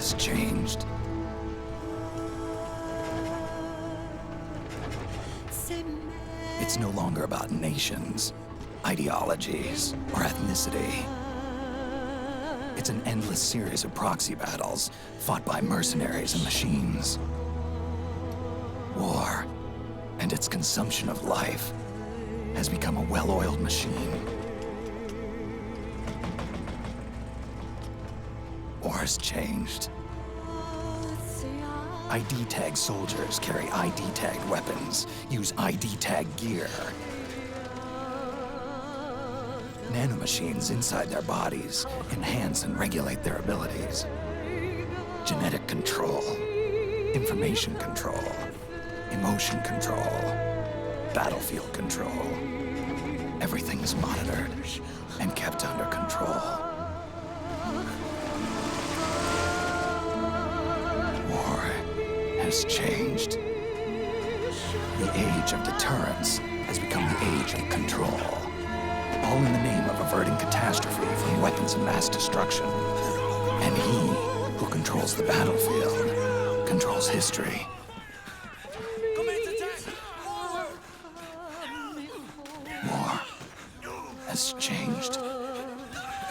has changed. It's no longer about nations, ideologies, or ethnicity. It's an endless series of proxy battles fought by mercenaries and machines. War, and its consumption of life, has become a well-oiled machine. War's changed. ID tag soldiers carry ID tagged weapons, use ID tag gear. Nanomachines inside their bodies enhance and regulate their abilities. Genetic control, information control, emotion control, battlefield control. Everything's monitored and kept under control. War has changed. The age of deterrence has become the age of control. All in the name of averting catastrophe from weapons of mass destruction. And he who controls the battlefield controls history. War has changed.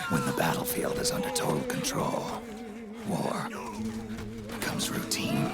When the battlefield is under total control, war becomes routine.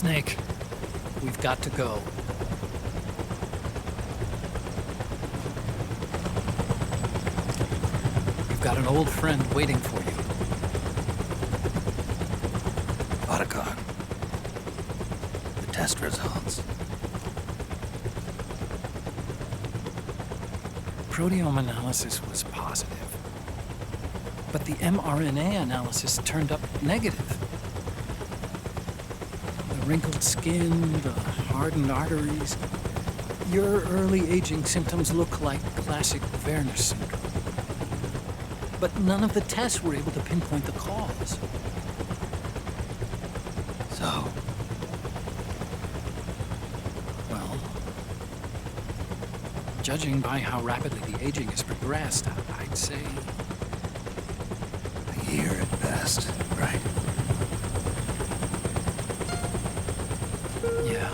Snake, we've got to go. You've got an old friend waiting for you. Otacon. The test results. Proteome analysis was positive, but the mRNA analysis turned up negative. The wrinkled skin, the hardened arteries. Your early aging symptoms look like classic Werner syndrome. But none of the tests were able to pinpoint the cause. So? Well, judging by how rapidly the aging has progressed, I'd say... A year at best, right? Yeah.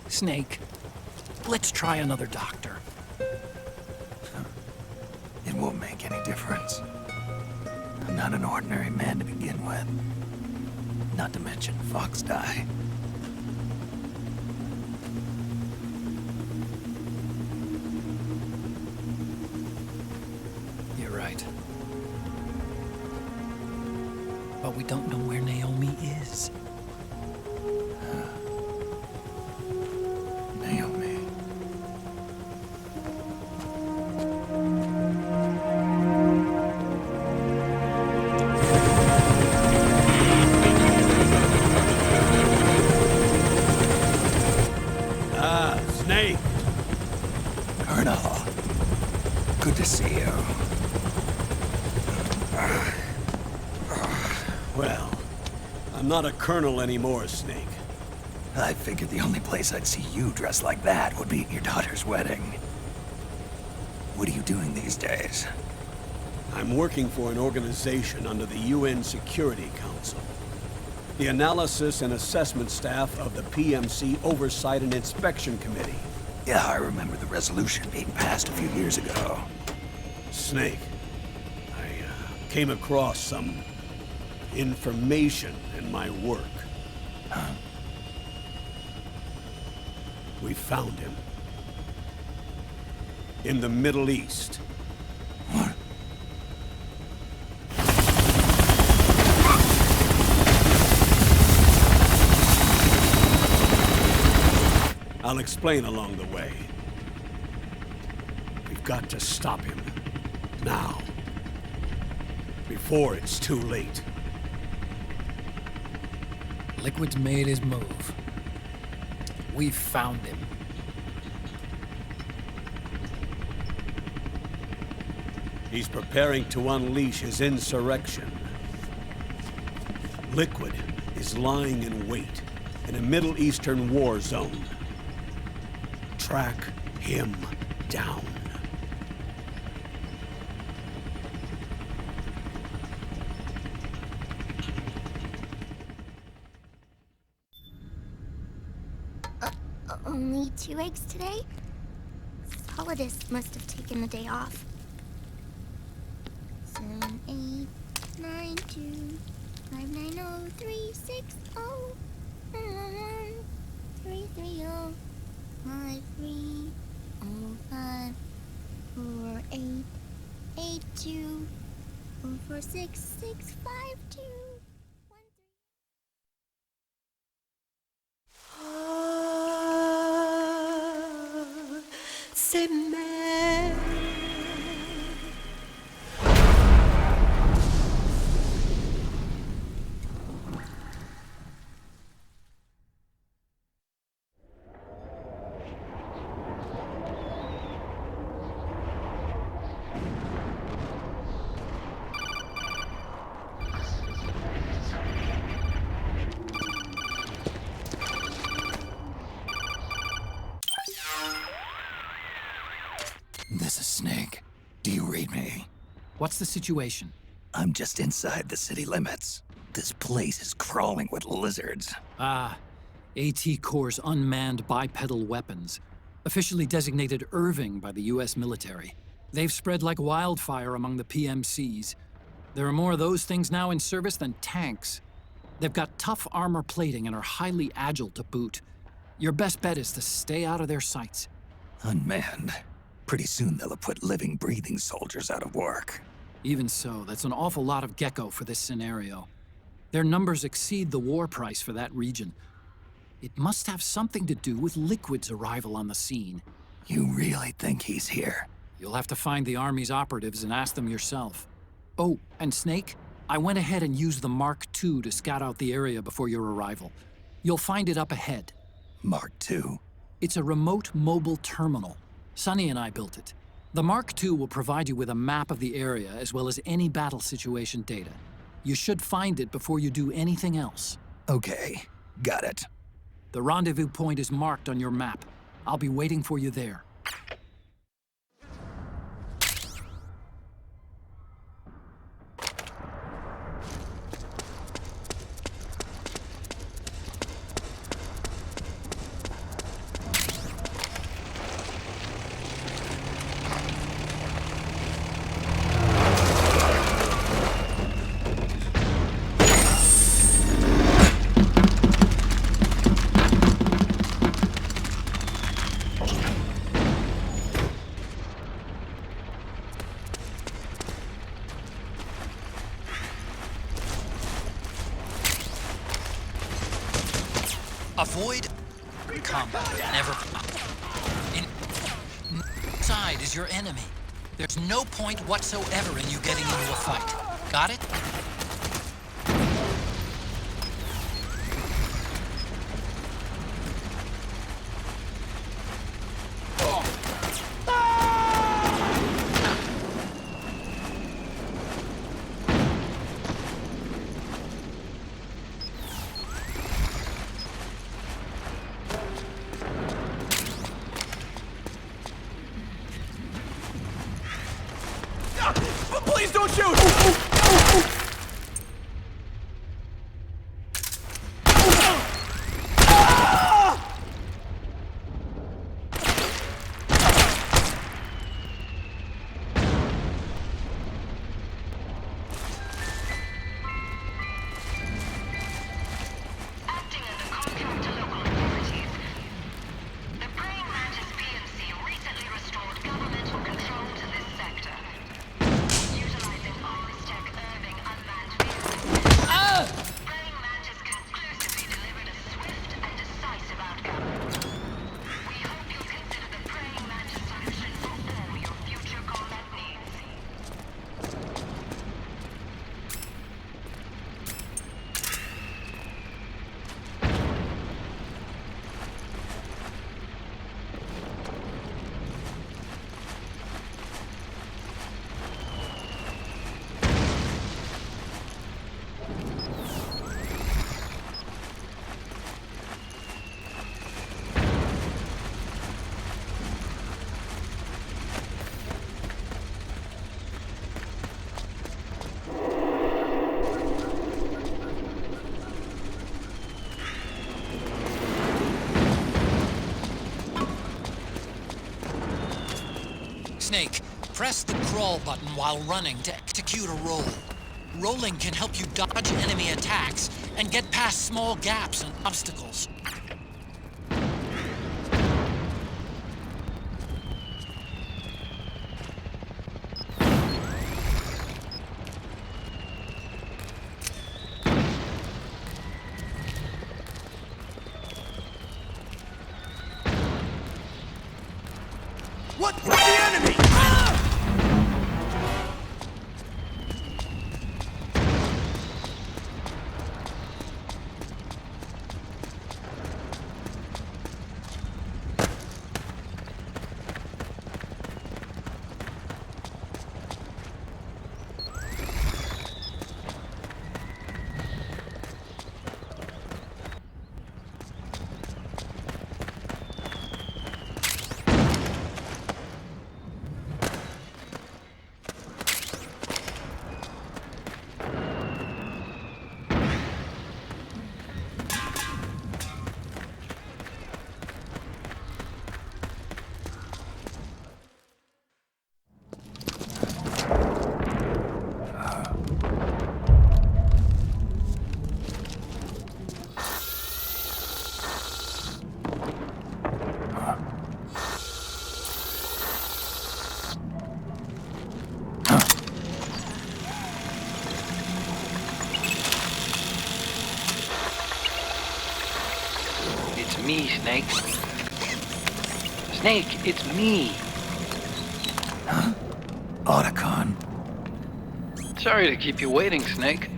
Snake, let's try another doctor. It won't make any difference. I'm not an ordinary man to begin with. Not to mention Fox die. You're right. But we don't know where Naomi is. Naomi. Snake! Colonel. Good to see you. Well, I'm not a colonel anymore, Snake. I figured the only place I'd see you dressed like that would be at your daughter's wedding. What are you doing these days? I'm working for an organization under the UN Security Council. The Analysis and Assessment Staff of the PMC Oversight and Inspection Committee. Yeah, I remember the resolution being passed a few years ago. Snake, I came across some information in my work. Huh? We found him. In the Middle East. What? I'll explain along the way. We've got to stop him. Now. Before it's too late. Liquid's made his move. We've found him. He's preparing to unleash his insurrection. Liquid is lying in wait in a Middle Eastern war zone. Track him down. Only 2 eggs today? Solidus must have taken the day off. 7, 8, 9, 2, 5, 9, 0, 3, 6, 0, 3, 3, 0, 5, 3, 0, 5, 4, 8, 8, 2, 4, 4, 6, 6, 5, 2. C'est mère. This is Snake. Do you read me? What's the situation? I'm just inside the city limits. This place is crawling with lizards. Ah, AT Corps' unmanned bipedal weapons. Officially designated Irving by the US military. They've spread like wildfire among the PMCs. There are more of those things now in service than tanks. They've got tough armor plating and are highly agile to boot. Your best bet is to stay out of their sights. Unmanned. Pretty soon they'll have put living, breathing soldiers out of work. Even so, that's an awful lot of gecko for this scenario. Their numbers exceed the war price for that region. It must have something to do with Liquid's arrival on the scene. You really think he's here? You'll have to find the Army's operatives and ask them yourself. Oh, and Snake, I went ahead and used the Mark II to scout out the area before your arrival. You'll find it up ahead. Mark II? It's a remote mobile terminal. Sonny and I built it. The Mark II will provide you with a map of the area as well as any battle situation data. You should find it before you do anything else. Okay, got it. The rendezvous point is marked on your map. I'll be waiting for you there. Avoid combat. Never. Inside is your enemy. There's no point whatsoever in you getting into a fight. Got it? Please don't shoot! Acting under contract to local authorities, the Praying Mantis PMC recently restored governmental control to this sector. Utilizing Tech Irving unmanned vehicles, Praying Mantis conclusively delivered a swift and decisive outcome. We hope you'll consider the Praying Mantis solution for all your future combat needs. Snake, press the crawl button while running to execute a roll. Rolling can help you dodge enemy attacks and get past small gaps and obstacles. What? The enemy! me, Snake. Snake, it's me. Otacon. Sorry to keep you waiting, Snake.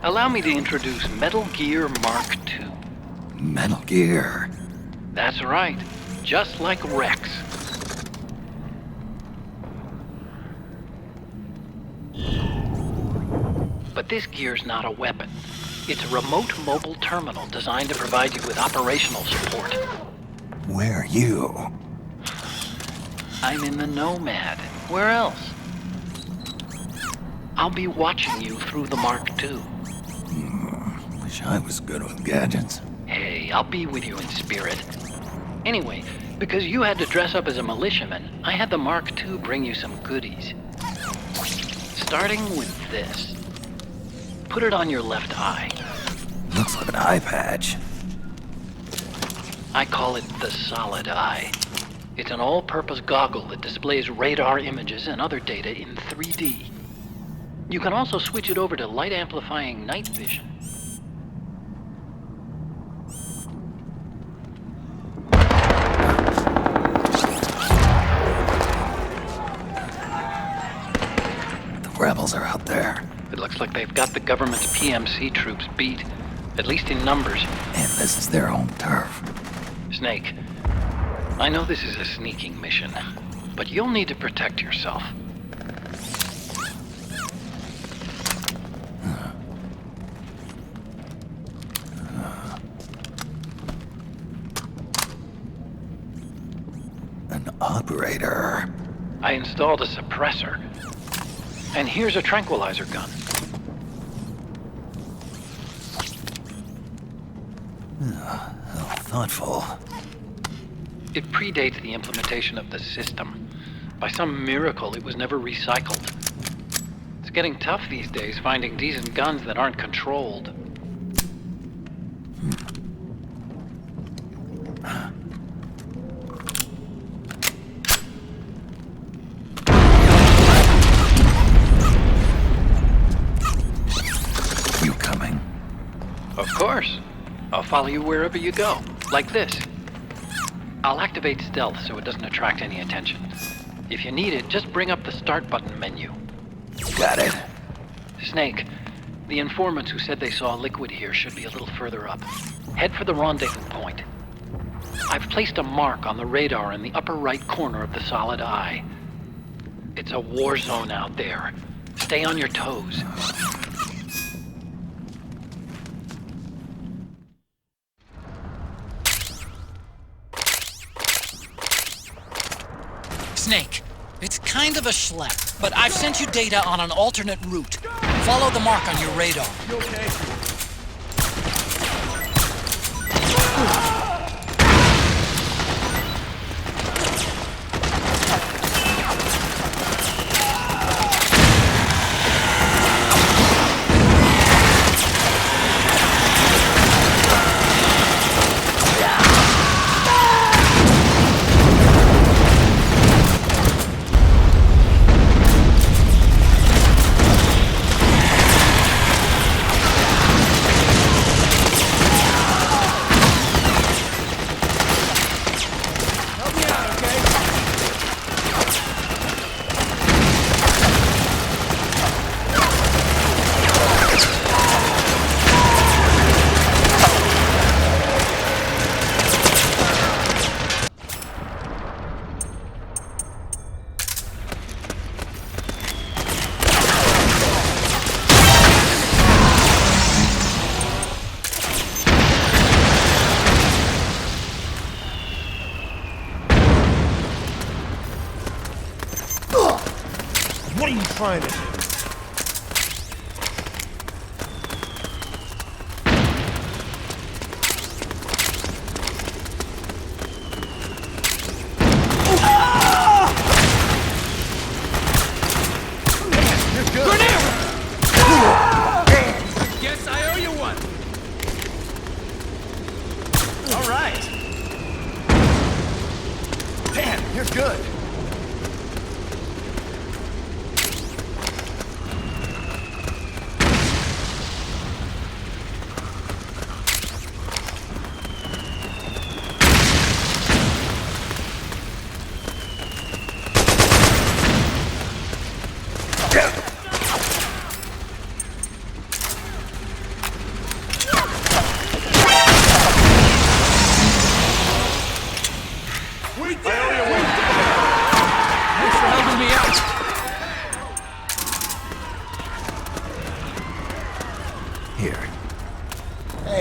Allow me to introduce Metal Gear Mark II. Metal Gear. That's right. Just like Rex. But this gear's not a weapon. It's a remote mobile terminal designed to provide you with operational support. Where are you? I'm in the Nomad. Where else? I'll be watching you through the Mark II. Wish I was good with gadgets. Hey, I'll be with you in spirit. Anyway, because you had to dress up as a militiaman, I had the Mark II bring you some goodies. Starting with this. Put it on your left eye. Looks like an eye patch. I call it the Solid Eye. It's an all-purpose goggle that displays radar images and other data in 3D. You can also switch it over to light-amplifying night vision. The rebels are out there. It looks like they've got the government's PMC troops beat, at least in numbers. And this is their home turf. Snake, I know this is a sneaking mission, but you'll need to protect yourself. An operator. I installed a suppressor. And here's a tranquilizer gun. How thoughtful. It predates the implementation of the system. By some miracle, it was never recycled. It's getting tough these days finding decent guns that aren't controlled. You coming? Of course. I'll follow you wherever you go, like this. I'll activate stealth so it doesn't attract any attention. If you need it, just bring up the start button menu. Got it. Snake, the informants who said they saw liquid here should be a little further up. Head for the rendezvous point. I've placed a mark on the radar in the upper right corner of the Solid Eye. It's a war zone out there. Stay on your toes. Snake, it's kind of a schlep, but I've sent you data on an alternate route. Follow the mark on your radar. You okay? What are you trying to do? Guess I owe you one. All right. Damn, you're good.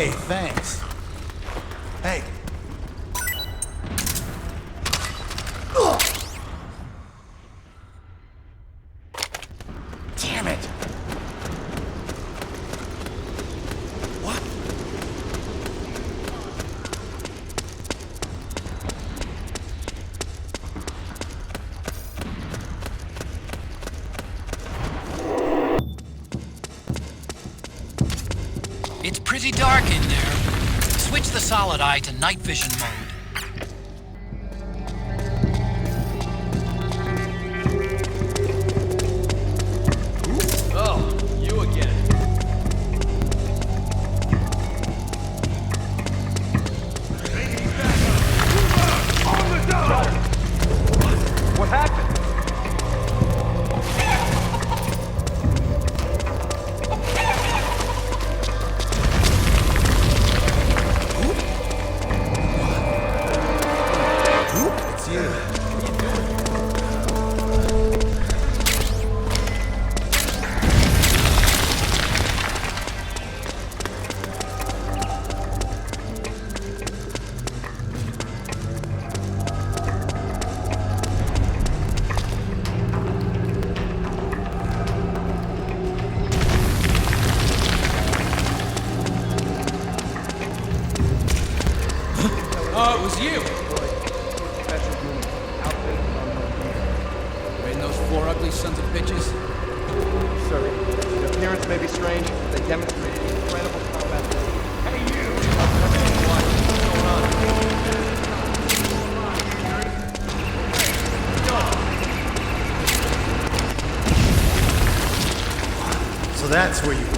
Hey, thanks. Hey. Damn it! What? It's pretty dark in there. Switch the solid eye to night vision mode. Oh, you again. What happened? It's you. Oh, it was you! Raiding those four ugly sons of bitches? Sir, their appearance may be strange, but they demonstrate incredible combat. Hey, you! What's going on? So that's where you were.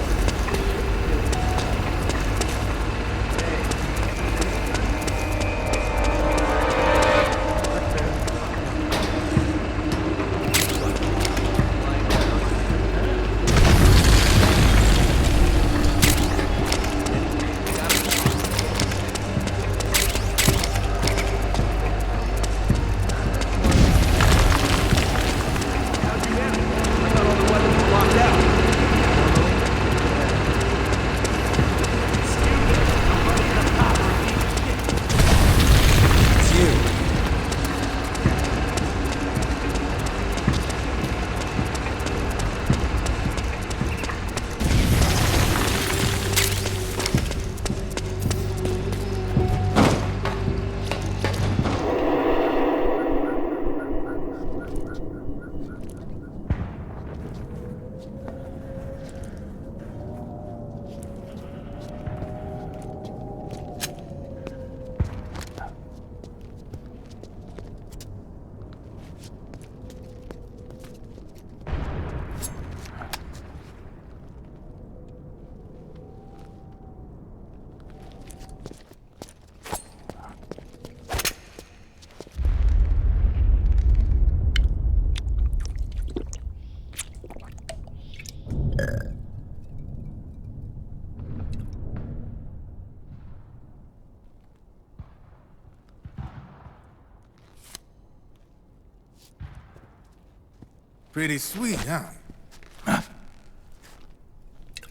Pretty sweet, huh?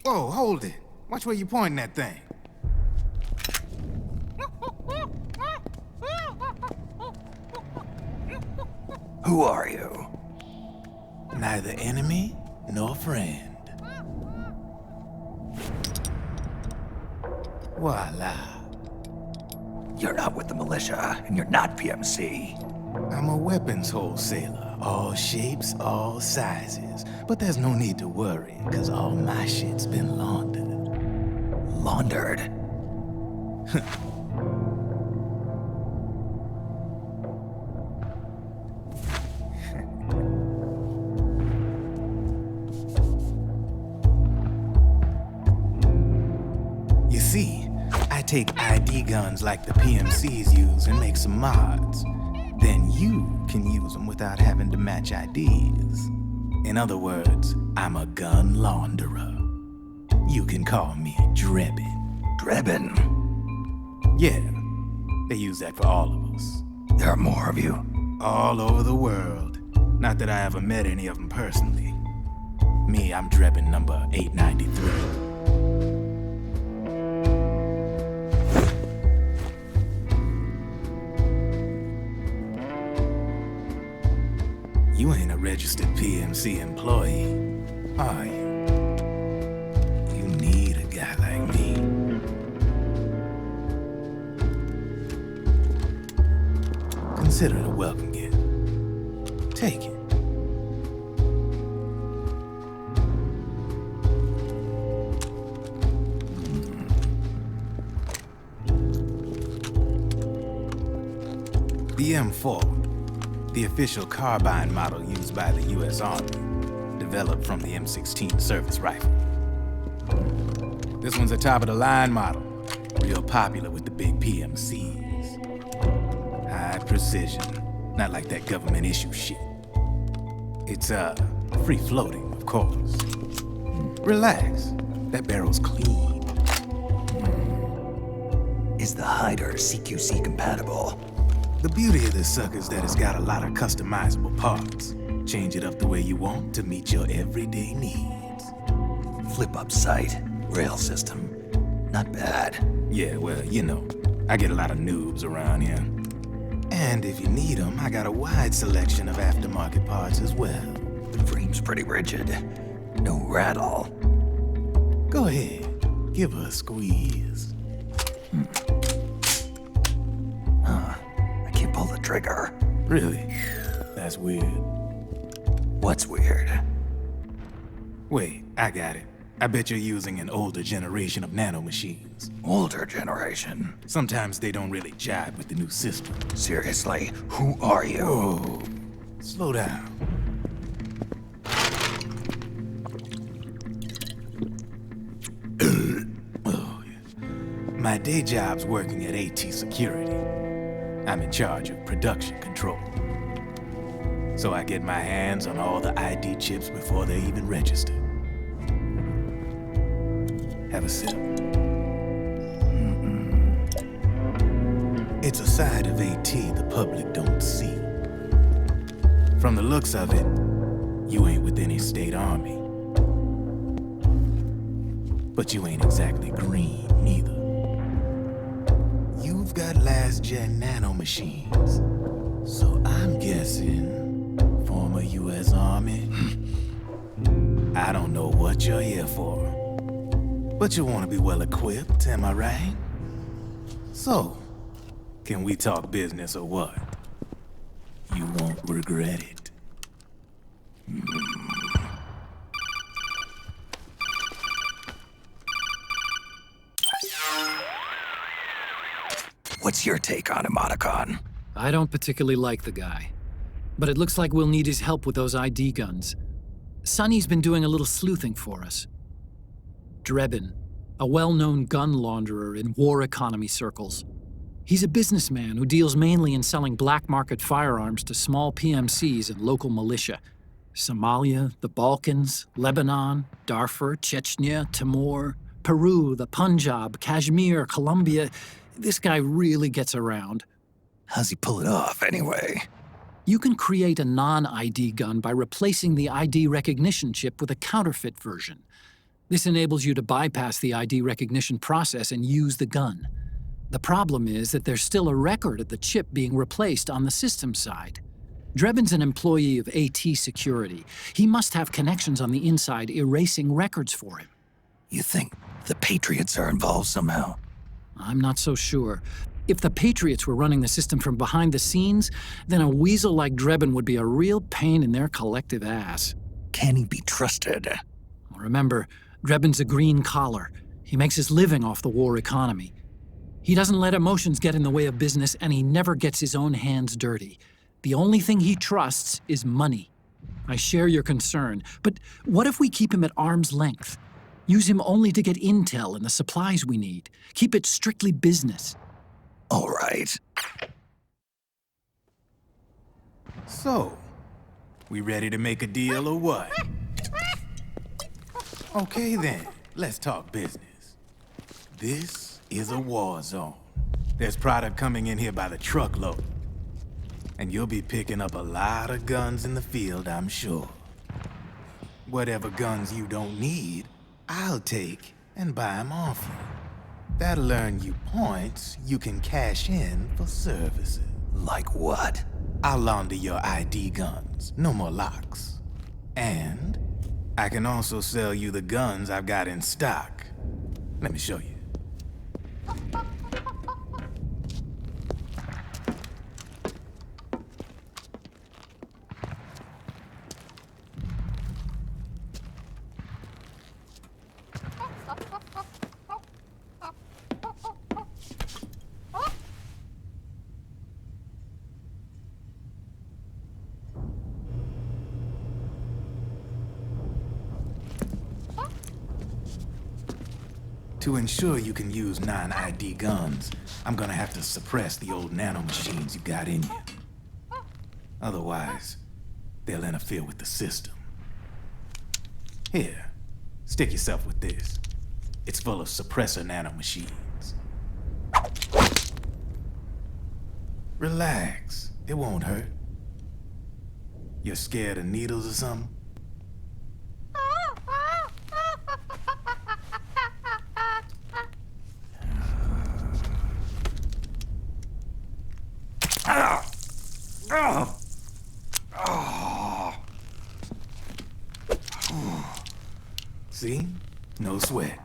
Whoa, hold it. Watch where you pointing that thing. Who are you? Neither enemy nor friend. Voila. You're not with the militia, and you're not PMC. I'm a weapons wholesaler. All shapes, all sizes. But there's no need to worry, because all my shit's been laundered. Laundered? You see, I take ID guns like the PMCs use and make some mods. Then you can use them without having to match IDs. In other words, I'm a gun launderer. You can call me Drebin. Drebin? Yeah, they use that for all of us. There are more of you? All over the world. Not that I ever met any of them personally. Me, I'm Drebin number 893. registered PMC employee, are you? You need a guy like me. Consider it a welcome gift. Take it. The M4, the official carbine model used by the U.S. Army, developed from the M16 service rifle. This one's a top-of-the-line model, real popular with the big PMCs. High precision, not like that government-issue shit. It's, free-floating, of course. Relax, that barrel's clean. Is the hider CQC compatible? The beauty of this sucker is that it's got a lot of customizable parts. Change it up the way you want to meet your everyday needs. Flip-up sight, rail system. Not bad. Yeah, well, you know, I get a lot of noobs around here. And if you need them, I got a wide selection of aftermarket parts as well. The frame's pretty rigid. No rattle. Go ahead, give her a squeeze. Pull the trigger. Really? That's weird. What's weird? Wait, I got it. I bet you're using an older generation of nanomachines. Older generation? Sometimes they don't really jive with the new system. Seriously, who are you? Whoa. Slow down. Oh, yeah. My day job's working at AT Security. I'm in charge of production control. So I get my hands on all the ID chips before they even register. Have a sip. It's a side of AT the public don't see. From the looks of it, you ain't with any state army. But you ain't exactly green, neither. You've got last-gen nanomachines, so I'm guessing former U.S. Army. I don't know what you're here for, but you want to be well-equipped, am I right? So, can we talk business or what? You won't regret it. What's your take on him, Otacon? I don't particularly like the guy, but it looks like we'll need his help with those ID guns. Sonny's been doing a little sleuthing for us. Drebin, a well-known gun launderer in war economy circles. He's a businessman who deals mainly in selling black market firearms to small PMCs and local militia. Somalia, the Balkans, Lebanon, Darfur, Chechnya, Timor, Peru, the Punjab, Kashmir, Colombia. This guy really gets around. How's he pull it off, anyway? You can create a non-ID gun by replacing the ID recognition chip with a counterfeit version. This enables you to bypass the ID recognition process and use the gun. The problem is that there's still a record of the chip being replaced on the system side. Drebin's an employee of AT Security. He must have connections on the inside erasing records for him. You think the Patriots are involved somehow? I'm not so sure. If the Patriots were running the system from behind the scenes, then a weasel like Drebin would be a real pain in their collective ass. Can he be trusted? Remember, Drebin's a green collar. He makes his living off the war economy. He doesn't let emotions get in the way of business, and he never gets his own hands dirty. The only thing he trusts is money. I share your concern, but what if we keep him at arm's length? Use him only to get intel and the supplies we need. Keep it strictly business. All right. So, we ready to make a deal or what? Okay then, let's talk business. This is a war zone. There's product coming in here by the truckload. And you'll be picking up a lot of guns in the field, I'm sure. Whatever guns you don't need, I'll take and buy them off you. That'll earn you points you can cash in for services. Like what? I'll launder your ID guns. No more locks. And I can also sell you the guns I've got in stock. Let me show you. To ensure you can use non-ID guns, I'm gonna have to suppress the old nanomachines you got in you. Otherwise, they'll interfere with the system. Here, stick yourself with this. It's full of suppressor nanomachines. Relax, it won't hurt. You're scared of needles or something? See? No sweat.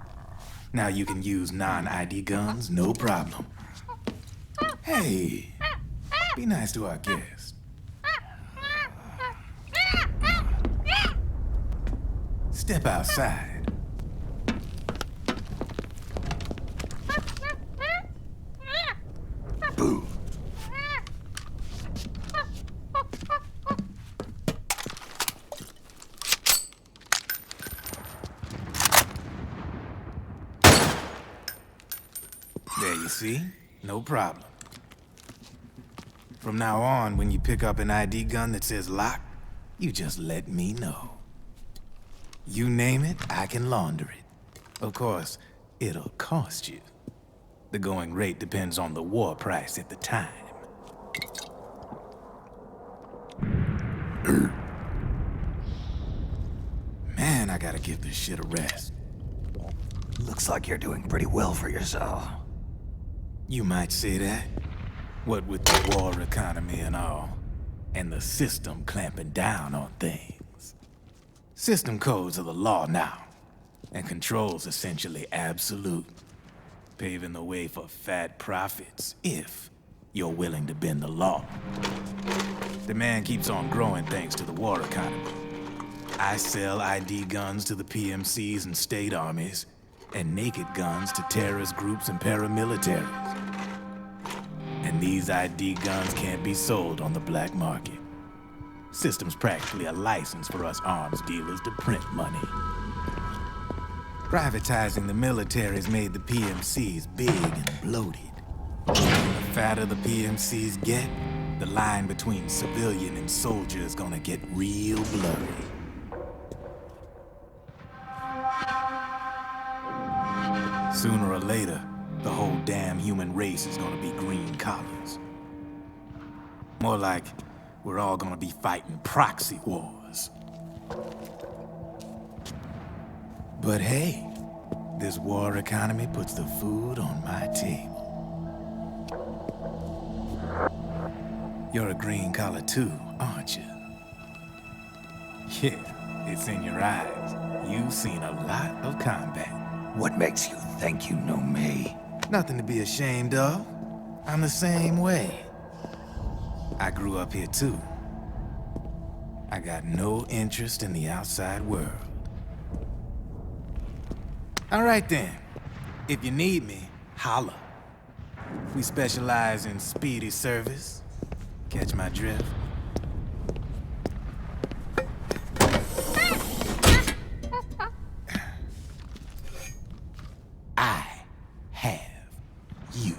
Now you can use non-ID guns, no problem. Hey, be nice to our guest. Step outside. Boo. There you see? No problem. From now on, when you pick up an ID gun that says lock, you just let me know. You name it, I can launder it. Of course, it'll cost you. The going rate depends on the war price at the time. Man, I gotta give this shit a rest. Looks like you're doing pretty well for yourself. You might say that. What with the war economy and all, and the system clamping down on things. System codes are the law now, and control's essentially absolute, paving the way for fat profits if you're willing to bend the law. Demand keeps on growing thanks to the war economy. I sell ID guns to the PMCs and state armies, and naked guns to terrorist groups and paramilitaries. And these ID guns can't be sold on the black market. System's practically a license for us arms dealers to print money. Privatizing the military's made the PMCs big and bloated. The fatter the PMCs get, the line between civilian and soldier is gonna get real blurry. Sooner or later, the whole damn human race is gonna be green collars. More like we're all gonna be fighting proxy wars. But hey, this war economy puts the food on my table. You're a green collar too, aren't you? Yeah, it's in your eyes. You've seen a lot of combat. What makes you think you know me? Nothing to be ashamed of. I'm the same way. I grew up here too. I got no interest in the outside world. All right then. If you need me, holla. We specialize in speedy service. Catch my drift? I have you.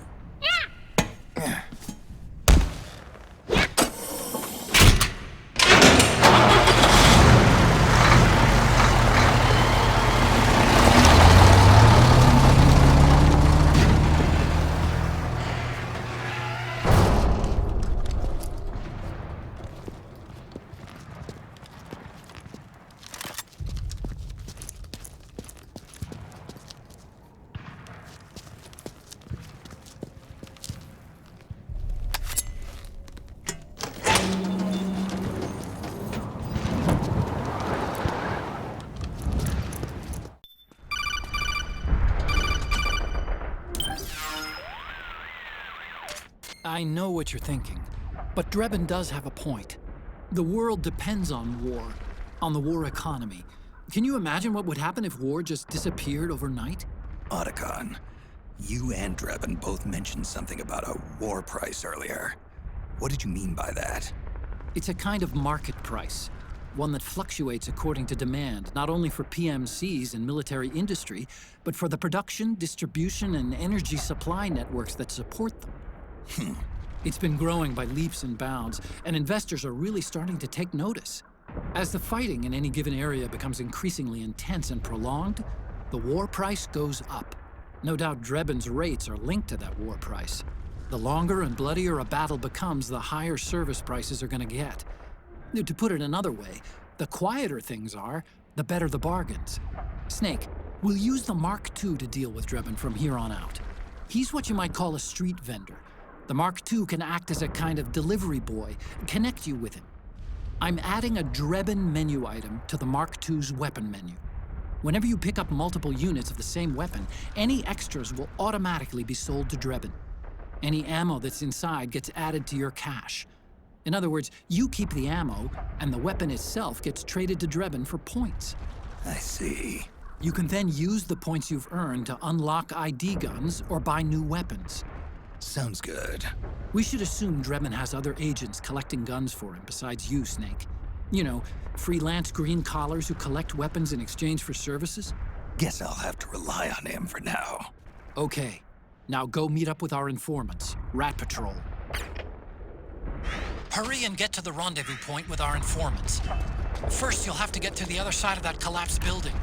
I know what you're thinking, but Drebin does have a point. The world depends on war, on the war economy. Can you imagine what would happen if war just disappeared overnight? Otacon, you and Drebin both mentioned something about a war price earlier. What did you mean by that? It's a kind of market price, one that fluctuates according to demand, not only for PMCs and military industry, but for the production, distribution, and energy supply networks that support them. It's been growing by leaps and bounds, and investors are really starting to take notice. As the fighting in any given area becomes increasingly intense and prolonged, the war price goes up. No doubt Drebin's rates are linked to that war price. The longer and bloodier a battle becomes, the higher service prices are going to get. To put it another way, the quieter things are, the better the bargains. Snake, we'll use the Mark II to deal with Drebin from here on out. He's what you might call a street vendor. The Mark II can act as a kind of delivery boy, connect you with him. I'm adding a Drebin menu item to the Mark II's weapon menu. Whenever you pick up multiple units of the same weapon, any extras will automatically be sold to Drebin. Any ammo that's inside gets added to your cache. In other words, you keep the ammo, and the weapon itself gets traded to Drebin for points. I see. You can then use the points you've earned to unlock ID guns or buy new weapons. Sounds good. We should assume Drebin has other agents collecting guns for him besides you, Snake. You know, freelance green collars who collect weapons in exchange for services? Guess I'll have to rely on him for now. Okay. Now go meet up with our informants, Rat Patrol. Hurry and get to the rendezvous point with our informants. First, you'll have to get to the other side of that collapsed building.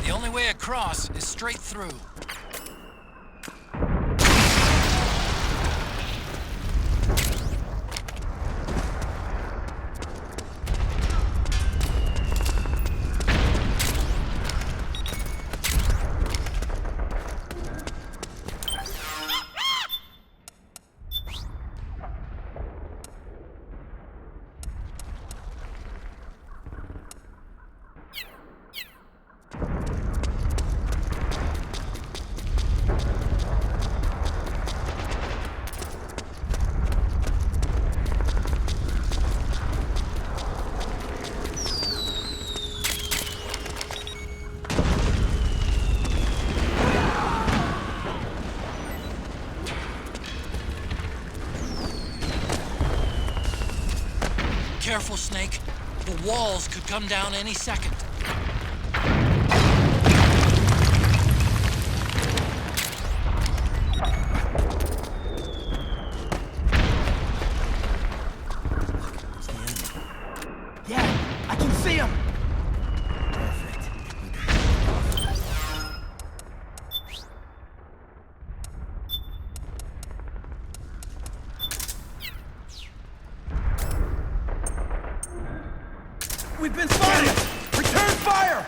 The only way across is straight through. Careful, Snake. The walls could come down any second. Yeah, I can see him! We've been spotted! Return fire!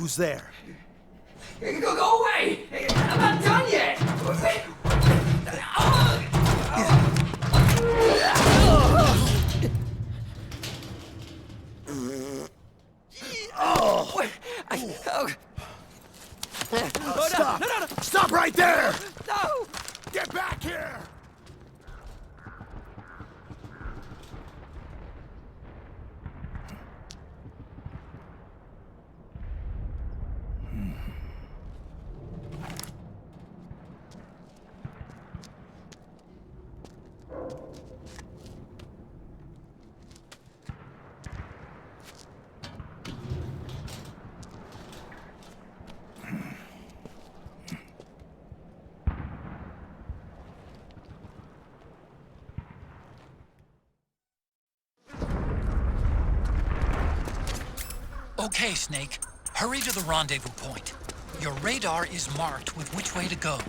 Who's there? Go away! I'm not done yet! Stop! No. Stop right there! No! Get back here! Okay, Snake. Hurry to the rendezvous point. Your radar is marked with which way to go.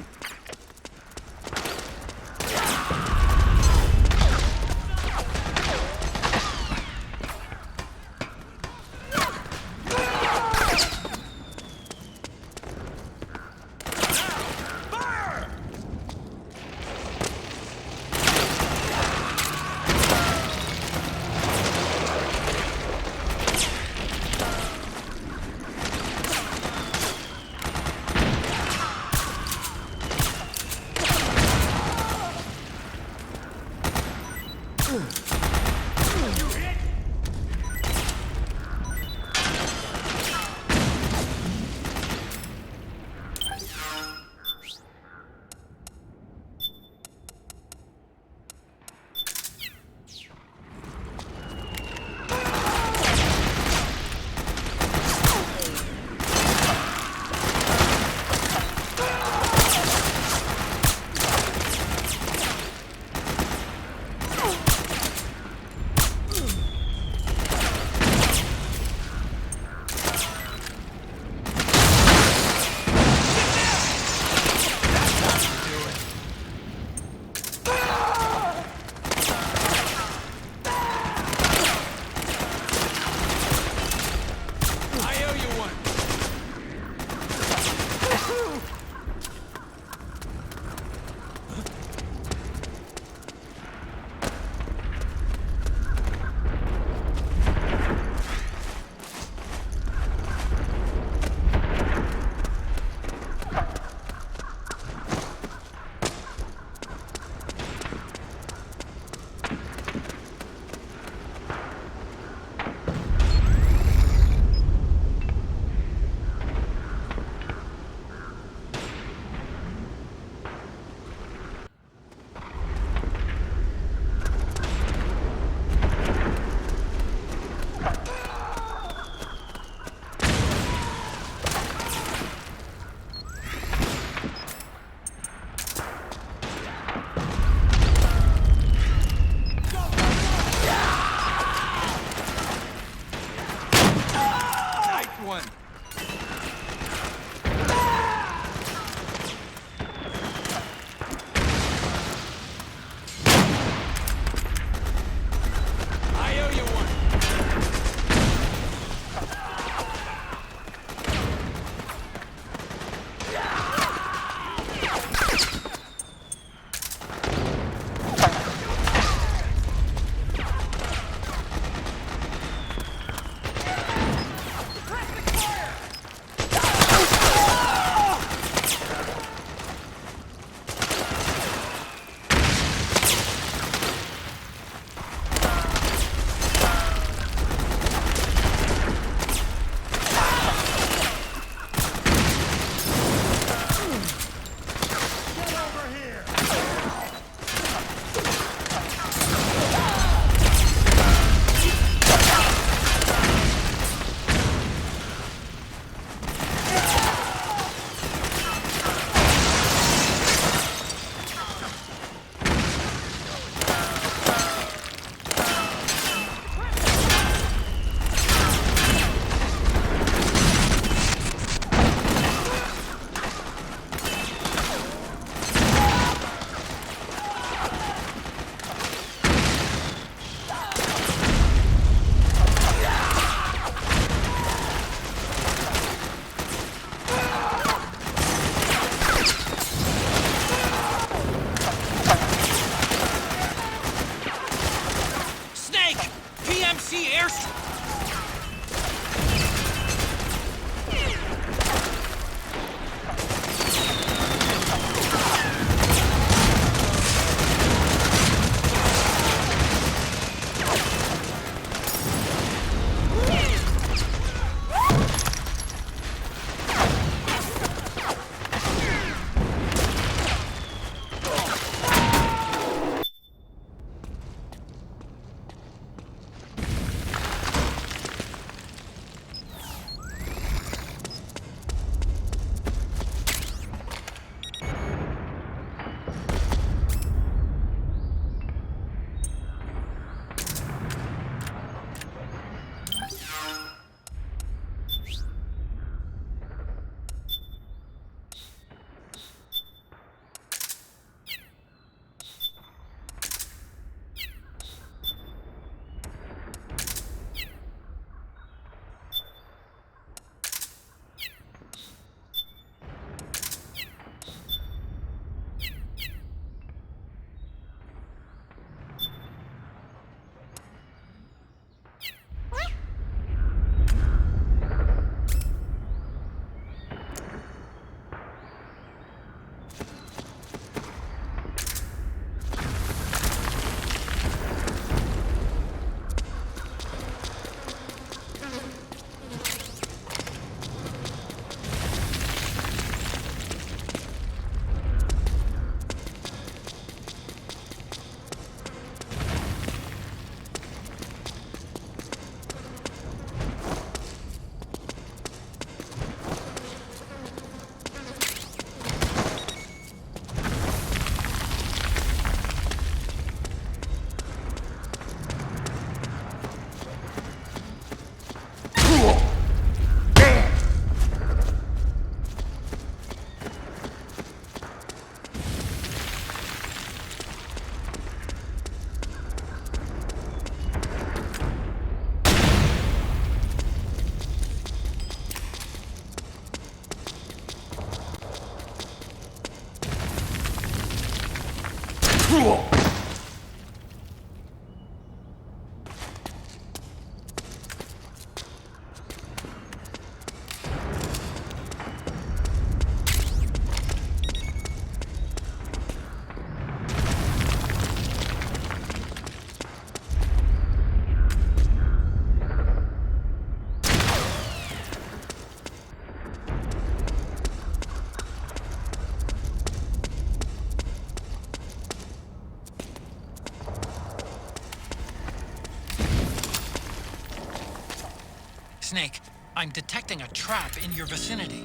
Snake, I'm detecting a trap in your vicinity.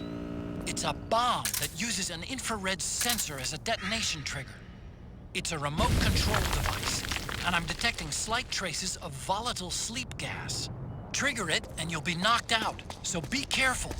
It's a bomb that uses an infrared sensor as a detonation trigger. It's a remote control device, and I'm detecting slight traces of volatile sleep gas. Trigger it, and you'll be knocked out, so be careful.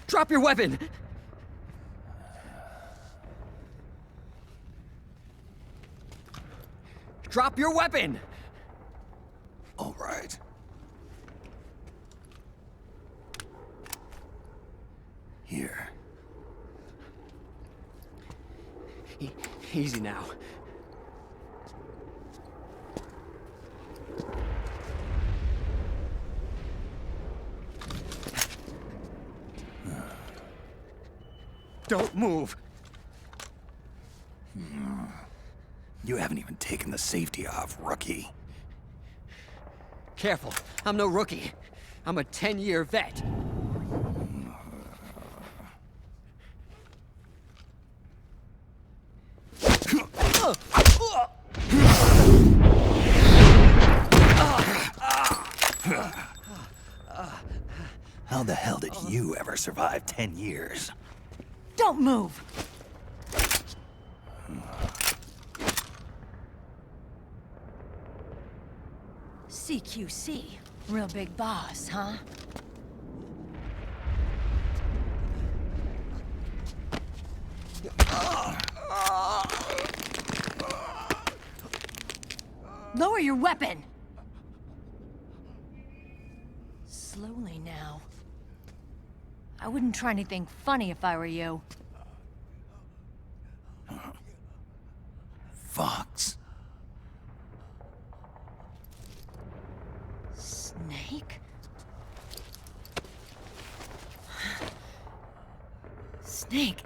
Drop your weapon! Drop your weapon! All right. Here. Easy now. Don't move! You haven't even taken the safety off, rookie. Careful, I'm no rookie. I'm a 10-year vet. How the hell did you ever survive 10 years? Don't move! CQC. Real big boss, huh? Lower your weapon! Slowly now. I wouldn't try anything funny if I were you. Fox. Snake? Snake?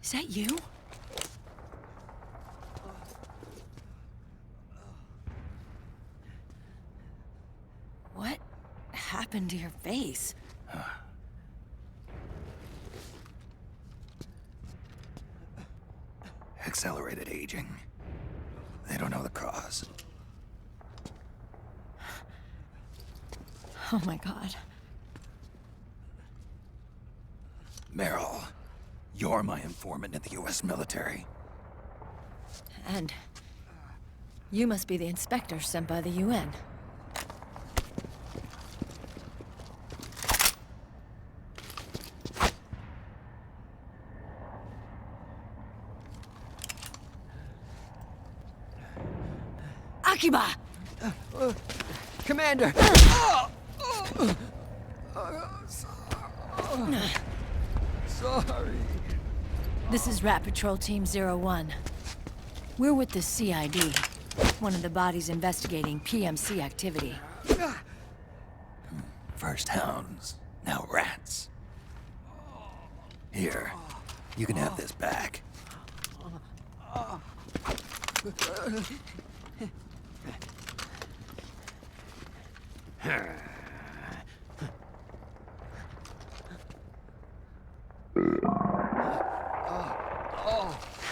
Is that you? What happened to your face? Accelerated aging. They don't know the cause. Oh my god. Meryl, you're my informant in the US military. And you must be the inspector sent by the UN. Akiba! Commander! Sorry. This is Rat Patrol Team 01. We're with the CID, one of the bodies investigating PMC activity. First hounds, now rats. Here, you can have this back.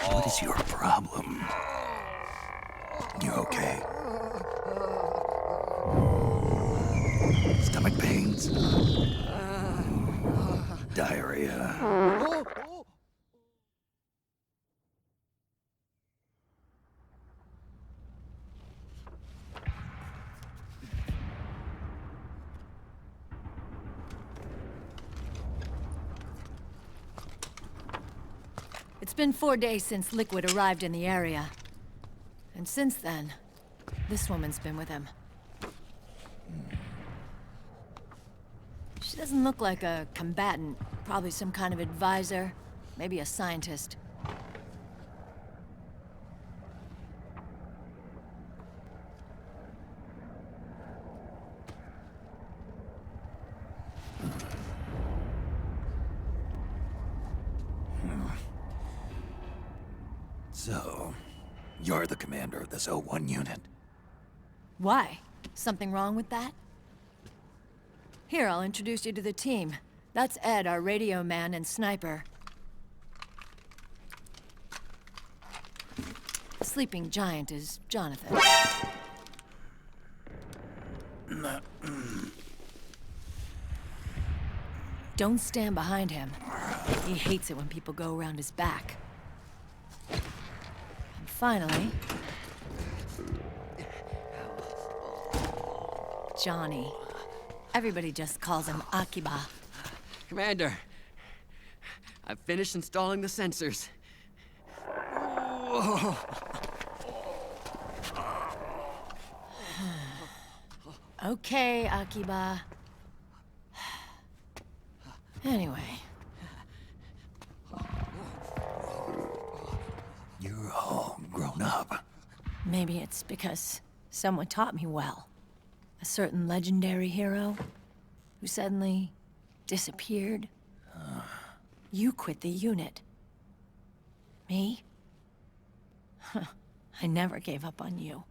What is your problem? You okay? Stomach pains? Diarrhea? It's been 4 days since Liquid arrived in the area. And since then, this woman's been with him. She doesn't look like a combatant. Probably some kind of advisor, maybe a scientist. So, you're the commander of this O1 unit? Why? Something wrong with that? Here, I'll introduce you to the team. That's Ed, our radio man and sniper. The sleeping giant is Jonathan. Don't stand behind him. He hates it when people go around his back. And finally... Johnny. Everybody just calls him Akiba. Commander, I've finished installing the sensors. Okay, Akiba. Anyway. You're all grown up. Maybe it's because someone taught me well. A certain legendary hero who suddenly disappeared. You quit the unit. Me? I never gave up on you.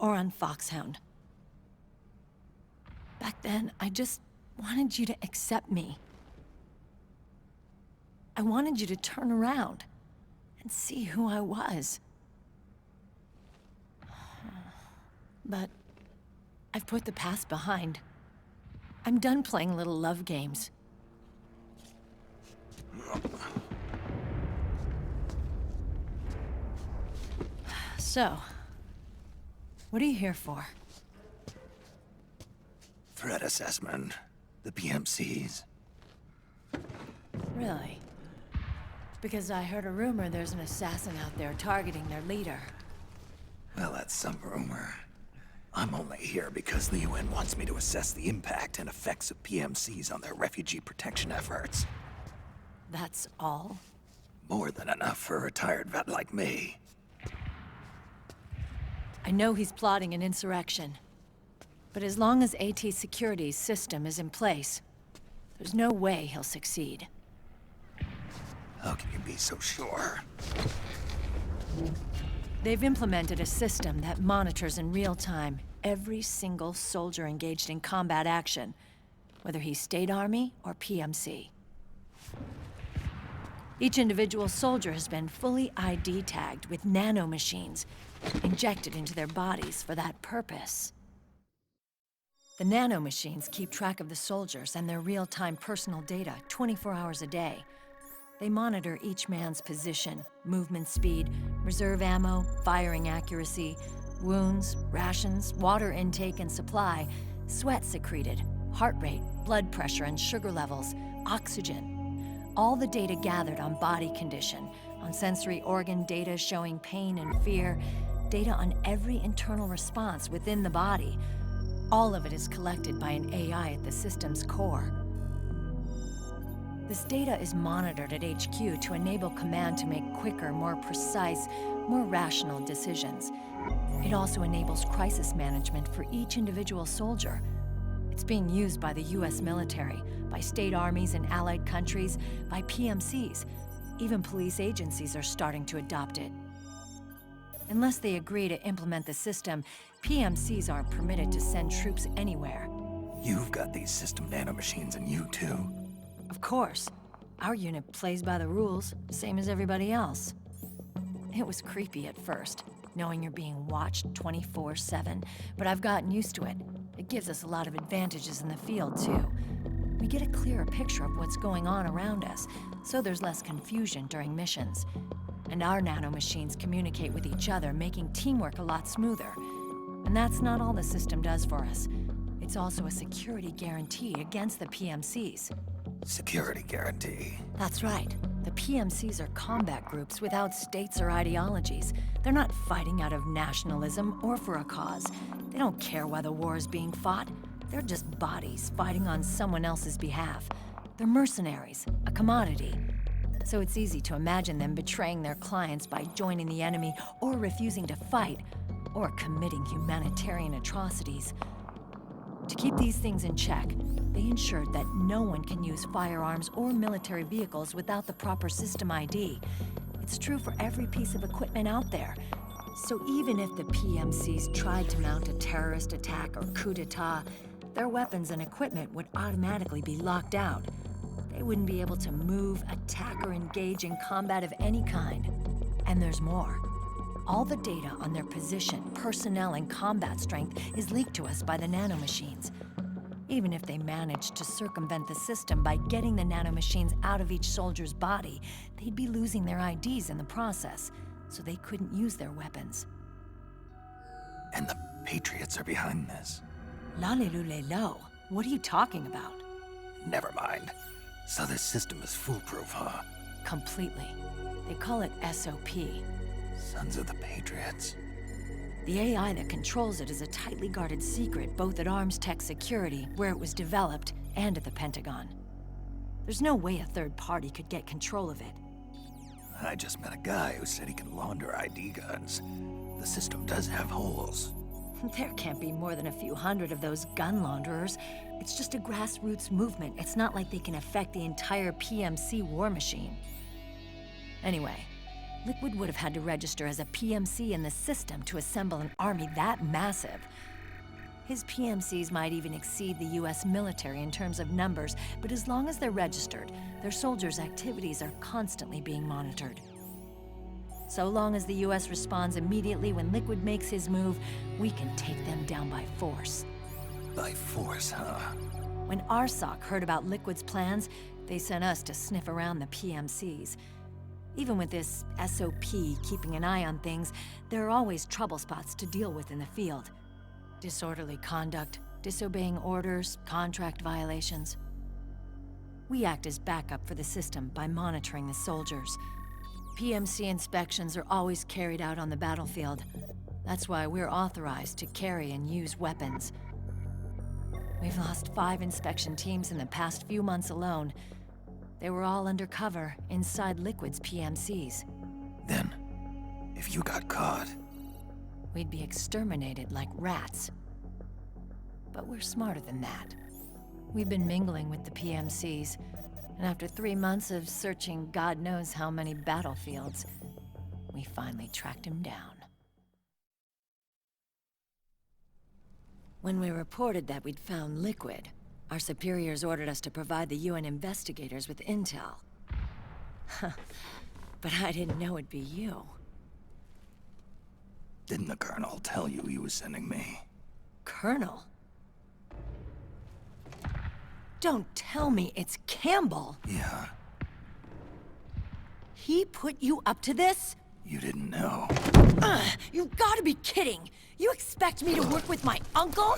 Or on Foxhound. Back then, I just wanted you to accept me. I wanted you to turn around and see who I was. But I've put the past behind. I'm done playing little love games. So, what are you here for? Threat assessment. The PMCs. Really? Because I heard a rumor there's an assassin out there targeting their leader. Well, that's some rumor. I'm only here because the UN wants me to assess the impact and effects of PMCs on their refugee protection efforts. That's all? More than enough for a retired vet like me. I know he's plotting an insurrection. But as long as AT Security's system is in place, there's no way he'll succeed. How can you be so sure? They've implemented a system that monitors in real time every single soldier engaged in combat action, whether he's State Army or PMC. Each individual soldier has been fully ID tagged with nanomachines injected into their bodies for that purpose. The nanomachines keep track of the soldiers and their real-time personal data 24 hours a day. They monitor each man's position, movement speed, reserve ammo, firing accuracy, wounds, rations, water intake and supply, sweat secreted, heart rate, blood pressure and sugar levels, oxygen. All the data gathered on body condition, on sensory organ data showing pain and fear, data on every internal response within the body. All of it is collected by an AI at the system's core. This data is monitored at HQ to enable command to make quicker, more precise, more rational decisions. It also enables crisis management for each individual soldier. It's being used by the US military, by state armies in allied countries, by PMCs. Even police agencies are starting to adopt it. Unless they agree to implement the system, PMCs aren't permitted to send troops anywhere. You've got these system nanomachines in you too. Of course. Our unit plays by the rules, same as everybody else. It was creepy at first, knowing you're being watched 24/7, but I've gotten used to it. It gives us a lot of advantages in the field, too. We get a clearer picture of what's going on around us, so there's less confusion during missions. And our nanomachines communicate with each other, making teamwork a lot smoother. And that's not all the system does for us. It's also a security guarantee against the PMCs. Security guarantee. That's right. The PMCs are combat groups without states or ideologies. They're not fighting out of nationalism or for a cause. They don't care why the war is being fought. They're just bodies fighting on someone else's behalf. They're mercenaries, a commodity. So it's easy to imagine them betraying their clients by joining the enemy or refusing to fight, or committing humanitarian atrocities. To keep these things in check, they ensured that no one can use firearms or military vehicles without the proper system ID. It's true for every piece of equipment out there. So even if the PMCs tried to mount a terrorist attack or coup d'etat, their weapons and equipment would automatically be locked out. They wouldn't be able to move, attack, or engage in combat of any kind. And there's more. All the data on their position, personnel, and combat strength is leaked to us by the nanomachines. Even if they managed to circumvent the system by getting the nanomachines out of each soldier's body, they'd be losing their IDs in the process, so they couldn't use their weapons. And the Patriots are behind this. Lalelulelo, what are you talking about? Never mind. So this system is foolproof, huh? Completely. They call it SOP. Sons of the Patriots. The AI that controls it is a tightly guarded secret, both at Arms Tech Security, where it was developed, and at the Pentagon. There's no way a third party could get control of it. I just met a guy who said he can launder ID guns. The system does have holes. There can't be more than a few hundred of those gun launderers. It's just a grassroots movement. It's not like they can affect the entire PMC war machine. Anyway, Liquid would have had to register as a PMC in the system to assemble an army that massive. His PMCs might even exceed the US military in terms of numbers, but as long as they're registered, their soldiers' activities are constantly being monitored. So long as the US responds immediately when Liquid makes his move, we can take them down by force. By force, huh? When RSOC heard about Liquid's plans, they sent us to sniff around the PMCs. Even with this SOP keeping an eye on things, there are always trouble spots to deal with in the field. Disorderly conduct, disobeying orders, contract violations. We act as backup for the system by monitoring the soldiers. PMC inspections are always carried out on the battlefield. That's why we're authorized to carry and use weapons. We've lost 5 inspection teams in the past few months alone. They were all undercover inside Liquid's PMCs. Then, if you got caught... we'd be exterminated like rats. But we're smarter than that. We've been mingling with the PMCs. And after 3 months of searching God knows how many battlefields, we finally tracked him down. When we reported that we'd found Liquid, our superiors ordered us to provide the UN investigators with intel. But I didn't know it'd be you. Didn't the Colonel tell you he was sending me? Colonel? Don't tell me it's Campbell. Yeah. He put you up to this? You didn't know. You gotta be kidding! You expect me to work with my uncle?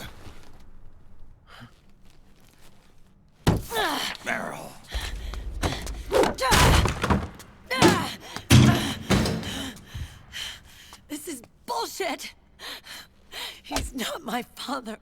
Meryl. This is bullshit! He's not my father.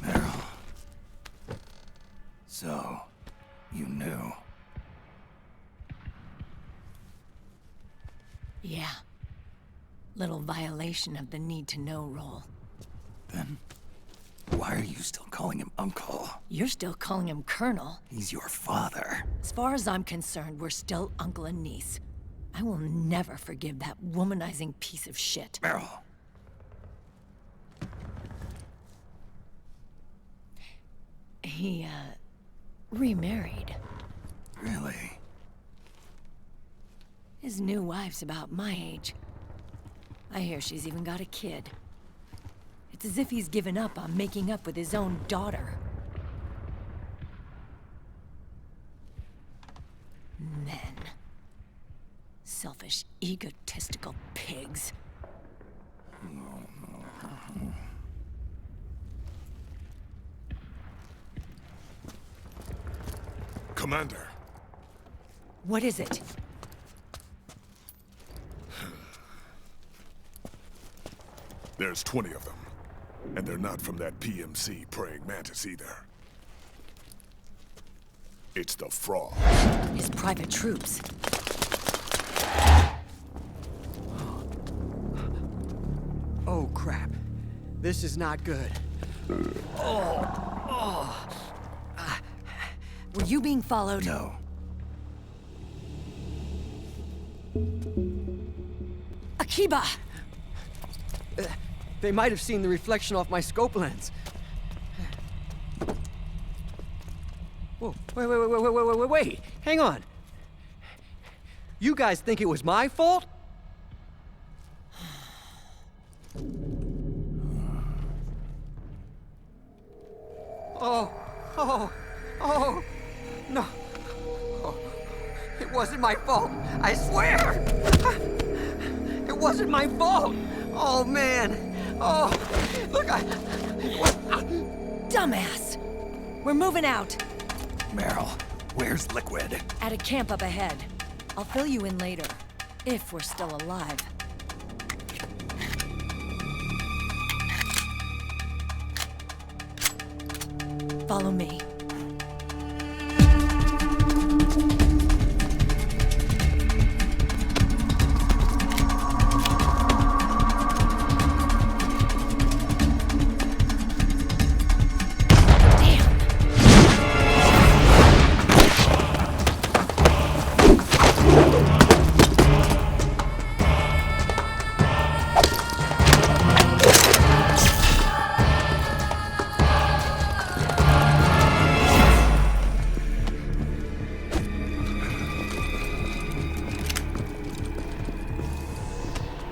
Meryl. So, you knew. Yeah. Little violation of the need-to-know rule. Then, why are you still calling him Uncle? You're still calling him Colonel. He's your father. As far as I'm concerned, we're still uncle and niece. I will never forgive that womanizing piece of shit. Meryl. He, remarried. Really? His new wife's about my age. I hear she's even got a kid. It's as if he's given up on making up with his own daughter. Men. Selfish, egotistical pigs. Commander. What is it? There's 20 of them. And they're not from that PMC praying mantis either. It's the Frog. His private troops. Oh, crap. This is not good. Were you being followed? No. Akiba! They might have seen the reflection off my scope lens. Whoa, wait. Hang on. You guys think it was my fault? Oh, no. Oh, it wasn't my fault. I swear. It wasn't my fault. Oh, man. Oh, look, Dumbass! We're moving out. Meryl, where's Liquid? At a camp up ahead. I'll fill you in later. If we're still alive. Follow me.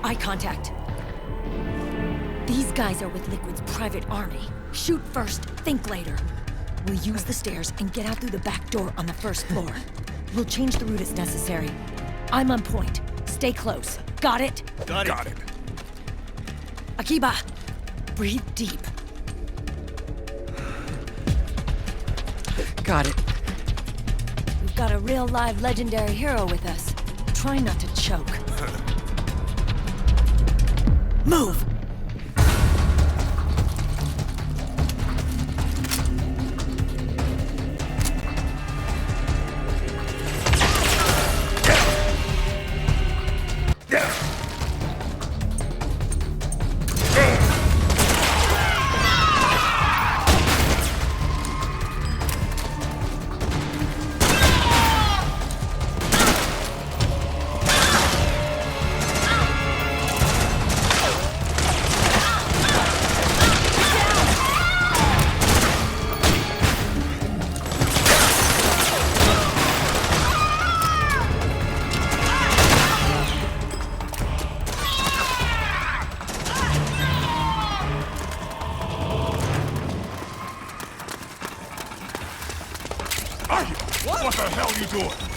Eye contact. These guys are with Liquid's private army. Shoot first, think later. We'll use the stairs and get out through the back door on the first floor. We'll change the route as necessary. I'm on point. Stay close. Got it? Got it. Akiba, breathe deep. got it. We've got a real live legendary hero with us. Try not to choke. Move! you doing?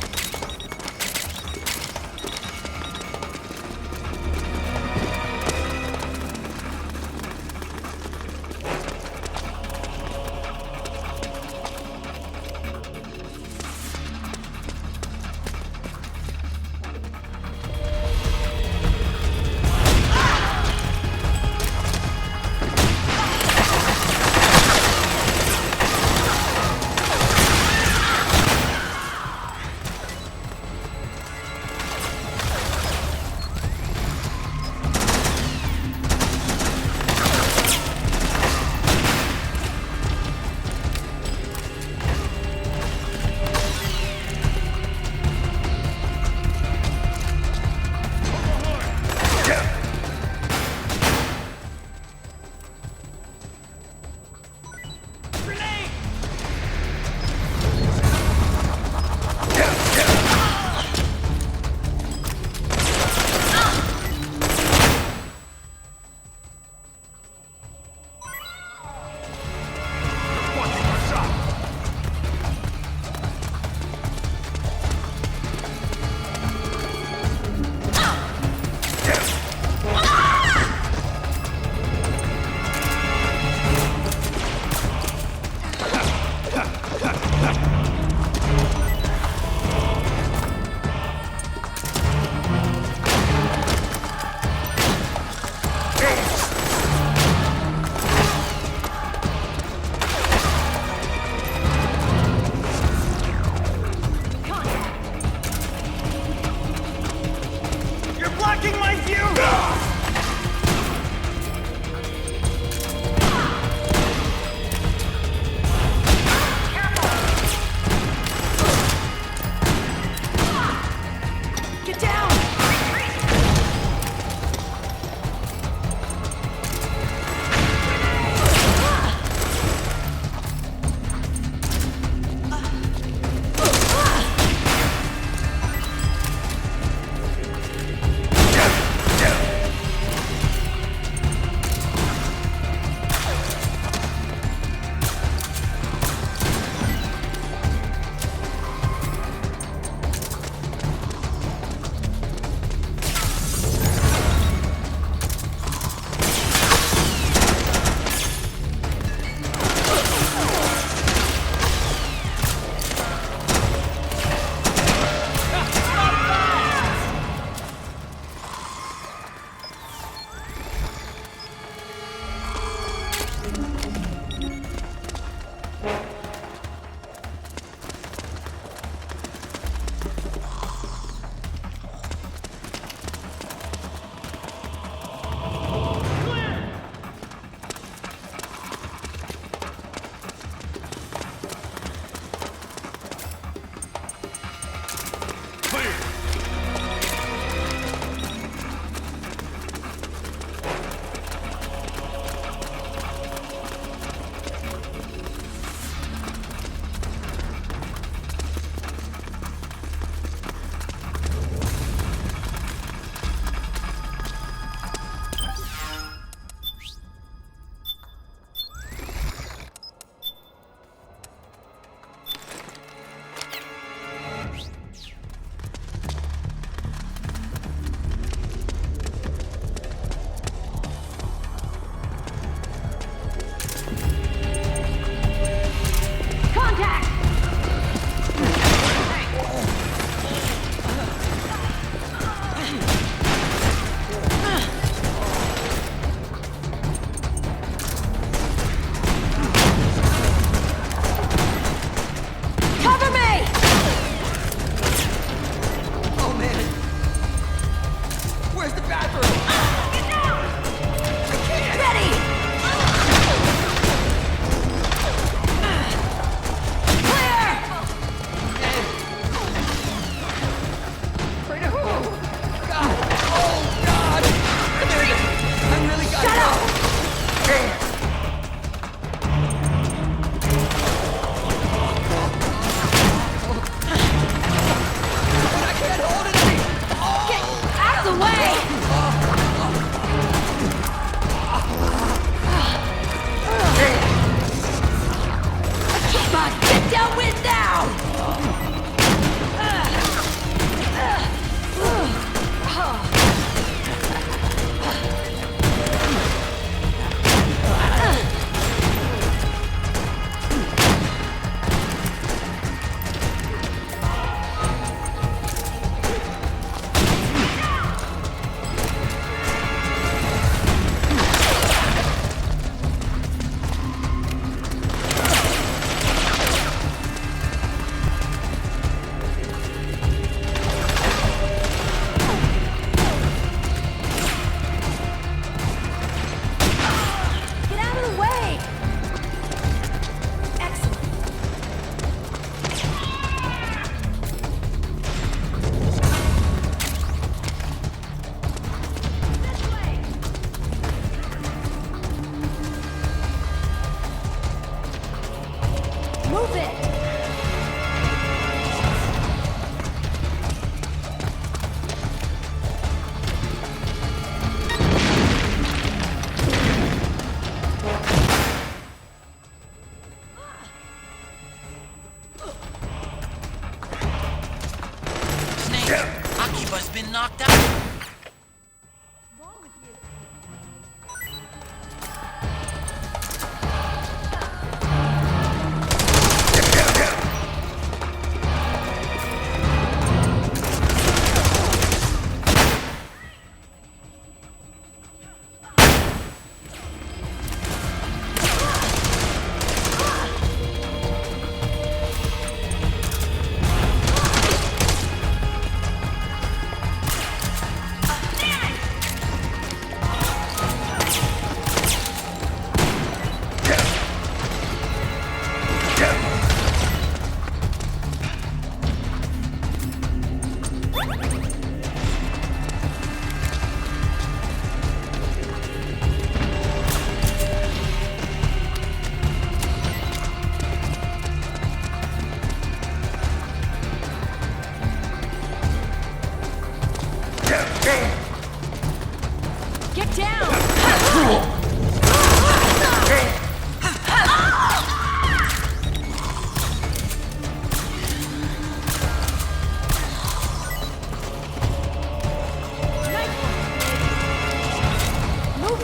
Move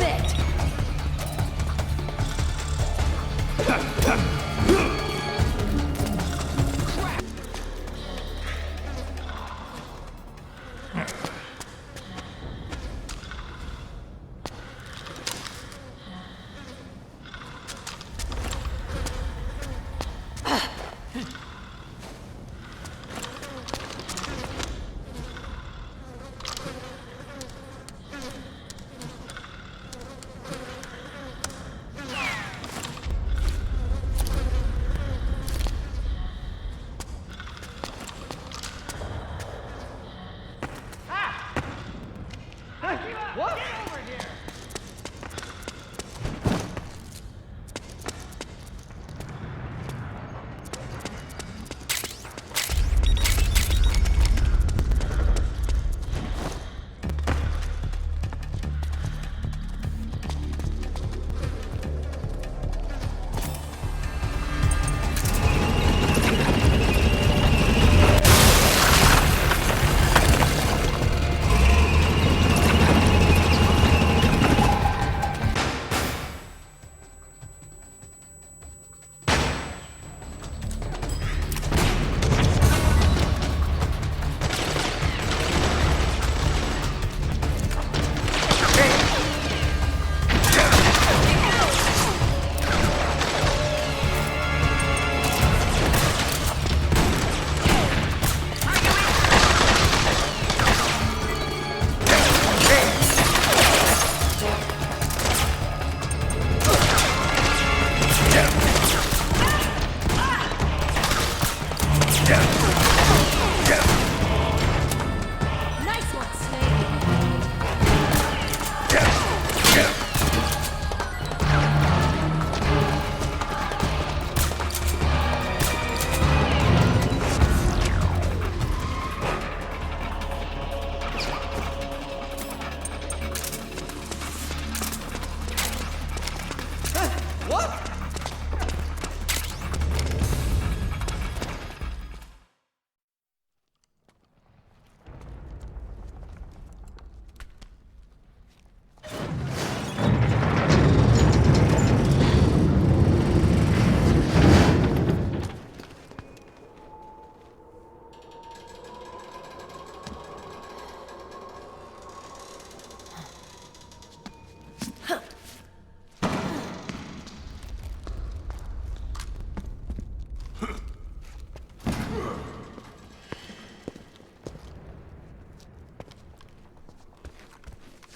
it!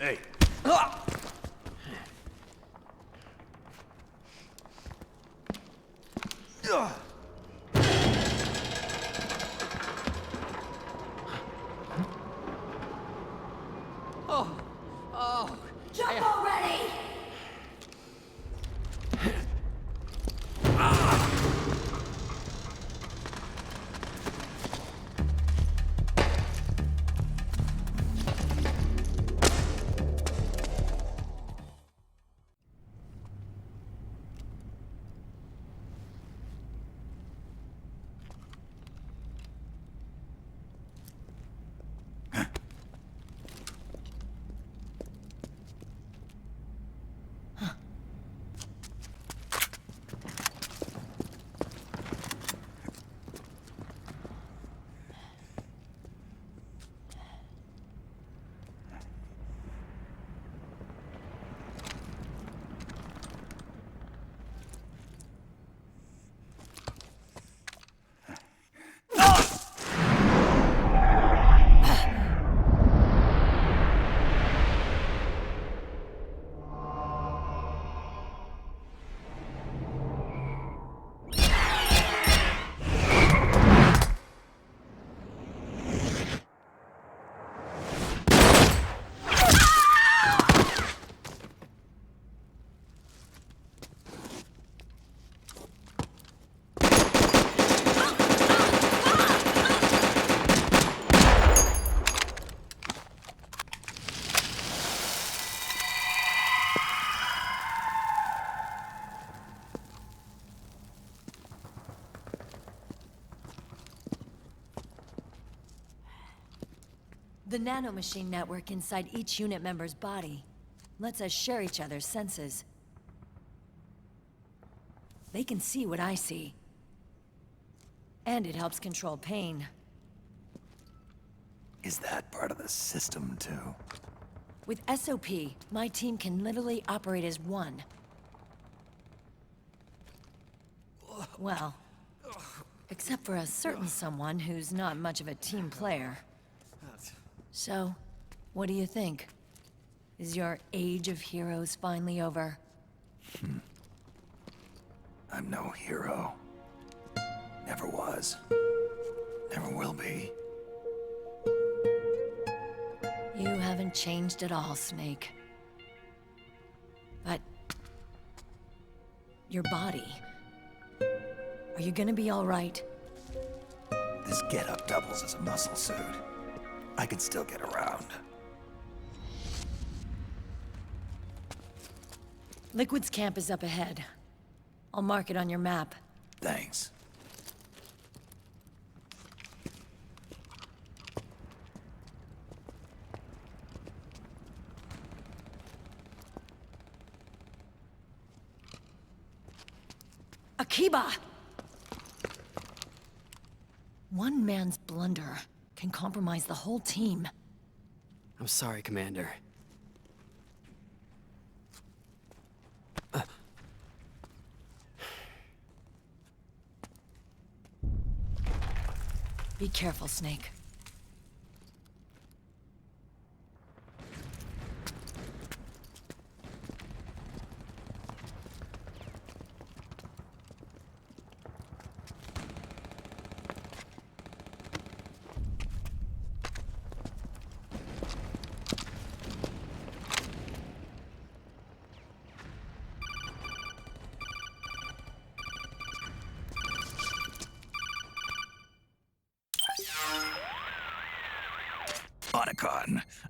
Hey. Jump already! The nanomachine network inside each unit member's body lets us share each other's senses. They can see what I see. And it helps control pain. Is that part of the system, too? With SOP, my team can literally operate as one. Well, except for a certain someone who's not much of a team player. So, what do you think? Is your age of heroes finally over? I'm no hero. Never was. Never will be. You haven't changed at all, Snake. But... your body... are you gonna be all right? This getup doubles as a muscle suit. I can still get around. Liquid's camp is up ahead. I'll mark it on your map. Thanks. Akiba! One man's blunder can compromise the whole team. I'm sorry, Commander. Be careful, Snake.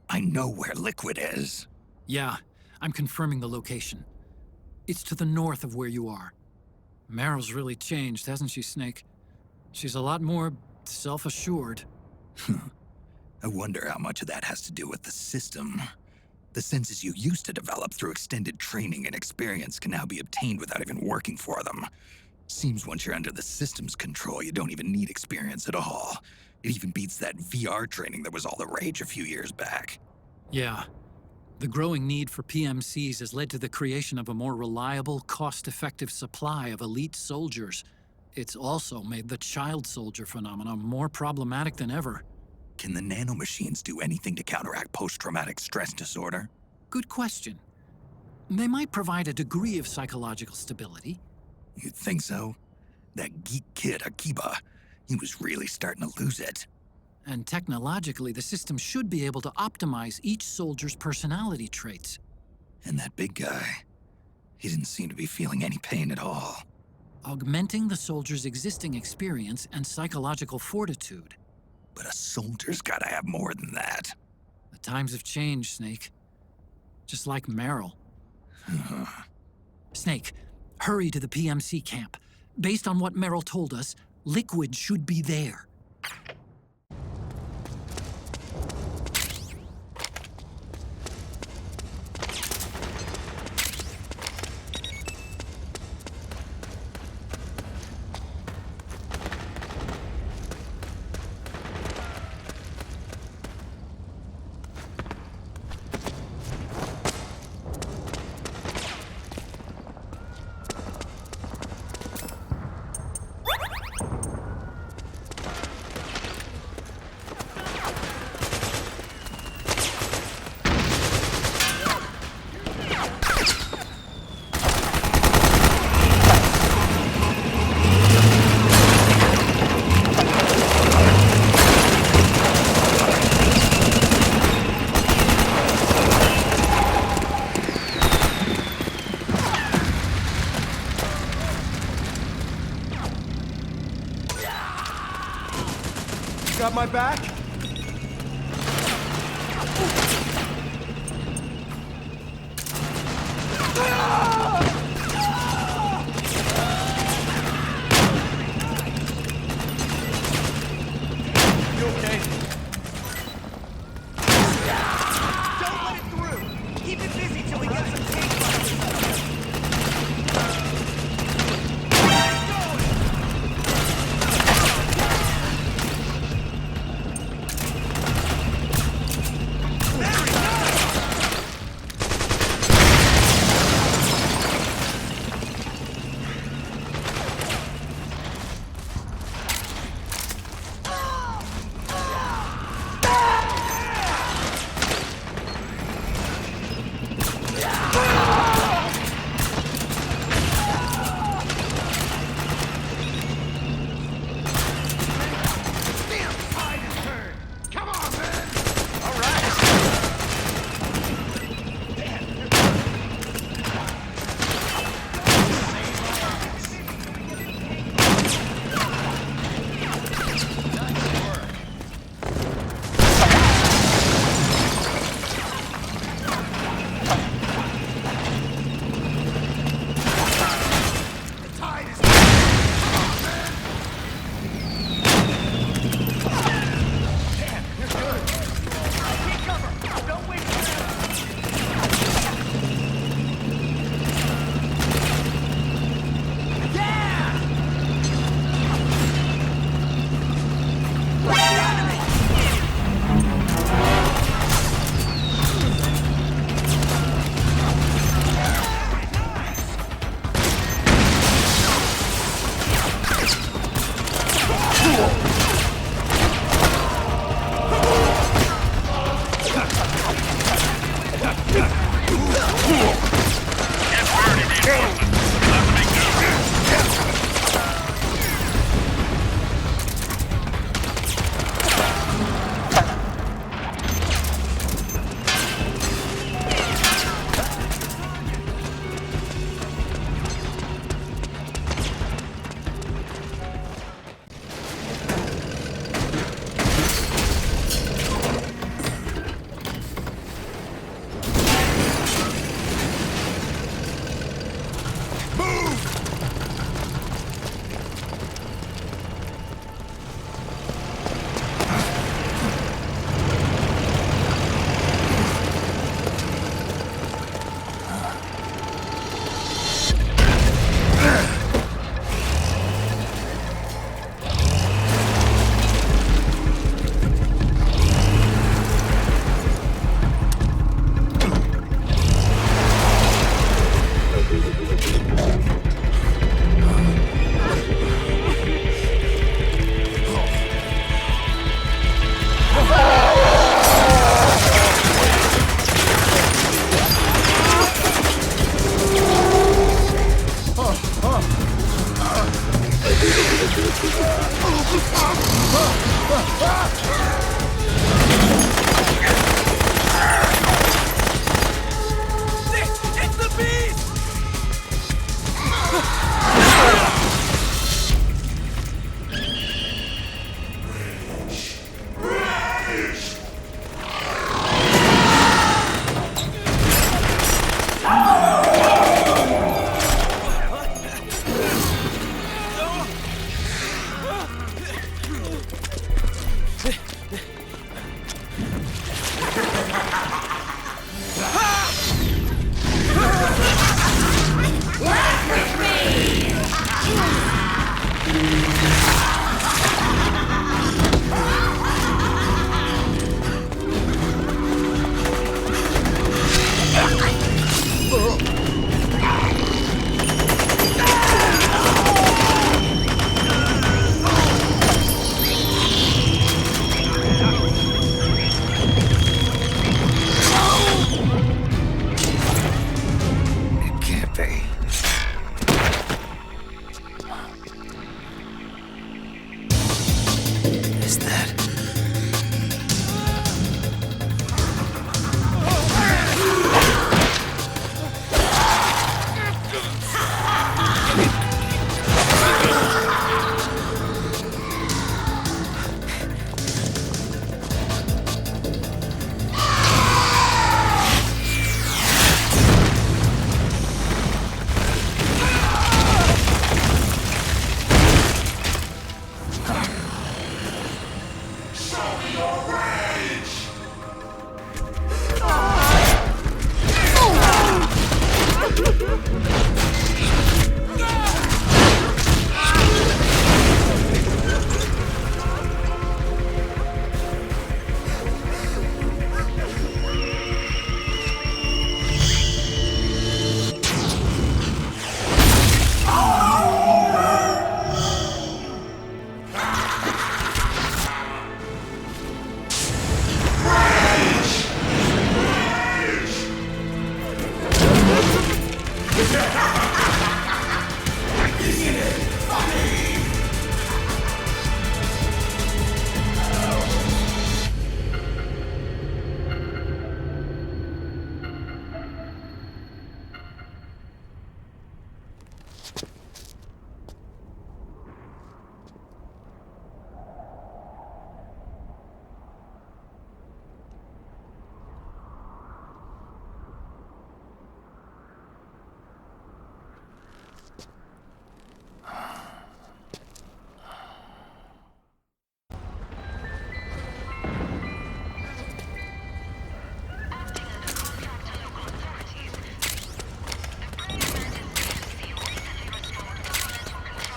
I know where Liquid is. Yeah, I'm confirming the location. It's to the north of where you are. Meryl's really changed, hasn't she, Snake? She's a lot more self-assured. I wonder how much of that has to do with the system. The senses you used to develop through extended training and experience can now be obtained without even working for them. Seems once you're under the system's control, you don't even need experience at all. It even beats that VR training that was all the rage a few years back. Yeah. The growing need for PMCs has led to the creation of a more reliable, cost-effective supply of elite soldiers. It's also made the child soldier phenomenon more problematic than ever. Can the nanomachines do anything to counteract post-traumatic stress disorder? Good question. They might provide a degree of psychological stability. You'd think so? That geek kid, Akiba, he was really starting to lose it. And technologically, the system should be able to optimize each soldier's personality traits. And that big guy, he didn't seem to be feeling any pain at all. Augmenting the soldier's existing experience and psychological fortitude. But a soldier's gotta have more than that. The times have changed, Snake. Just like Meryl. Snake, hurry to the PMC camp. Based on what Meryl told us, Liquid should be there. Got my back? You okay?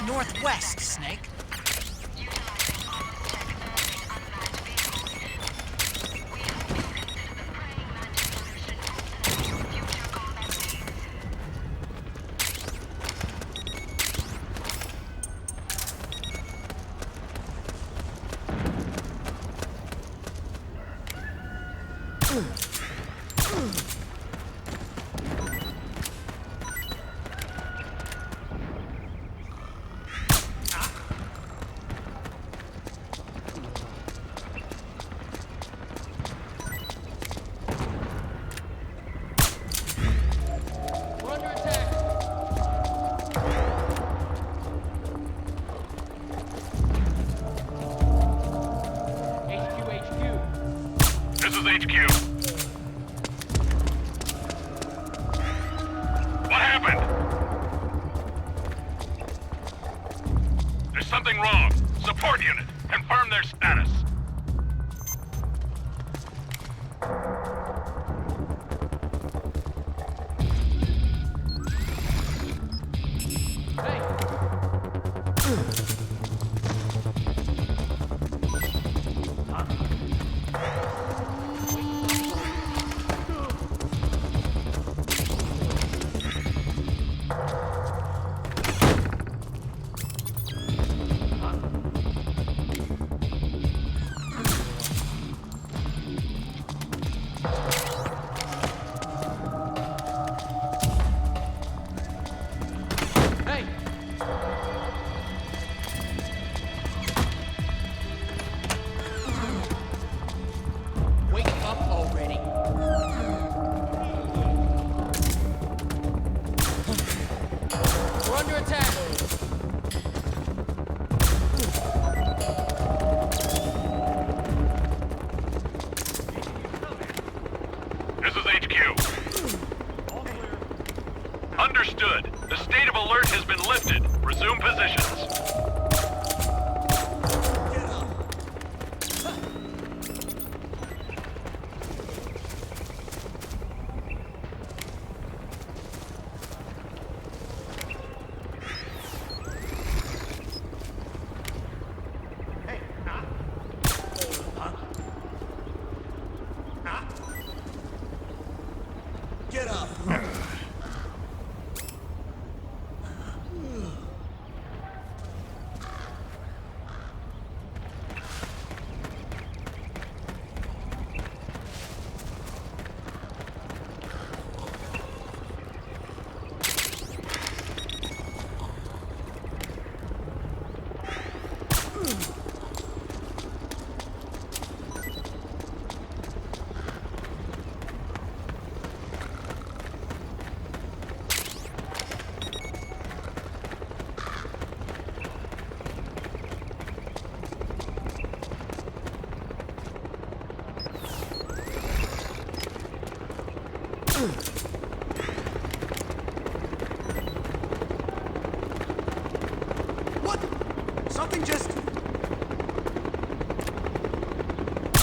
Northwest, Snake. Understood. The state of alert has been lifted. Resume positions. Get up! What? Something just...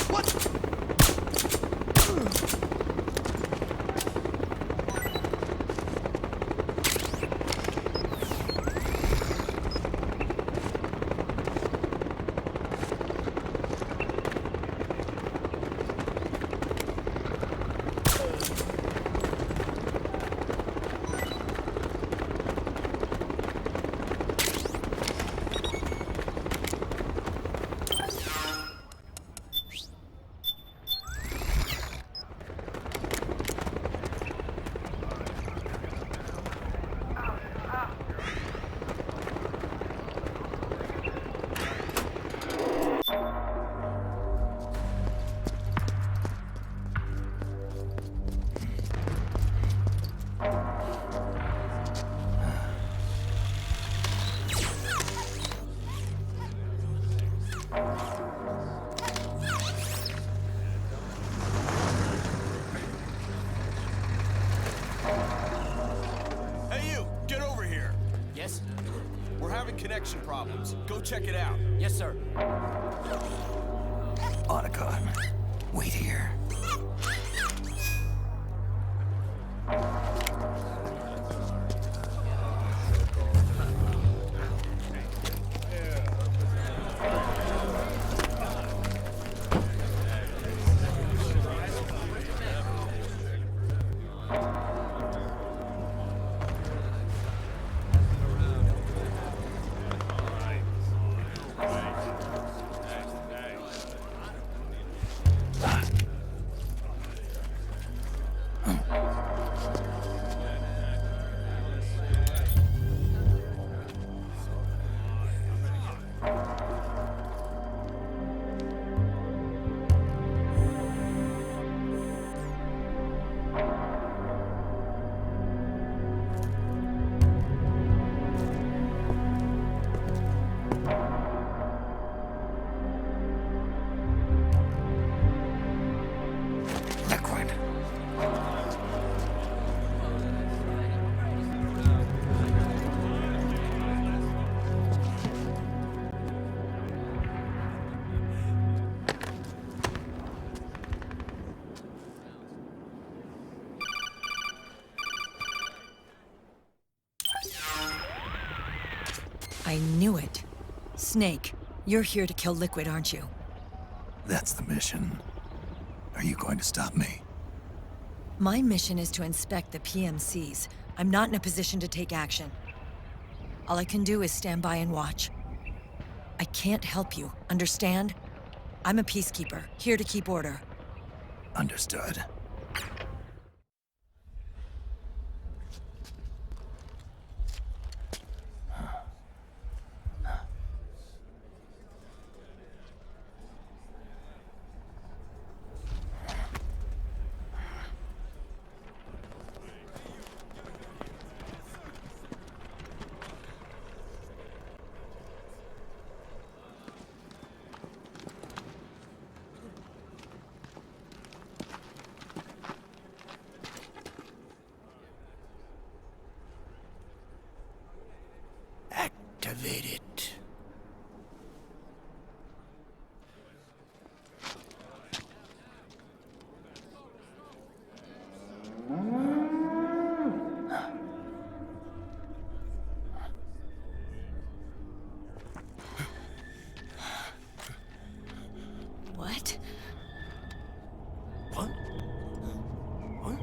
What? Yes? We're having connection problems. Go check it out. Yes, sir. Otacon, wait here. I knew it. Snake, you're here to kill Liquid, aren't you? That's the mission. Are you going to stop me? My mission is to inspect the PMCs. I'm not in a position to take action. All I can do is stand by and watch. I can't help you, understand? I'm a peacekeeper, here to keep order. Understood. activate it. What? What? What?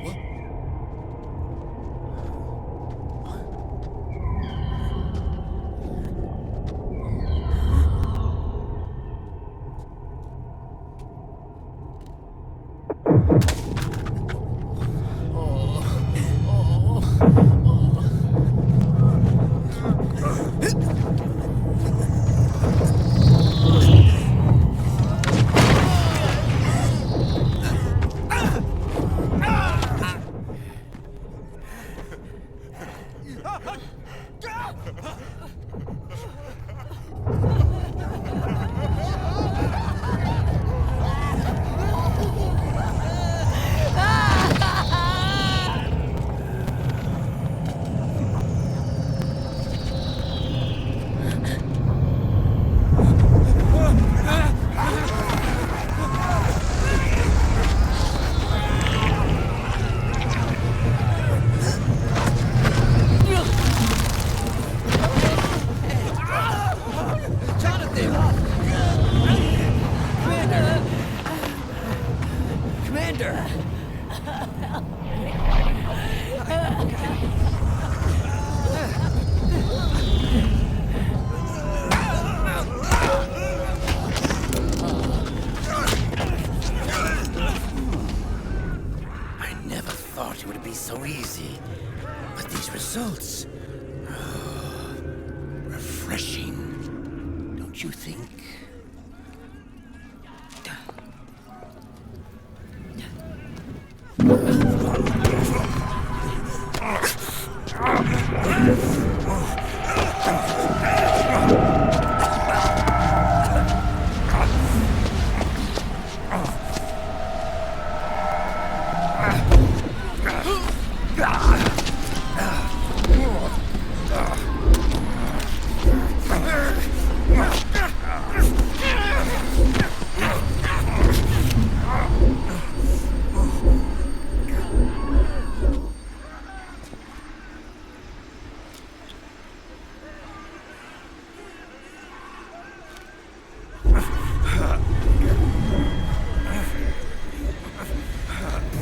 What? Commander! I never thought it would be so easy. But these results... refreshing. Don't you think?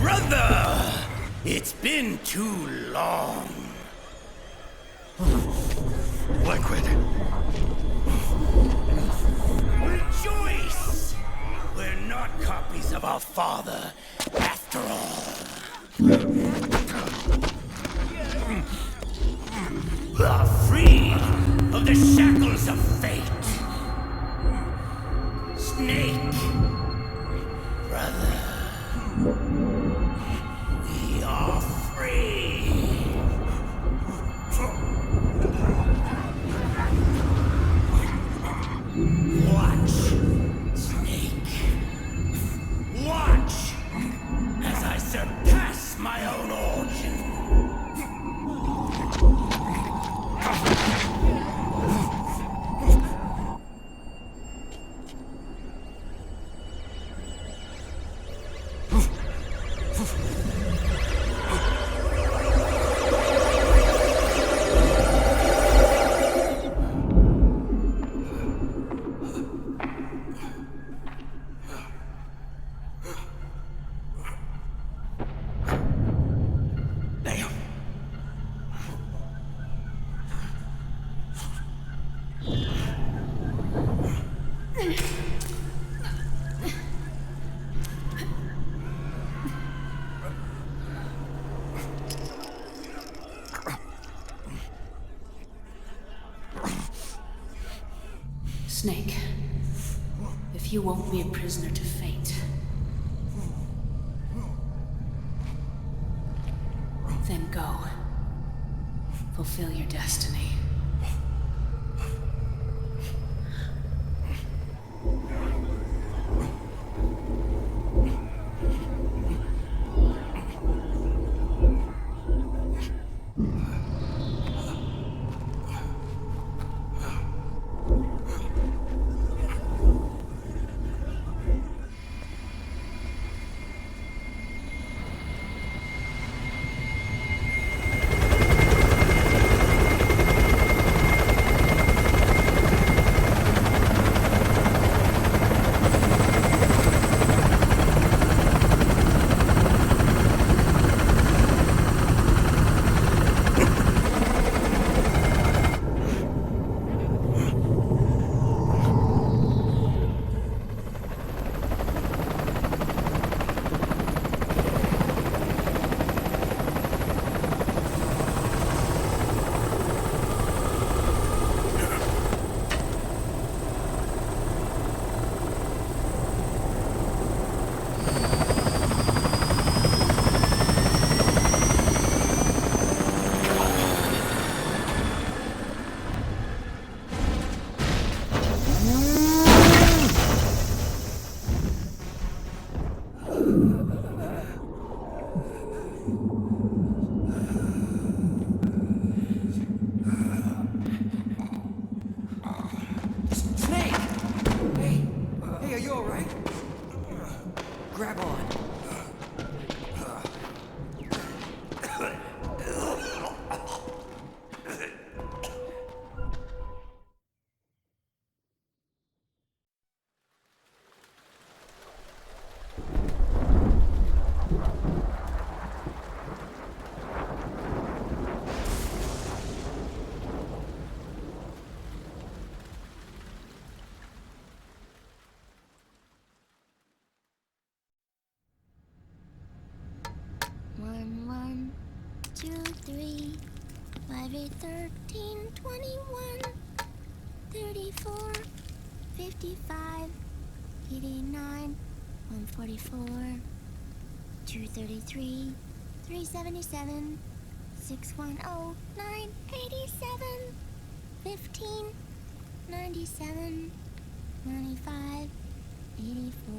Brother! It's been too long. Liquid. Rejoice! We're not copies of our father, after all. We are free of the shackles of fate. Snake, brother, we are free. Watch, Snake. Watch as I surpass my own origin. Snake, if you won't be a prisoner to fate, then go. Fulfill your destiny. Snake! Hey, hey, are you alright? Grab on. One, one, 2, 3, 5, 8, 13, 21, 34, 55, 89, 144, 233, 377, 610, 987, 15, 97, 95, 84.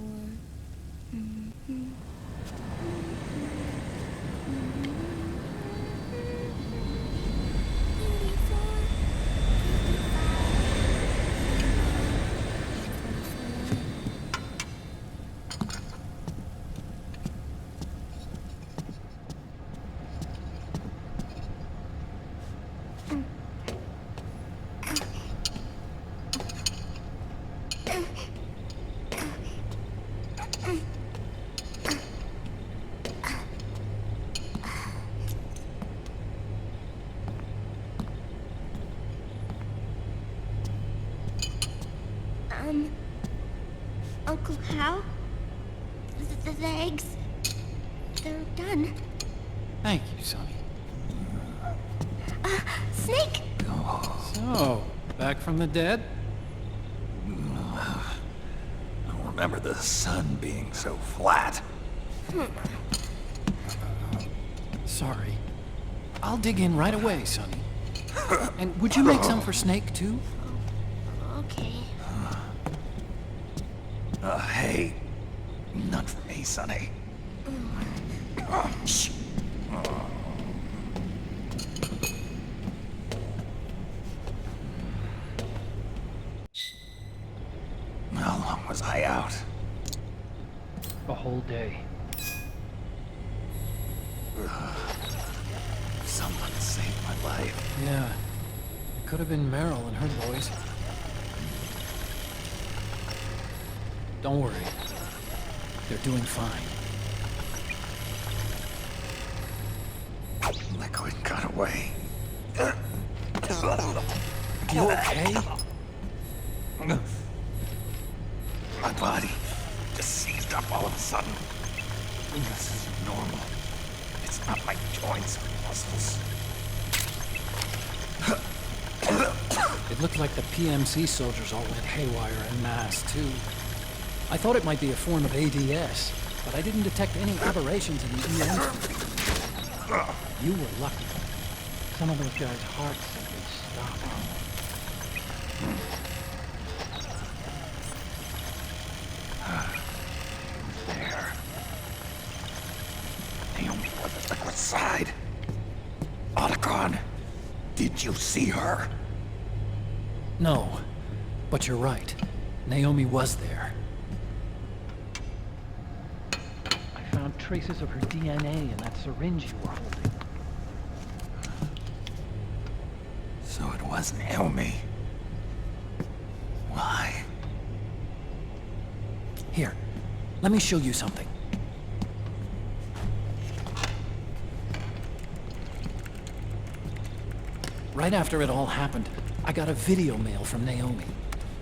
Uncle Hal? The eggs? They're done. Thank you, Sonny. Snake! So, back from the dead? I don't remember the sun being so flat. Sorry. I'll dig in right away, Sonny. And would you make some for Snake, too? Okay. Hey, none for me, Sonny. Shh. How long was I out? A whole day. Someone saved my life. Yeah. It could have been Meryl and her boys. Don't worry. They're doing fine. Liquid got away. You okay? My body just seized up all of a sudden. This isn't normal. It's not my joints or muscles. It looked like the PMC soldiers all went haywire en masse, too. I thought it might be a form of ADS, but I didn't detect any aberrations in the EM. You were lucky. Some of those guys' hearts simply stopped. There. Naomi was at the liquid side. Otacon, did you see her? No, but you're right. Naomi was there. I found traces of her DNA in that syringe you were holding. So it was Naomi. Why? Here, let me show you something. Right after it all happened, I got a video mail from Naomi.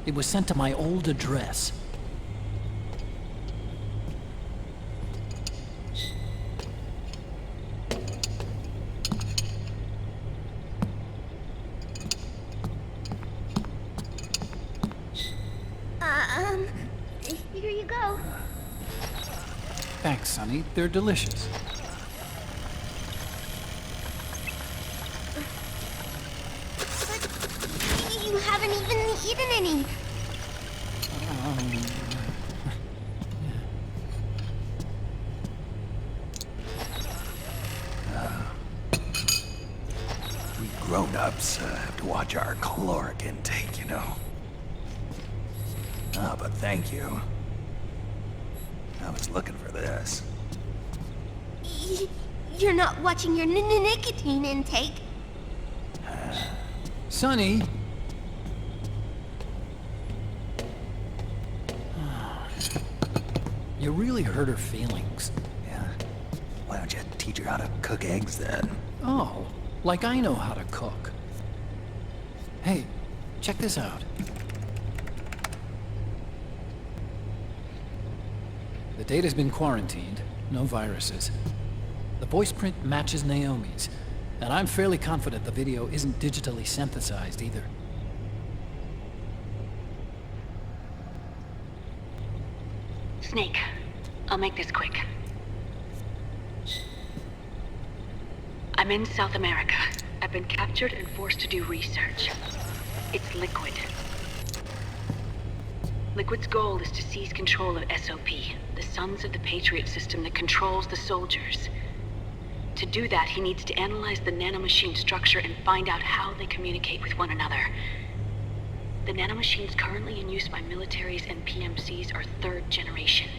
It was sent to my old address. Here you go. Thanks, Sonny. They're delicious. But you haven't even eaten any. grown-ups have to watch our caloric intake, you know. Ah, but thank you. I was looking for this. You're not watching your nicotine intake. Sonny! You really hurt her feelings. Yeah. Why don't you teach her how to cook eggs then? Oh, like I know how to cook. Hey, check this out. The data's been quarantined, no viruses. The voice print matches Naomi's, and I'm fairly confident the video isn't digitally synthesized either. Snake, I'll make this quick. I'm in South America. I've been captured and forced to do research. It's Liquid. Liquid's goal is to seize control of SOP, the Sons of the Patriot system that controls the soldiers. To do that, he needs to analyze the nanomachine structure and find out how they communicate with one another. The nanomachines currently in use by militaries and PMCs are third generation.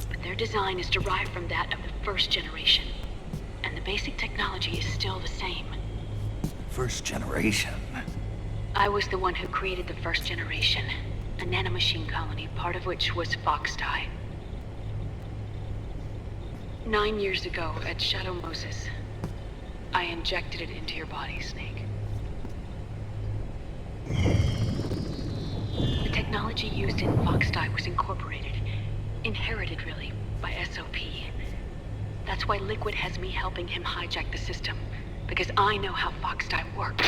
But their design is derived from that of the first generation. And the basic technology is still the same. First generation? I was the one who created the first generation. A nanomachine colony, part of which was Foxdie. 9 years ago, at Shadow Moses, I injected it into your body, Snake. The technology used in Foxdie was incorporated, inherited really, by SOP. That's why Liquid has me helping him hijack the system, because I know how Foxdie works.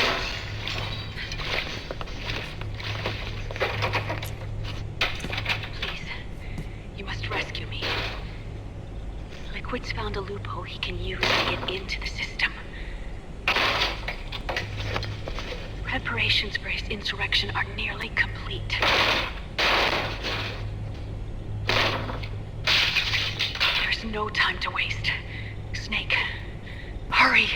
Please, you must rescue me. Liquid's found a loophole he can use to get into the system. Preparations for his insurrection are nearly complete. There's no time to waste. Snake, hurry!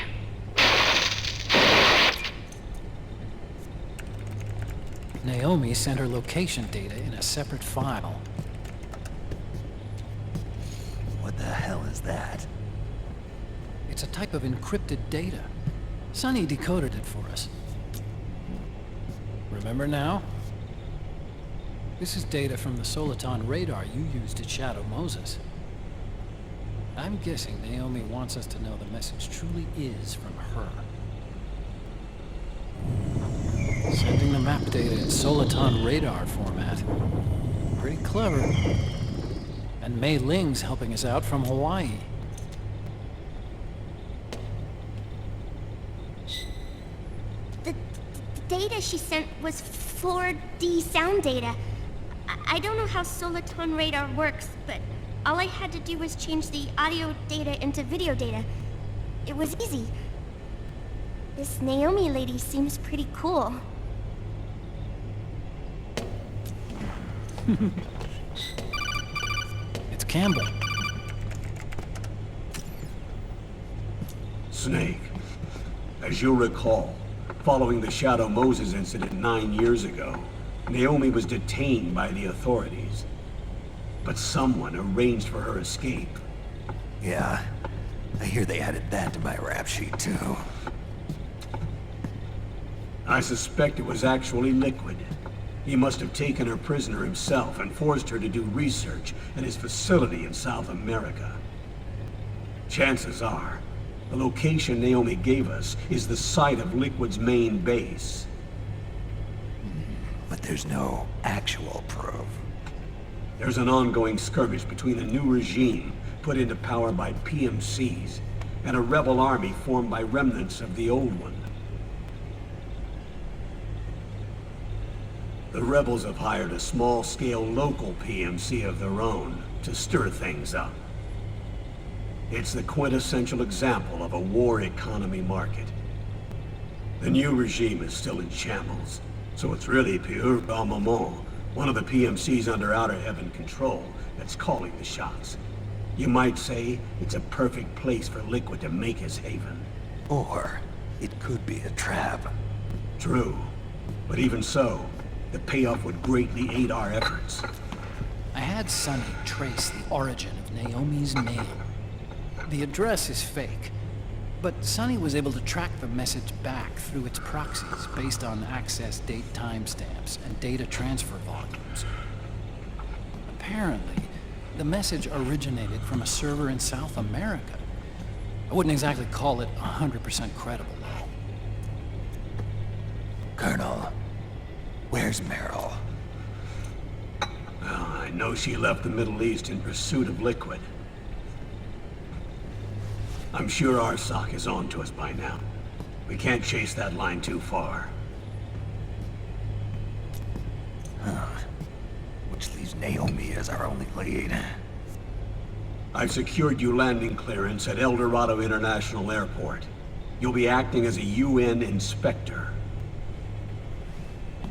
Naomi sent her location data in a separate file. What the hell is that? It's a type of encrypted data. Sonny decoded it for us. Remember now? This is data from the Soliton radar you used at Shadow Moses. I'm guessing Naomi wants us to know the message truly is from her. Sending the map data in Soliton radar format. Pretty clever. And Mei Ling's helping us out from Hawaii. The data she sent was 4D sound data. I don't know how Soliton radar works, but all I had to do was change the audio data into video data. It was easy. This Naomi lady seems pretty cool. It's Campbell. Snake, as you'll recall, following the Shadow Moses incident 9 years ago, Naomi was detained by the authorities. But someone arranged for her escape. Yeah, I hear they added that to my rap sheet too. I suspect it was actually Liquid. He must have taken her prisoner himself and forced her to do research at his facility in South America. Chances are, the location Naomi gave us is the site of Liquid's main base. But there's no actual proof. There's an ongoing skirmish between a new regime put into power by PMCs and a rebel army formed by remnants of the old one. The rebels have hired a small-scale local PMC of their own to stir things up. It's the quintessential example of a war economy market. The new regime is still in shambles, so it's really Pure Balmamon, one of the PMCs under Outer Heaven control, that's calling the shots. You might say it's a perfect place for Liquid to make his haven. Or It could be a trap. True. But even so, the payoff would greatly aid our efforts. I had Sonny trace the origin of Naomi's mail. The address is fake, but Sonny was able to track the message back through its proxies based on access date timestamps and data transfer volumes. Apparently, the message originated from a server in South America. I wouldn't exactly call it 100% credible, though. Colonel, where's Meryl? Well, I know she left the Middle East in pursuit of liquid. I'm sure RSOC is on to us by now. We can't chase that line too far. Which leaves Naomi as our only lead. I've secured you landing clearance at El Dorado International Airport. You'll be acting as a UN inspector.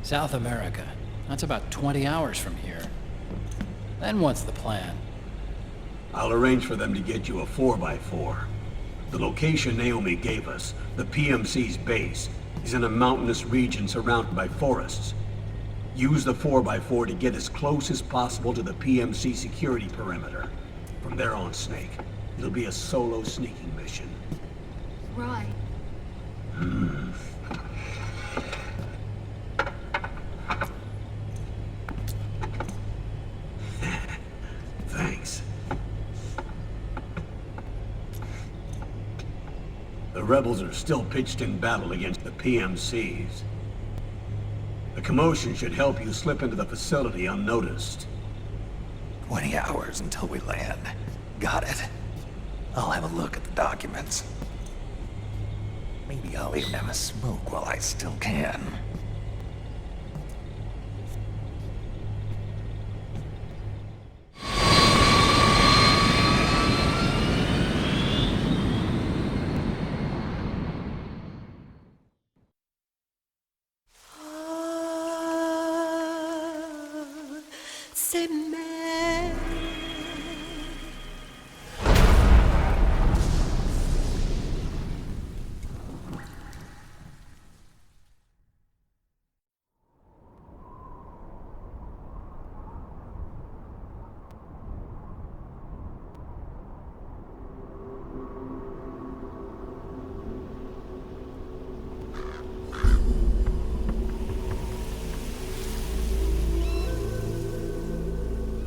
South America. That's about 20 hours from here. Then what's the plan? I'll arrange for them to get you a 4x4. The location Naomi gave us, the PMC's base, is in a mountainous region surrounded by forests. Use the 4x4 to get as close as possible to the PMC security perimeter. From there on, Snake, it'll be a solo sneaking mission. Right. Thanks. The rebels are still pitched in battle against the PMCs. The commotion should help you slip into the facility unnoticed. 20 hours until we land. Got it. I'll have a look at the documents. Maybe I'll even have a smoke while I still can. C'est mère.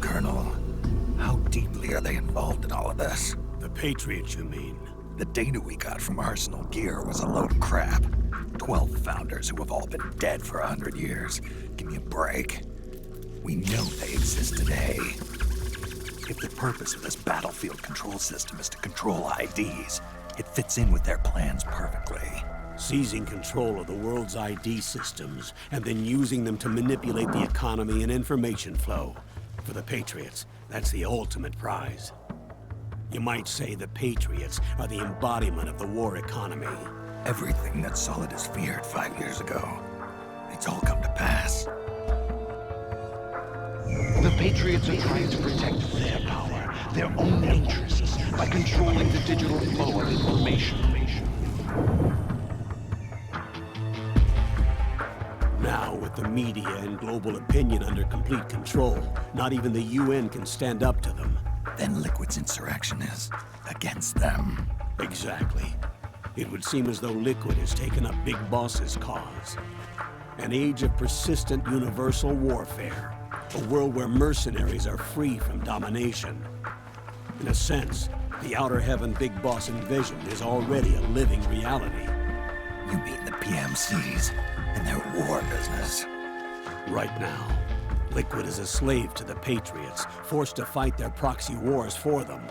Colonel, how deeply are they involved in all of this? The Patriots, you mean? The data we got from Arsenal Gear was a load of crap. 12 founders who have all been dead for 100 years. Give me a break. We know they exist today. If the purpose of this battlefield control system is to control IDs, it fits in with their plans perfectly. Seizing control of the world's ID systems, and then using them to manipulate the economy and information flow. For the Patriots, that's the ultimate prize. You might say the Patriots are the embodiment of the war economy. Everything that Solidus feared 5 years ago, it's all come to pass. The Patriots are trying to protect their power, their own interests, by controlling the digital flow of information. Now, with the media and global opinion under complete control, not even the UN can stand up to them. Then Liquid's insurrection is against them. Exactly. It would seem as though Liquid has taken up Big Boss's cause. An age of persistent universal warfare. A world where mercenaries are free from domination. In a sense, the Outer Heaven Big Boss envisioned is already a living reality. You mean the PMCs and their war business? Right now, Liquid is a slave to the Patriots, forced to fight their proxy wars for them.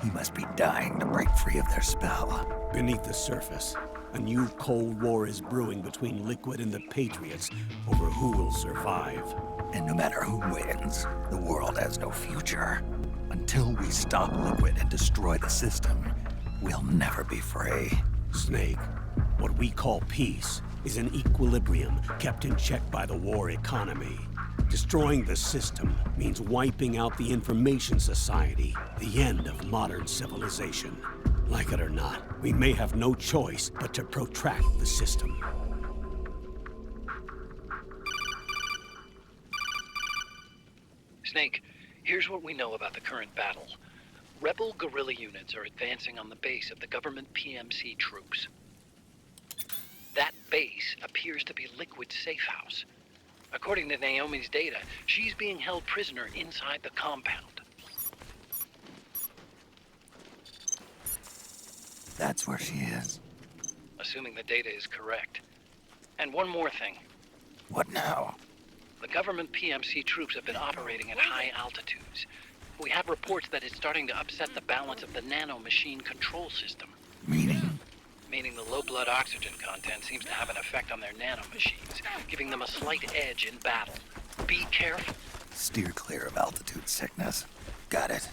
He must be dying to break free of their spell. Beneath the surface, a new Cold War is brewing between Liquid and the Patriots over who will survive. And no matter who wins, the world has no future. Until we stop Liquid and destroy the system, we'll never be free. Snake, what we call peace is an equilibrium kept in check by the war economy. Destroying the system means wiping out the information society, the end of modern civilization. Like it or not, We may have no choice but to protract the system. Snake, here's what we know about the current battle. Rebel guerrilla units are advancing on the base of the government PMC troops. That base appears to be Liquid's safe house. According to Naomi's data, she's being held prisoner inside the compound. That's where she is. Assuming the data is correct. And one more thing. What now? The government PMC troops have been operating at high altitudes. We have reports that it's starting to upset the balance of the nano-machine control system. Meaning? Meaning the low blood oxygen content seems to have an effect on their nano-machines, giving them a slight edge in battle. Be careful. Steer clear of altitude sickness. Got it.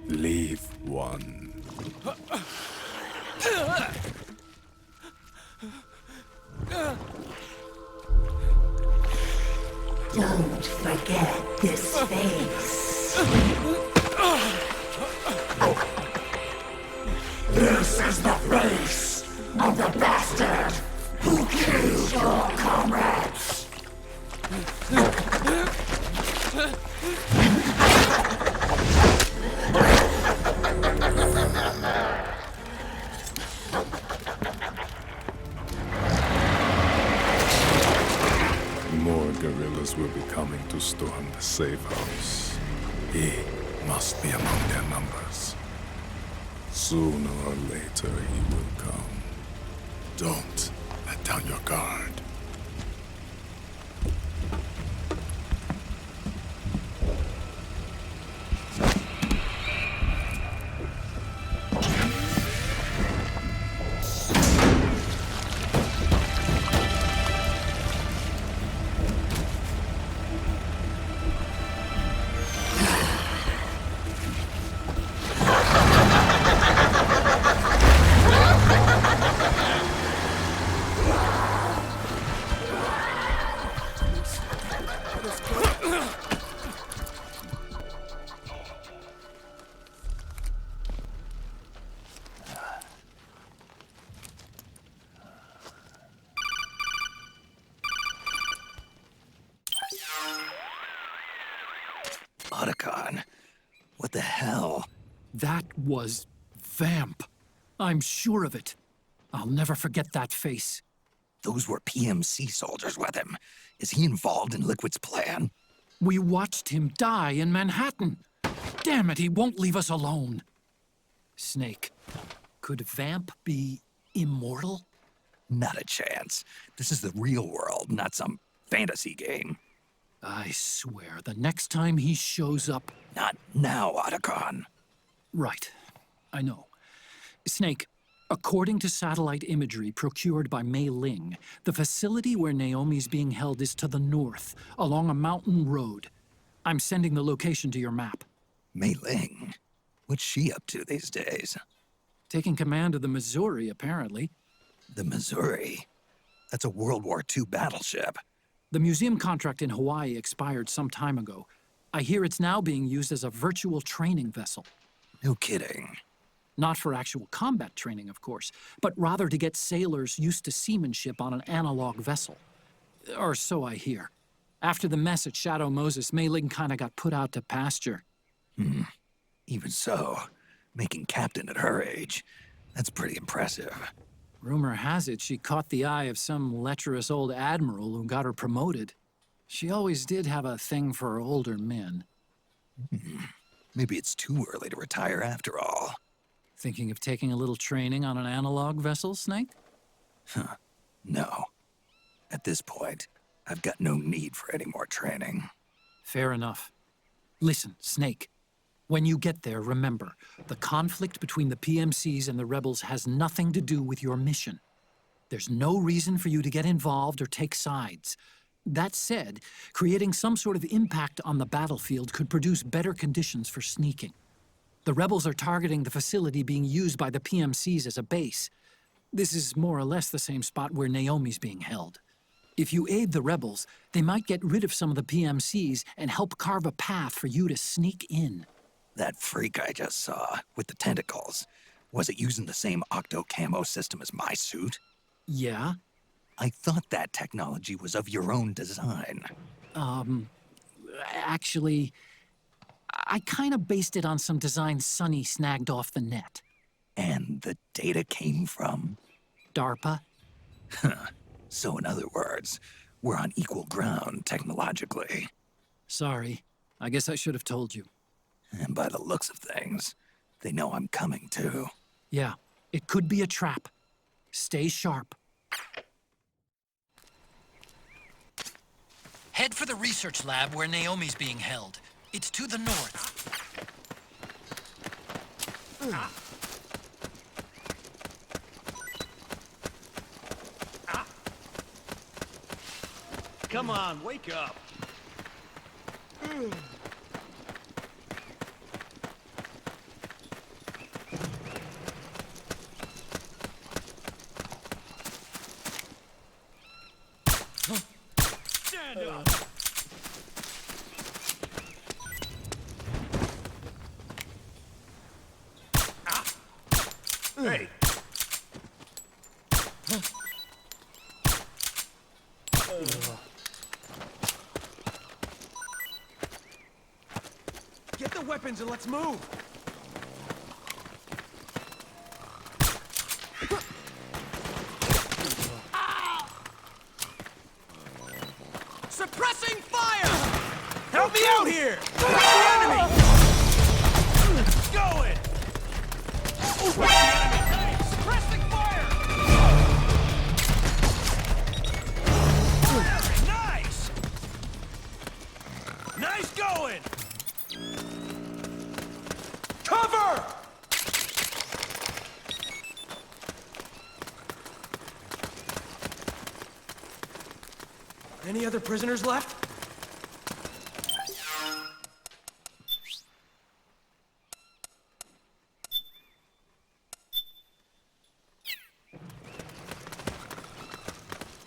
Leave one. Don't forget this face. This is the face of the bastard who killed your comrades. More guerrillas will be coming to storm the safe house. He must be among their numbers. Sooner or later he will come. Don't let down your guard. Otacon. What the hell? That was Vamp. I'm sure of it. I'll never forget that face. Those were PMC soldiers with him. Is he involved in Liquid's plan? We watched him die in Manhattan. Damn it, he won't leave us alone. Snake, could Vamp be immortal? Not a chance. This is the real world, not some fantasy game. I swear, the next time he shows up... Not now, Otacon. Right. I know. Snake, according to satellite imagery procured by Mei Ling, the facility where Naomi's being held is to the north, along a mountain road. I'm sending the location to your map. Mei Ling? What's she up to these days? Taking command of the Missouri, apparently. The Missouri? That's a World War II battleship. The museum contract in Hawaii expired some time ago. I hear it's now being used as a virtual training vessel. No kidding. Not for actual combat training, of course, but rather to get sailors used to seamanship on an analog vessel. Or so I hear. After the mess at Shadow Moses, Mei Ling kinda got put out to pasture. Even so, making captain at her age, that's pretty impressive. Rumor has it she caught the eye of some lecherous old admiral who got her promoted. She always did have a thing for older men. Maybe it's too early to retire after all. Thinking of taking a little training on an analog vessel, Snake? No. At this point, I've got no need for any more training. Fair enough. Listen, Snake. When you get there, remember, the conflict between the PMCs and the rebels has nothing to do with your mission. There's no reason for you to get involved or take sides. That said, creating some sort of impact on the battlefield could produce better conditions for sneaking. The rebels are targeting the facility being used by the PMCs as a base. This is more or less the same spot where Naomi's being held. If you aid the rebels, they might get rid of some of the PMCs and help carve a path for you to sneak in. That freak I just saw, with the tentacles, was it using the same octo-camo system as my suit? Yeah? I thought that technology was of your own design. Actually, I kinda based it on some design Sonny snagged off the net. And the data came from? DARPA. So in other words, we're on equal ground technologically. Sorry. I guess I should have told you. And by the looks of things, they know I'm coming too. Yeah, it could be a trap. Stay sharp. Head for the research lab where Naomi's being held. It's to the north. Come on, wake up. Stand up. Hey. Get the weapons and let's move. Suppressing fire! Help me out here! The enemy! Going! The enemy! Suppressing fire! Nice! Nice going! Cover! Any other prisoners left?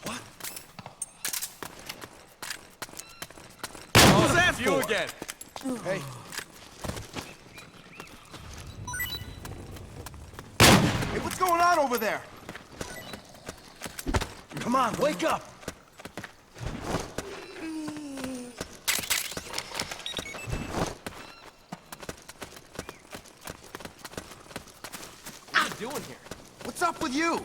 What? What's that you again? Hey. Hey, what's going on over there? Come on, wake up! Doing here? What's up with you?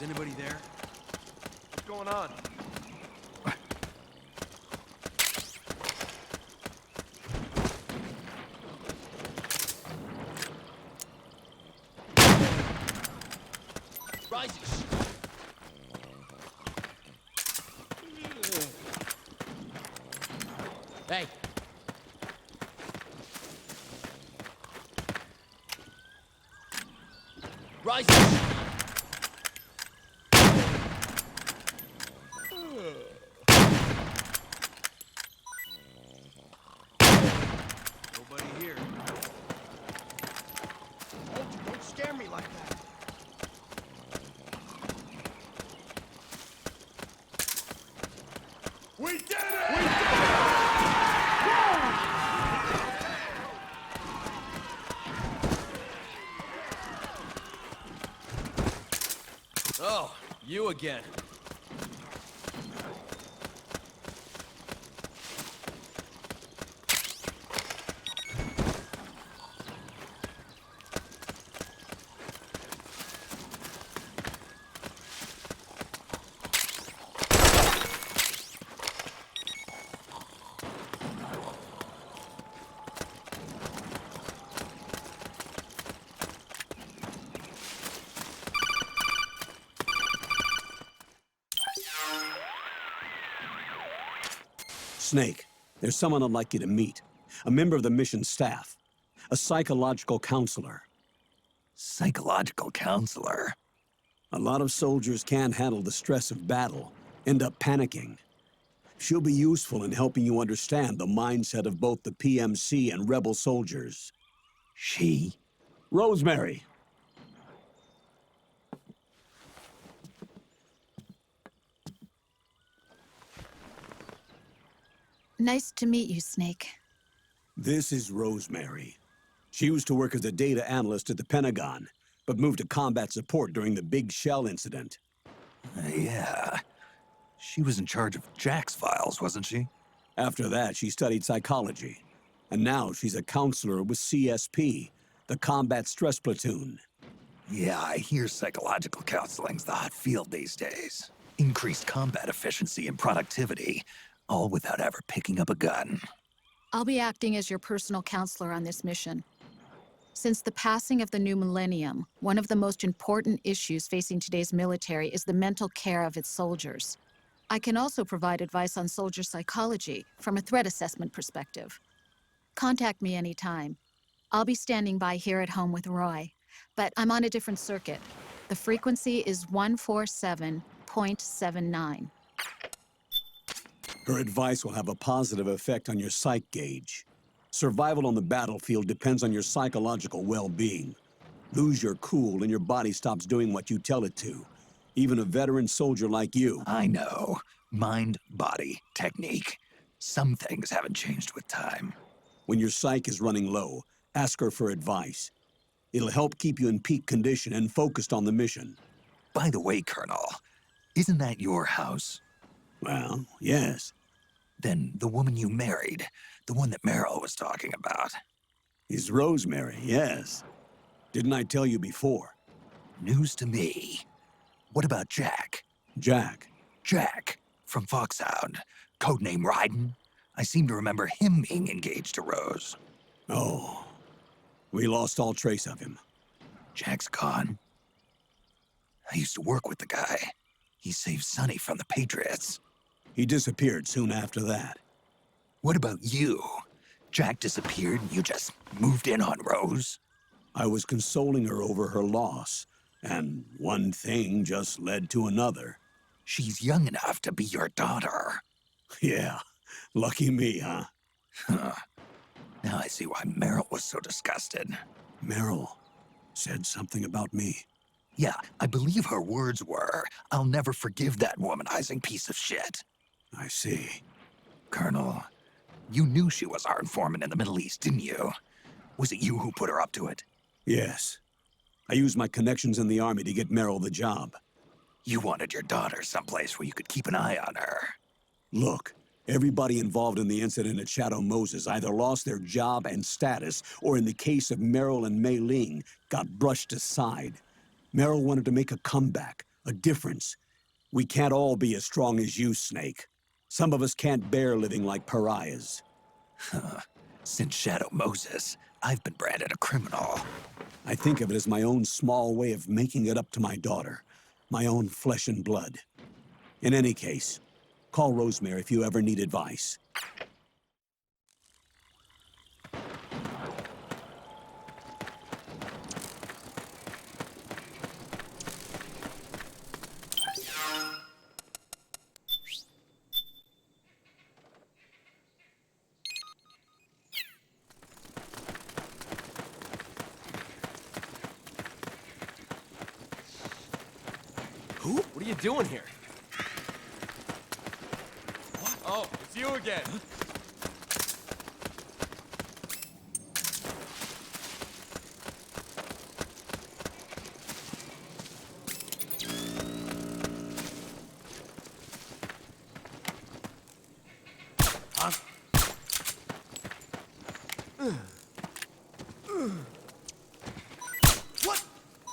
Is anybody there? What's going on? Rises. Hey. Rises. Nobody here. Don't scare me like that. We did it! We did it! Oh, you again. Snake, there's someone I'd like you to meet. A member of the mission staff. A psychological counselor. Psychological counselor? A lot of soldiers can't handle the stress of battle, end up panicking. She'll be useful in helping you understand the mindset of both the PMC and rebel soldiers. She? Rosemary. Nice to meet you, Snake. This is Rosemary. She used to work as a data analyst at the Pentagon, but moved to combat support during the Big Shell incident. Yeah. She was in charge of Jack's files, wasn't she? After that, she studied psychology. And now she's a counselor with CSP, the Combat Stress Platoon. Yeah, I hear psychological counseling's the hot field these days. Increased combat efficiency and productivity, all without ever picking up a gun. I'll be acting as your personal counselor on this mission. Since the passing of the new millennium, one of the most important issues facing today's military is the mental care of its soldiers. I can also provide advice on soldier psychology from a threat assessment perspective. Contact me anytime. I'll be standing by here at home with Roy, but I'm on a different circuit. The frequency is 147.79. Her advice will have a positive effect on your psych gauge. Survival on the battlefield depends on your psychological well-being. Lose your cool and your body stops doing what you tell it to. Even a veteran soldier like you. I know. Mind, body, technique. Some things haven't changed with time. When your psyche is running low, ask her for advice. It'll help keep you in peak condition and focused on the mission. By the way, Colonel, isn't that your house? Well, yes. Then the woman you married, the one that Meryl was talking about. Is Rosemary, yes. Didn't I tell you before? News to me. What about Jack? Jack? Jack, from Foxhound. Codename Ryden. I seem to remember him being engaged to Rose. Oh. We lost all trace of him. Jack's gone. I used to work with the guy. He saved Sonny from the Patriots. He disappeared soon after that. What about you? Jack disappeared and you just moved in on Rose? I was consoling her over her loss, and one thing just led to another. She's young enough to be your daughter. Yeah, lucky me, huh? Huh. Now I see why Meryl was so disgusted. Meryl said something about me. Yeah, I believe her words were, "I'll never forgive that womanizing piece of shit." I see. Colonel, you knew she was our informant in the Middle East, didn't you? Was it you who put her up to it? Yes. I used my connections in the army to get Meryl the job. You wanted your daughter someplace where you could keep an eye on her. Look, everybody involved in the incident at Shadow Moses either lost their job and status, or in the case of Meryl and Mei Ling, got brushed aside. Meryl wanted to make a comeback, A difference. We can't all be as strong as you, Snake. Some of us can't bear living like pariahs. Since Shadow Moses, I've been branded a criminal. I think of it as my own small way of making it up to my daughter. My own flesh and blood. In any case, call Rosemary if you ever need advice. What are you doing here? What? Oh, it's you again. Huh? What?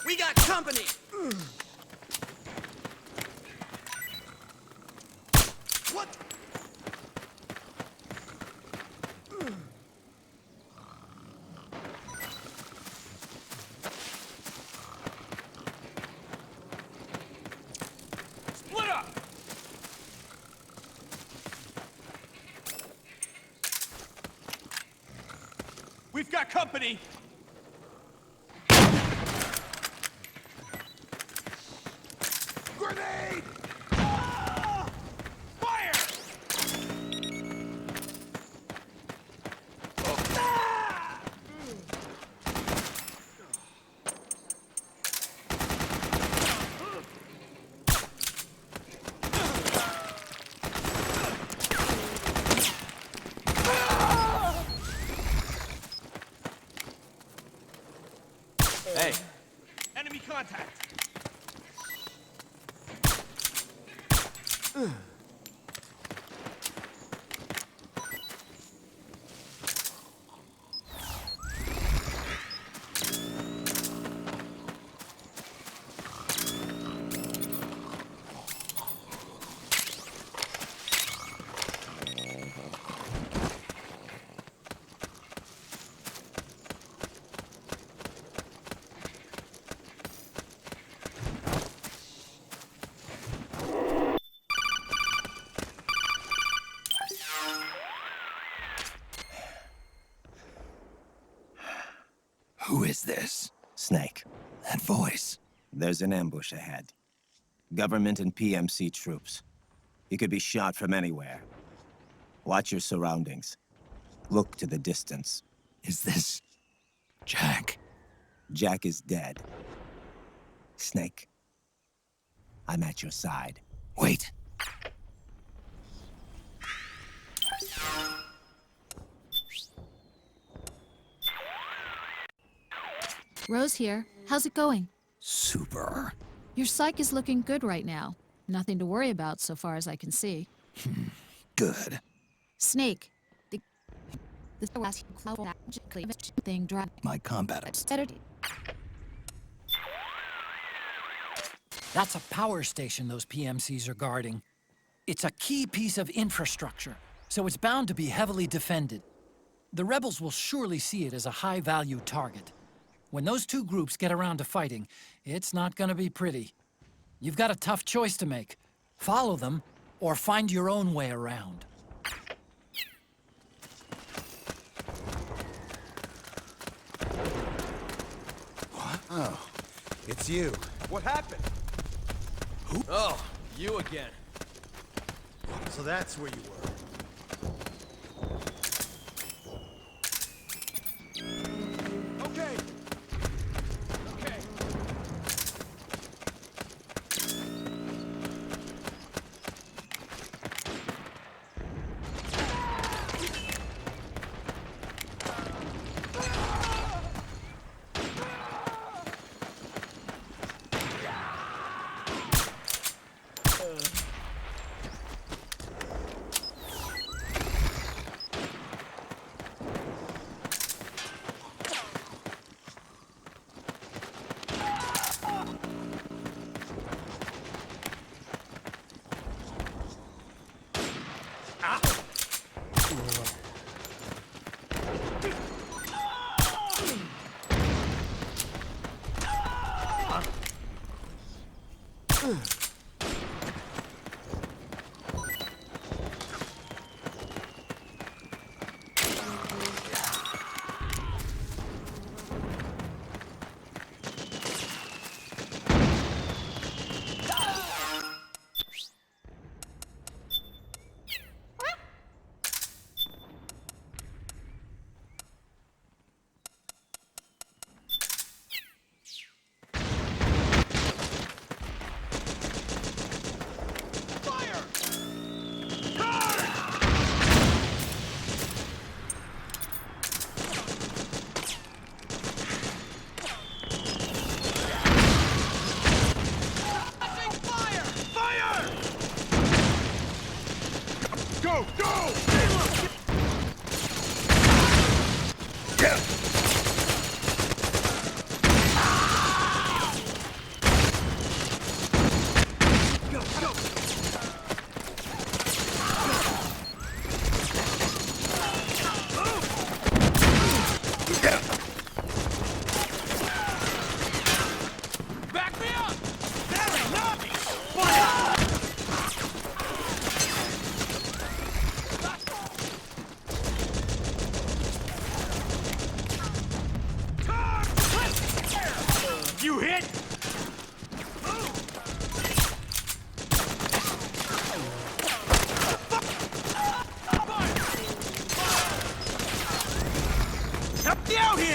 We got company! What? Split up! We've got company! Grenade! Ah! Fire! Ah! Hey. Enemy contact. Who is this? Snake. That voice. There's an ambush ahead. Government and PMC troops. You could be shot from anywhere. Watch your surroundings. Look to the distance. Is this... Jack? Jack is dead. Snake. I'm at your side. Wait. Rose here. How's it going? Super. Your psych is looking good right now. Nothing to worry about so far as I can see. Good. Snake. The thing drive. My combat. That's a power station those PMCs are guarding. It's a key piece of infrastructure, so it's bound to be heavily defended. The rebels will surely see it as a high-value target. When those two groups get around to fighting, it's not gonna be pretty. You've got a tough choice to make. Follow them, or find your own way around. What? Oh, it's you. What happened? Who? Oh, you again. So that's where you were. Okay. Okay.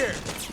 here!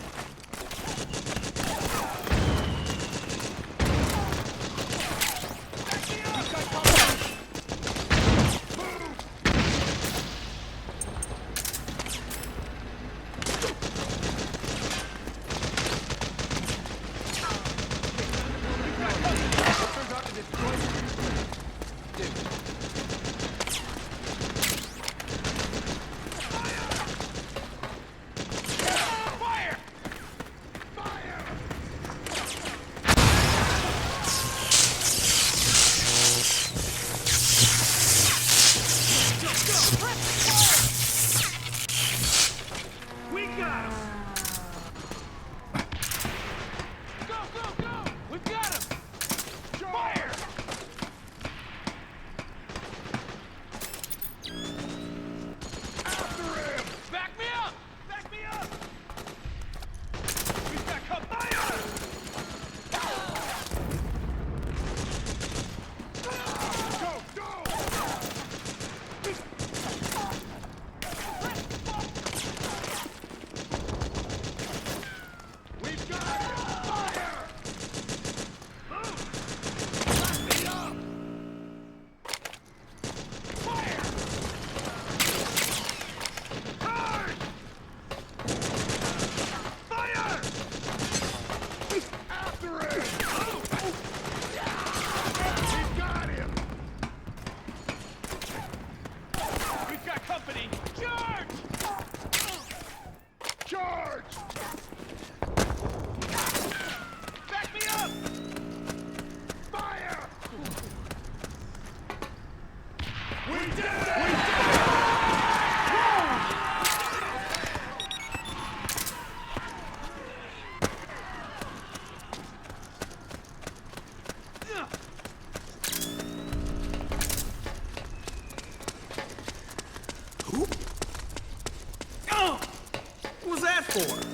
What was that for?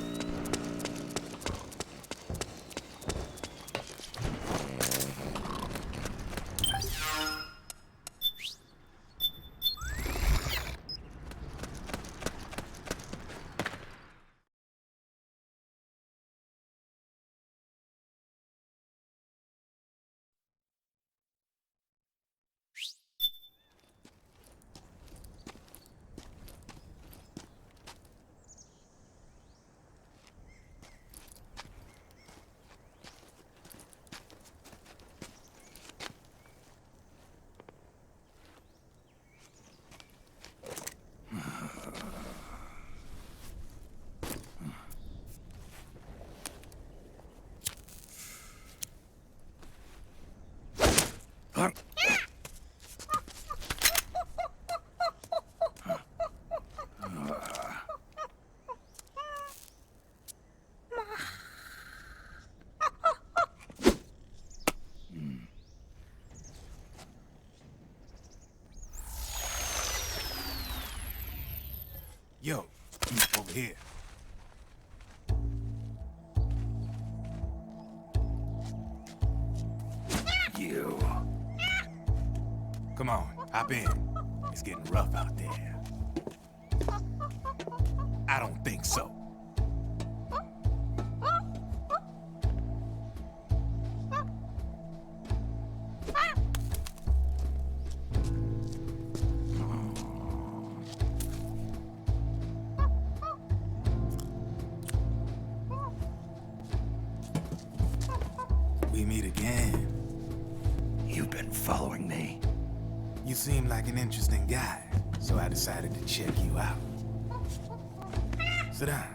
Yo, over here. You. Come on, hop in. It's getting rough out there. I don't think so. We meet again. You've been following me. You seem like an interesting guy, so I decided to check you out. Sit down.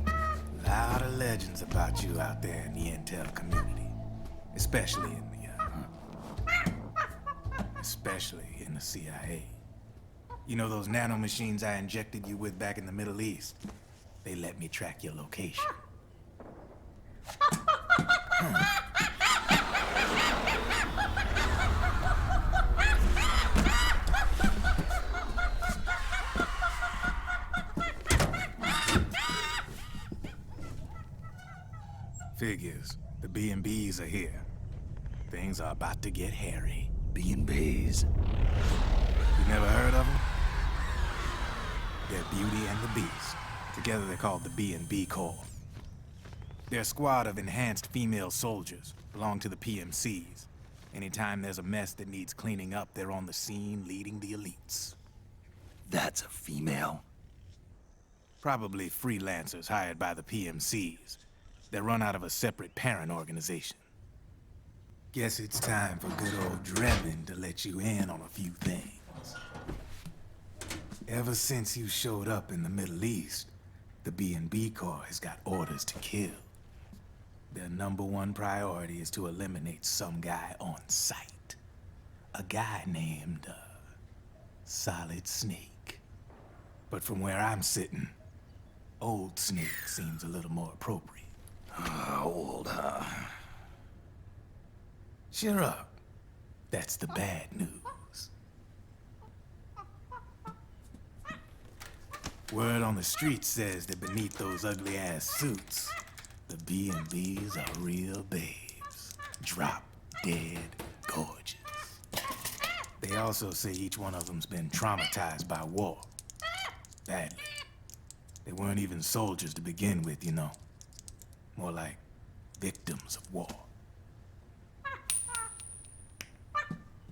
A lot of legends about you out there in the intel community, especially in the CIA. You know those nanomachines I injected you with back in the Middle East? They let me track your location. Figures. The B&Bs are here. Things are about to get hairy. B&Bs? You never heard of them? They're Beauty and the Beast. Together they're called the B&B Corps. They're a squad of enhanced female soldiers, belong to the PMCs. Anytime there's a mess that needs cleaning up, they're on the scene leading the elites. That's a female? Probably freelancers hired by the PMCs. They're run out of a separate parent organization. Guess it's time for good old Drebin to let you in on a few things. Ever since you showed up in the Middle East, the B&B Corps has got orders to kill. Their #1 priority is to eliminate some guy on sight. A guy named, Solid Snake. But from where I'm sitting, Old Snake seems a little more appropriate. Old, huh? Cheer up. That's the bad news. Word on the street says that beneath those ugly-ass suits, the B&Bs are real babes. Drop dead gorgeous. They also say each one of them's been traumatized by war. Badly. They weren't even soldiers to begin with, you know. More like victims of war.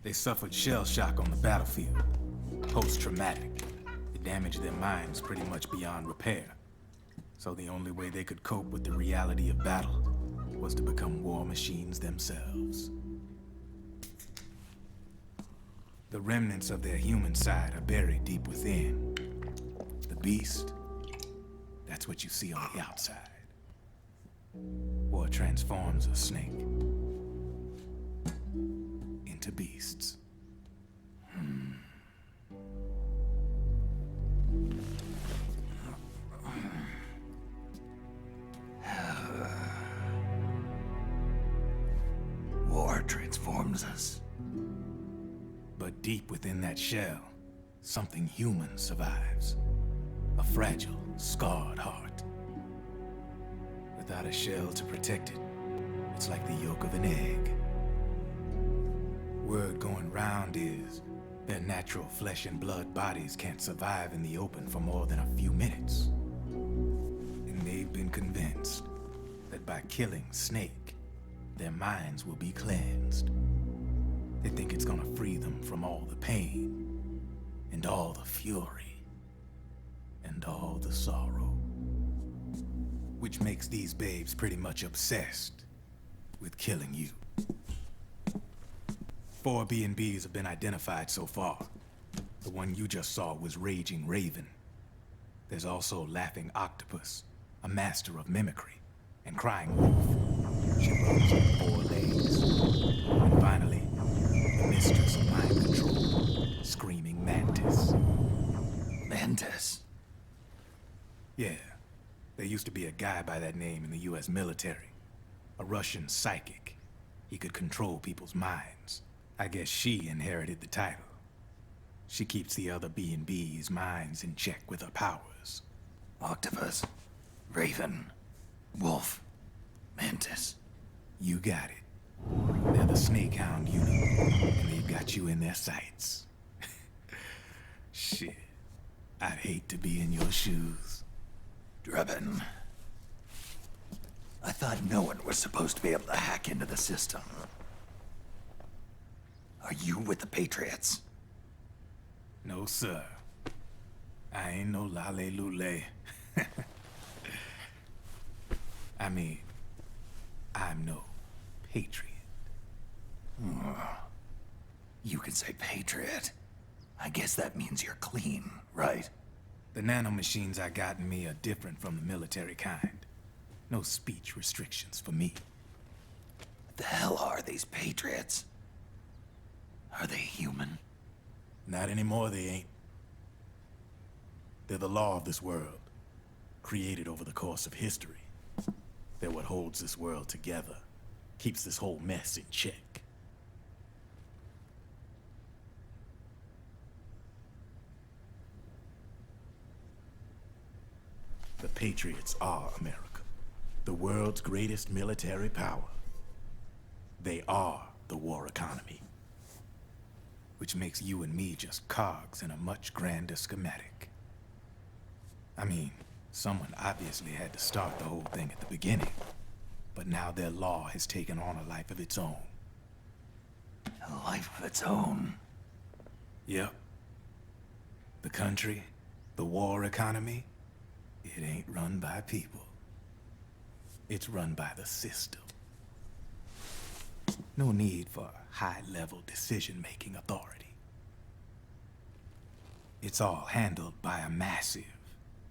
They suffered shell shock on the battlefield. Post-traumatic. It damaged their minds pretty much beyond repair. So the only way they could cope with the reality of battle was to become war machines themselves. The remnants of their human side are buried deep within. The beast, that's what you see on the outside. War transforms a snake into beasts. War transforms us. But deep within that shell, something human survives. A fragile, scarred heart. Without a shell to protect it, it's like the yolk of an egg. Word going round is their natural flesh and blood bodies can't survive in the open for more than a few minutes. And they've been convinced that by killing Snake, their minds will be cleansed. They think it's gonna free them from all the pain, and all the fury, and all the sorrow. Which makes these babes pretty much obsessed with killing you. 4 B&Bs have been identified so far. The one you just saw was Raging Raven. There's also Laughing Octopus, a master of mimicry, and Crying Wolf. She runs on 4 legs. And finally, the mistress of mind control, Screaming Mantis. Mantis? Yeah. There used to be a guy by that name in the US military. A Russian psychic. He could control people's minds. I guess she inherited the title. She keeps the other B&B's minds in check with her powers. Octopus, Raven, Wolf, Mantis. You got it. They're the Snake Hound unit, and they've got you in their sights. Shit. I'd hate to be in your shoes. Drebin. I thought no one was supposed to be able to hack into the system. Are you with the Patriots? No, sir. I ain't no lale-lule. I mean, I'm no patriot. You can say patriot. I guess that means you're clean, right? The nanomachines I got in me are different from the military kind. No speech restrictions for me. What the hell are these Patriots? Are they human? Not anymore, they ain't. They're the law of this world, created over the course of history. They're what holds this world together, keeps this whole mess in check. The Patriots are America, the world's greatest military power. They are the war economy, which makes you and me just cogs in a much grander schematic. I mean, Someone obviously had to start the whole thing at the beginning. But now their law has taken on a life of its own. A life of its own? Yep. The country, the war economy, it ain't run by people. It's run by the system. No need for high-level decision-making authority. It's all handled by a massive,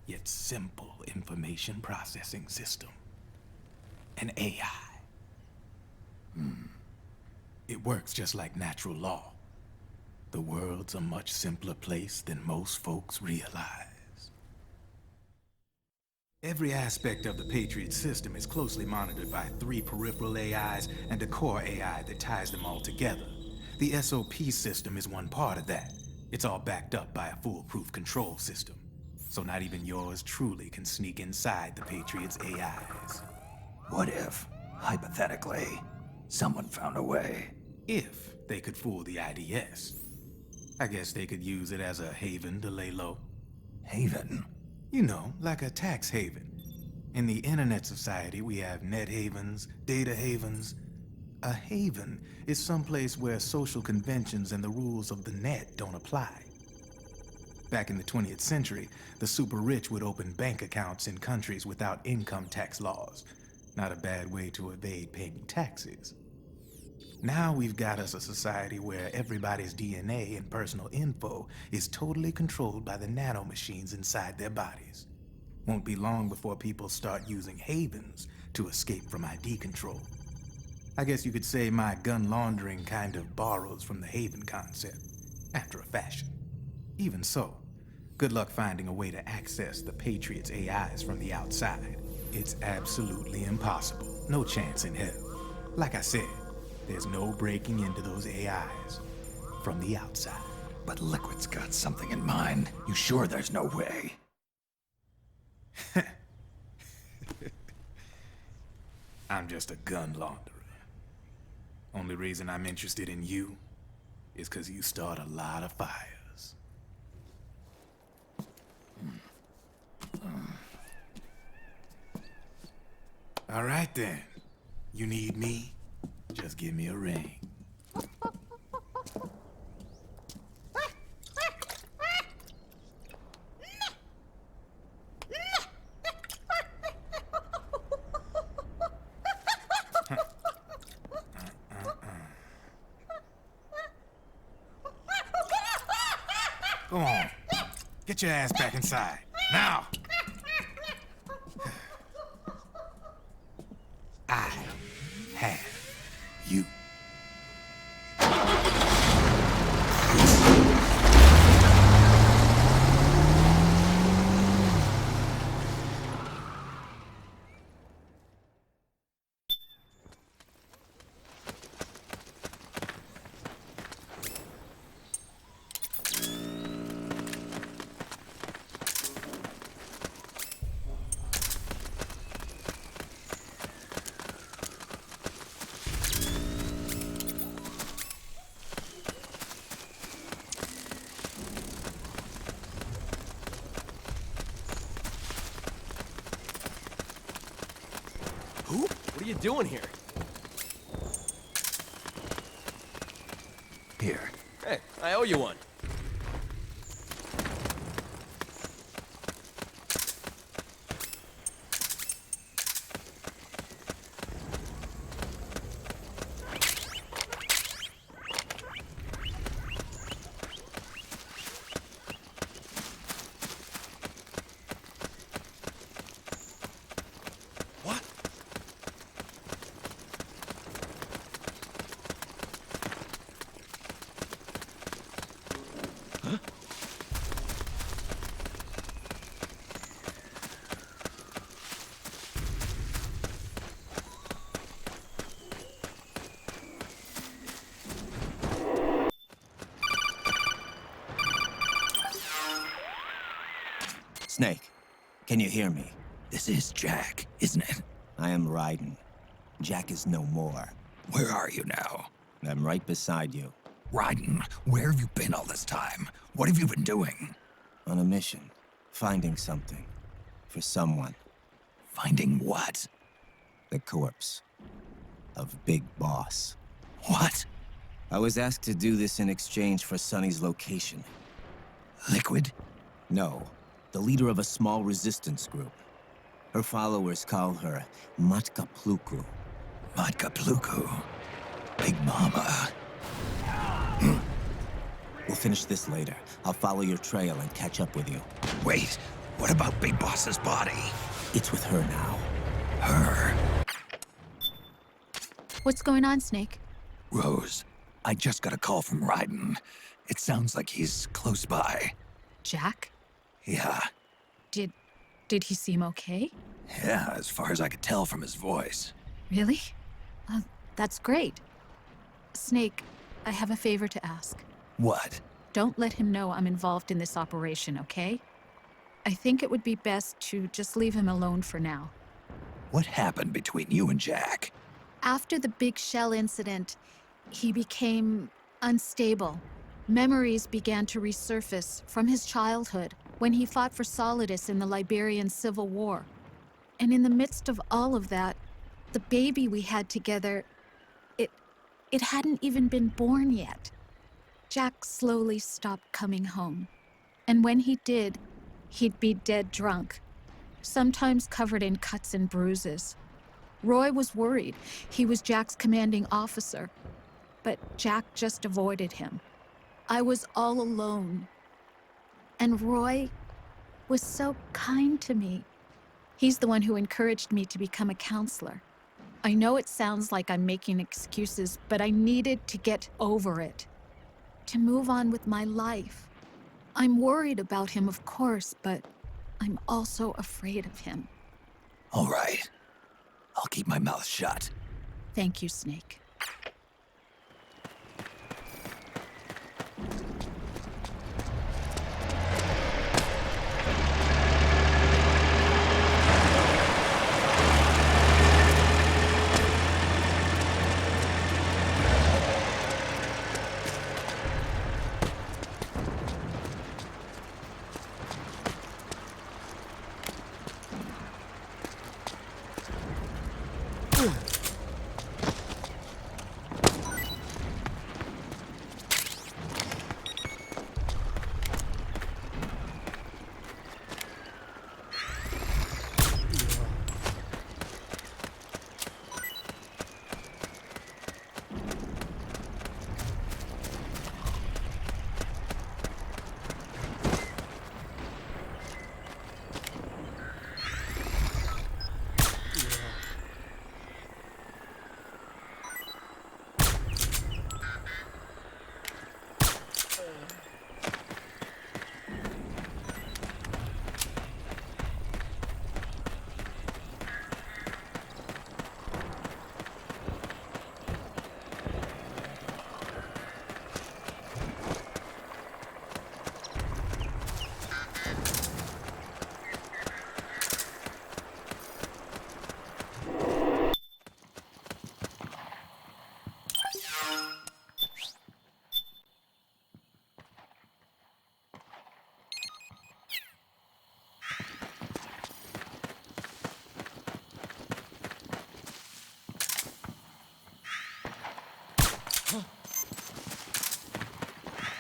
yet simple information processing system. An AI. It works just like natural law. The world's a much simpler place than most folks realize. Every aspect of the Patriot system is closely monitored by 3 peripheral AIs and a core AI that ties them all together. The SOP system is one part of that. It's all backed up by a foolproof control system. So not even yours truly can sneak inside the Patriots' AIs. What if, hypothetically, someone found a way? If they could fool the IDS. I guess they could use it as a haven to lay low. Haven? You know, like a tax haven. In the internet society, we have net havens, data havens. A haven is someplace where social conventions and the rules of the net don't apply. Back in the 20th century, the super rich would open bank accounts in countries without income tax laws. Not a bad way to evade paying taxes. Now we've got us a society where everybody's DNA and personal info is totally controlled by the nanomachines inside their bodies. Won't be long before people start using havens to escape from ID control. I guess you could say my gun laundering kind of borrows from the haven concept, after a fashion. Even so, good luck finding a way to access the Patriots' AIs from the outside. It's absolutely impossible. No chance in hell. Like I said, there's no breaking into those AIs from the outside. But Liquid's got something in mind. You sure there's no way? I'm just a gun launderer. Only reason I'm interested in you is because you start a lot of fires. All right then. You need me? Just give me a ring. Go on. Get your ass back inside. Now! I have you. Who? What are you doing here? Here. Hey, I owe you one. Snake, can you hear me? This is Jack, isn't it? I am Raiden. Jack is no more. Where are you now? I'm right beside you. Raiden, where have you been all this time? What have you been doing? On a mission. Finding something. for someone. Finding what? The corpse of Big Boss. What? I was asked to do this in exchange for Sonny's location. Liquid? No, the leader of a small resistance group. Her followers call her Matka Pluku. Matka Pluku? Big Mama. We'll finish this later. I'll follow your trail and catch up with you. Wait, what about Big Boss's body? It's with her now. Her? What's going on, Snake? Rose, I just got a call from Raiden. It sounds like he's close by. Jack? Yeah. Did he seem okay? Yeah, as far as I could tell from his voice. Really? That's great. Snake, I have a favor to ask. What? Don't let him know I'm involved in this operation, okay? I think it would be best to just leave him alone for now. What happened between you and Jack? After the Big Shell incident, he became unstable. Memories began to resurface from his childhood when he fought for Solidus in the Liberian Civil War. And in the midst of all of that, the baby we had together, it hadn't even been born yet. Jack slowly stopped coming home. And when he did, he'd be dead drunk, sometimes covered in cuts and bruises. Roy was worried. He was Jack's commanding officer. But Jack just avoided him. I was all alone. And Roy was so kind to me. He's the one who encouraged me to become a counselor. I know it sounds like I'm making excuses, but I needed to get over it. To move on with my life. I'm worried about him, of course, but I'm also afraid of him. All right. I'll keep my mouth shut. Thank you, Snake.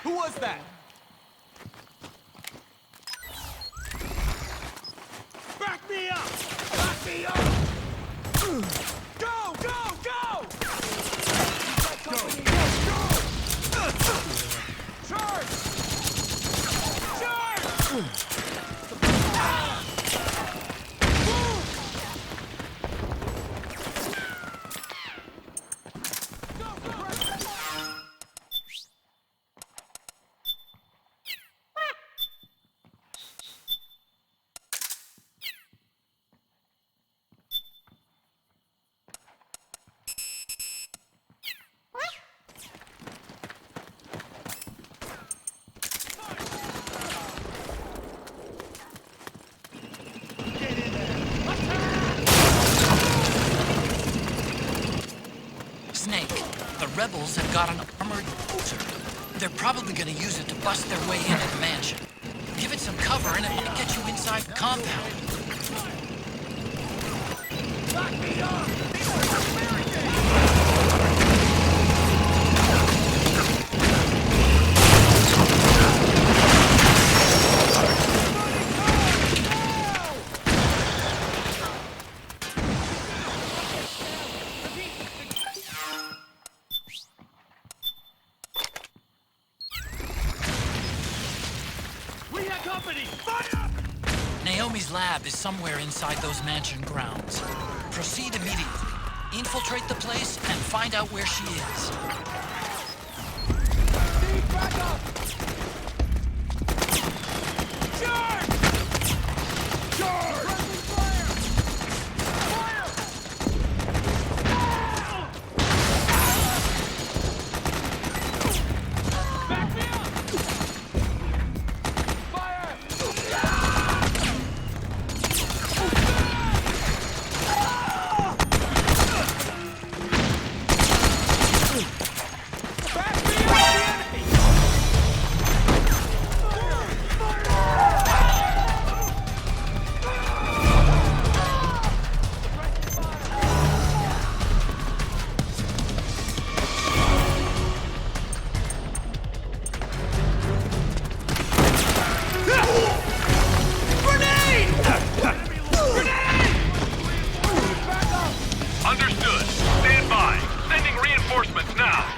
Who was that? Back me up! Back me up! Go! Go! Go! Charge! Charge! Snake, the rebels have got an armored cruiser. They're probably gonna use it to bust their way into the mansion. Give it some cover and it might get you inside the compound. Naomi's lab is somewhere inside those mansion grounds. Proceed immediately. Infiltrate the place and find out where she is. Understood. Stand by. Sending reinforcements now.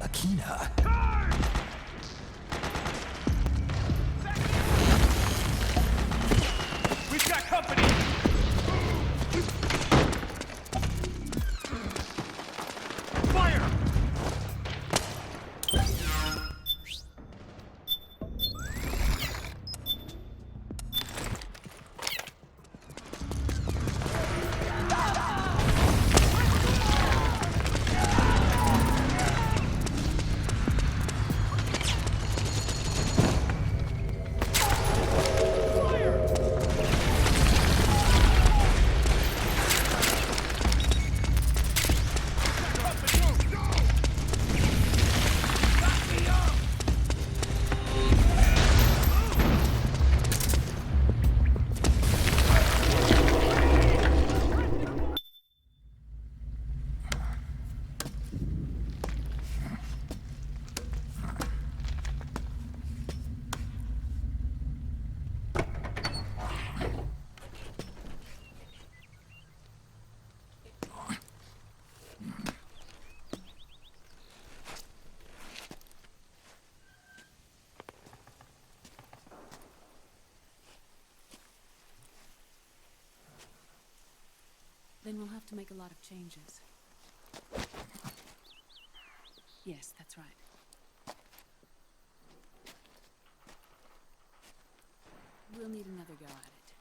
Akina. We've got company. Fire! Then we'll have to make a lot of changes. Yes, that's right. We'll need another go at it.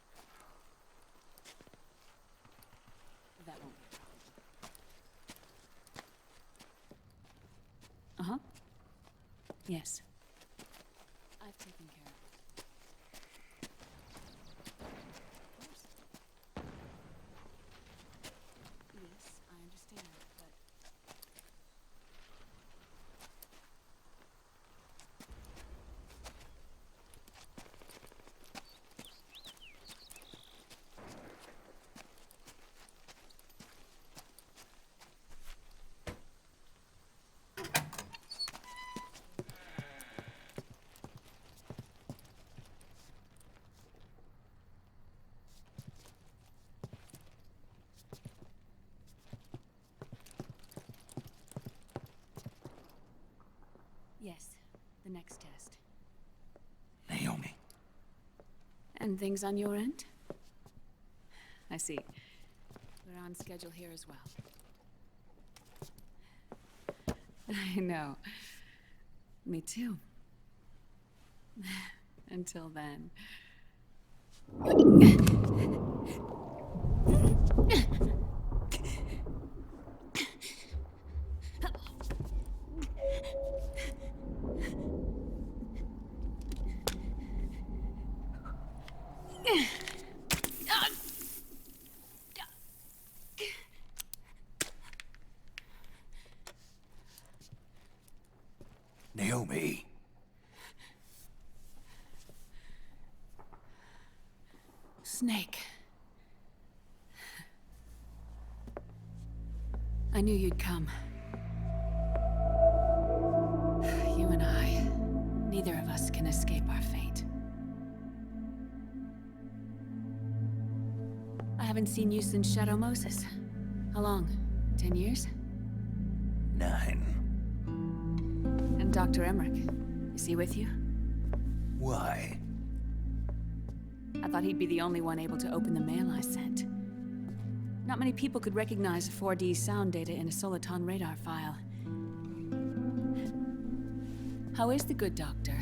That won't be a problem. Uh-huh. Yes. I've taken care of it. Of course. Yes, I understand, but... Yes, the next test. Naomi. And things on your end? I see. We're on schedule here as well. I know. Me too. Until then. Naomi. Snake. I knew you'd come. You and I, neither of us can escape our fate. I haven't seen you since Shadow Moses. How long? 10 years? 9. And Dr. Emmerich, is he with you? Why? I thought he'd be the only one able to open the mail I sent. Not many people could recognize 4D sound data in a Soliton radar file. How is the good doctor?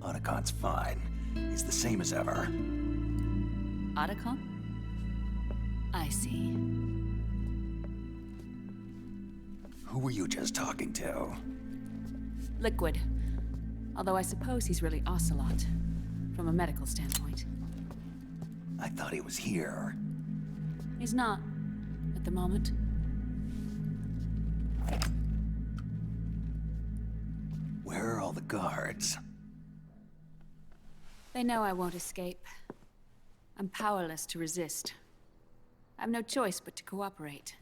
Otacon's fine. He's the same as ever. Otacon? I see. Who were you just talking to? Liquid. Although I suppose he's really Ocelot, from a medical standpoint. I thought he was here. He's not, at the moment. Where are all the guards? They know I won't escape. I'm powerless to resist. I have no choice but to cooperate.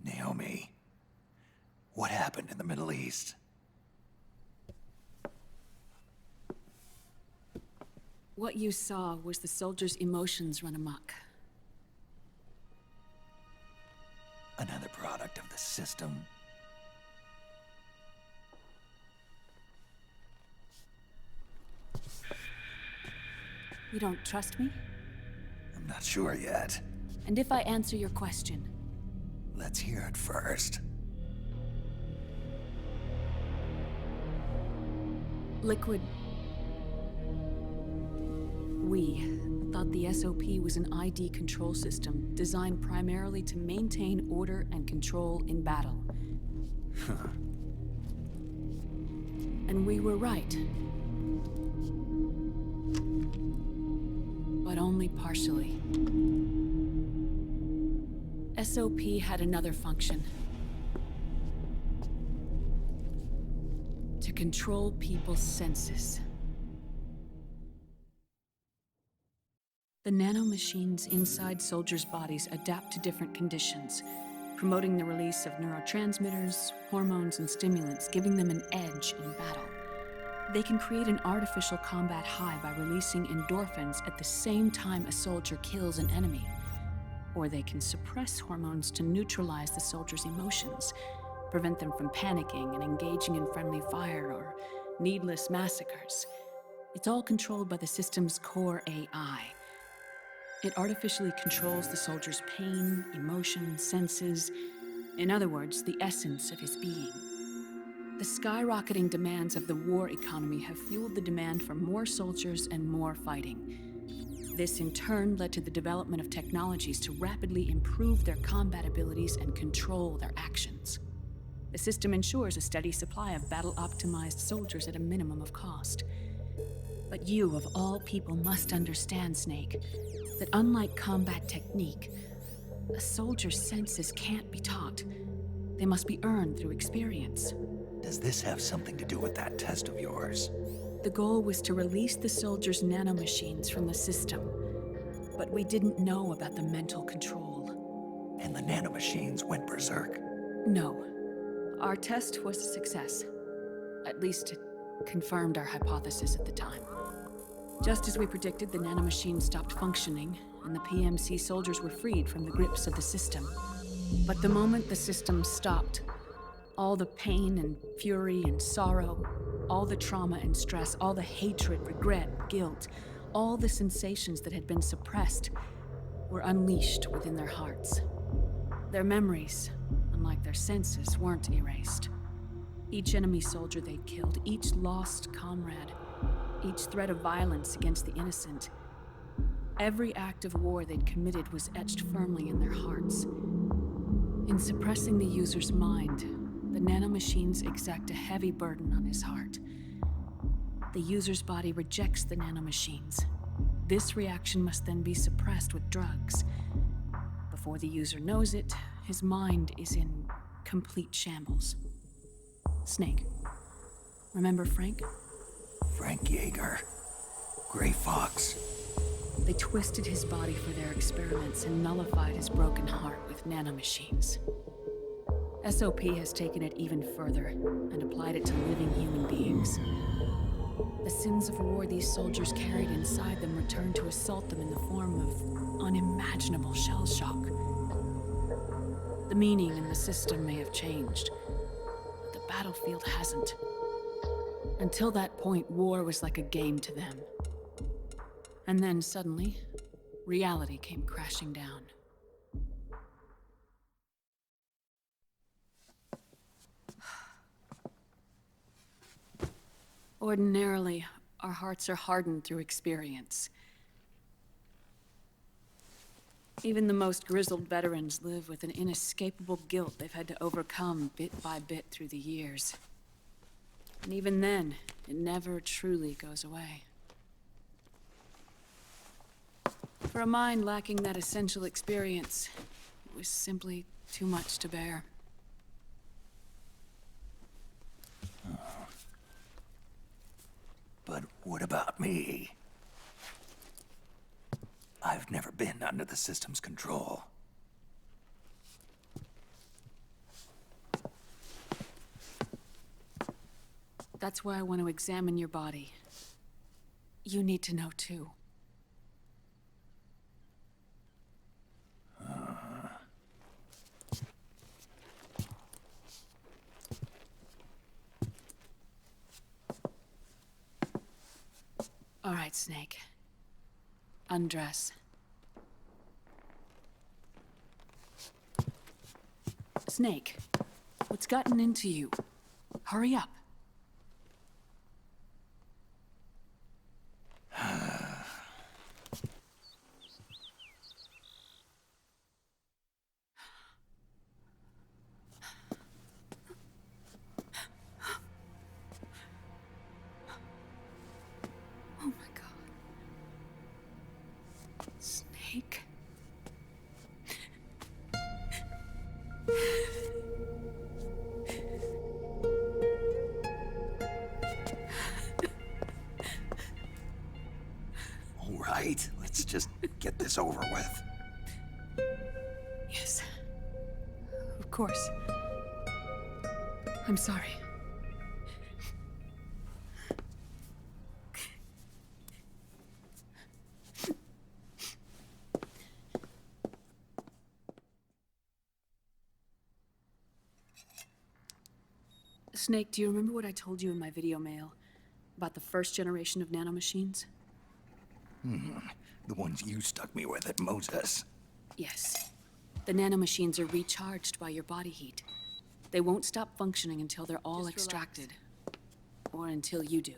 Naomi, what happened in the Middle East? What you saw was the soldiers' emotions run amok. Another product of the system. You don't trust me? I'm not sure yet. And if I answer your question? Let's hear it first. Liquid. We thought the SOP was an ID control system designed primarily to maintain order and control in battle. And we were right. But only partially. SOP had another function. To control people's senses. The nanomachines inside soldiers' bodies adapt to different conditions, promoting the release of neurotransmitters, hormones, and stimulants, giving them an edge in battle. They can create an artificial combat high by releasing endorphins at the same time a soldier kills an enemy. Or they can suppress hormones to neutralize the soldier's emotions, prevent them from panicking and engaging in friendly fire or needless massacres. It's all controlled by the system's core AI. It artificially controls the soldier's pain, emotion, senses, in other words, the essence of his being. The skyrocketing demands of the war economy have fueled the demand for more soldiers and more fighting. This in turn led to the development of technologies to rapidly improve their combat abilities and control their actions. The system ensures a steady supply of battle-optimized soldiers at a minimum of cost. But you, of all people, must understand, Snake, that unlike combat technique, a soldier's senses can't be taught. They must be earned through experience. Does this have something to do with that test of yours? The goal was to release the soldiers' nanomachines from the system, but we didn't know about the mental control. And the nanomachines went berserk? No. Our test was a success. At least it confirmed our hypothesis at the time. Just as we predicted, the nanomachines stopped functioning, and the PMC soldiers were freed from the grips of the system. But the moment the system stopped, all the pain and fury and sorrow, all the trauma and stress, all the hatred, regret, guilt, all the sensations that had been suppressed were unleashed within their hearts. Their memories, unlike their senses, weren't erased. Each enemy soldier they'd killed, each lost comrade, each threat of violence against the innocent, every act of war they'd committed was etched firmly in their hearts. In suppressing the user's mind, the nanomachines exact a heavy burden on his heart. The user's body rejects the nanomachines. This reaction must then be suppressed with drugs. Before the user knows it, his mind is in complete shambles. Snake. Remember Frank? Frank Yeager. Gray Fox. They twisted his body for their experiments and nullified his broken heart with nanomachines. SOP has taken it even further and applied it to living human beings. The sins of war these soldiers carried inside them returned to assault them in the form of unimaginable shell shock. The meaning in the system may have changed, but the battlefield hasn't. Until that point, war was like a game to them. And then suddenly, reality came crashing down. Ordinarily, our hearts are hardened through experience. Even the most grizzled veterans live with an inescapable guilt they've had to overcome bit by bit through the years. And even then, it never truly goes away. For a mind lacking that essential experience, it was simply too much to bear. But what about me? I've never been under the system's control. That's why I want to examine your body. You need to know too. All right, Snake. Undress. Snake, what's gotten into you? Hurry up. Oh my God. Snake. All right, let's just get this over with. Yes. Of course. I'm sorry. Snake, do you remember what I told you in my video mail about the first generation of nanomachines? The ones you stuck me with at Moses. Yes. The nanomachines are recharged by your body heat. They won't stop functioning until they're all extracted. Or until you do.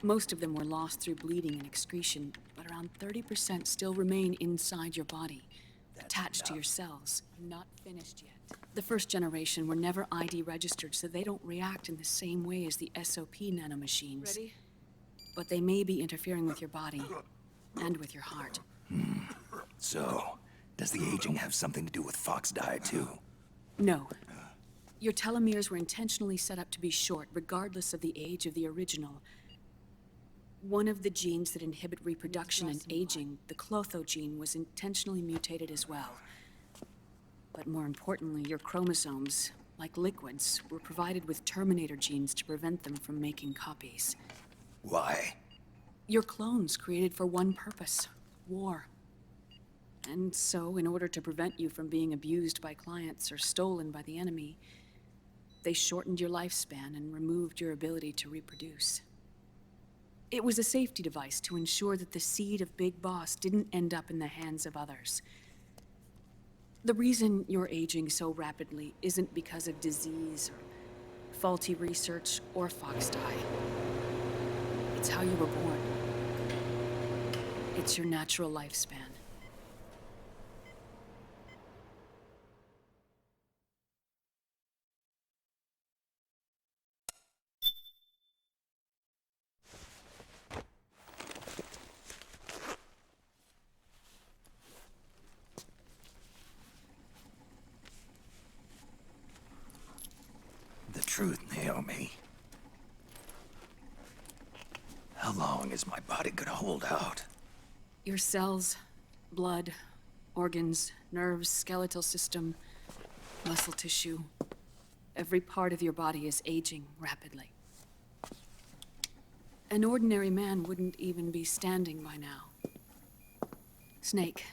Most of them were lost through bleeding and excretion, but around 30% still remain inside your body, attached to your cells. I'm not finished yet. The first generation were never ID registered, so they don't react in the same way as the SOP nanomachines. Ready? But they may be interfering with your body, and with your heart. So, does the aging have something to do with Fox diet too? No. Your telomeres were intentionally set up to be short, regardless of the age of the original. One of the genes that inhibit reproduction and aging, the Clotho gene, was intentionally mutated as well. But more importantly, your chromosomes, like liquids, were provided with terminator genes to prevent them from making copies. Why? Your clones created for one purpose: war. And so, in order to prevent you from being abused by clients or stolen by the enemy, they shortened your lifespan and removed your ability to reproduce. It was a safety device to ensure that the seed of Big Boss didn't end up in the hands of others. The reason you're aging so rapidly isn't because of disease or faulty research or fox dye. It's how you were born. It's your natural lifespan. The truth, Naomi. How long is my body gonna hold out? Your cells, blood, organs, nerves, skeletal system, muscle tissue. Every part of your body is aging rapidly. An ordinary man wouldn't even be standing by now. Snake,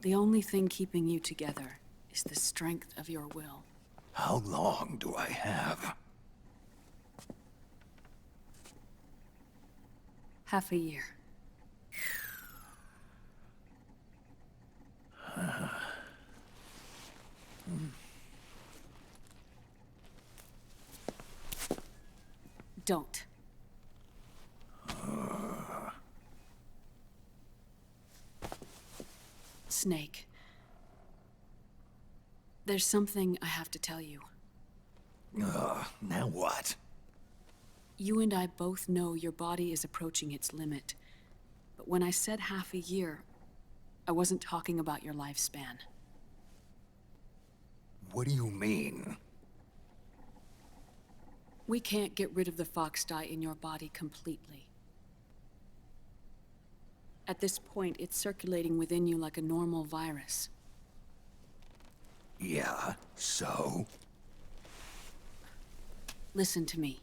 the only thing keeping you together is the strength of your will. How long do I have? Half a year. Don't. Snake. There's something I have to tell you. Now what? You and I both know your body is approaching its limit. But when I said half a year, I wasn't talking about your lifespan. What do you mean? We can't get rid of the fox dye in your body completely. At this point, it's circulating within you like a normal virus. Yeah, so? Listen to me.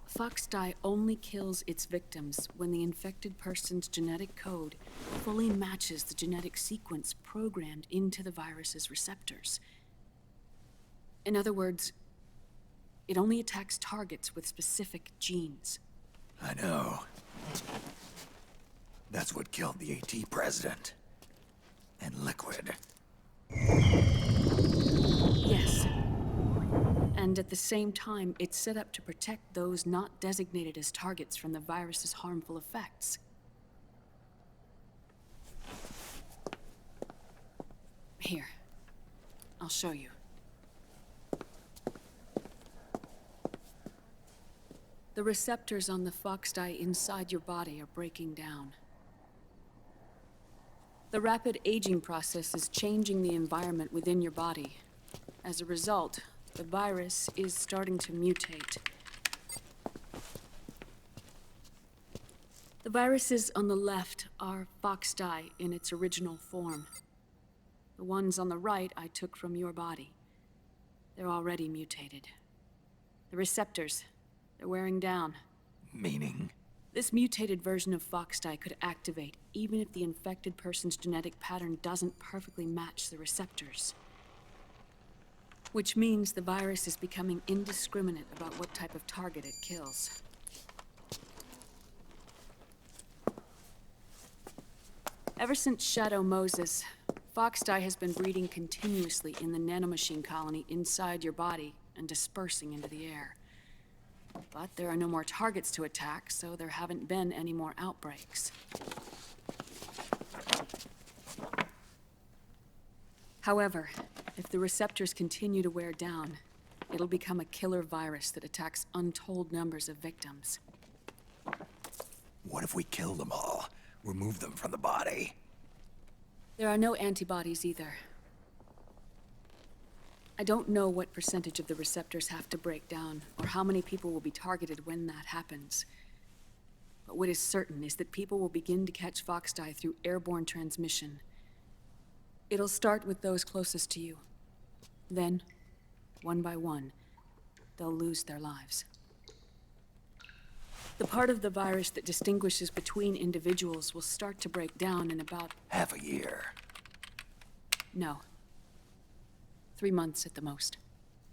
Fox dye only kills its victims when the infected person's genetic code fully matches the genetic sequence programmed into the virus's receptors. In other words, it only attacks targets with specific genes. I know. That's what killed the AT president. And Liquid. Yes. And at the same time, it's set up to protect those not designated as targets from the virus's harmful effects. Here. I'll show you. The receptors on the fox dye inside your body are breaking down. The rapid aging process is changing the environment within your body. As a result, the virus is starting to mutate. The viruses on the left are fox dye in its original form. The ones on the right I took from your body. They're already mutated. The receptors, they're wearing down. Meaning? This mutated version of fox dye could activate even if the infected person's genetic pattern doesn't perfectly match the receptors. Which means the virus is becoming indiscriminate about what type of target it kills. Ever since Shadow Moses, fox dye has been breeding continuously in the nanomachine colony inside your body and dispersing into the air. But there are no more targets to attack, so there haven't been any more outbreaks. However, if the receptors continue to wear down, it'll become a killer virus that attacks untold numbers of victims. What if we kill them all? Remove them from the body? There are no antibodies either. I don't know what percentage of the receptors have to break down, or how many people will be targeted when that happens. But what is certain is that people will begin to catch fox dye through airborne transmission. It'll start with those closest to you. Then, one by one, they'll lose their lives. The part of the virus that distinguishes between individuals will start to break down in about... half a year. No. 3 months at the most.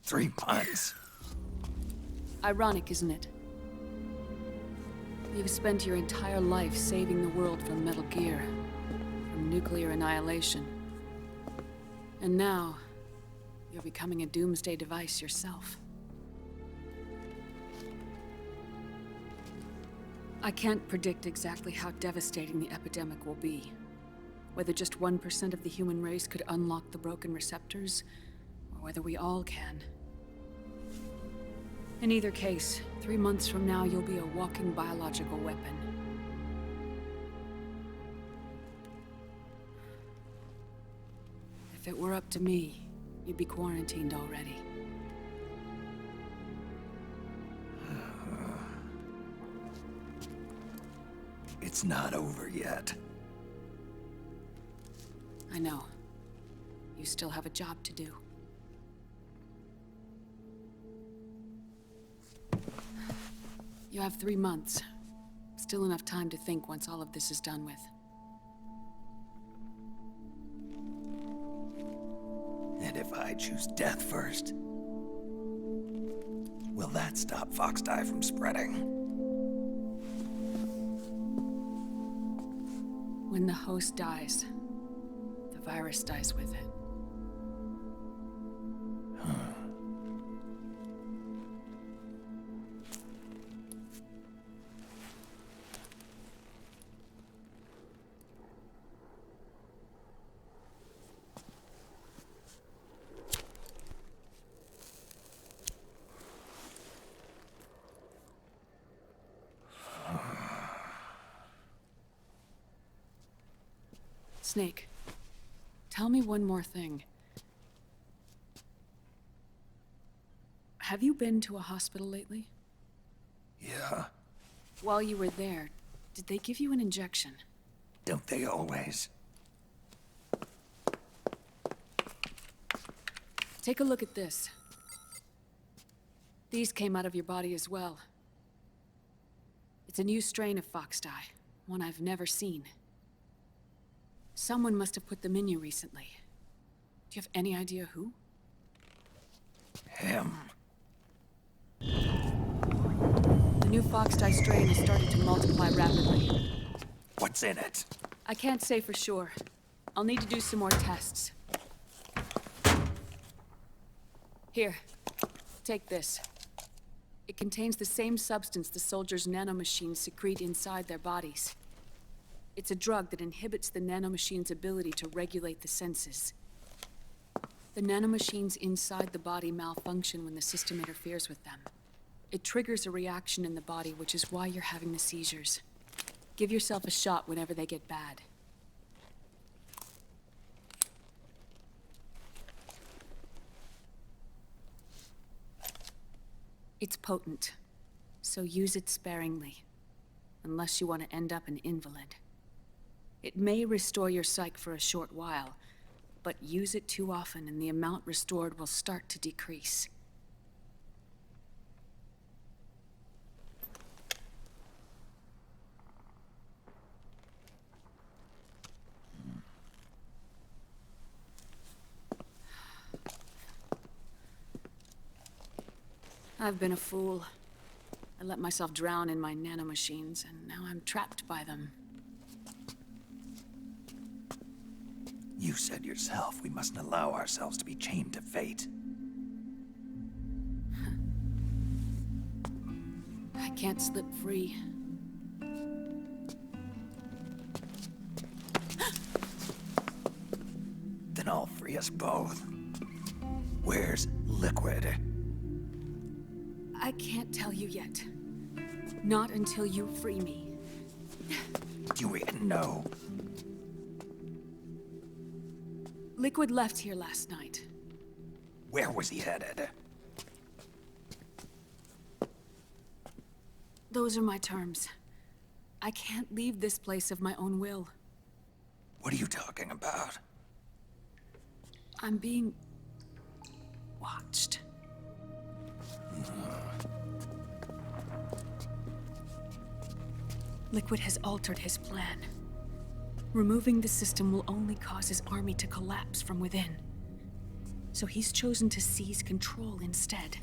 3 months? Ironic, isn't it? You've spent your entire life saving the world from Metal Gear, from nuclear annihilation. And now, you're becoming a doomsday device yourself. I can't predict exactly how devastating the epidemic will be. Whether just 1% of the human race could unlock the broken receptors, or whether we all can. In either case, 3 months from now, you'll be a walking biological weapon. If it were up to me, you'd be quarantined already. It's not over yet. I know. You still have a job to do. You have 3 months. Still enough time to think once all of this is done with. And if I choose death first, will that stop Foxdie from spreading? When the host dies, the virus dies with it. Snake, tell me one more thing. Have you been to a hospital lately? Yeah. While you were there, did they give you an injection? Don't they always? Take a look at this. These came out of your body as well. It's a new strain of Foxdie, one I've never seen. Someone must have put them in you recently. Do you have any idea who? Him. The new Foxdie strain has started to multiply rapidly. What's in it? I can't say for sure. I'll need to do some more tests. Here, take this. It contains the same substance the soldiers' nanomachines secrete inside their bodies. It's a drug that inhibits the nanomachine's ability to regulate the senses. The nanomachines inside the body malfunction when the system interferes with them. It triggers a reaction in the body, which is why you're having the seizures. Give yourself a shot whenever they get bad. It's potent, so use it sparingly, unless you want to end up an invalid. It may restore your psyche for a short while, but use it too often and the amount restored will start to decrease. I've been a fool. I let myself drown in my nanomachines, and now I'm trapped by them. You said yourself we mustn't allow ourselves to be chained to fate. I can't slip free. Then I'll free us both. Where's Liquid? I can't tell you yet. Not until you free me. Do you even know? Liquid left here last night. Where was he headed? Those are my terms. I can't leave this place of my own will. What are you talking about? I'm being watched. Liquid has altered his plan. Removing the system will only cause his army to collapse from within. So he's chosen to seize control instead.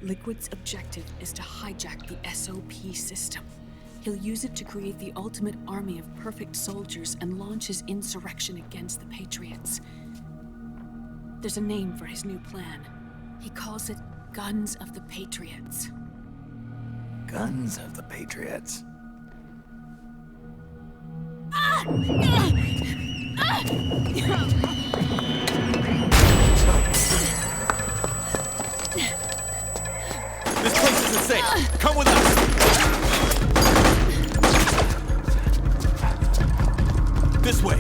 Liquid's objective is to hijack the SOP system. He'll use it to create the ultimate army of perfect soldiers and launch his insurrection against the Patriots. There's a name for his new plan. He calls it Guns of the Patriots. Guns of the Patriots. This place isn't safe. Come with us. This way.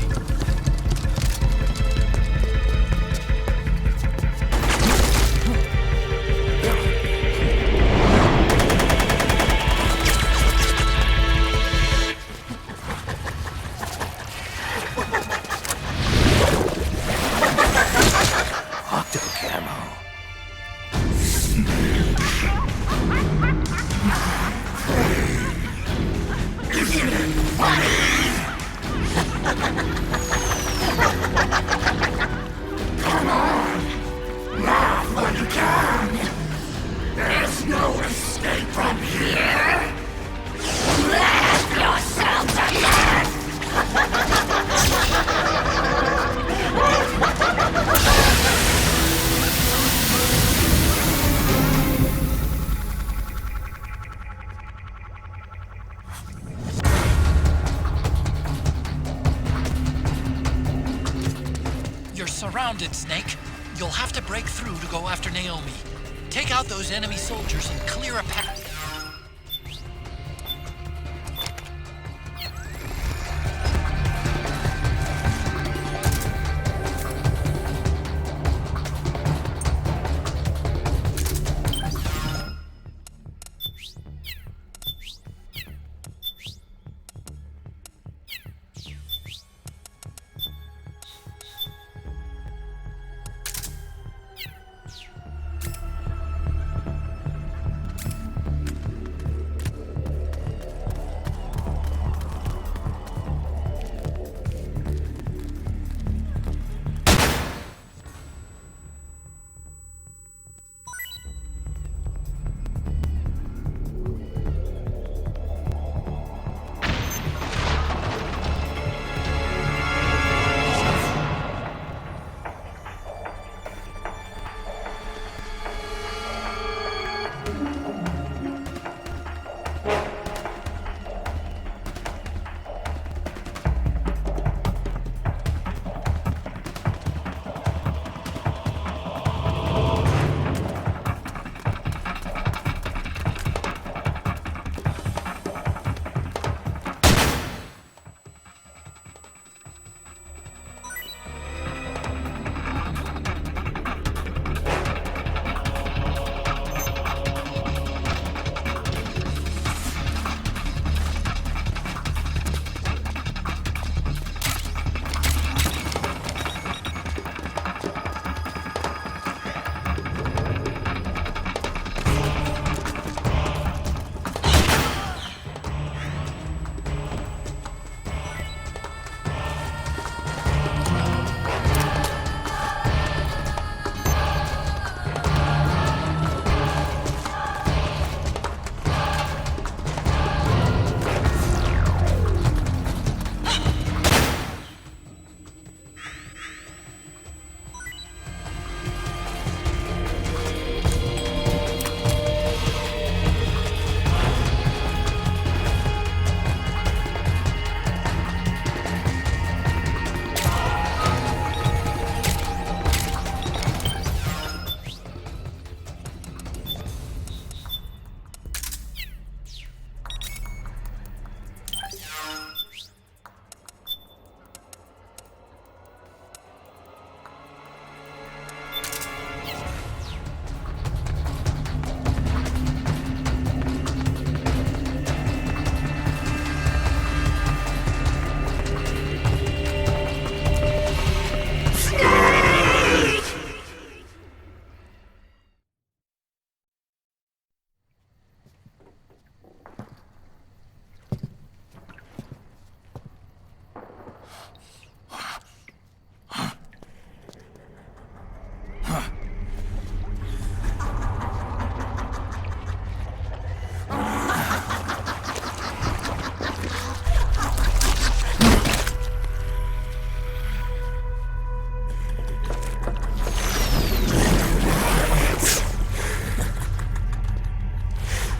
Surrounded, Snake. You'll have to break through to go after Naomi. Take out those enemy soldiers and clear a path.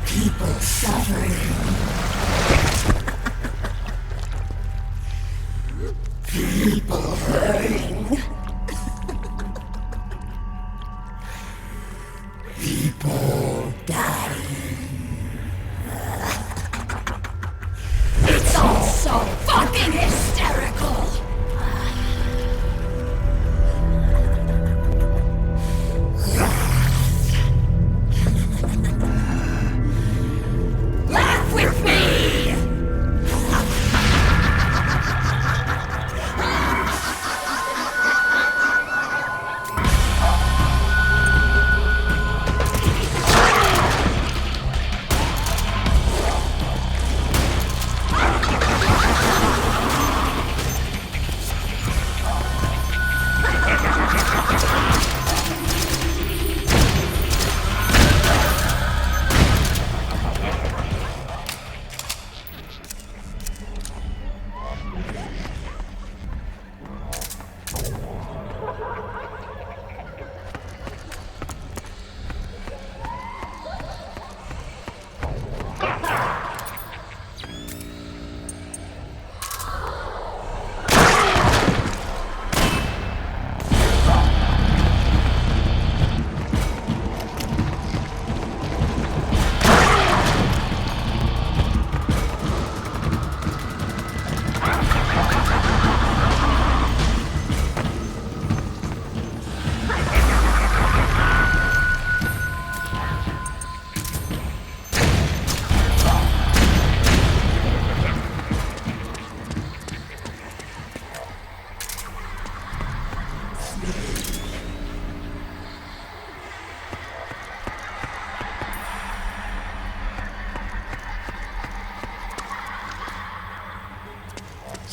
People suffering. People hurting. People dying. It's all so fucking hysterical. Laugh with me!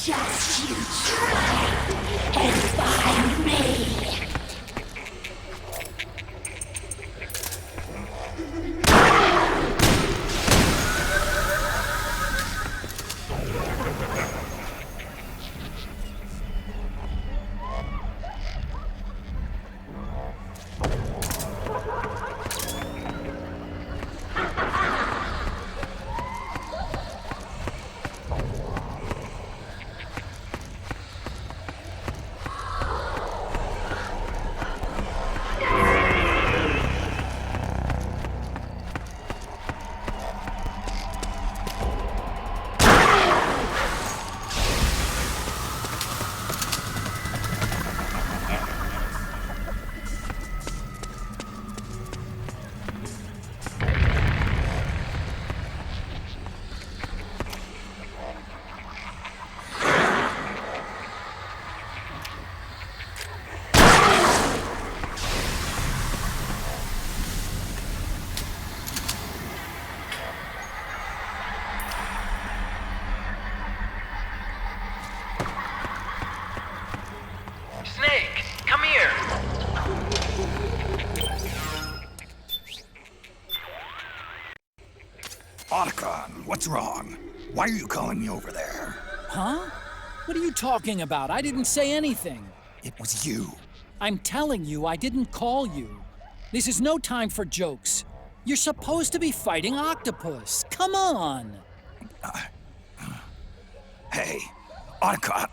Just you try and find me. Snake, come here! Otacon, what's wrong? Why are you calling me over there? Huh? What are you talking about? I didn't say anything. It was you. I'm telling you, I didn't call you. This is no time for jokes. You're supposed to be fighting Octopus. Come on! Hey, Otacon.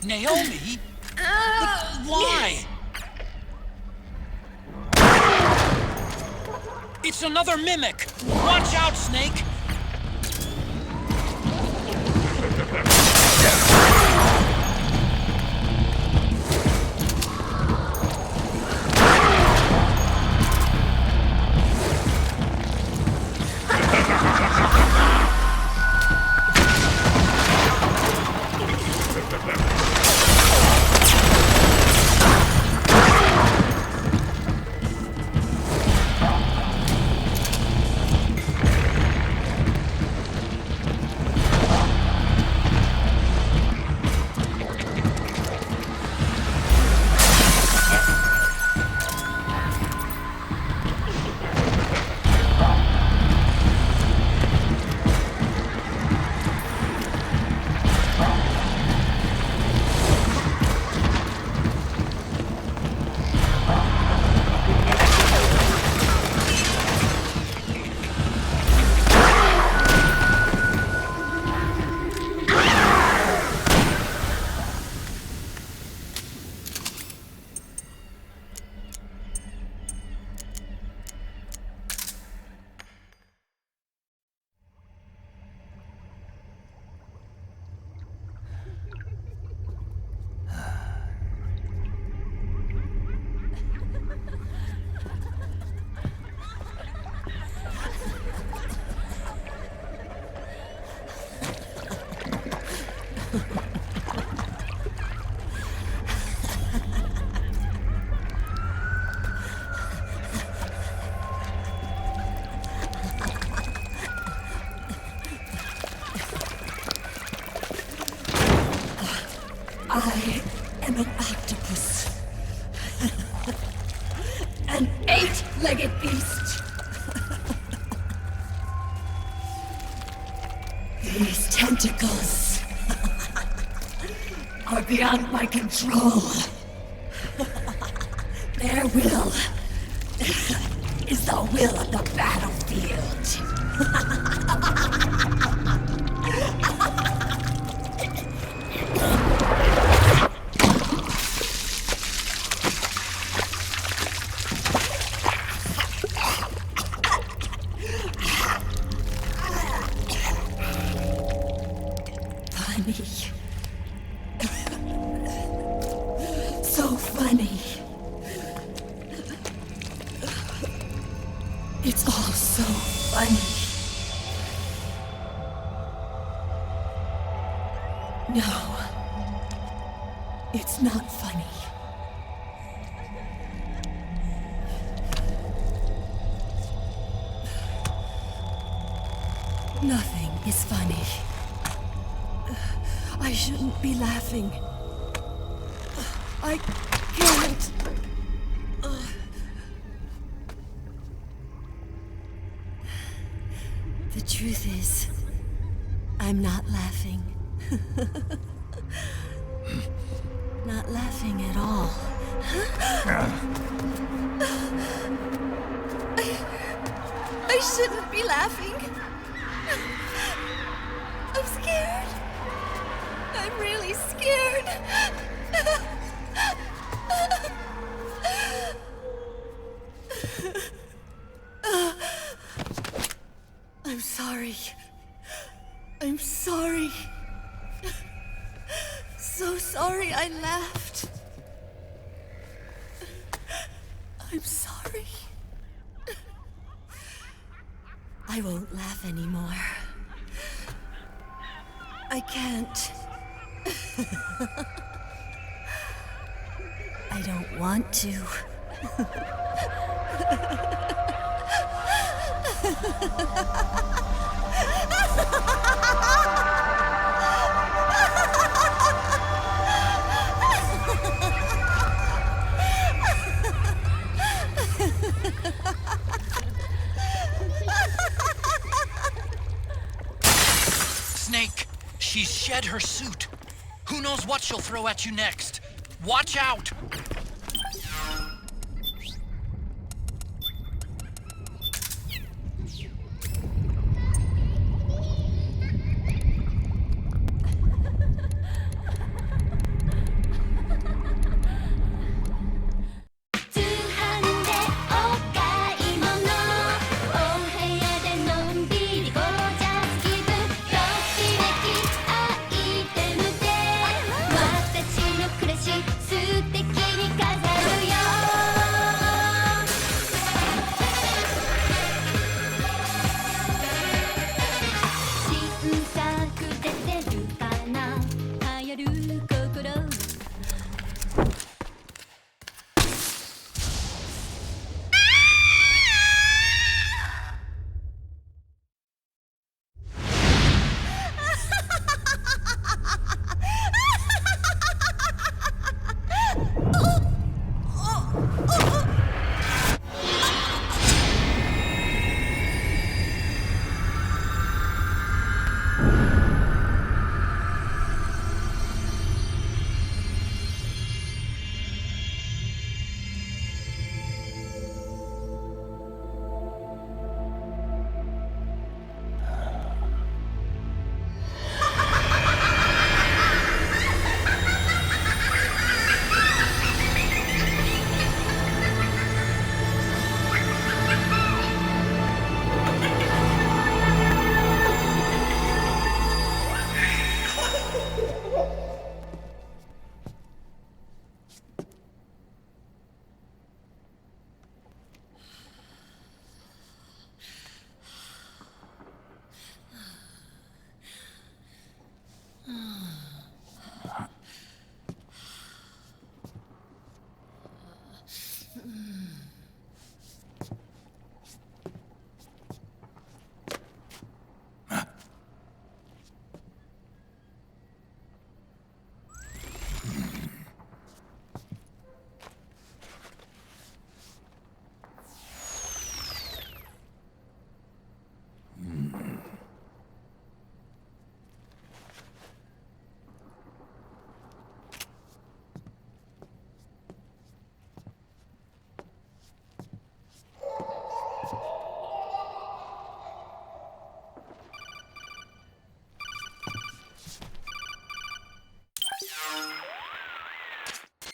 Naomi? Why? It's another mimic! Watch out, Snake! I am an octopus. An 8-legged beast. These tentacles are beyond my control. Their will is the will of the battlefield. So funny. It's all so funny. No, it's not funny. Nothing is funny. I shouldn't be laughing. I can't. The truth is, I'm not laughing. Not laughing at all. I shouldn't be laughing. I'm scared. I'm really scared. I'm sorry. I'm sorry. So sorry I laughed. I'm sorry. I won't laugh anymore. I can't. I don't want to. Snake, she's shed her suit. Who knows what she'll throw at you next? Watch out!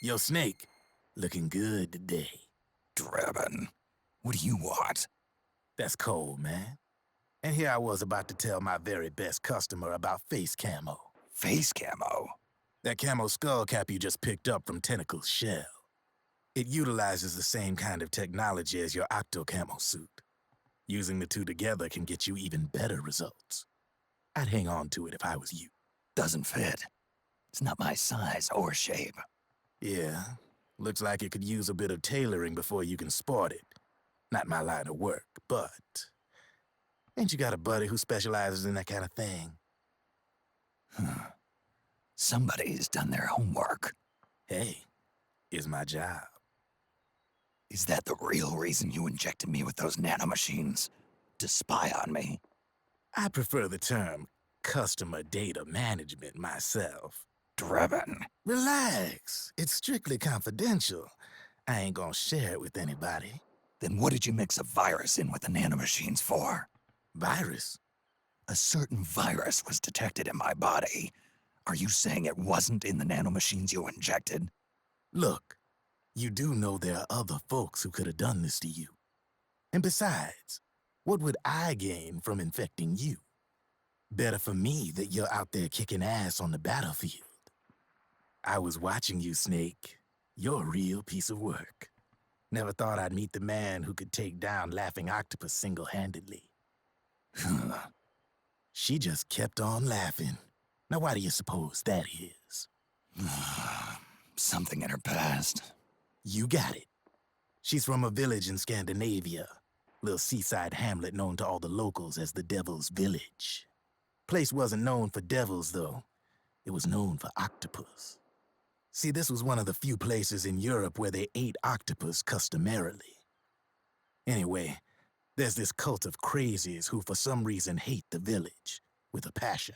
Yo, Snake, looking good today. Drebin, what do you want? That's cold, man. And here I was about to tell my very best customer about face camo. Face camo? That camo skull cap you just picked up from Tentacle's shell. It utilizes the same kind of technology as your Octo camo suit. Using the two together can get you even better results. I'd hang on to it if I was you. Doesn't fit. It's not my size or shape. Yeah, looks like it could use a bit of tailoring before you can sport it. Not my line of work, but... ain't you got a buddy who specializes in that kind of thing? Somebody's done their homework. Hey, it's my job. Is that the real reason you injected me with those nanomachines? To spy on me? I prefer the term customer data management myself. Drebin. Relax. It's strictly confidential. I ain't gonna share it with anybody. Then what did you mix a virus in with the nanomachines for? Virus? A certain virus was detected in my body. Are you saying it wasn't in the nanomachines you injected? Look, you do know there are other folks who could have done this to you. And besides, what would I gain from infecting you? Better for me that you're out there kicking ass on the battlefield. I was watching you, Snake. You're a real piece of work. Never thought I'd meet the man who could take down Laughing Octopus single-handedly. She just kept on laughing. Now why do you suppose that is? Something in her past. You got it. She's from a village in Scandinavia. Little seaside hamlet known to all the locals as the Devil's Village. Place wasn't known for devils, though. It was known for octopus. See, this was one of the few places in Europe where they ate octopus customarily. Anyway, there's this cult of crazies who for some reason hate the village with a passion.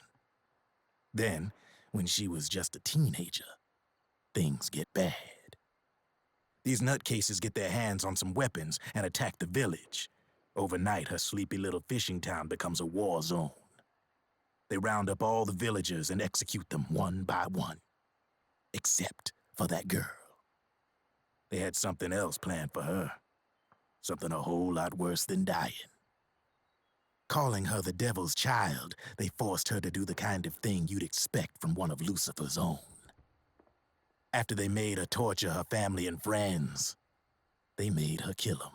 Then, when she was just a teenager, things get bad. These nutcases get their hands on some weapons and attack the village. Overnight, her sleepy little fishing town becomes a war zone. They round up all the villagers and execute them one by one. Except for that girl. They had something else planned for her. Something a whole lot worse than dying. Calling her the Devil's Child, they forced her to do the kind of thing you'd expect from one of Lucifer's own. After they made her torture her family and friends, they made her kill them.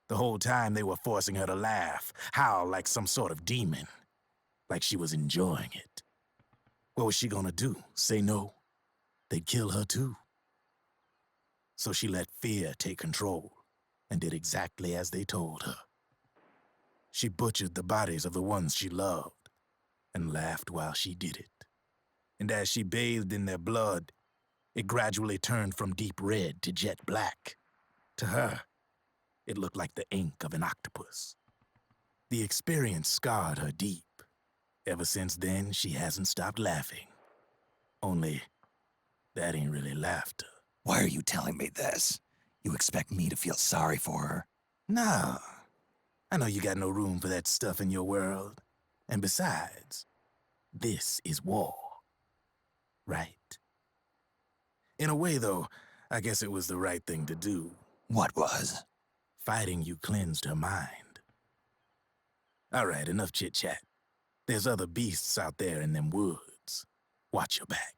The whole time they were forcing her to laugh, howl like some sort of demon. Like she was enjoying it. What was she gonna do? Say no? They'd kill her too. So she let fear take control and did exactly as they told her. She butchered the bodies of the ones she loved and laughed while she did it. And as she bathed in their blood, it gradually turned from deep red to jet black. To her, it looked like the ink of an octopus. The experience scarred her deep. Ever since then, she hasn't stopped laughing. Only, that ain't really laughter. Why are you telling me this? You expect me to feel sorry for her? Nah. I know you got no room for that stuff in your world. And besides, this is war. Right? In a way, though, I guess it was the right thing to do. What was? Fighting you cleansed her mind. All right, enough chit-chat. There's other beasts out there in them woods. Watch your back.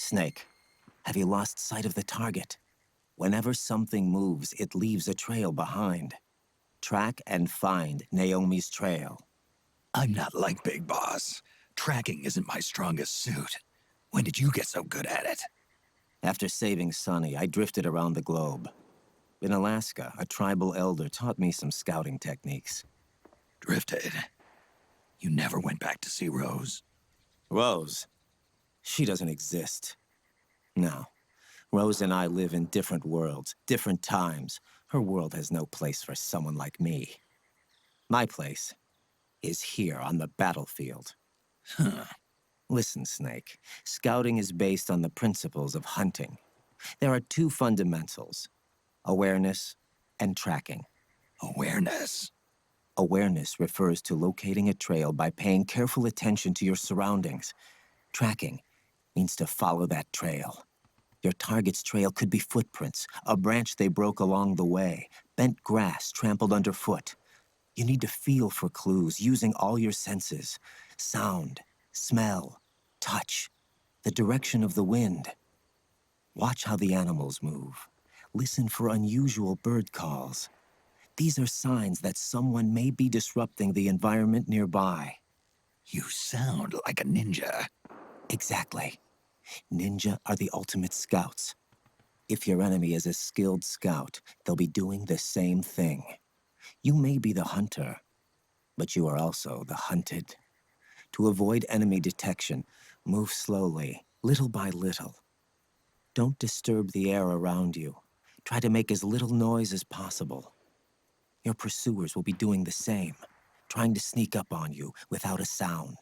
Snake, have you lost sight of the target? Whenever something moves, it leaves a trail behind. Track and find Naomi's trail. I'm not like Big Boss. Tracking isn't my strongest suit. When did you get so good at it? After saving Sonny, I drifted around the globe. In Alaska, a tribal elder taught me some scouting techniques. Drifted? You never went back to see Rose? Rose? She doesn't exist. No. Rose and I live in different worlds, different times. Her world has no place for someone like me. My place is here on the battlefield. Huh. Listen, Snake. Scouting is based on the principles of hunting. There are two fundamentals: awareness and tracking. Awareness? Awareness refers to locating a trail by paying careful attention to your surroundings. Tracking means to follow that trail. Your target's trail could be footprints, a branch they broke along the way, bent grass trampled underfoot. You need to feel for clues using all your senses: sound, smell, touch, the direction of the wind. Watch how the animals move. Listen for unusual bird calls. These are signs that someone may be disrupting the environment nearby. You sound like a ninja. Exactly. Ninja are the ultimate scouts. If your enemy is a skilled scout, they'll be doing the same thing. You may be the hunter, but you are also the hunted. To avoid enemy detection, move slowly, little by little. Don't disturb the air around you. Try to make as little noise as possible. Your pursuers will be doing the same, trying to sneak up on you without a sound.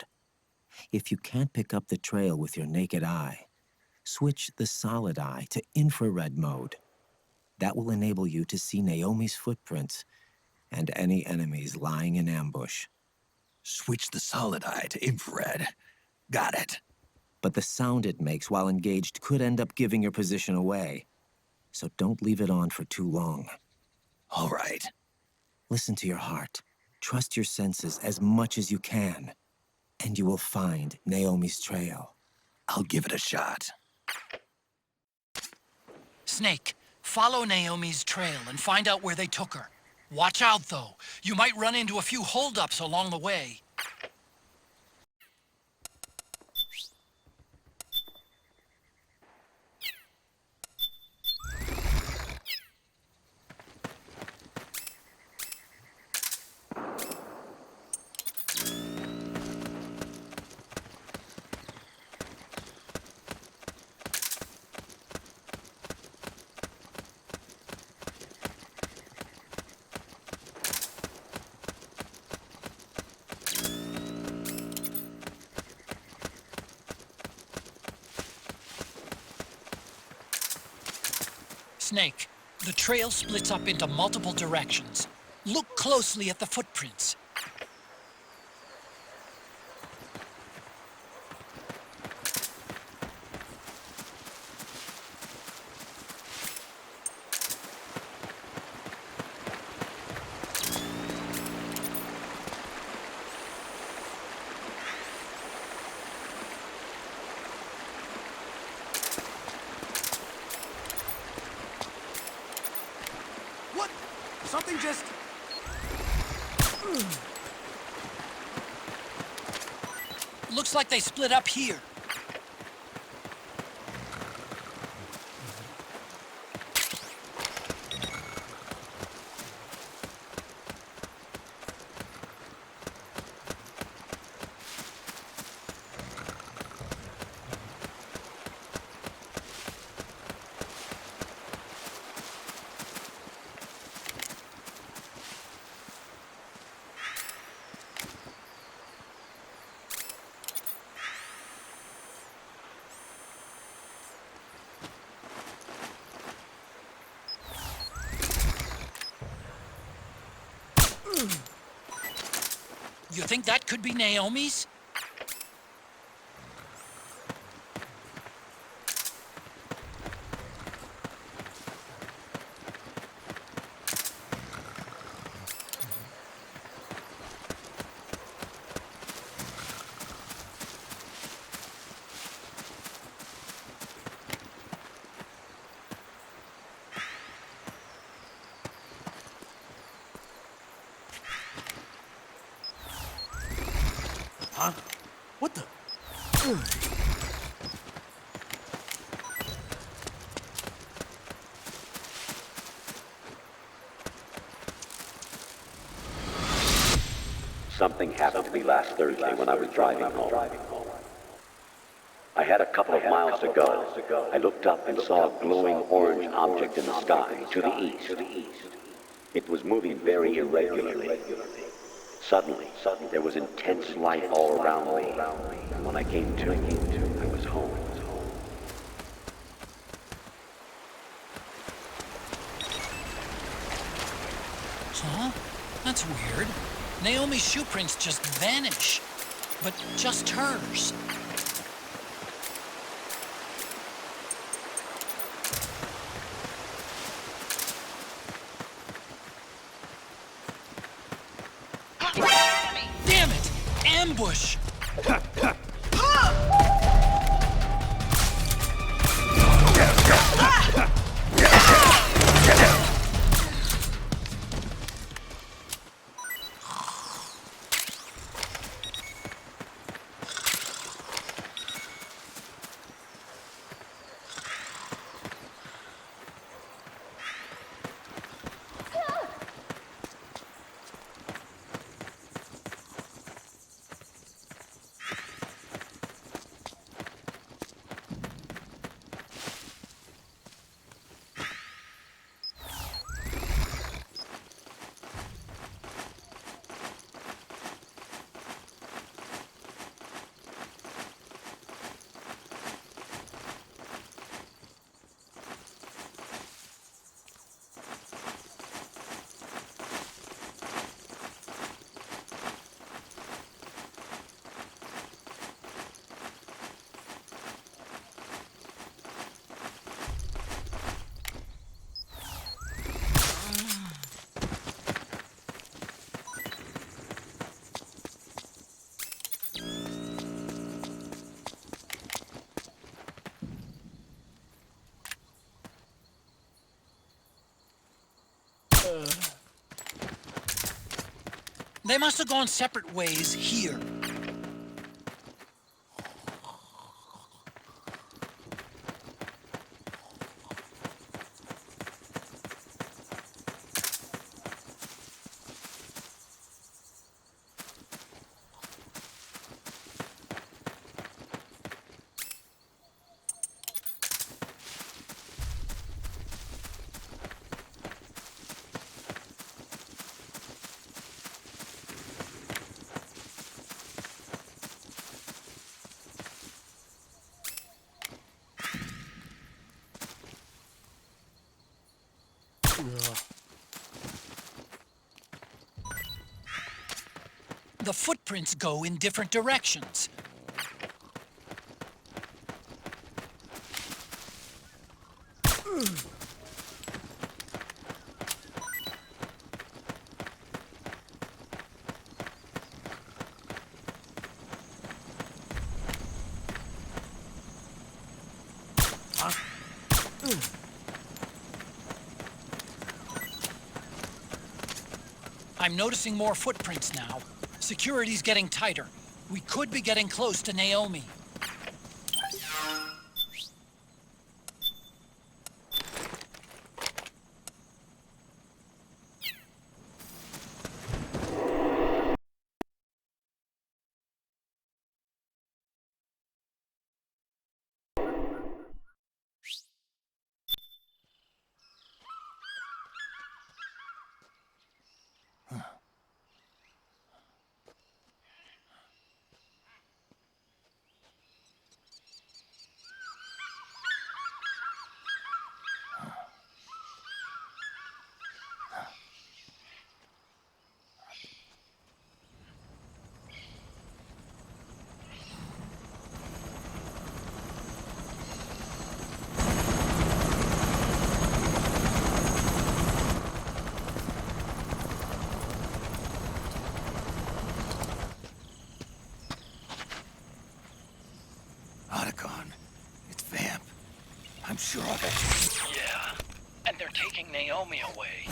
If you can't pick up the trail with your naked eye, switch the solid eye to infrared mode. That will enable you to see Naomi's footprints and any enemies lying in ambush. Switch the solid eye to infrared. Got it. But the sound it makes while engaged could end up giving your position away. So don't leave it on for too long. All right. Listen to your heart. Trust your senses as much as you can. And you will find Naomi's trail. I'll give it a shot. Snake, follow Naomi's trail and find out where they took her. Watch out, though. You might run into a few holdups along the way. Snake, the trail splits up into multiple directions. Look closely at the footprints. Something just... Looks like they split up here. You think that could be Naomi's? What the? Something happened to me last Thursday when I was driving home. I had a couple of miles to go. I looked up and saw a glowing orange object in the sky to the east. It was moving very irregularly. Suddenly, there was intense light all around me. And when I came to, I was home. Huh? That's weird. Naomi's shoe prints just vanish. But just hers. Damn it! Ambush! They must have gone separate ways here. The footprints go in different directions. I'm noticing more footprints now. Security's getting tighter. We could be getting close to Naomi. I'm sure of it. Yeah, and they're taking Naomi away.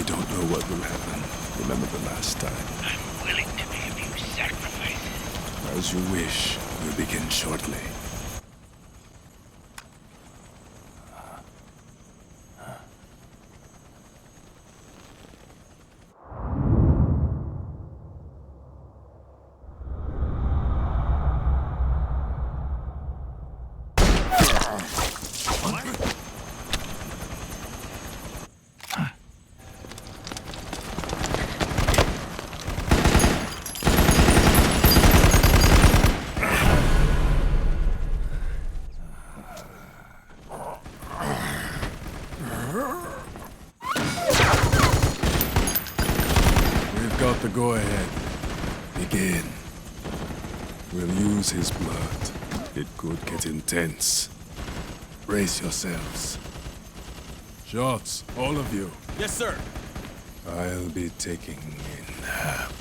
don't know what will happen. Remember the last time. I'm willing to be a few sacrifices. As you wish. We'll begin shortly. Got the go-ahead. Begin. We'll use his blood. It could get intense. Brace yourselves. Shots, all of you. Yes, sir. I'll be taking in half.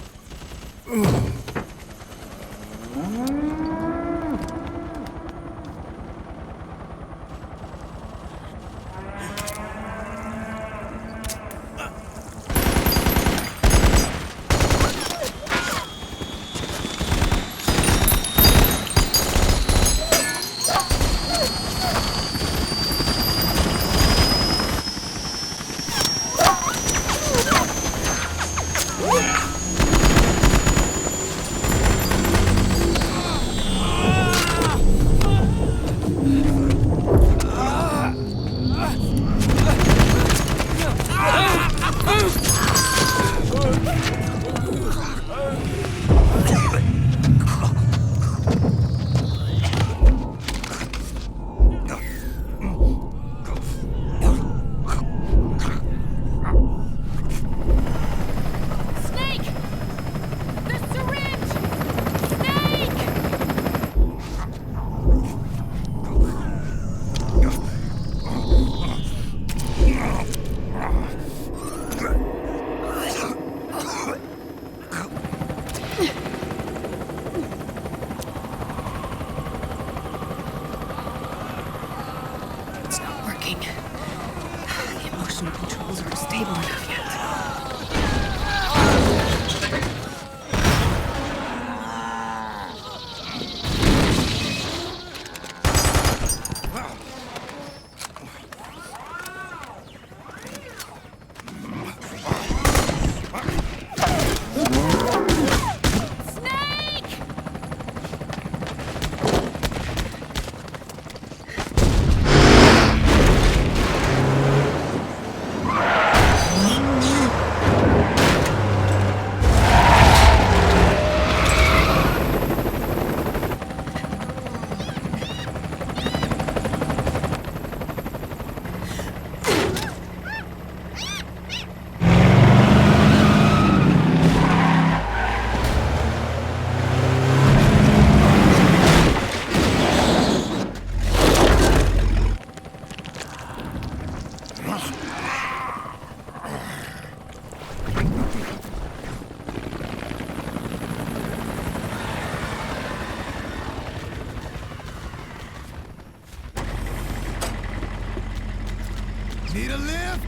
Need a lift?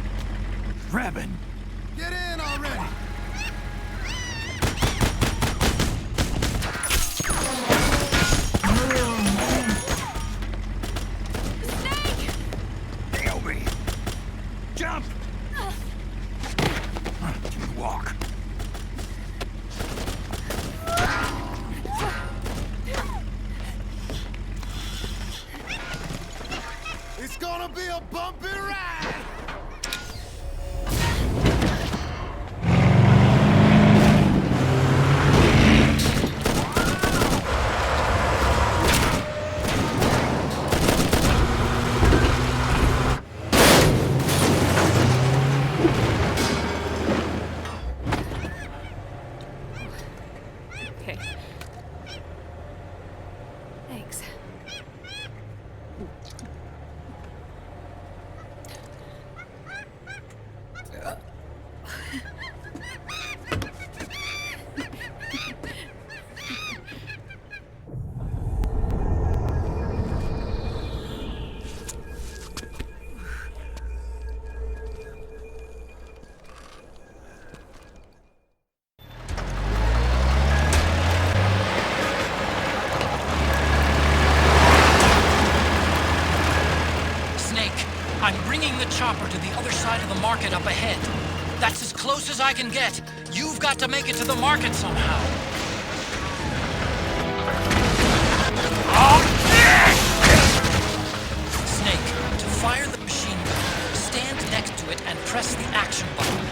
Revan! Get in already! Nail me! Jump! Walk. It's gonna be a bumpy ride! market up ahead. That's as close as I can get. You've got to make it to the market somehow. Snake, to fire the machine gun, stand next to it and press the action button.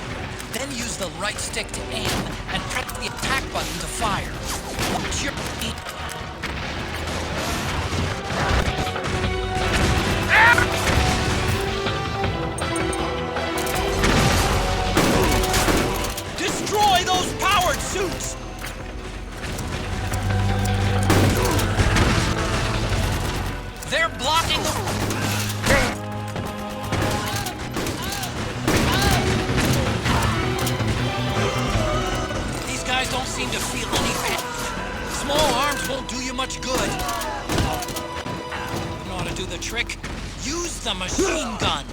Then use the right stick to aim and press the attack button to fire. Watch your feet. Destroy those powered suits! They're blocking the... These guys don't seem to feel any pain. Small arms won't do you much good. You know how to do the trick? Use the machine gun.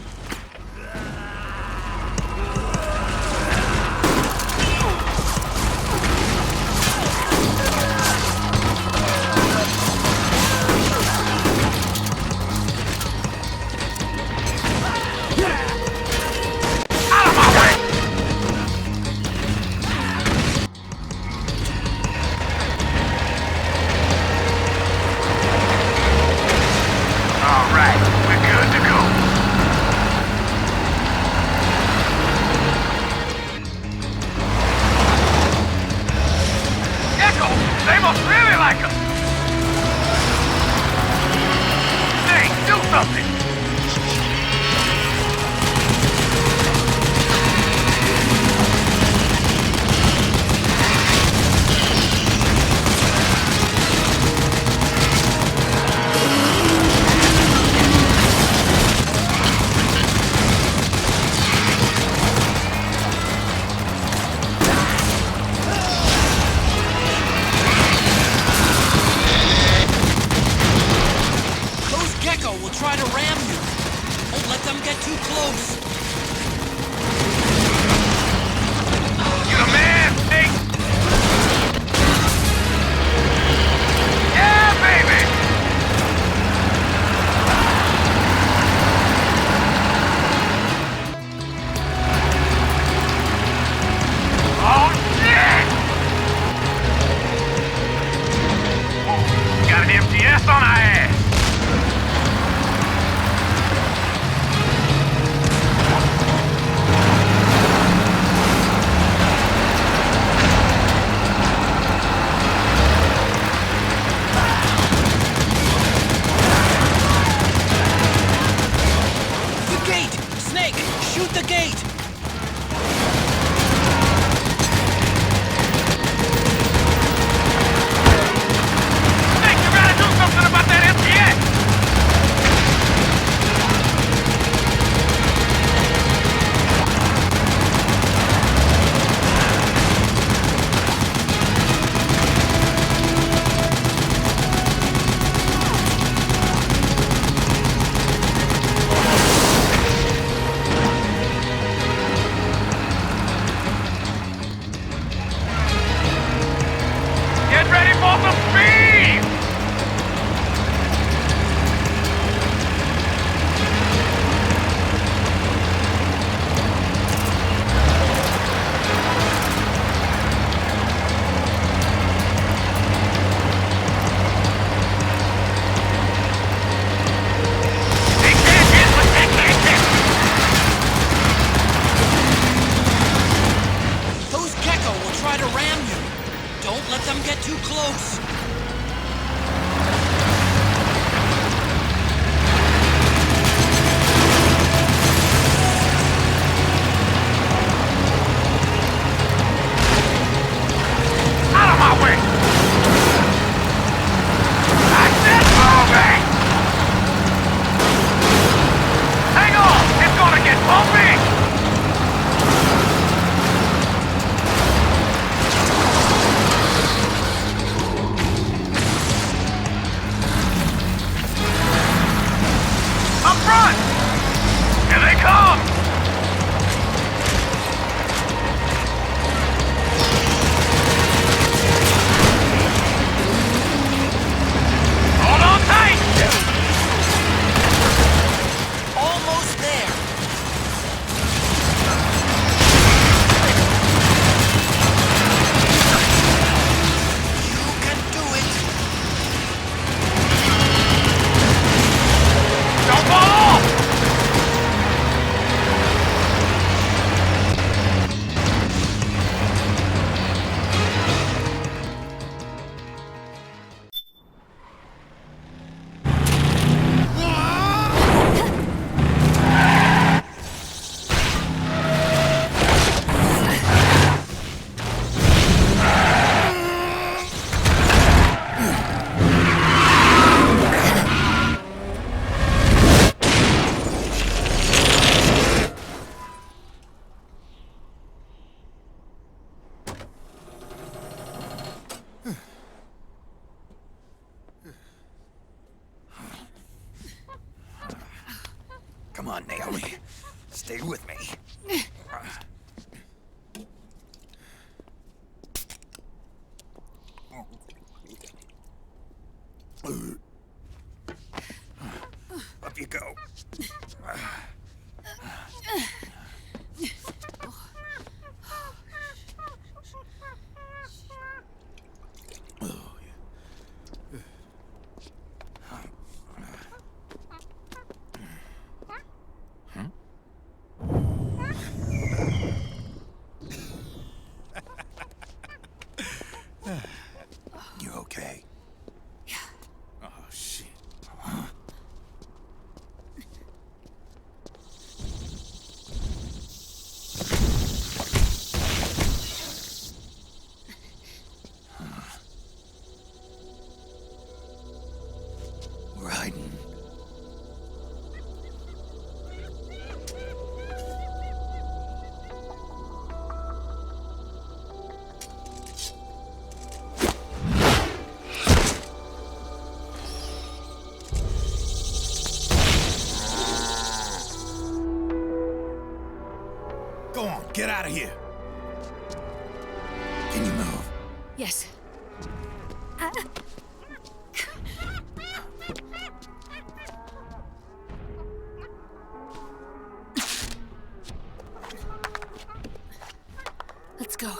MGS on our ass! The gate! Snake, shoot the gate! Something about that MGS! Get ready for some speed! Try to ram you. Don't let them get too close. Out of my way! I said moving! Hang on! It's gonna get bumpy! on, Naomi. Stay with me. Up you go. You okay? Yeah. Oh, shit. We're hiding. Go on, get out of here. Can you move? Yes. Let's go.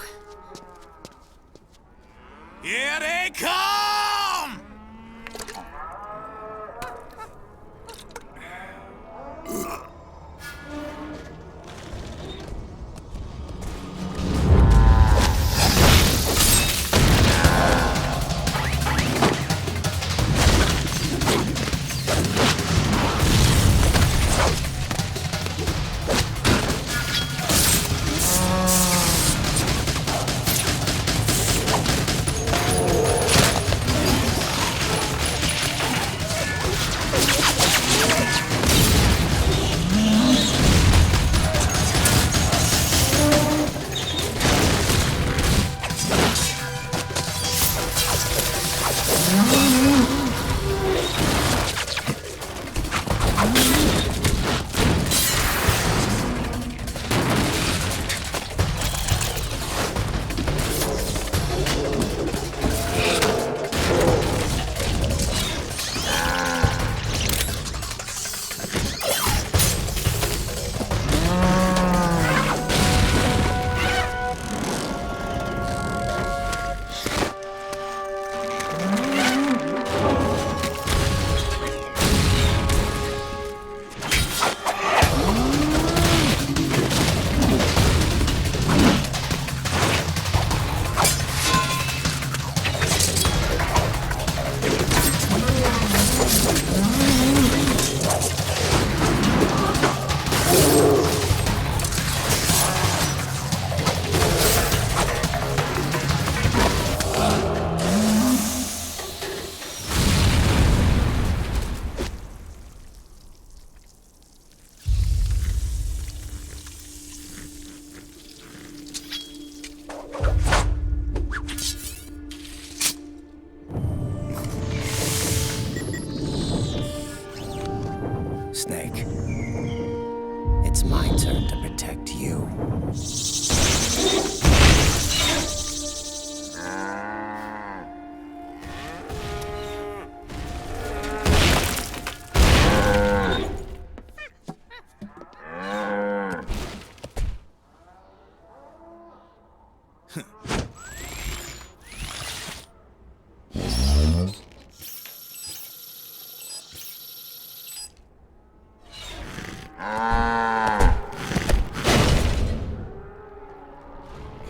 Here they come! Snake. It's my turn to protect you.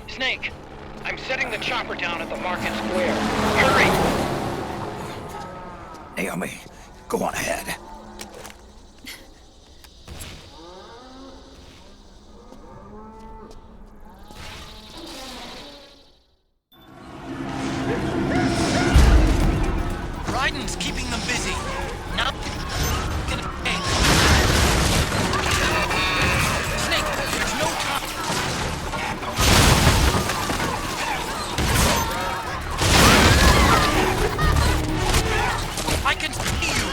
Snake, I'm setting the chopper down at the market square. Hurry! Naomi, go on ahead. Raiden's keeping them busy. Now, Snake, there's no time. I can see you.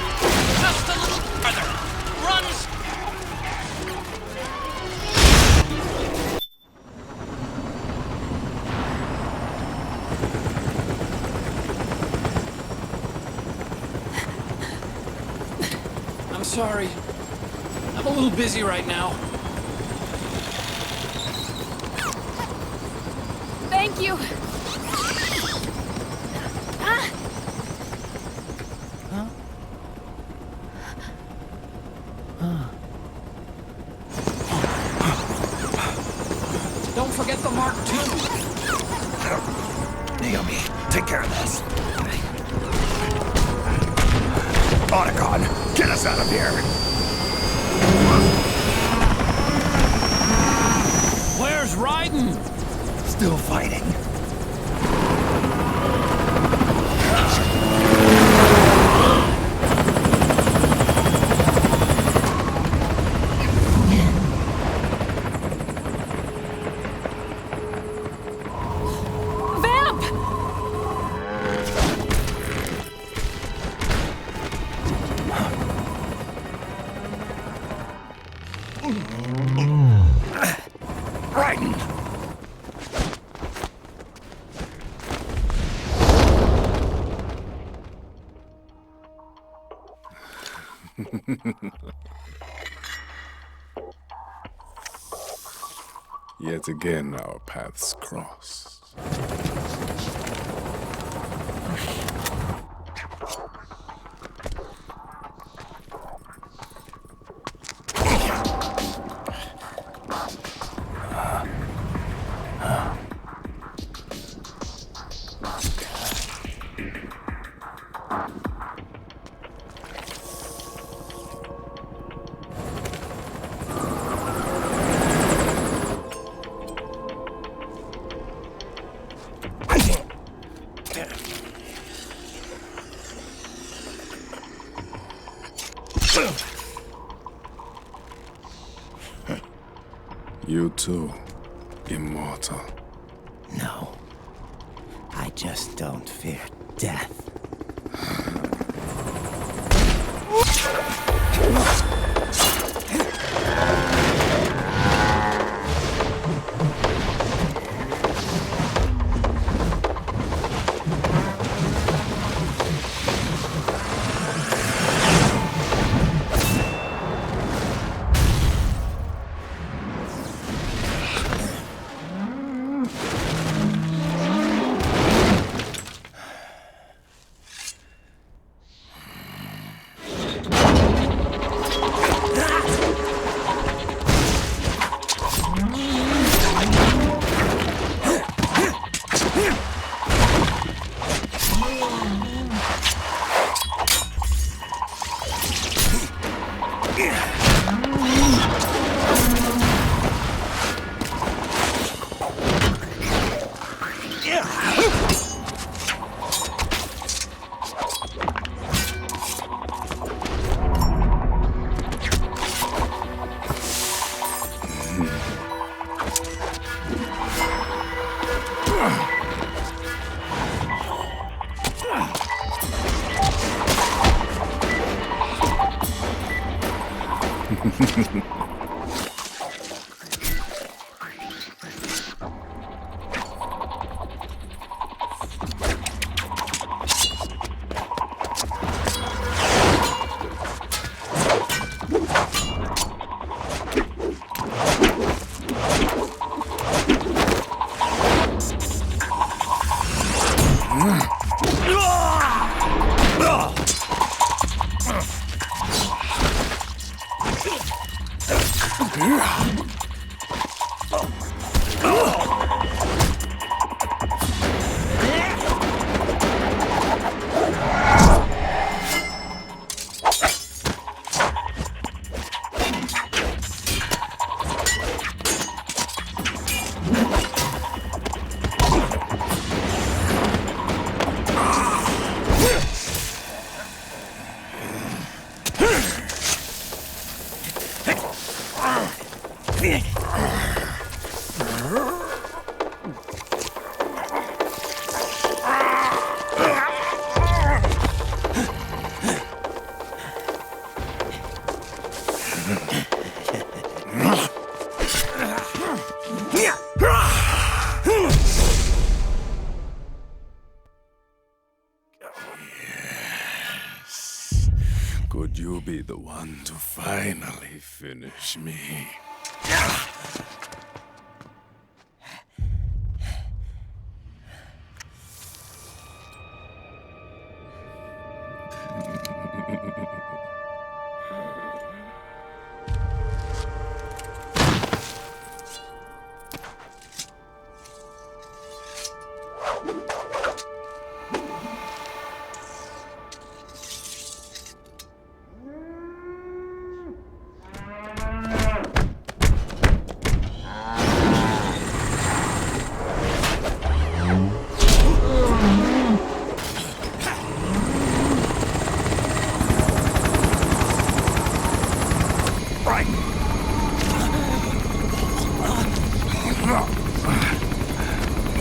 Just sorry. I'm a little busy right now. Thank you. Don't forget the Mark II. Naomi, take care of this. Otacon, get us out of here. Where's Raiden? Still fighting. Raiden! Yet again, our paths cross. You too, immortal. No. I just don't fear death. you be the one to finally finish me.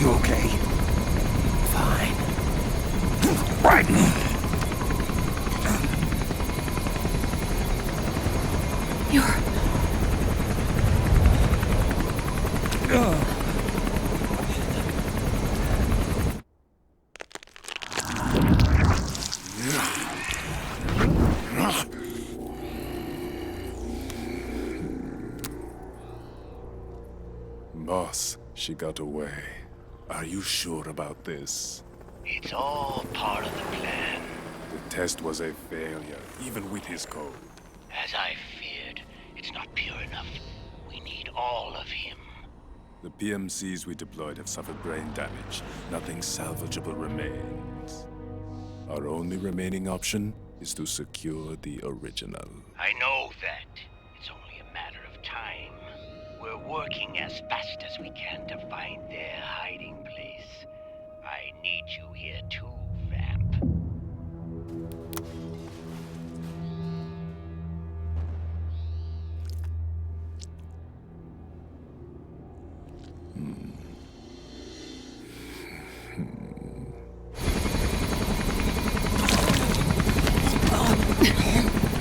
You okay? Fine. Right. Boss, she got away. Are you sure about this? It's all part of the plan. The test was a failure, even with his code. As I feared, it's not pure enough. We need all of him. The PMCs we deployed have suffered brain damage. Nothing salvageable remains. Our only remaining option is to secure the original. I know that. It's only a matter of time. We're working as fast as we can to find their hiding place. I need you here too, Vamp.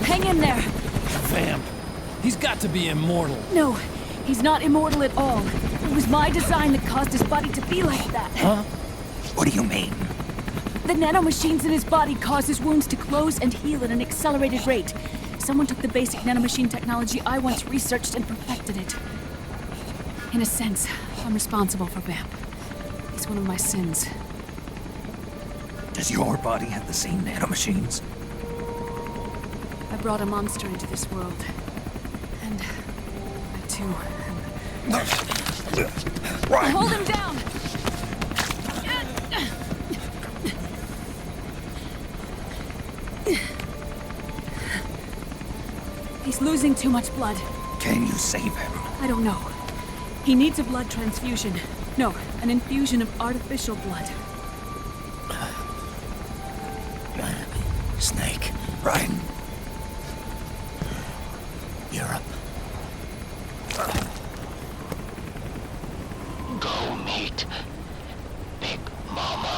Hang in there! Vamp. He's got to be immortal. No, he's not immortal at all. It was my design that caused his body to be like that. Huh? What do you mean? The nanomachines in his body cause his wounds to close and heal at an accelerated rate. Someone took the basic nanomachine technology I once researched and perfected it. In a sense, I'm responsible for Vamp. It's one of my sins. Does your body have the same nanomachines? I brought a monster into this world. And I too am... Right. Hold him down! He's losing too much blood. Can you save him? I don't know. He needs a blood transfusion. No, an infusion of artificial blood. Snake. Ryan. Europe. Go meet Big Mama.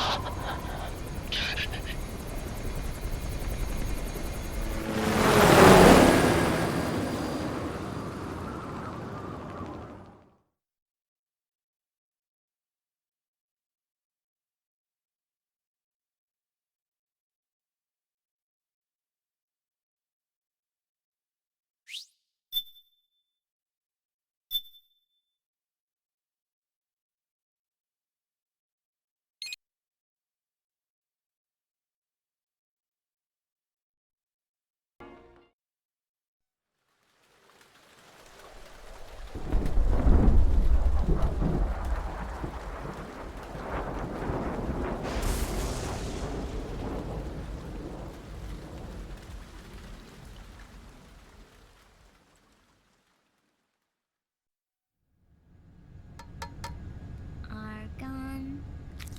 Argon,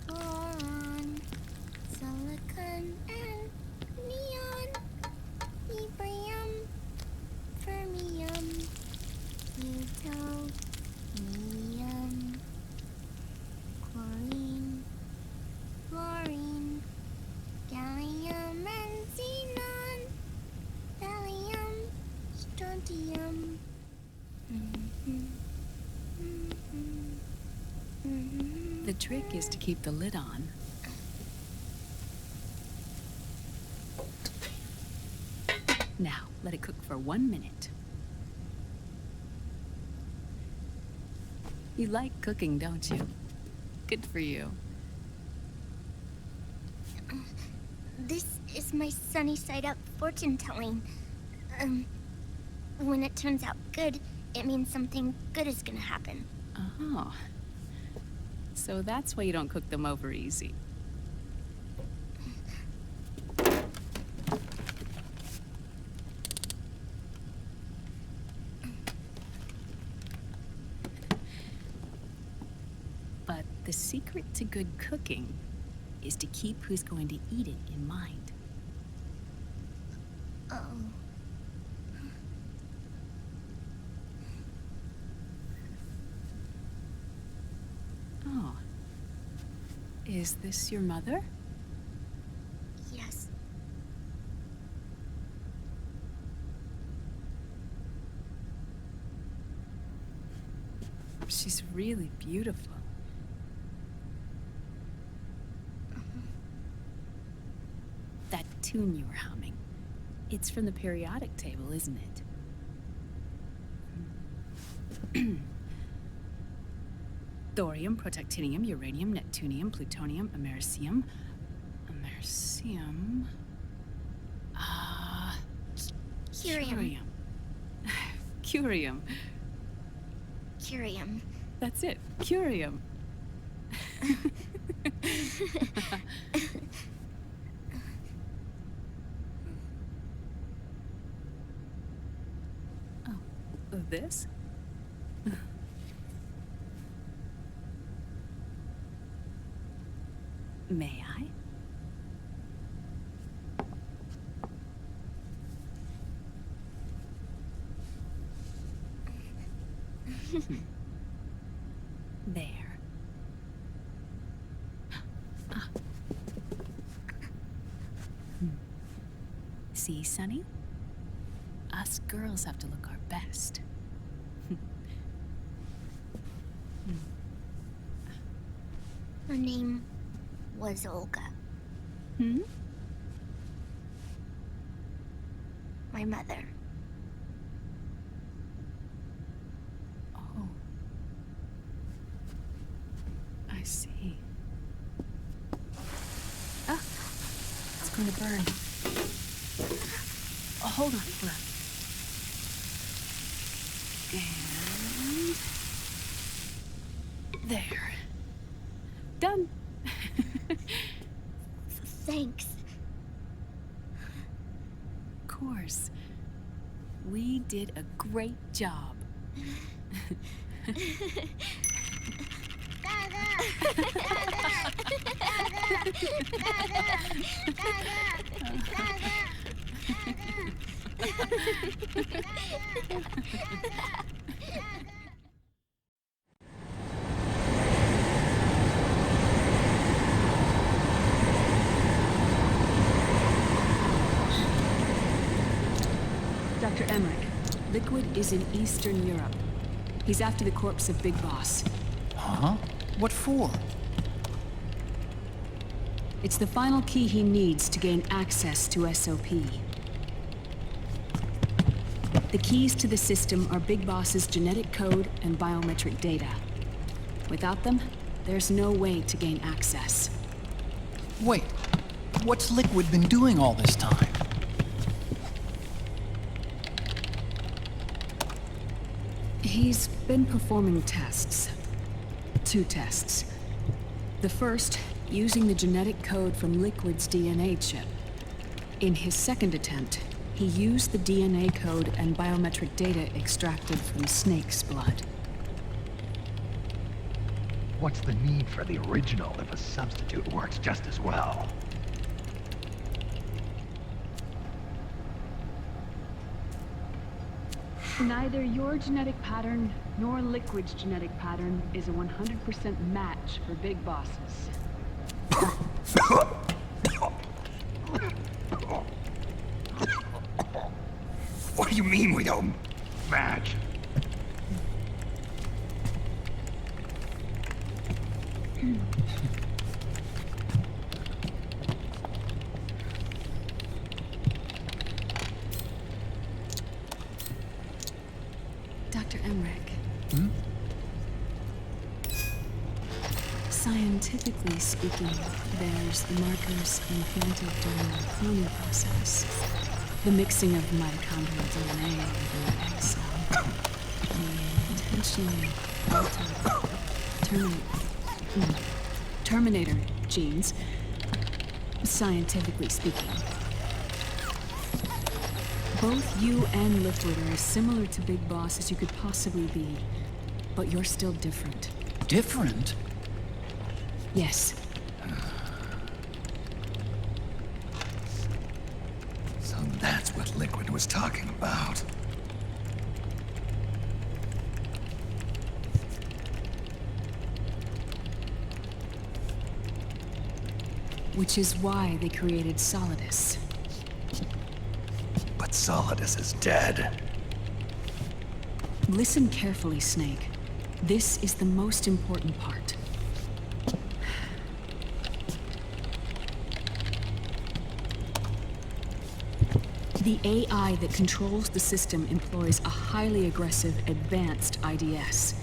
boron, silicon, and neon, yttrium, fermium, plutonium, chlorine, fluorine, gallium and xenon, thallium, strontium. The trick is to keep the lid on. Now, let it cook for 1 minute. You like cooking, don't you? Good for you. This is my sunny side up fortune telling. When it turns out good, it means something good is gonna happen. Oh. So that's why you don't cook them over easy. But the secret to good cooking is to keep who's going to eat it in mind. Oh. Oh. Is this your mother? Yes. She's really beautiful. That tune you were humming, it's from the periodic table, isn't it? Thorium, protactinium, uranium, neptunium, plutonium, americium. Americium. Curium. Curium. Curium. That's it. Curium. Oh, this? May I? There. Ah. See, Sonny? Us girls have to look our best. Her name was Olga. Hmm? My mother. Oh. I see. Ah! It's going to burn. Oh, hold on, hold on. And... there. Done. Thanks. Of course. We did a great job. Dr. Emmerich, Liquid is in Eastern Europe. He's after the corpse of Big Boss. Huh? What for? It's the final key he needs to gain access to SOP. The keys to the system are Big Boss's genetic code and biometric data. Without them, there's no way to gain access. Wait, what's Liquid been doing all this time? He's been performing tests. 2 tests. The first, using the genetic code from Liquid's DNA chip. In his second attempt, he used the DNA code and biometric data extracted from Snake's blood. What's the need for the original if a substitute works just as well? Neither your genetic pattern nor Liquid's genetic pattern is a 100% match for Big Bosses. What do you mean we don't match? Scientifically speaking, there's the markers implanted during the cloning process. The mixing of mitochondrial DNA within the egg cell. The intentionally altered Terminator genes, scientifically speaking. Both you and Liquid are as similar to Big Boss as you could possibly be, but you're still different. Different? Yes. So that's what Liquid was talking about. Which is why they created Solidus. But Solidus is dead. Listen carefully, Snake. This is the most important part. The AI that controls the system employs a highly aggressive, advanced IDS.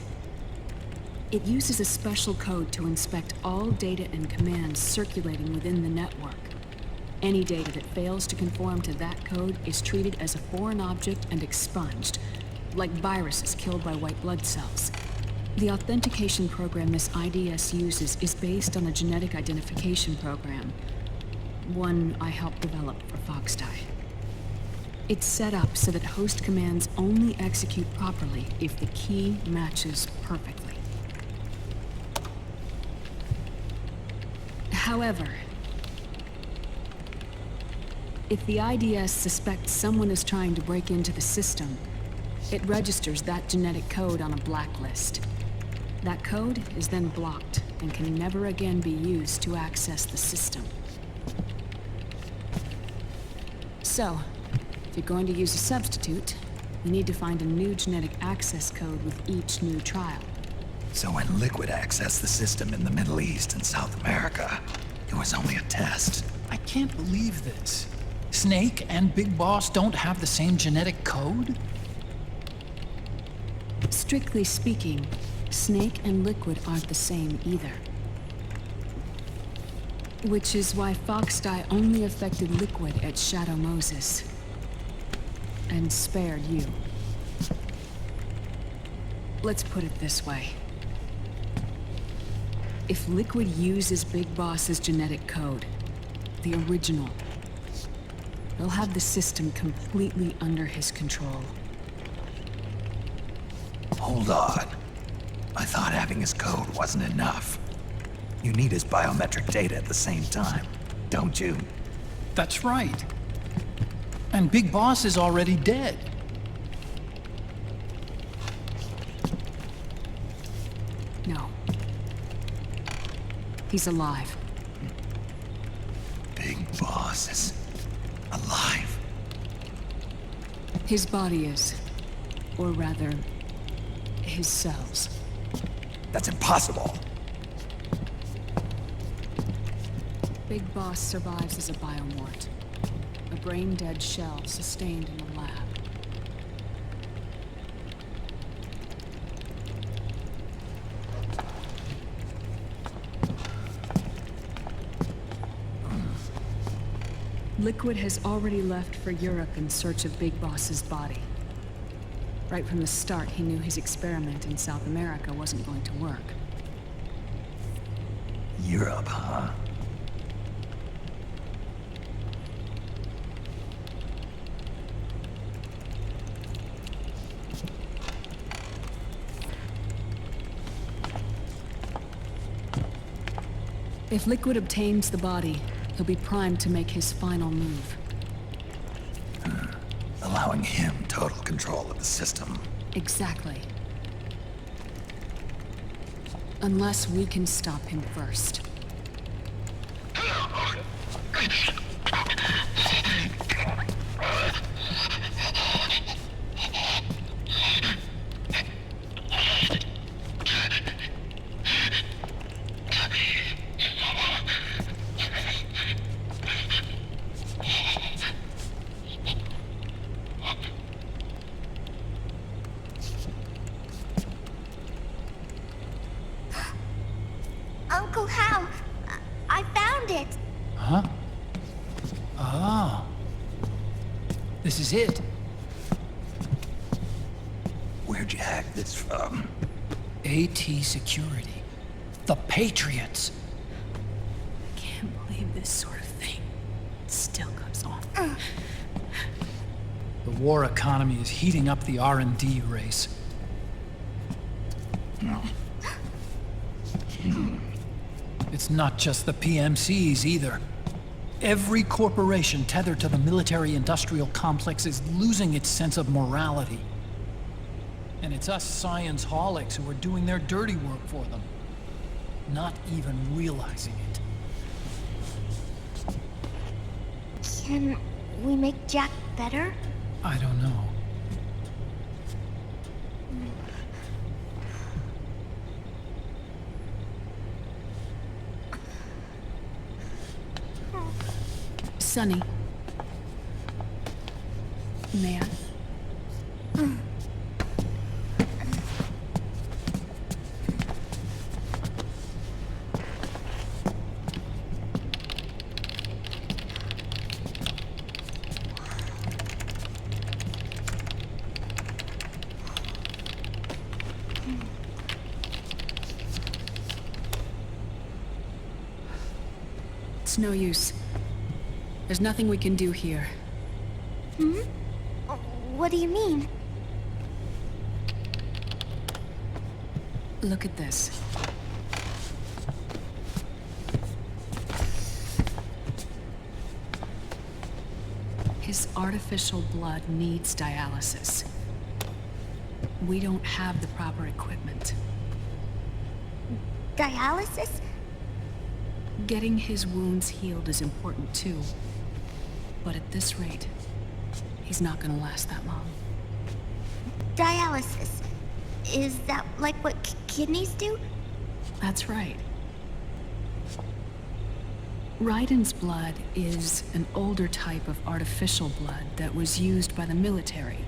It uses a special code to inspect all data and commands circulating within the network. Any data that fails to conform to that code is treated as a foreign object and expunged, like viruses killed by white blood cells. The authentication program this IDS uses is based on a genetic identification program, one I helped develop for Foxdie. It's set up so that host commands only execute properly if the key matches perfectly. However, if the IDS suspects someone is trying to break into the system, it registers that genetic code on a blacklist. That code is then blocked and can never again be used to access the system. So, if you're going to use a substitute, you need to find a new genetic access code with each new trial. So when Liquid accessed the system in the Middle East and South America, it was only a test. I can't believe this. Snake and Big Boss don't have the same genetic code? Strictly speaking, Snake and Liquid aren't the same either. Which is why Foxdie only affected Liquid at Shadow Moses. And spared you. Let's put it this way. If Liquid uses Big Boss's genetic code, the original, he'll have the system completely under his control. Hold on. I thought having his code wasn't enough. You need his biometric data at the same time, don't you? That's right. And Big Boss is already dead. No. He's alive. Big Boss is alive. His body is. Or rather, his cells. That's impossible. Big Boss survives as a biomort. A brain-dead shell sustained in a lab. Liquid has already left for Europe in search of Big Boss's body. Right from the start, he knew his experiment in South America wasn't going to work. Europe, huh? If Liquid obtains the body, he'll be primed to make his final move. Allowing him total control of the system. Exactly. Unless we can stop him first. Uncle Uh-huh. Oh. This is it. Where'd you hack this from? AT Security. The Patriots. Can't believe this sort of thing still goes on. The war economy is heating up the R&D race. It's not just the PMCs either. Every corporation tethered to the military-industrial complex is losing its sense of morality. And it's us science-holics who are doing their dirty work for them, not even realizing it. Can we make Jack better? I don't know. Sonny. May I? It's no use. There's nothing we can do here. Hmm? What do you mean? Look at this. His artificial blood needs dialysis. We don't have the proper equipment. Dialysis? Getting his wounds healed is important too. But at this rate, he's not gonna last that long. Dialysis. Is that like what kidneys do? That's right. Raiden's blood is an older type of artificial blood that was used by the military,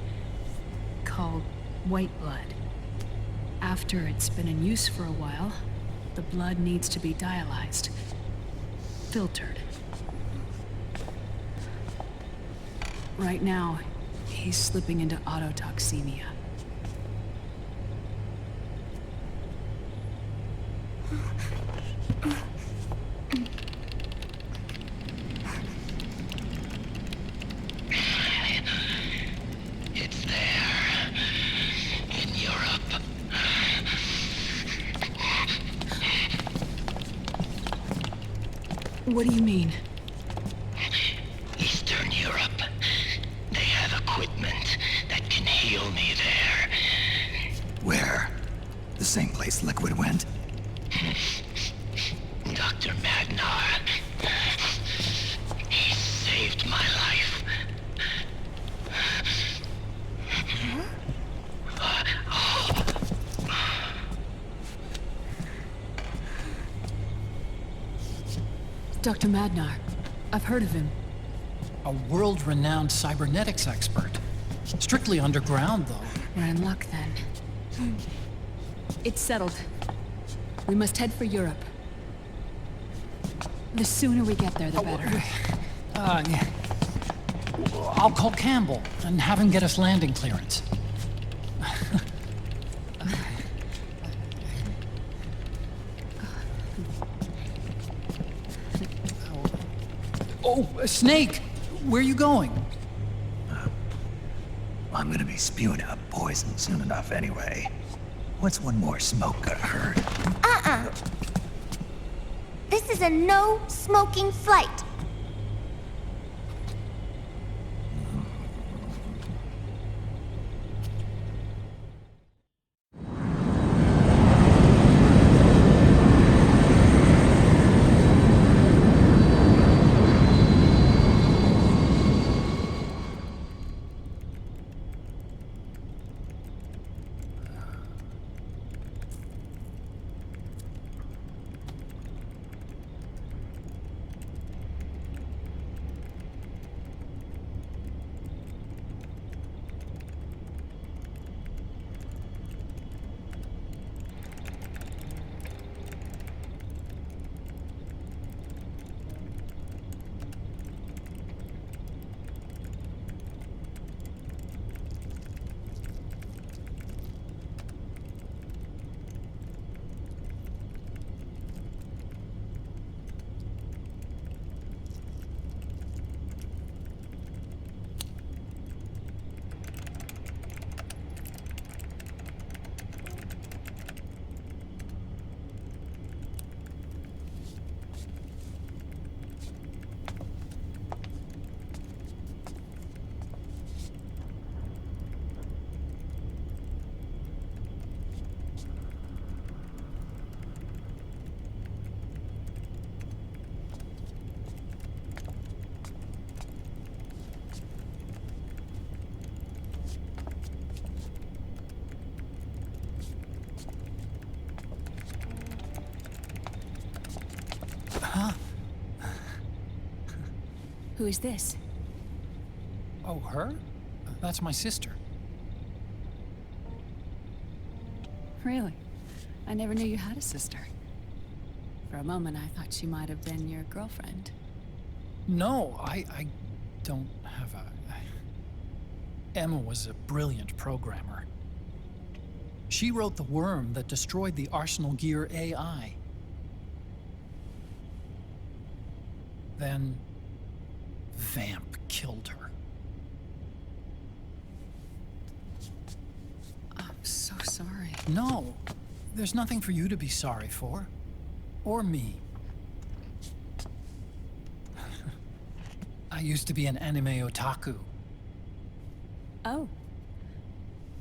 called white blood. After it's been in use for a while, the blood needs to be dialyzed, filtered. Right now, he's slipping into autotoxemia. It's there. In Europe. What do you mean? Eastern Europe. They have equipment that can heal me there. Where? The same place Liquid went? Dr. Magnar. He saved my life. Dr. Magnar. I've heard of him. A world-renowned cybernetics expert. Strictly underground, though. We're in luck, then. It's settled. We must head for Europe. The sooner we get there, the better. Yeah. I'll call Campbell and have him get us landing clearance. Oh, Snake! Where are you going? I'm gonna be spewing out poison soon enough anyway. What's one more smoke gonna hurt? This is a no-smoking flight. Huh? Who is this? Oh, her? That's my sister. Really? I never knew you had a sister. For a moment, I thought she might have been your girlfriend. No, I don't have a... Emma was a brilliant programmer. She wrote the worm that destroyed the Arsenal Gear AI. Then... Vamp killed her. I'm so sorry. No, there's nothing for you to be sorry for. Or me. I used to be an anime otaku. Oh.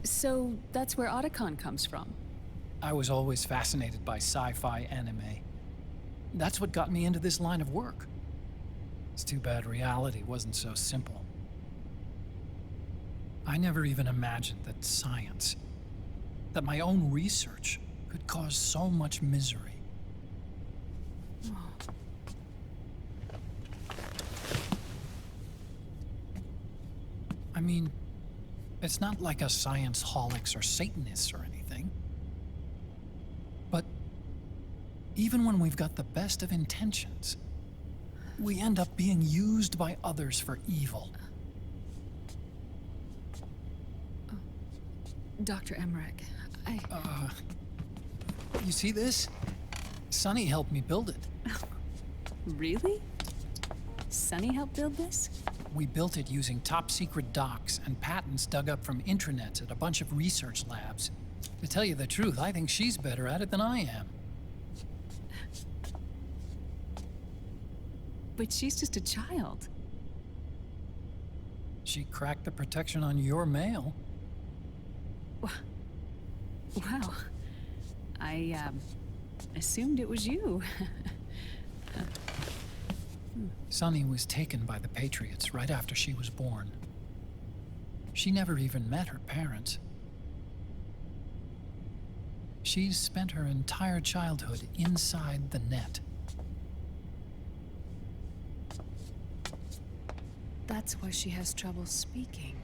So that's where Otacon comes from? I was always fascinated by sci-fi anime. That's what got me into this line of work. It's too bad reality wasn't so simple. I never even imagined that science, that my own research, could cause so much misery. I mean, it's not like us science holics or Satanists or anything. But even when we've got the best of intentions, we end up being used by others for evil. Dr. Emmerich, You see this? Sonny helped me build it. Really? Sonny helped build this? We built it using top-secret docs and patents dug up from intranets at a bunch of research labs. To tell you the truth, I think she's better at it than I am. But she's just a child. She cracked the protection on your mail. Wow. I, assumed it was you. Sunny was taken by the Patriots right after she was born. She never even met her parents. She's spent her entire childhood inside the net. That's why she has trouble speaking.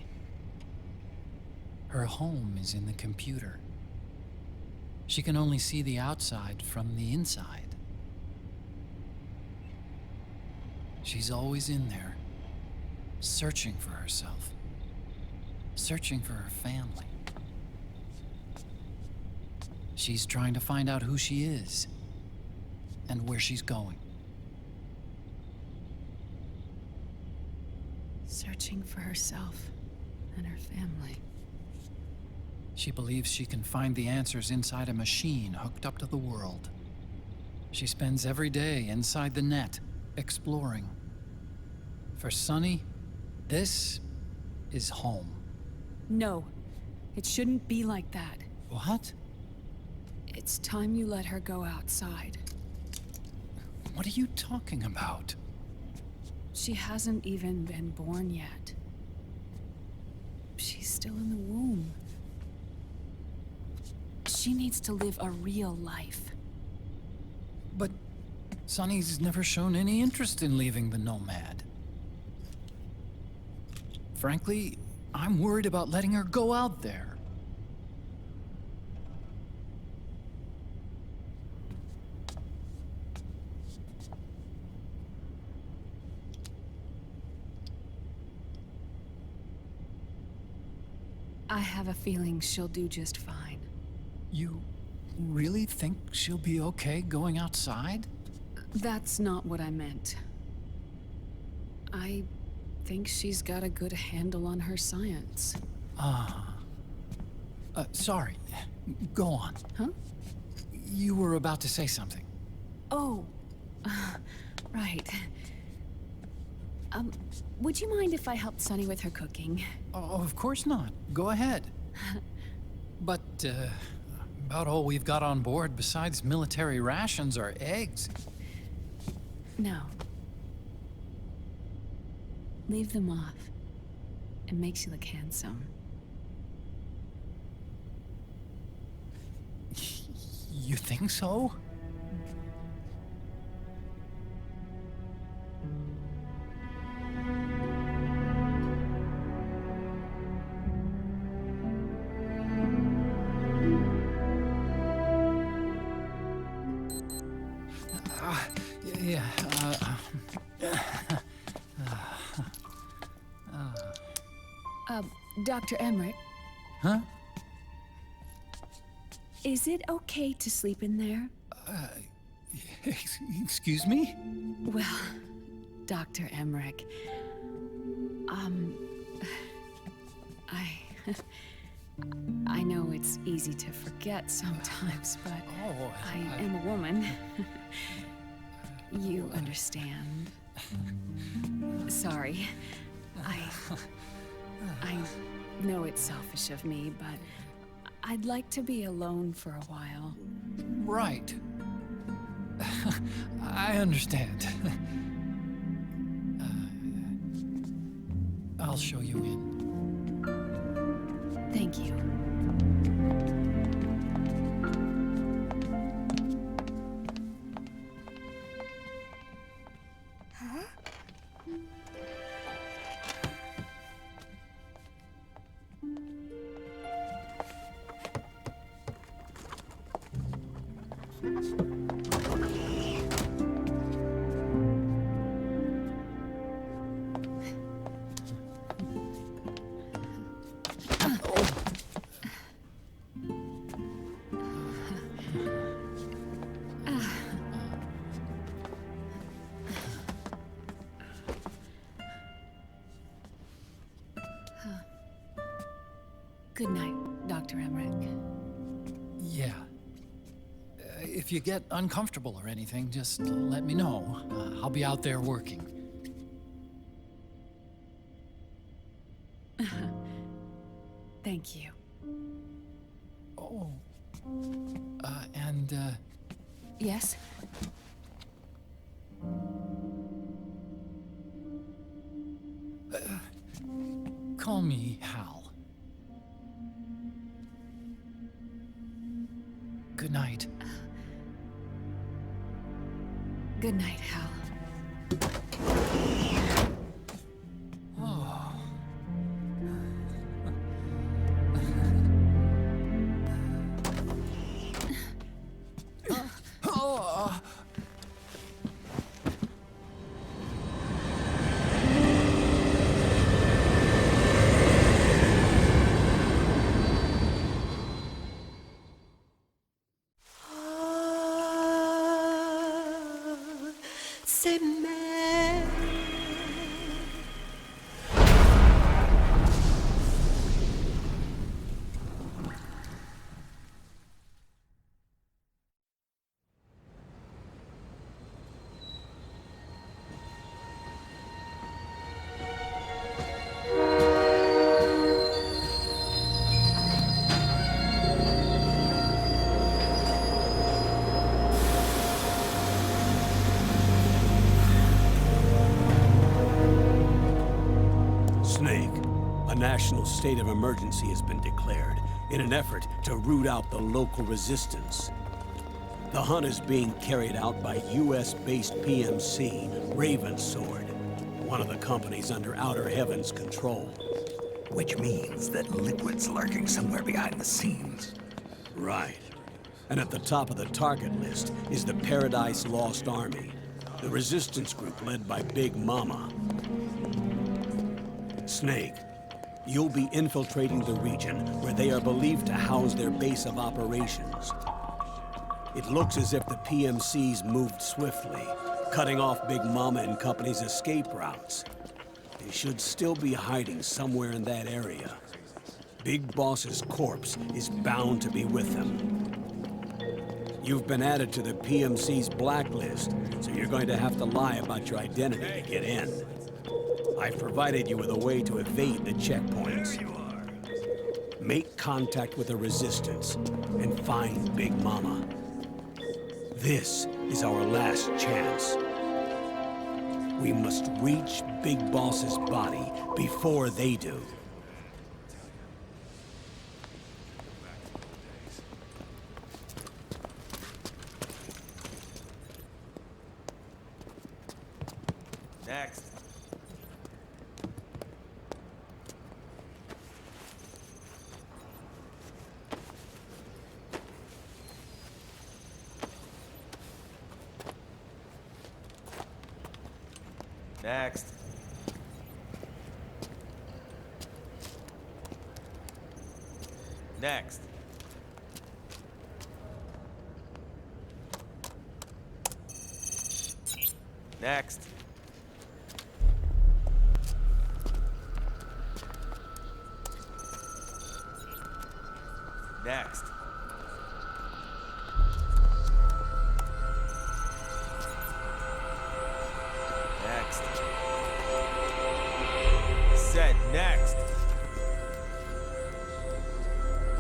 Her home is in the computer. She can only see the outside from the inside. She's always in there, searching for herself, searching for her family. She's trying to find out who she is and where she's going. Searching for herself and her family. She believes she can find the answers inside a machine hooked up to the world. She spends every day inside the net, exploring. For Sunny, this is home. No, it shouldn't be like that. What? It's time you let her go outside. What are you talking about? She hasn't even been born yet. She's still in the womb. She needs to live a real life. But Sunny's never shown any interest in leaving the Nomad. Frankly, I'm worried about letting her go out there. I have a feeling she'll do just fine. You really think she'll be okay going outside? That's not what I meant. I think she's got a good handle on her science. Sorry. Go on. Huh? You were about to say something. Oh, right. Would you mind if I helped Sunny with her cooking? Oh, of course not. Go ahead. But, about all we've got on board besides military rations are eggs. No. Leave them off. It makes you look handsome. You think so? Yeah, Dr. Emmerich, huh? is it okay to sleep in there? Excuse me? Well, Dr. Emmerich, I know it's easy to forget sometimes, but I am a woman. You understand. Sorry. I know it's selfish of me, but I'd like to be alone for a while. Right. I understand. I'll show you in. Thank you. Good night, Dr. Emmerich. Yeah. If you get uncomfortable or anything, just let me know. I'll be out there working. Thank you. Oh. And, Yes? call me Hal. Good night. Good night, Hal. Oh. Oh. C'est mère. Snake, a national state of emergency has been declared in an effort to root out the local resistance. The hunt is being carried out by US-based PMC, Ravensword, one of the companies under Outer Heaven's control. Which means that Liquid's lurking somewhere behind the scenes. Right. And at the top of the target list is the Paradise Lost Army, the resistance group led by Big Mama. Snake, you'll be infiltrating the region where they are believed to house their base of operations. It looks as if the PMCs moved swiftly, cutting off Big Mama and company's escape routes. They should still be hiding somewhere in that area. Big Boss's corpse is bound to be with them. You've been added to the PMC's blacklist, so you're going to have to lie about your identity to get in. I've provided you with a way to evade the checkpoints. Make contact with the Resistance and find Big Mama. This is our last chance. We must reach Big Boss's body before they do. Next. Next. Next. Next. Next. Next. Said next.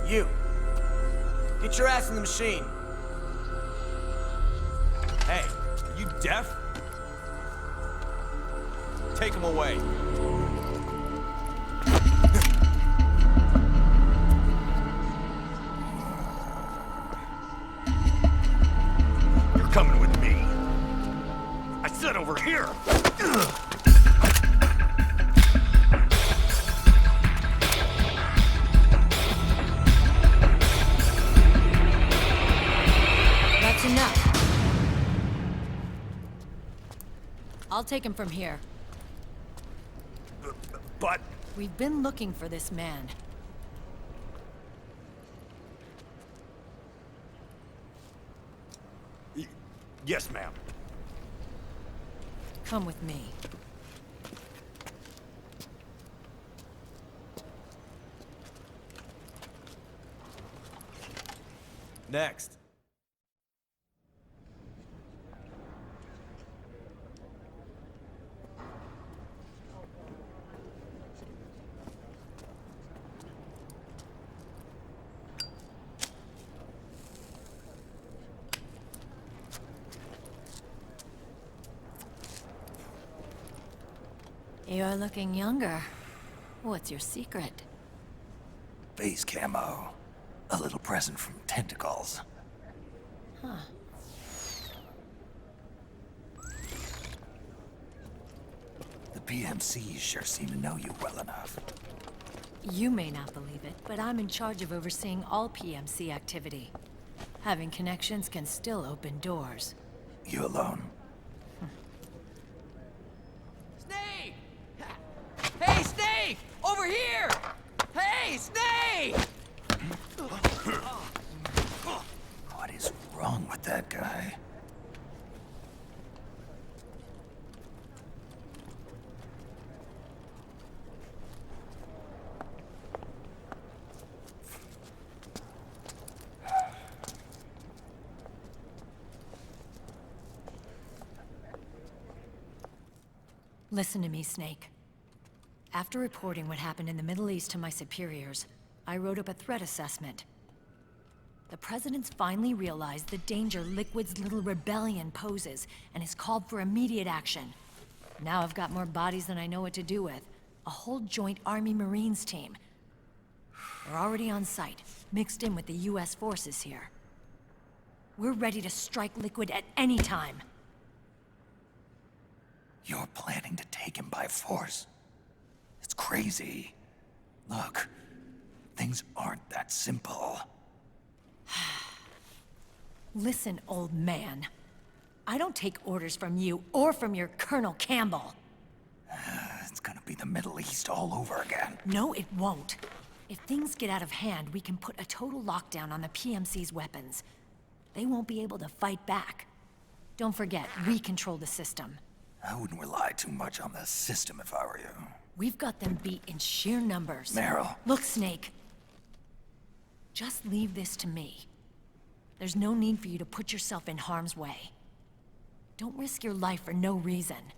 You. Get your ass in the machine. Hey, are you deaf? Take him away. You're coming with me. I said over here. That's enough. I'll take him from here. But... We've been looking for this man. Yes, ma'am. Come with me. Next. You're looking younger. What's your secret? Base camo. A little present from tentacles. Huh. The PMCs sure seem to know you well enough. You may not believe it, but I'm in charge of overseeing all PMC activity. Having connections can still open doors. You alone? Snake! Hey, Snake! Over here! Hey, Snake! What is wrong with that guy? Listen to me, Snake. After reporting what happened in the Middle East to my superiors, I wrote up a threat assessment. The President's finally realized the danger Liquid's little rebellion poses and has called for immediate action. Now I've got more bodies than I know what to do with. A whole joint Army-Marines team. We're already on site, mixed in with the US forces here. We're ready to strike Liquid at any time. You're planning to take him by force? It's crazy. Look, things aren't that simple. Listen, old man. I don't take orders from you or from your Colonel Campbell. It's gonna be the Middle East all over again. No, it won't. If things get out of hand, we can put a total lockdown on the PMC's weapons. They won't be able to fight back. Don't forget, we control the system. I wouldn't rely too much on the system if I were you. We've got them beat in sheer numbers. Meryl. Look, Snake. Just leave this to me. There's no need for you to put yourself in harm's way. Don't risk your life for no reason.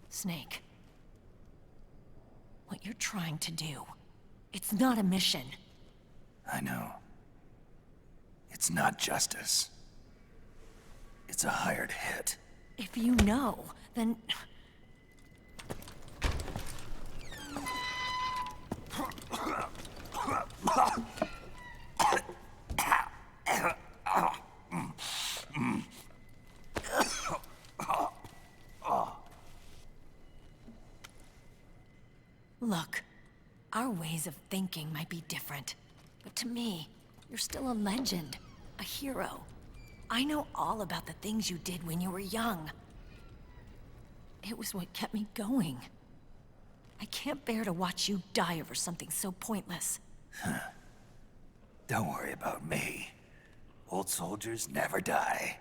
Snake. What you're trying to do, it's not a mission. I know. It's not justice. It's a hired hit. If you know, then... Look, our ways of thinking might be different, but to me, you're still a legend, a hero. I know all about the things you did when you were young. It was what kept me going. I can't bear to watch you die over something so pointless. Don't worry about me. Old soldiers never die.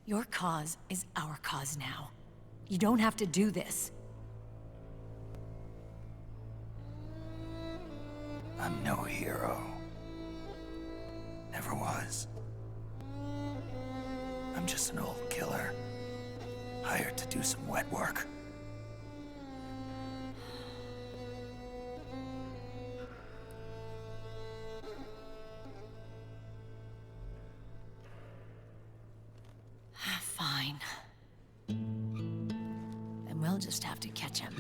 Your cause is our cause now. You don't have to do this. I'm no hero. Never was. I'm just an old killer, hired to do some wet work. Fine. Then we'll just have to catch him.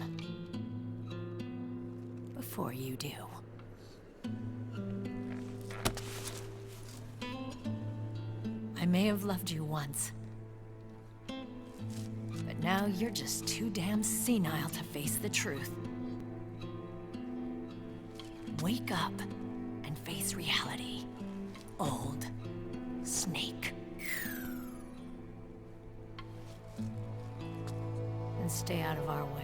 Before you do. I may have loved you once. But now you're just too damn senile to face the truth. Wake up and face reality, old Snake. And stay out of our way.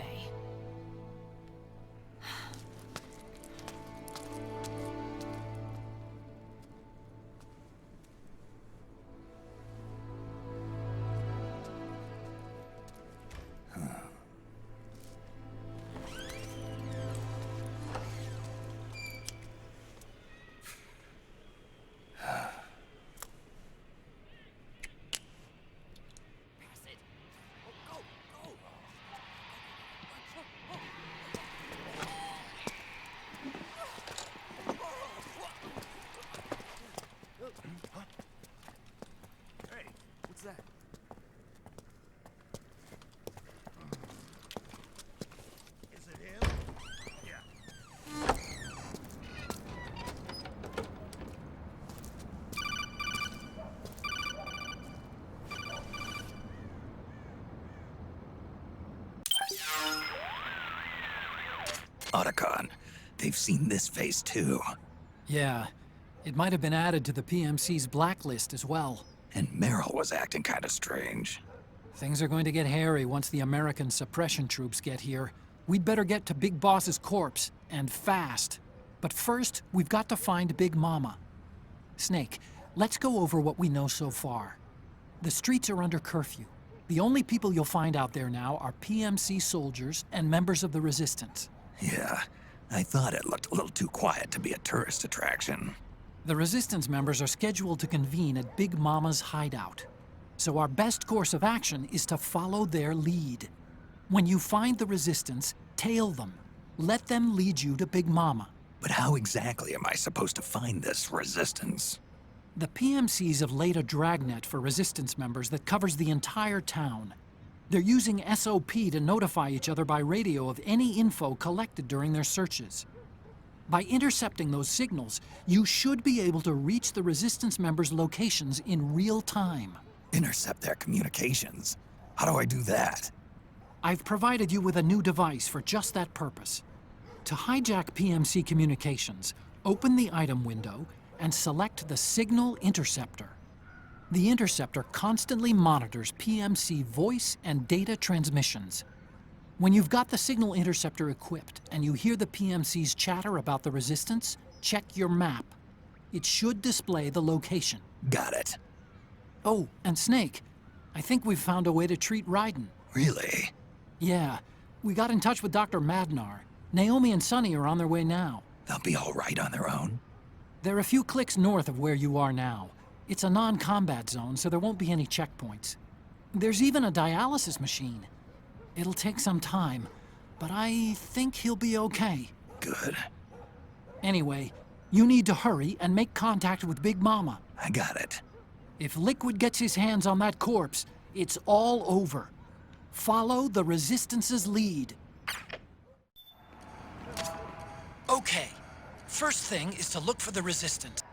What's that? Is it him? Yeah. Otacon, they've seen this face too. Yeah, it might have been added to the PMC's blacklist as well. And Meryl was acting kind of strange. Things are going to get hairy once the American suppression troops get here. We'd better get to Big Boss's corpse, and fast. But first, we've got to find Big Mama. Snake, let's go over what we know so far. The streets are under curfew. The only people you'll find out there now are PMC soldiers and members of the Resistance. Yeah, I thought it looked a little too quiet to be a tourist attraction. The Resistance members are scheduled to convene at Big Mama's hideout. So our best course of action is to follow their lead. When you find the Resistance, tail them. Let them lead you to Big Mama. But how exactly am I supposed to find this Resistance? The PMCs have laid a dragnet for Resistance members that covers the entire town. They're using SOP to notify each other by radio of any info collected during their searches. By intercepting those signals, you should be able to reach the Resistance members' locations in real time. Intercept their communications? How do I do that? I've provided you with a new device for just that purpose. To hijack PMC communications, open the item window and select the Signal Interceptor. The interceptor constantly monitors PMC voice and data transmissions. When you've got the Signal Interceptor equipped and you hear the PMC's chatter about the Resistance, check your map. It should display the location. Got it. Oh, and Snake, I think we've found a way to treat Raiden. Really? Yeah, we got in touch with Dr. Madnar. Naomi and Sonny are on their way now. They'll be all right on their own? They're a few clicks north of where you are now. It's a non-combat zone, so there won't be any checkpoints. There's even a dialysis machine. It'll take some time, but I think he'll be okay. Good. Anyway, you need to hurry and make contact with Big Mama. I got it. If Liquid gets his hands on that corpse, it's all over. Follow the Resistance's lead. Okay. First thing is to look for the Resistance.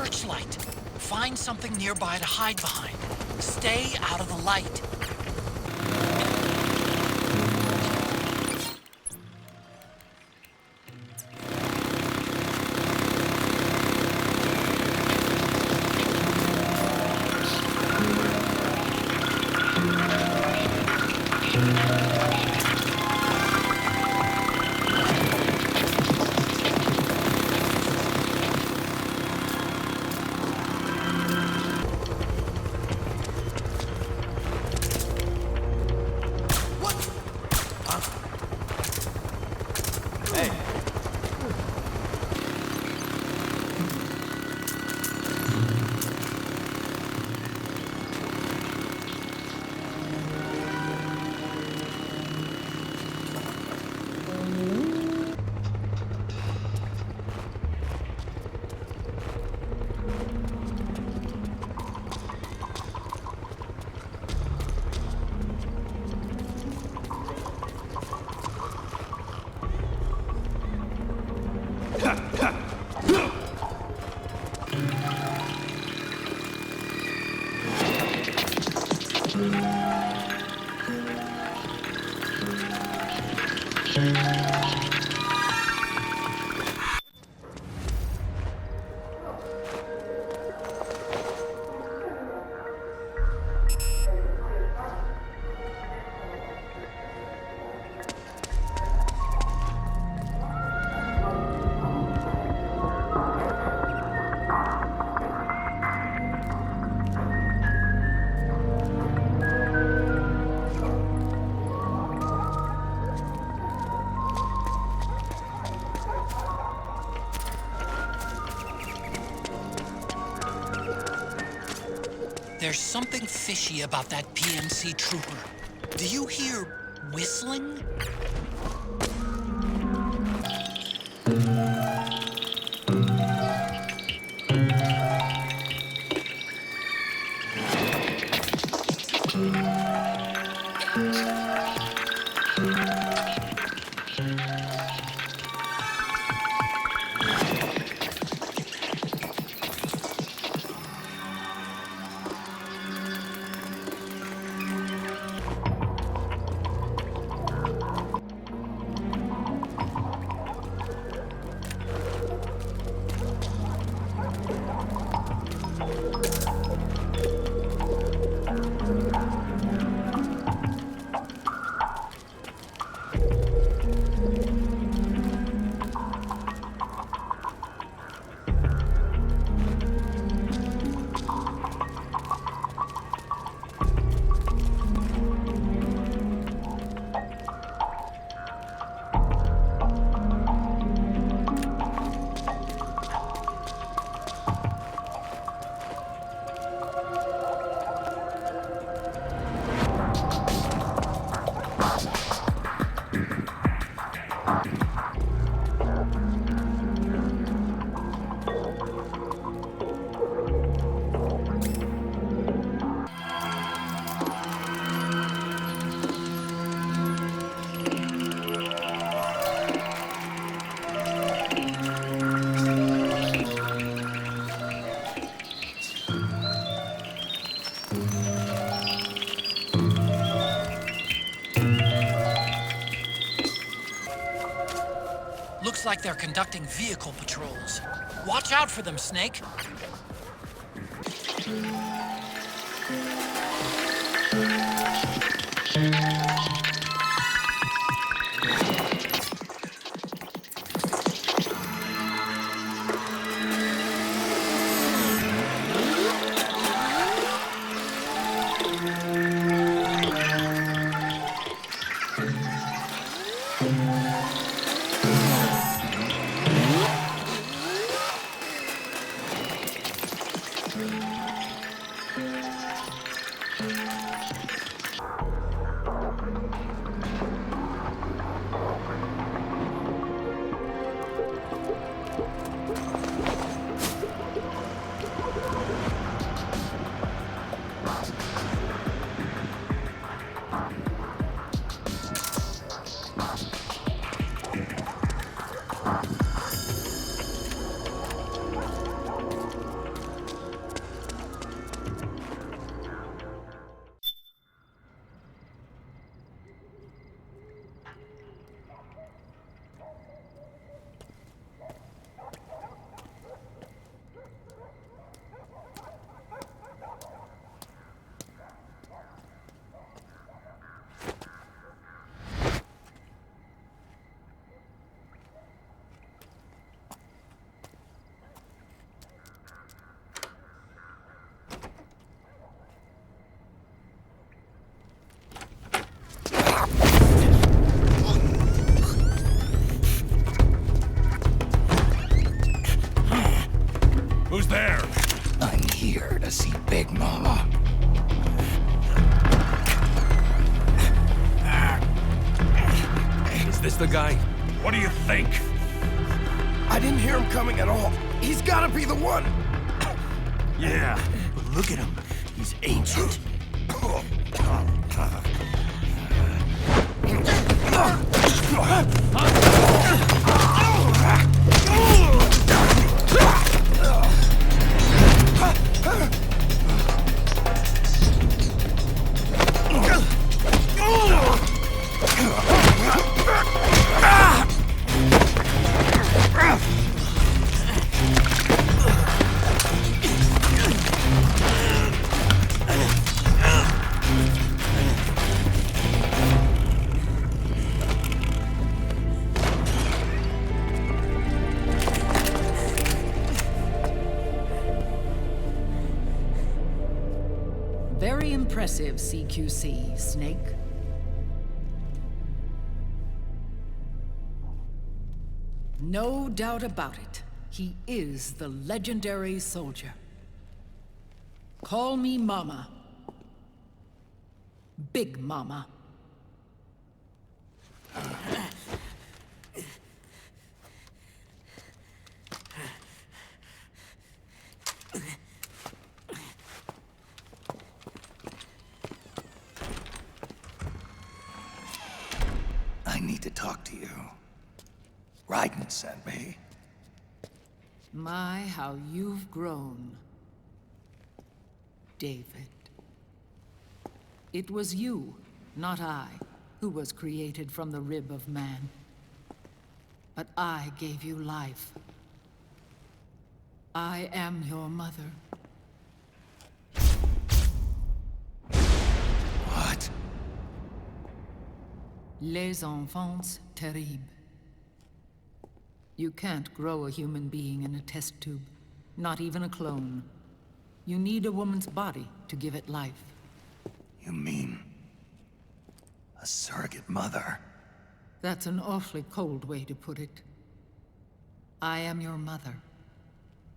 Searchlight. Find something nearby to hide behind. Stay out of the light. There's something fishy about that PMC trooper. Do you hear whistling? Looks like they're conducting vehicle patrols. Watch out for them, Snake. Who's there? I'm here to see Big Mama. Is this the guy? What do you think? I didn't hear him coming at all. He's gotta be the one. Yeah, but look at him. He's ancient. Very impressive, CQC, Snake. No doubt about it. He is the legendary soldier. Call me Mama. Big Mama. I need to talk to you. Raiden sent me. My, how you've grown, David. It was you, not I, who was created from the rib of man. But I gave you life. I am your mother. What? Les enfants terribles. You can't grow a human being in a test tube, not even a clone. You need a woman's body to give it life. You mean a surrogate mother? That's an awfully cold way to put it. I am your mother.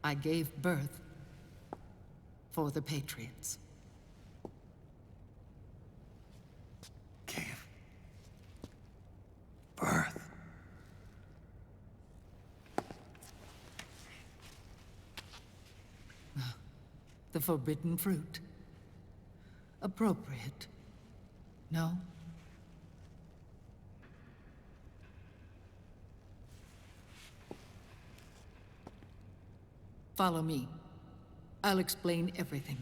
I gave birth for the Patriots. Gave birth? The forbidden fruit. Appropriate. No? Follow me. I'll explain everything.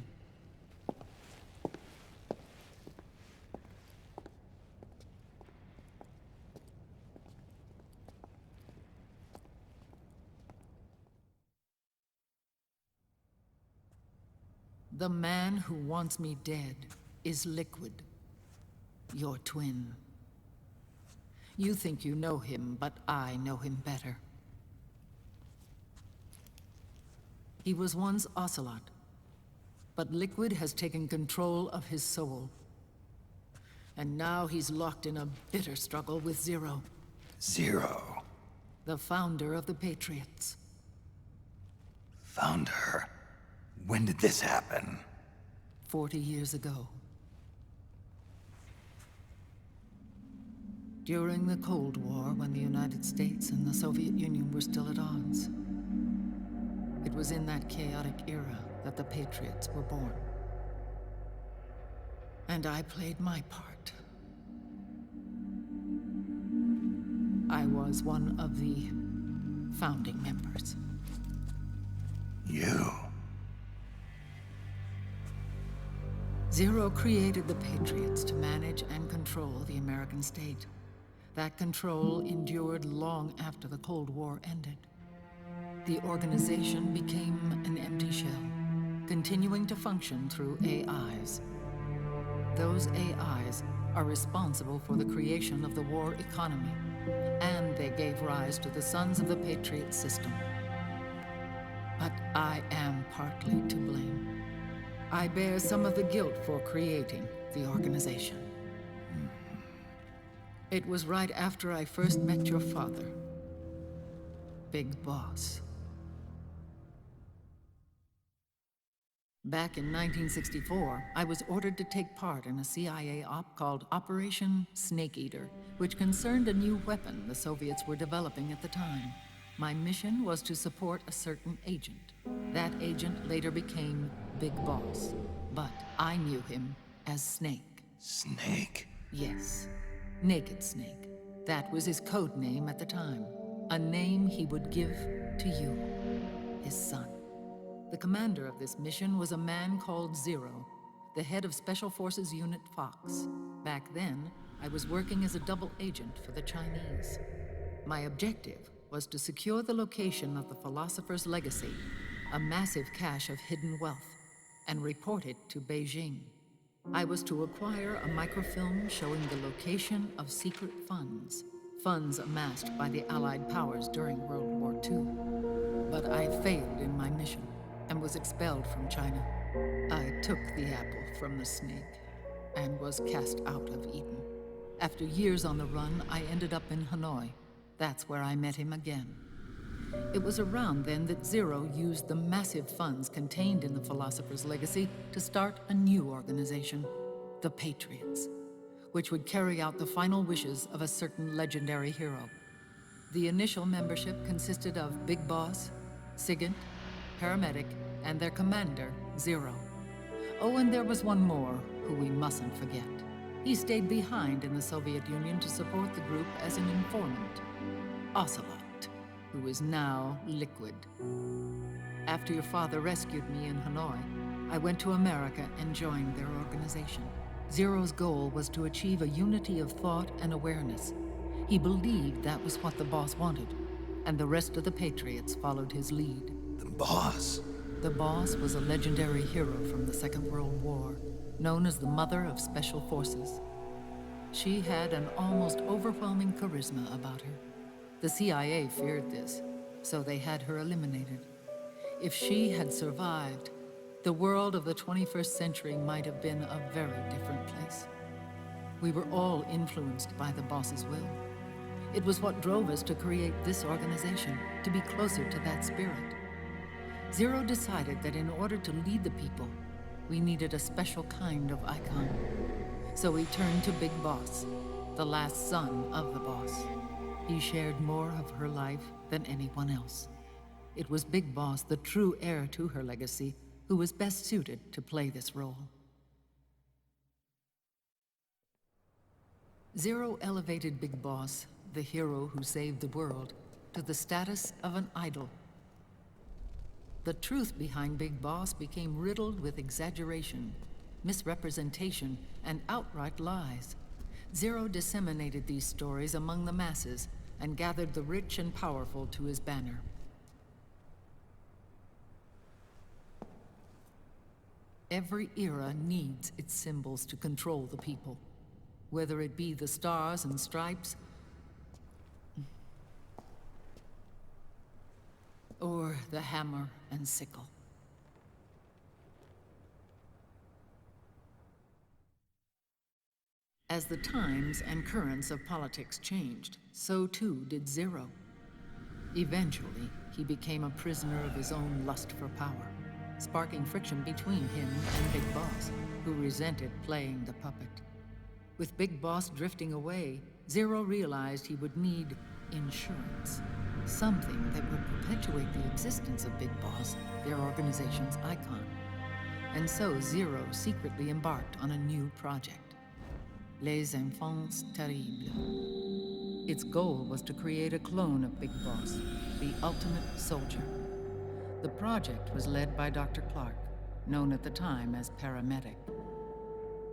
The man who wants me dead is Liquid, your twin. You think you know him, but I know him better. He was once Ocelot, but Liquid has taken control of his soul. And now he's locked in a bitter struggle with Zero. Zero? The founder of the Patriots. Founder? When did this happen? 40 years ago. During the Cold War, when the United States and the Soviet Union were still at odds. It was in that chaotic era that the Patriots were born. And I played my part. I was one of the founding members. You? Zero created the Patriots to manage and control the American state. That control endured long after the Cold War ended. The organization became an empty shell, continuing to function through AIs. Those AIs are responsible for the creation of the war economy, and they gave rise to the Sons of the Patriot system. But I am partly to blame. I bear some of the guilt for creating the organization. It was right after I first met your father, Big Boss. Back in 1964, I was ordered to take part in a CIA op called Operation Snake Eater, which concerned a new weapon the Soviets were developing at the time. My mission was to support a certain agent. That agent later became Big Boss, but I knew him as Snake. Snake? Yes, Naked Snake. That was his code name at the time. A name he would give to you, his son. The commander of this mission was a man called Zero, the head of Special Forces Unit Fox. Back then, I was working as a double agent for the Chinese. My objective was to secure the location of the Philosopher's Legacy, a massive cache of hidden wealth, and report it to Beijing. I was to acquire a microfilm showing the location of secret funds, funds amassed by the Allied powers during World War II. But I failed in my mission and was expelled from China. I took the apple from the snake and was cast out of Eden. After years on the run, I ended up in Hanoi. That's where I met him again. It was around then that Zero used the massive funds contained in the Philosopher's Legacy to start a new organization, the Patriots, which would carry out the final wishes of a certain legendary hero. The initial membership consisted of Big Boss, Sigint, Paramedic, and their commander, Zero. Oh, and there was one more who we mustn't forget. He stayed behind in the Soviet Union to support the group as an informant, Ocelot, who is now Liquid. After your father rescued me in Hanoi, I went to America and joined their organization. Zero's goal was to achieve a unity of thought and awareness. He believed that was what the boss wanted, and the rest of the Patriots followed his lead. The boss? The boss was a legendary hero from the Second World War, known as the Mother of Special Forces. She had an almost overwhelming charisma about her. The CIA feared this, so they had her eliminated. If she had survived, the world of the 21st century might have been a very different place. We were all influenced by the boss's will. It was what drove us to create this organization, to be closer to that spirit. Zero decided that in order to lead the people, we needed a special kind of icon. So he turned to Big Boss, the last son of the boss. He shared more of her life than anyone else. It was Big Boss, the true heir to her legacy, who was best suited to play this role. Zero elevated Big Boss, the hero who saved the world, to the status of an idol. The truth behind Big Boss became riddled with exaggeration, misrepresentation, and outright lies. Zero disseminated these stories among the masses and gathered the rich and powerful to his banner. Every era needs its symbols to control the people. Whether it be the stars and stripes, or the hammer and sickle. As the times and currents of politics changed, so too did Zero. Eventually, he became a prisoner of his own lust for power, sparking friction between him and Big Boss, who resented playing the puppet. With Big Boss drifting away, Zero realized he would need insurance. Something that would perpetuate the existence of Big Boss, their organization's icon. And so Zero secretly embarked on a new project, Les Enfants Terribles. Its goal was to create a clone of Big Boss, the ultimate soldier. The project was led by Dr. Clark, known at the time as Paramedic.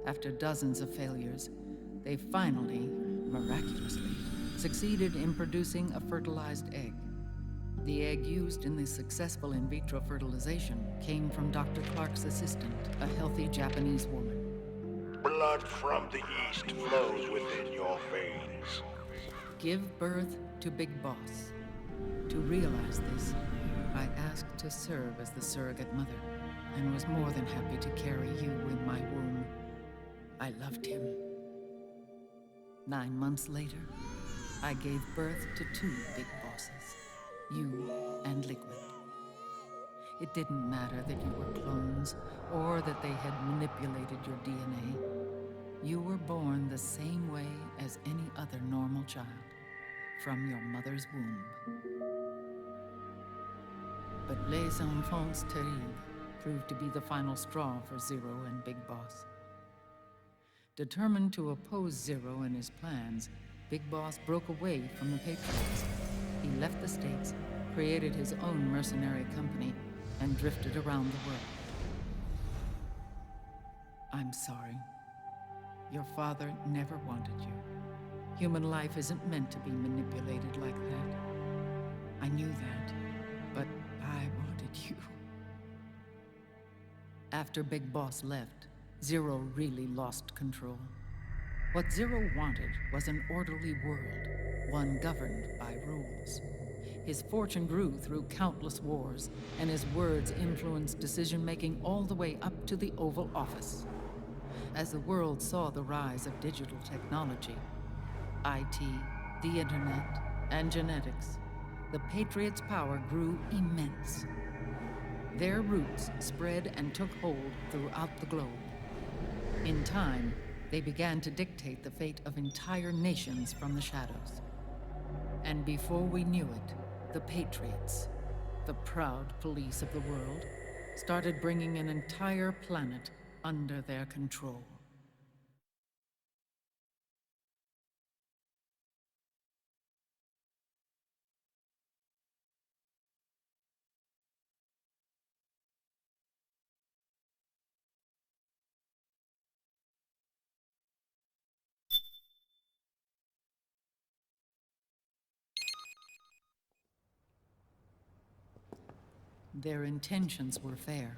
After dozens of failures, they finally, miraculously, succeeded in producing a fertilized egg. The egg used in the successful in vitro fertilization came from Dr. Clark's assistant, a healthy Japanese woman. Blood from the east flows within your veins. Give birth to Big Boss. To realize this, I asked to serve as the surrogate mother, and was more than happy to carry you in my womb. I loved him. 9 months later, I gave birth to 2 Big Bosses, you and Liquid. It didn't matter that you were clones, or that they had manipulated your DNA. You were born the same way as any other normal child, from your mother's womb. But Les Enfants Terribles proved to be the final straw for Zero and Big Boss. Determined to oppose Zero and his plans, Big Boss broke away from the Patriots. He left the States, created his own mercenary company, and drifted around the world. I'm sorry. Your father never wanted you. Human life isn't meant to be manipulated like that. I knew that, but I wanted you. After Big Boss left, Zero really lost control. What Zero wanted was an orderly world, one governed by rules. His fortune grew through countless wars, and his words influenced decision-making all the way up to the Oval Office. As the world saw the rise of digital technology, IT, the internet, and genetics, the Patriots' power grew immense. Their roots spread and took hold throughout the globe. In time, they began to dictate the fate of entire nations from the shadows. And before we knew it, the Patriots, the proud police of the world, started bringing an entire planet under their control. Their intentions were fair,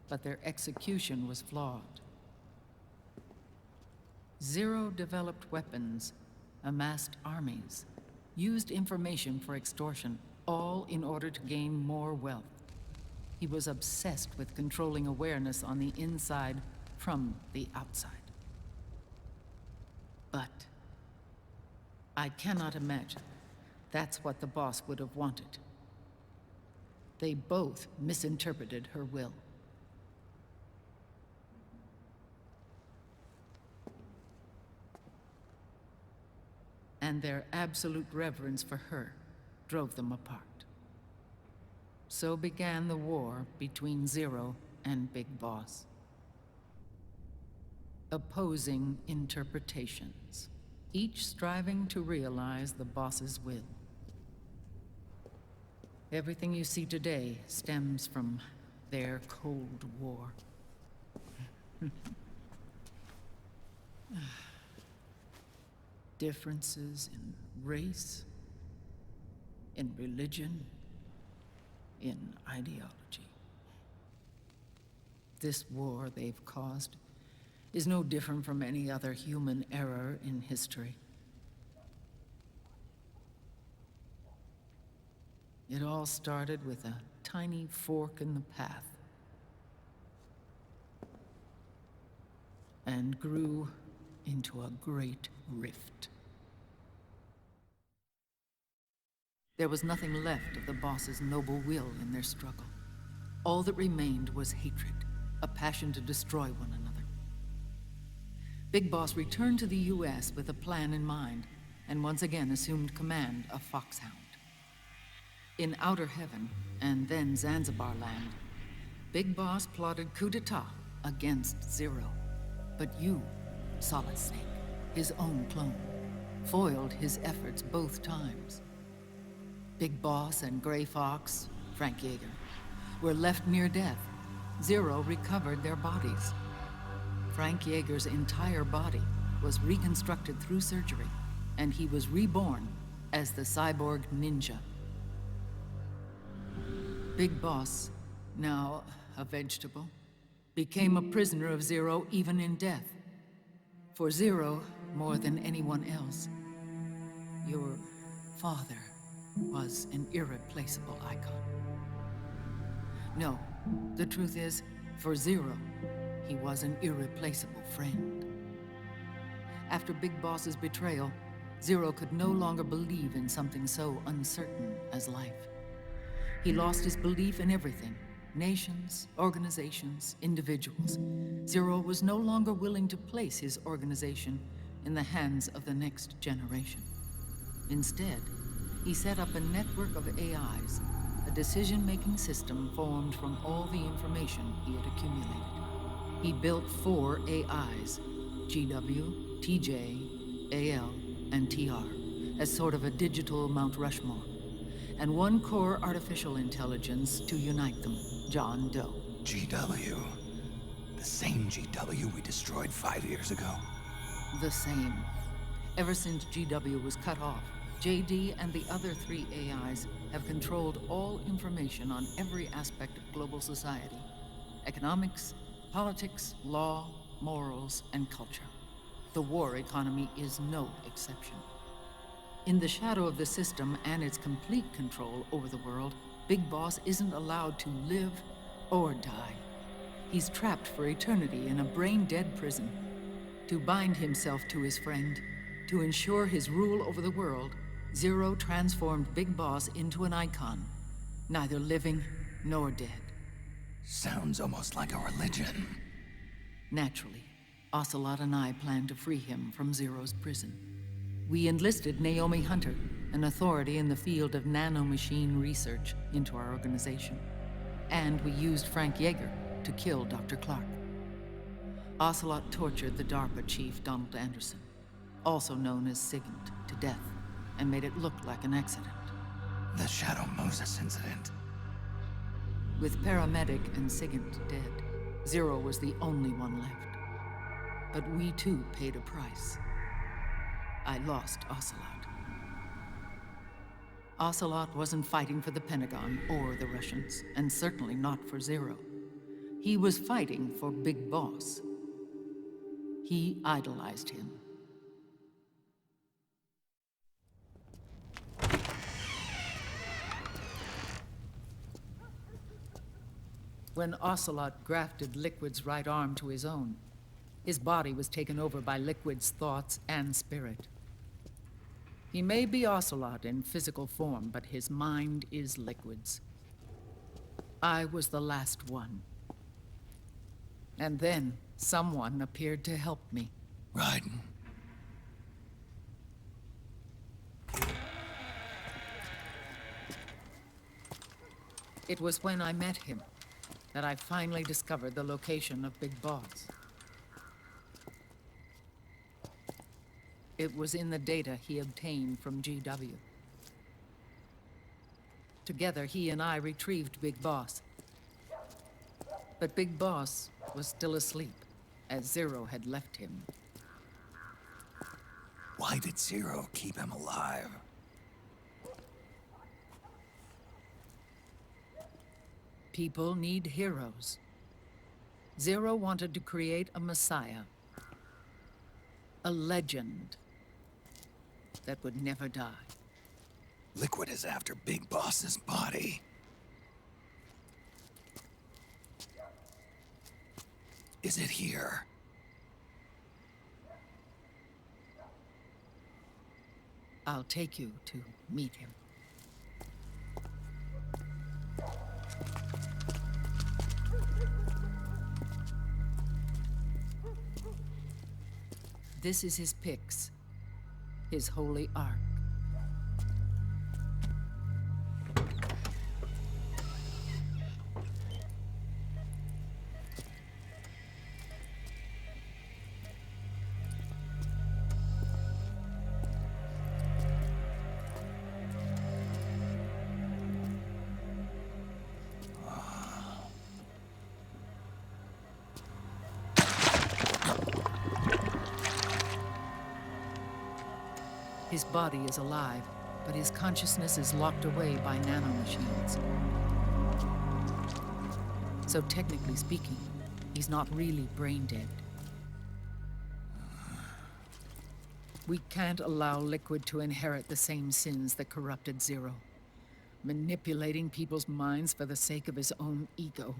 but their execution was flawed. Zero developed weapons, amassed armies, used information for extortion, all in order to gain more wealth. He was obsessed with controlling awareness on the inside from the outside. But I cannot imagine that's what the boss would have wanted. They both misinterpreted her will. And their absolute reverence for her drove them apart. So began the war between Zero and Big Boss. Opposing interpretations, each striving to realize the boss's will. Everything you see today stems from their Cold War. Differences in race, in religion, in ideology. This war they've caused is no different from any other human error in history. It all started with a tiny fork in the path and grew into a great rift. There was nothing left of the boss's noble will in their struggle. All that remained was hatred, a passion to destroy one another. Big Boss returned to the US with a plan in mind, and once again assumed command of Foxhound. In Outer Heaven, and then Zanzibar Land, Big Boss plotted coup d'etat against Zero. But you, Solid Snake, his own clone, foiled his efforts both times. Big Boss and Gray Fox, Frank Yeager, were left near death. Zero recovered their bodies. Frank Yeager's entire body was reconstructed through surgery, and he was reborn as the cyborg ninja. Big Boss, now a vegetable, became a prisoner of Zero even in death. For Zero, more than anyone else, your father was an irreplaceable icon. No, the truth is, for Zero, he was an irreplaceable friend. After Big Boss's betrayal, Zero could no longer believe in something so uncertain as life. He lost his belief in everything. Nations, organizations, individuals. Zero was no longer willing to place his organization in the hands of the next generation. Instead, he set up a network of AIs, a decision-making system formed from all the information he had accumulated. He built 4 AIs, GW, TJ, AL, and TR, as sort of a digital Mount Rushmore, and 1 core artificial intelligence to unite them, John Doe. GW. The same GW we destroyed 5 years ago. The same. Ever since GW was cut off, JD and the other 3 AIs have controlled all information on every aspect of global society. Economics, politics, law, morals, and culture. The war economy is no exception. In the shadow of the system and its complete control over the world, Big Boss isn't allowed to live or die. He's trapped for eternity in a brain-dead prison. To bind himself to his friend, to ensure his rule over the world, Zero transformed Big Boss into an icon, neither living nor dead. Sounds almost like a religion. Naturally, Ocelot and I plan to free him from Zero's prison. We enlisted Naomi Hunter, an authority in the field of nanomachine research, into our organization. And we used Frank Yeager to kill Dr. Clark. Ocelot tortured the DARPA chief, Donald Anderson, also known as Sigint, to death, and made it look like an accident. The Shadow Moses incident. With Paramedic and Sigint dead, Zero was the only one left. But we too paid a price. I lost Ocelot. Ocelot wasn't fighting for the Pentagon or the Russians, and certainly not for Zero. He was fighting for Big Boss. He idolized him. When Ocelot grafted Liquid's right arm to his own, his body was taken over by Liquid's thoughts and spirit. He may be Ocelot in physical form, but his mind is Liquid's. I was the last one. And then someone appeared to help me. Raiden. It was when I met him that I finally discovered the location of Big Boss. It was in the data he obtained from GW. Together, he and I retrieved Big Boss. But Big Boss was still asleep, as Zero had left him. Why did Zero keep him alive? People need heroes. Zero wanted to create a messiah. A legend that would never die. Liquid is after Big Boss's body. Is it here? I'll take you to meet him. This is his pyx, his holy ark. His body is alive, but his consciousness is locked away by nanomachines. So technically speaking, he's not really brain dead. We can't allow Liquid to inherit the same sins that corrupted Zero, manipulating people's minds for the sake of his own ego.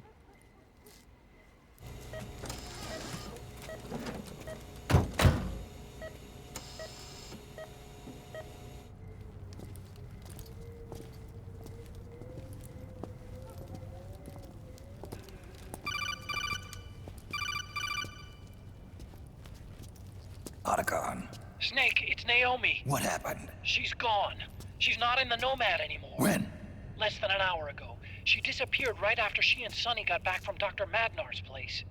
Otacon. Snake, it's Naomi. What happened? She's gone. She's not in the Nomad anymore. When? Less than an hour ago. She disappeared right after she and Sonny got back from Dr. Madnar's place.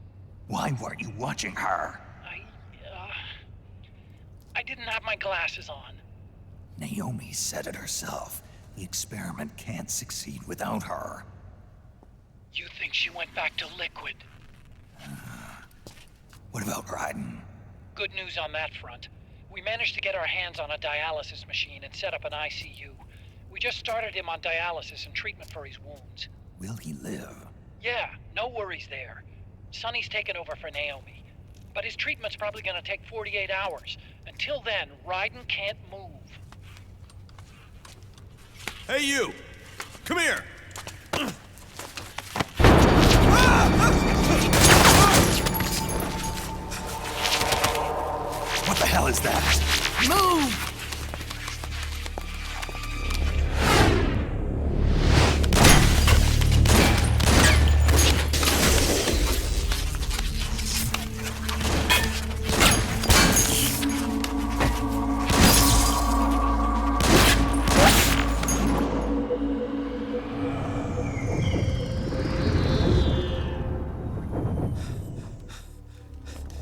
Why weren't you watching her? I didn't have my glasses on. Naomi said it herself. The experiment can't succeed without her. You think she went back to Liquid? What about Raiden? Good news on that front. We managed to get our hands on a dialysis machine and set up an ICU. We just started him on dialysis and treatment for his wounds. Will he live? Yeah, no worries there. Sonny's taken over for Naomi. But his treatment's probably gonna take 48 hours. Until then, Raiden can't move. Hey, you! Come here! What the hell is that? Move!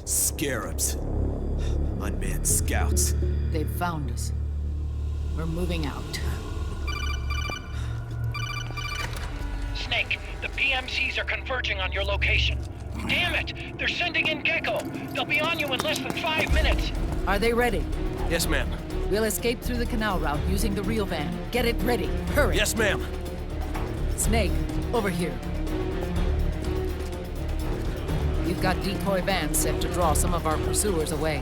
Scarabs. Unmanned scouts. They've found us. We're moving out. Snake, the PMCs are converging on your location. Damn it! They're sending in Gecko! They'll be on you in less than 5 minutes! Are they ready? Yes, ma'am. We'll escape through the canal route using the real van. Get it ready. Hurry! Yes, ma'am. Snake, over here. We've got decoy vans set to draw some of our pursuers away.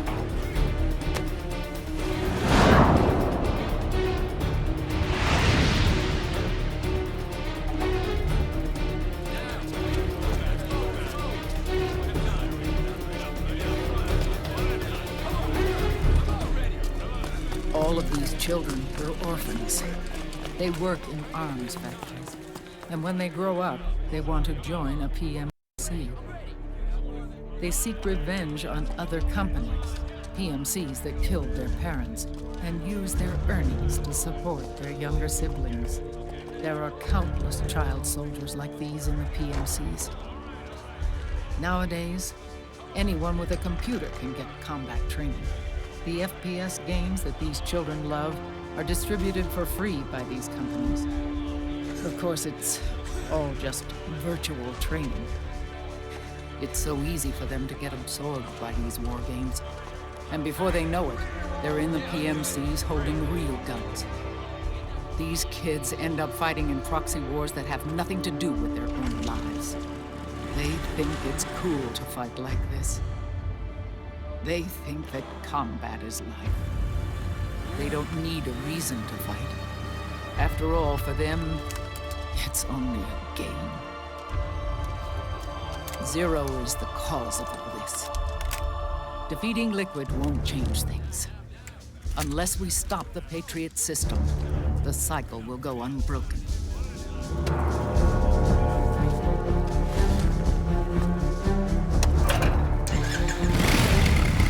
All of these children are orphans. They work in arms factories. And when they grow up, they want to join a PMC. They seek revenge on other companies, PMCs that killed their parents, and use their earnings to support their younger siblings. There are countless child soldiers like these in the PMCs. Nowadays, anyone with a computer can get combat training. The FPS games that these children love are distributed for free by these companies. Of course, it's all just virtual training. It's so easy for them to get absorbed by these war games. And before they know it, they're in the PMCs holding real guns. These kids end up fighting in proxy wars that have nothing to do with their own lives. They think it's cool to fight like this. They think that combat is life. They don't need a reason to fight. After all, for them, it's only a game. Zero is the cause of all this. Defeating Liquid won't change things. Unless we stop the Patriot system, the cycle will go unbroken.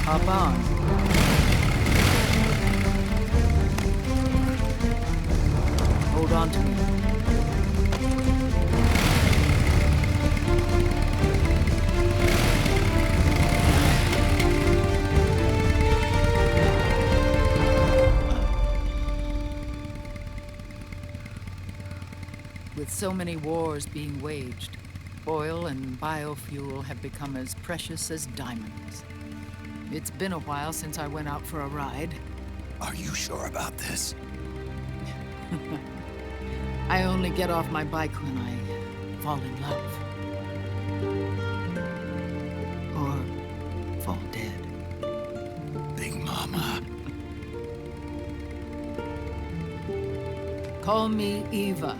Hop on. Hold on to me. With so many wars being waged, oil and biofuel have become as precious as diamonds. It's been a while since I went out for a ride. Are you sure about this? I only get off my bike when I fall in love. Or fall dead. Big Mama. Call me Eva.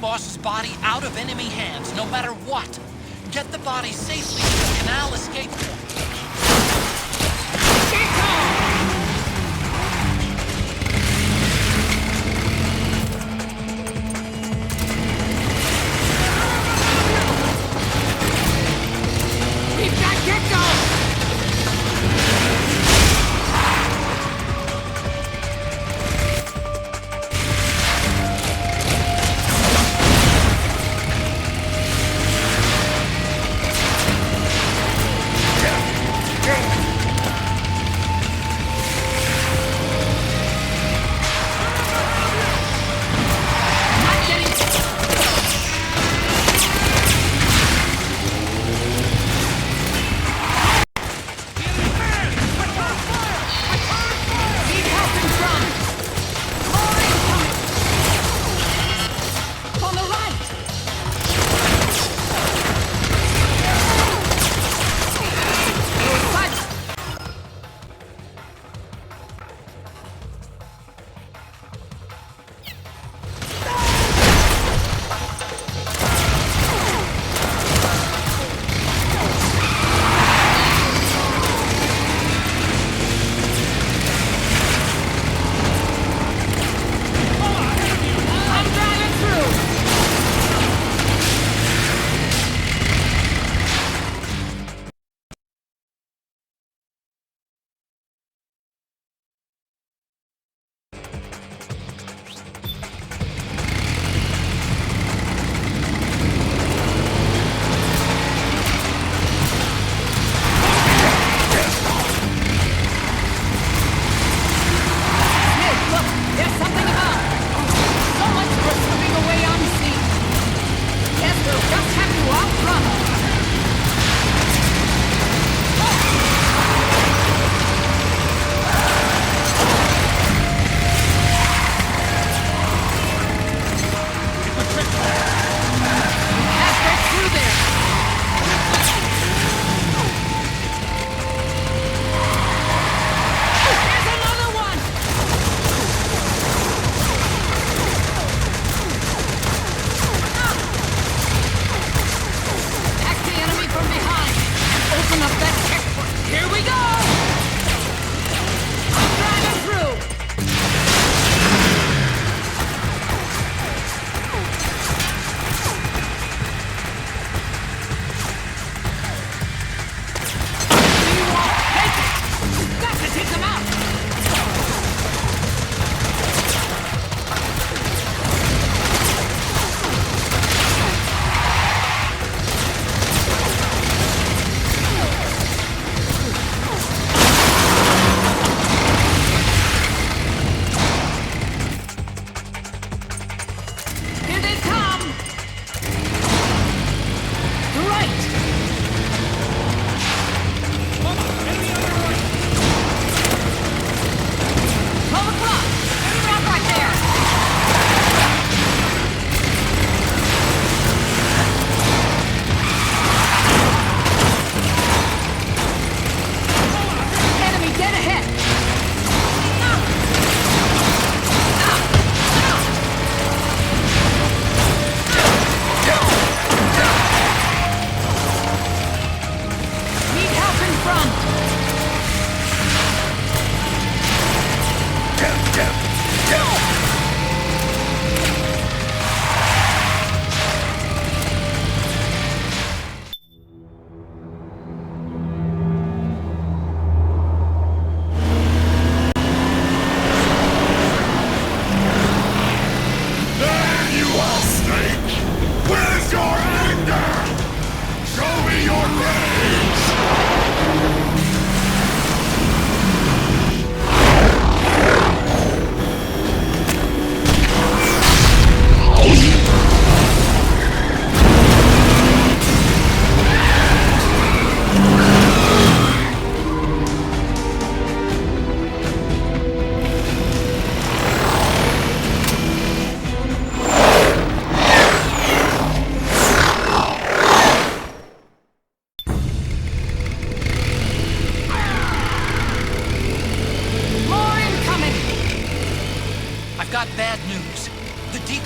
Boss's body out of enemy hands, no matter what. Get the body safely to the canal escape point. We've got Gecko! Yeah.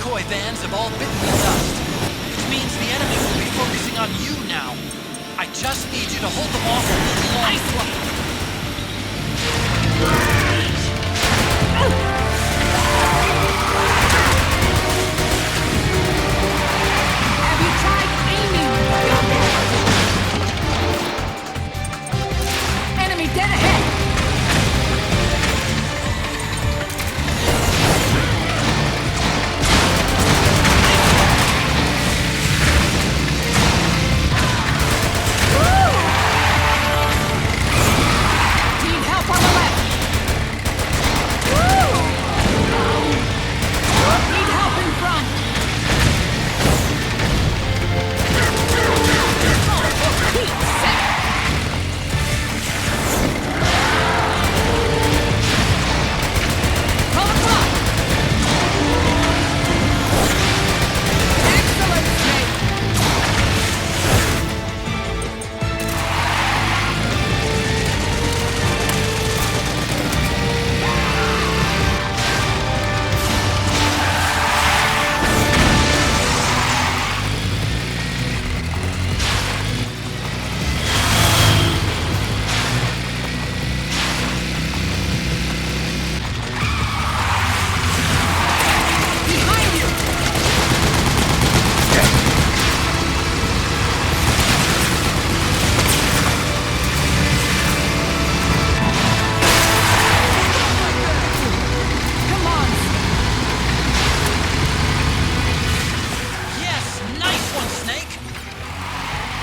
decoy vans have all bitten the dust, which means the enemy will be focusing on you now. I just need you to hold them off a little longer. Have you tried aiming? Enemy dead ahead! Need help on the left! Need help in front!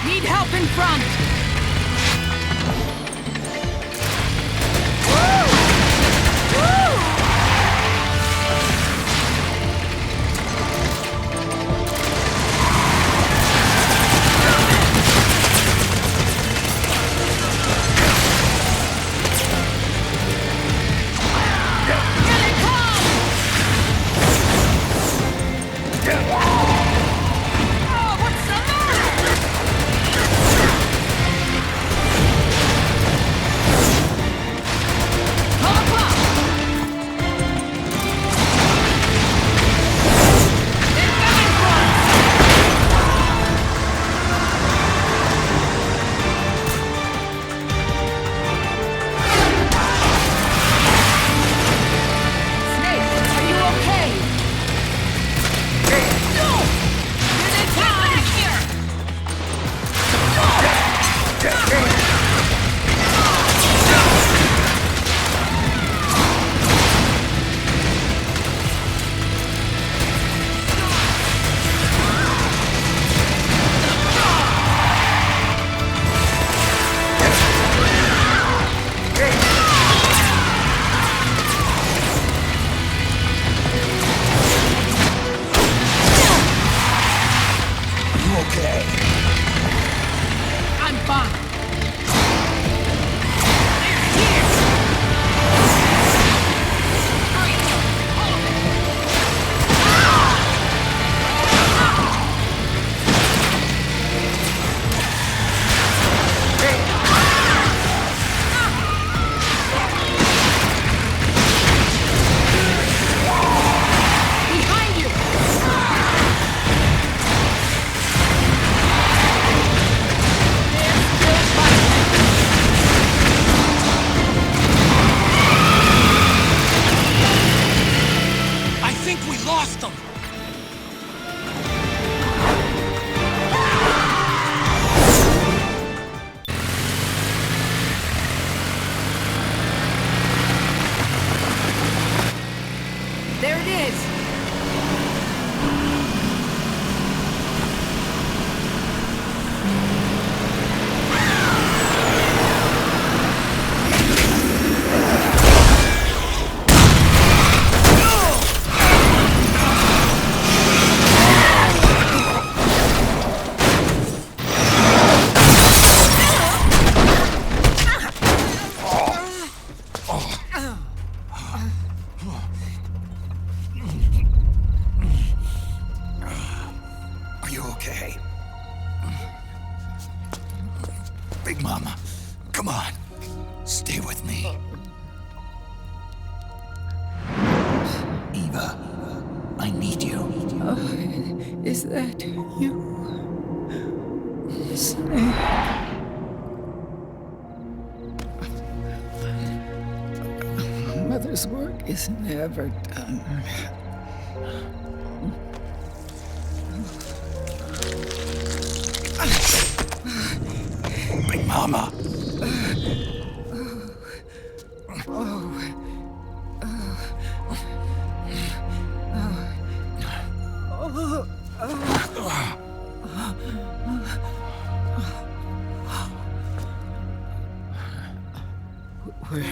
Need help in front! There it is! Are you okay? Big Mama, come on. Stay with me. Eva, I need you. Is that you? Snake? Mother's work is never done. Big Mama!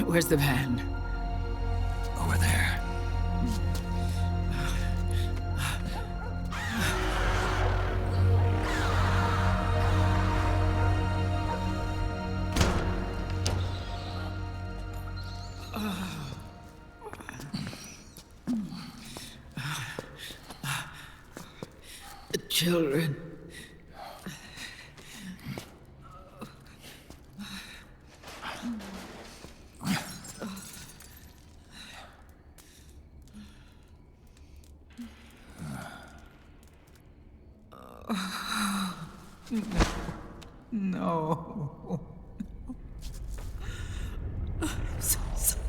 Where's the van? Over there. The children. No. I'm so sorry.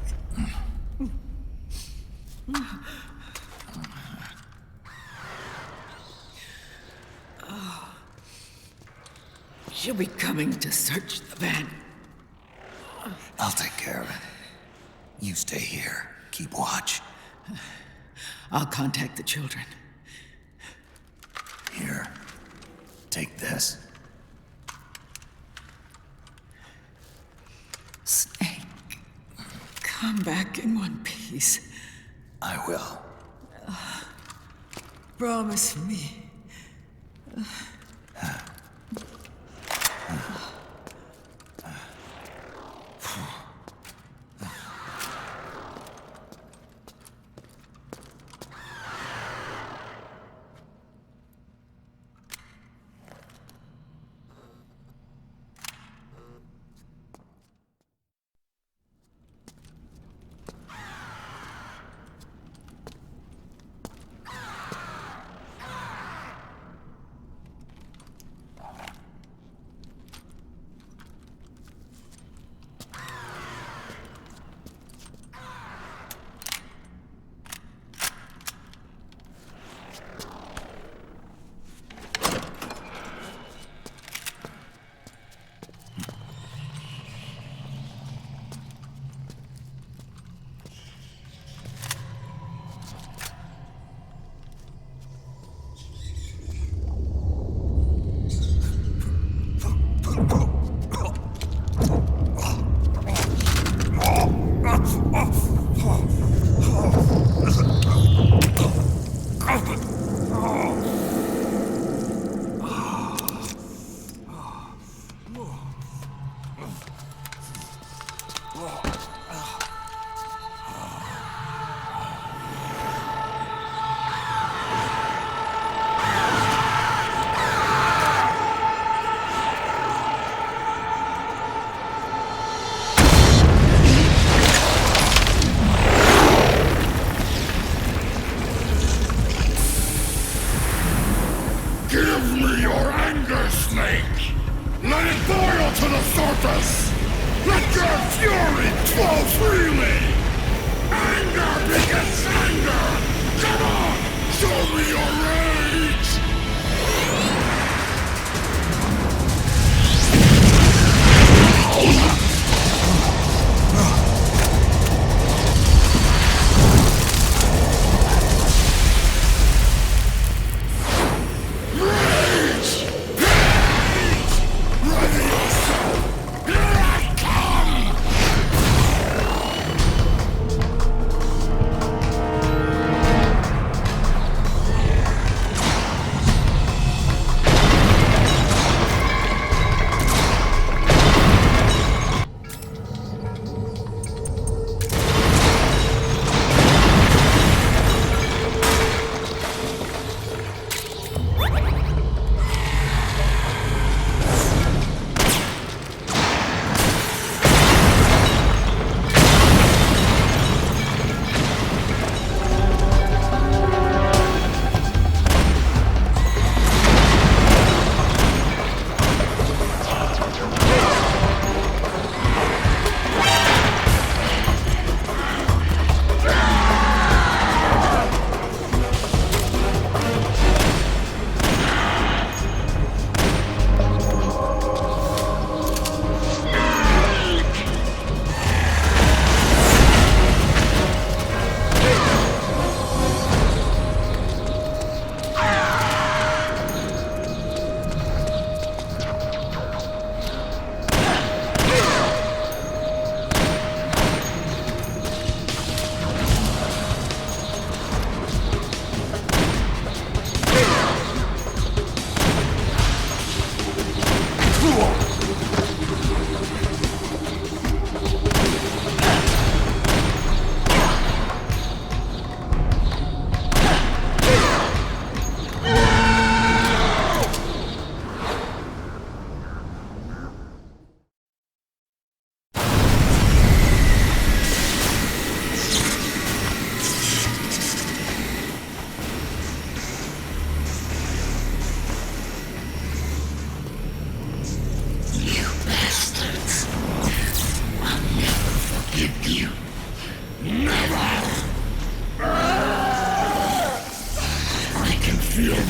She'll be coming to search the van. I'll take care of it. You stay here. Keep watch. I'll contact the children. Here. Take this. Snake, come back in one piece. I will. Promise me. Give me your anger, Snake! Let it boil to the surface! Let your fury flow freely! Anger begets anger! Come on! Show me your rage!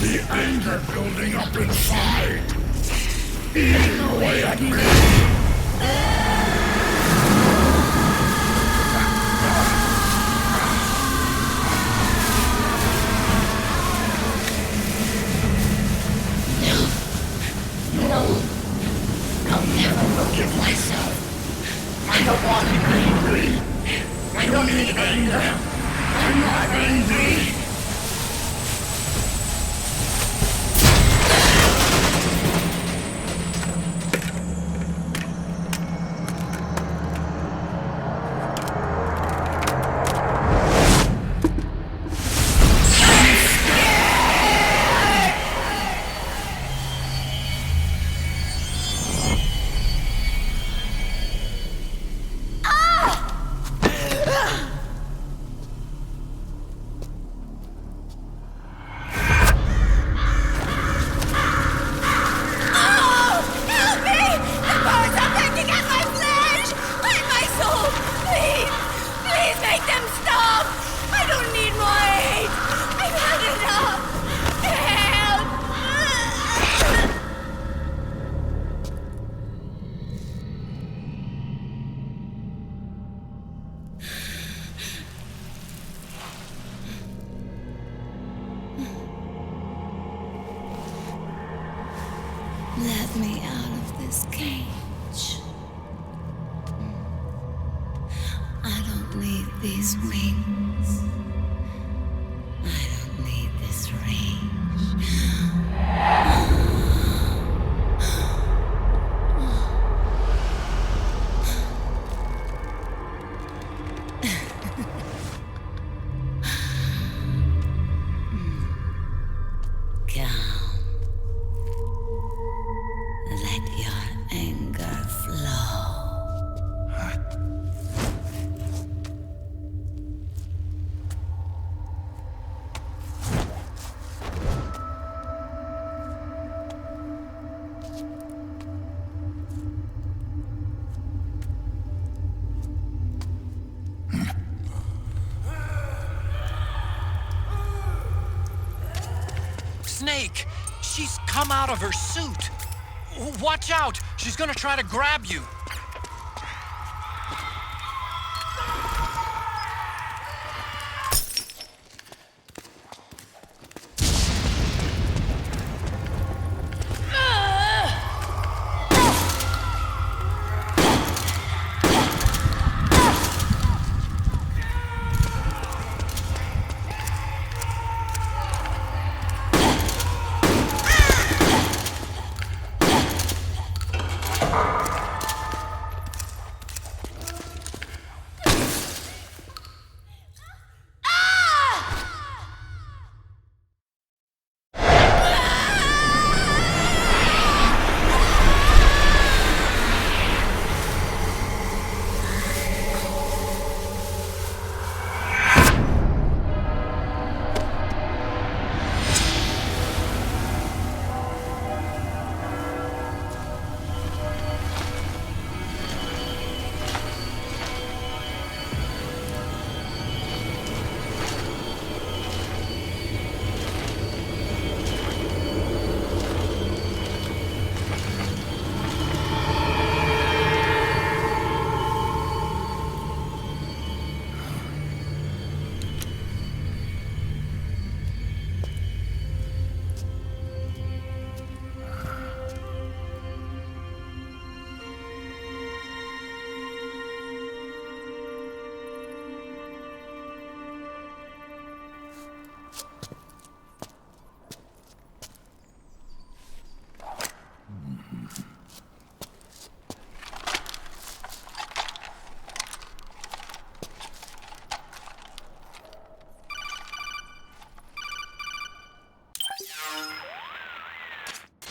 the anger building up inside. Eating away at me. No. I'll never forgive myself. I don't want to be angry. I don't need anger. I'm not angry. Let me out of this cage. I don't need these wings. I don't need this rage. Calm. Let your anger flow. Snake! She's come out of her suit! Watch out! She's gonna try to grab you!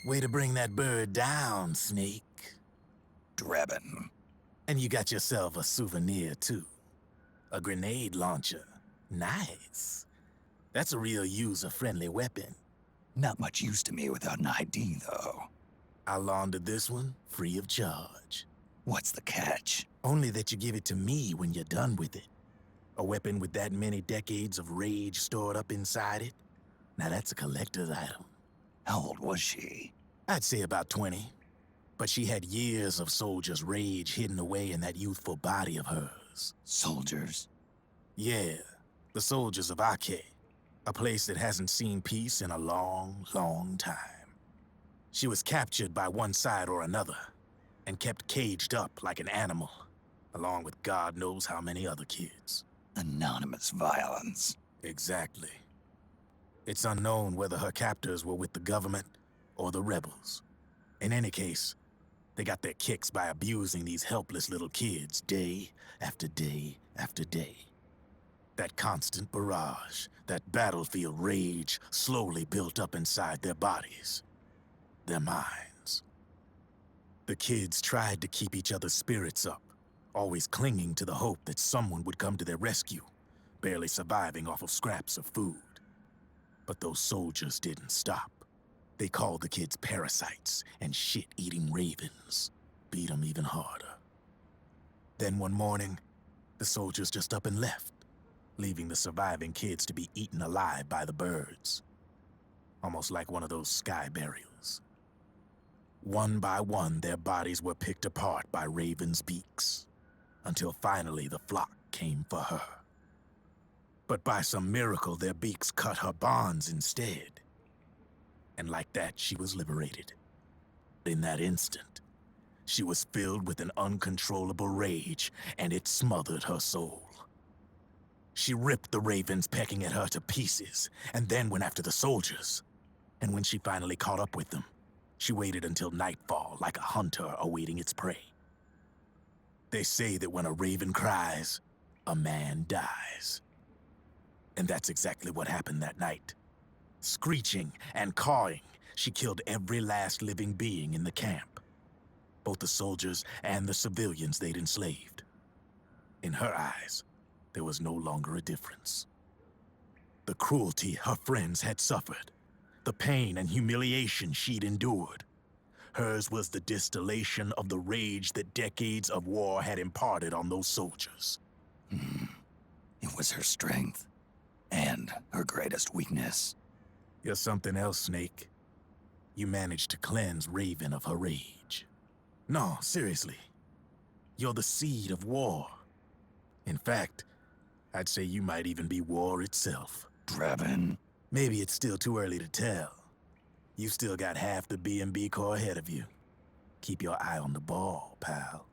Way to bring that bird down, Snake. Drabbin'. And you got yourself a souvenir, too. A grenade launcher. Nice. That's a real user-friendly weapon. Not much use to me without an ID, though. I'll launder this one free of charge. What's the catch? Only that you give it to me when you're done with it. A weapon with that many decades of rage stored up inside it? Now that's a collector's item. How old was she? I'd say about 20. But she had years of soldiers' rage hidden away in that youthful body of hers. Soldiers? Yeah, the soldiers of Ake, a place that hasn't seen peace in a long, long time. She was captured by one side or another, and kept caged up like an animal, along with God knows how many other kids. Anonymous violence. Exactly. It's unknown whether her captors were with the government or the rebels. In any case, they got their kicks by abusing these helpless little kids day after day after day. That constant barrage, that battlefield rage slowly built up inside their bodies, their minds. The kids tried to keep each other's spirits up, always clinging to the hope that someone would come to their rescue, barely surviving off of scraps of food. But those soldiers didn't stop. They called the kids parasites and shit-eating ravens, beat them even harder. Then one morning, the soldiers just up and left, leaving the surviving kids to be eaten alive by the birds. Almost like one of those sky burials. One by one, their bodies were picked apart by ravens' beaks, until finally the flock came for her. But by some miracle, their beaks cut her bonds instead. And like that, she was liberated. In that instant, she was filled with an uncontrollable rage, and it smothered her soul. She ripped the ravens pecking at her to pieces, and then went after the soldiers. And when she finally caught up with them, she waited until nightfall like a hunter awaiting its prey. They say that when a raven cries, a man dies. And that's exactly what happened that night. Screeching and cawing, she killed every last living being in the camp. Both the soldiers and the civilians they'd enslaved. In her eyes, there was no longer a difference. The cruelty her friends had suffered, the pain and humiliation she'd endured. Hers was the distillation of the rage that decades of war had imparted on those soldiers. It was her strength, and her greatest weakness. You're something else, Snake. You managed to cleanse Raven of her rage. No, seriously. You're the seed of war. In fact, I'd say you might even be war itself. Draven? Maybe it's still too early to tell. You've still got half the B&B Corps ahead of you. Keep your eye on the ball, pal.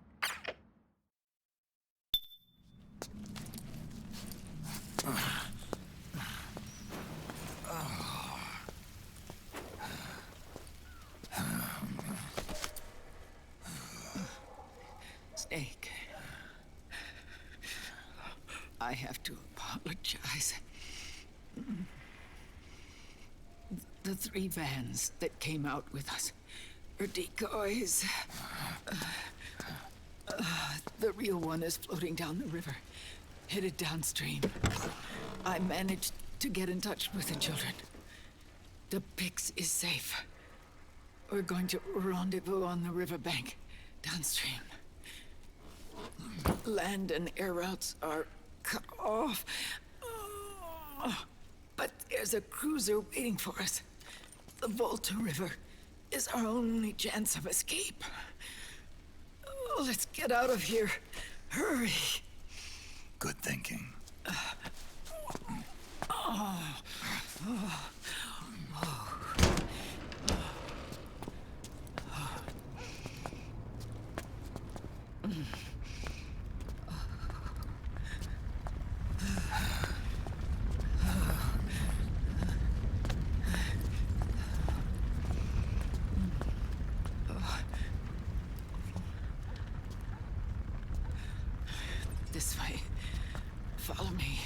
Snake. I have to apologize. The 3 vans that came out with us are decoys. The real one is floating down the river, headed downstream. I managed to get in touch with the children. The Pix is safe. We're going to rendezvous on the riverbank, downstream. Land and air routes are cut off. But there's a cruiser waiting for us. The Volta River is our only chance of escape. Let's get out of here. Hurry. Good thinking. This way. Follow me.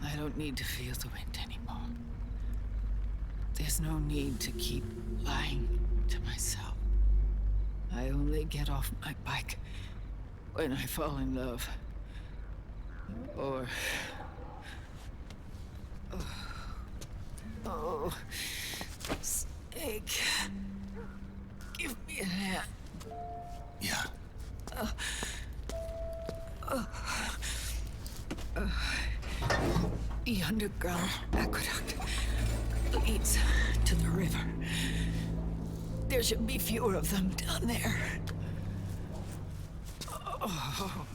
I don't need to feel the wind anymore. There's no need to keep lying to myself. I only get off my bike when I fall in love. Or... Oh... Snake... Give me a hand. Yeah. The underground aqueduct leads to the river. There should be fewer of them down there. Oh.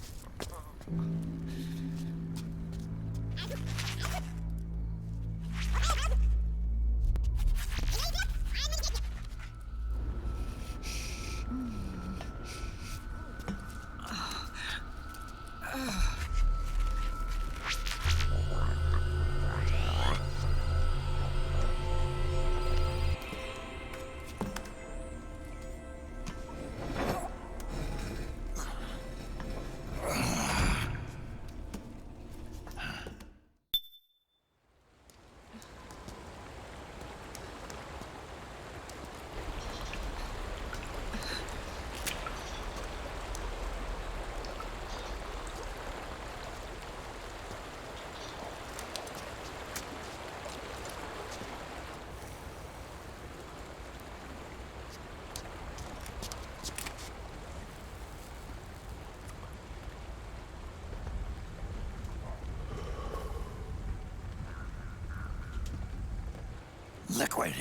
Liquid.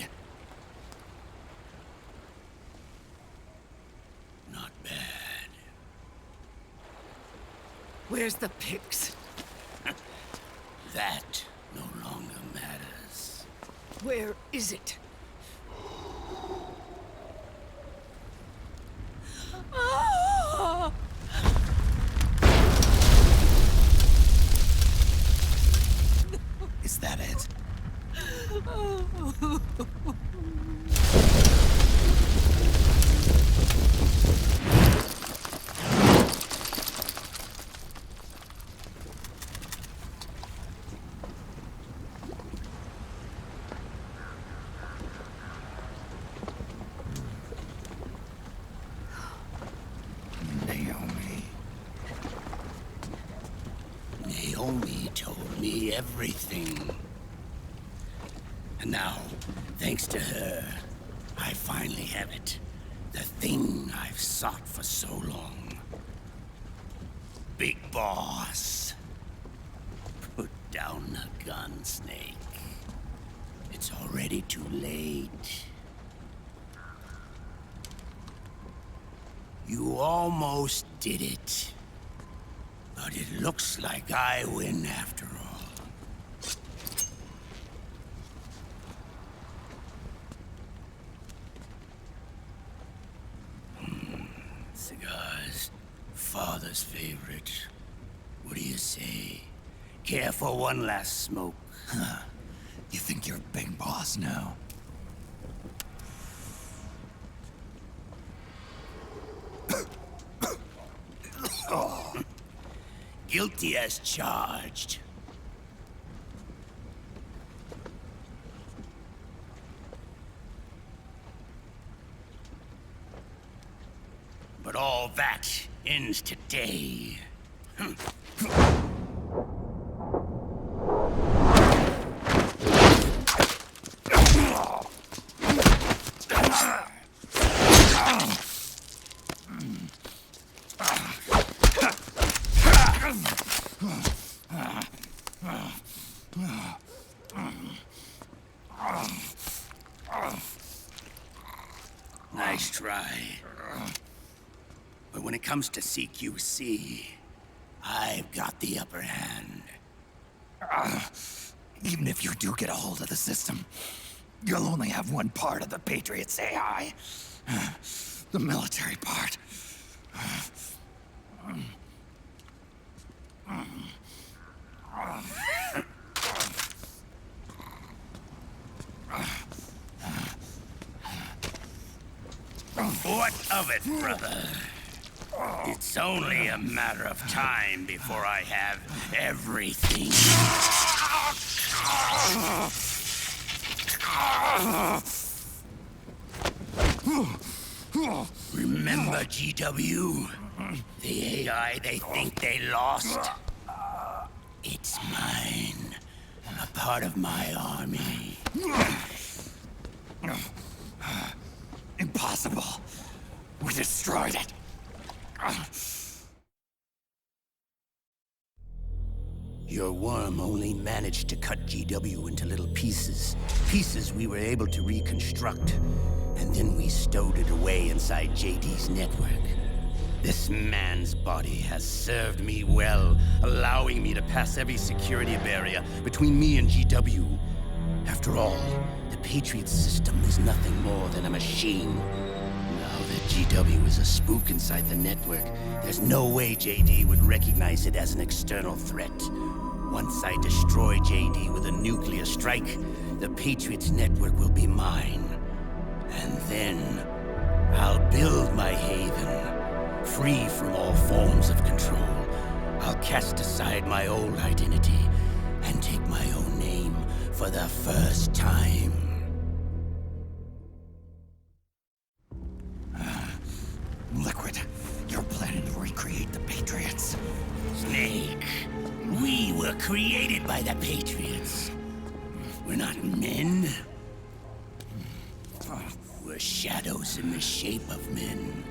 Not bad. Where's the pigs? That no longer matters. Where is it? Ah! Is that it? Naomi told me everything. And now, thanks to her, I finally have it. The thing I've sought for so long. Big Boss. Put down the gun, Snake. It's already too late. You almost did it. But it looks like I win after all. Cigars, father's favorite. What do you say? Care for one last smoke? Huh. You think you're Big Boss now? Guilty as charged. But all that ends today. Nice try. But when it comes to CQC, I've got the upper hand. Even if you do get a hold of the system, you'll only have one part of the Patriots AI. The military part. What of it, brother? It's only a matter of time before I have everything. Remember, GW? The AI they think they lost? It's mine. A part of my army. Impossible. We destroyed it. Your worm only managed managed to cut GW into little pieces. Pieces we were able to reconstruct. And then we stowed it away inside JD's network. This man's body has served me well, allowing me to pass every security barrier between me and GW. After all, the Patriots system is nothing more than a machine. Now that GW is a spook inside the network, there's no way JD would recognize it as an external threat. Once I destroy JD with a nuclear strike, the Patriots network will be mine. And then, I'll build my haven, free from all forms of control. I'll cast aside my old identity and take my own name for the first time. Liquid, you're planning to recreate the Patriots. Snake, we were created by the Patriots. We're not men. We're shadows in the shape of men.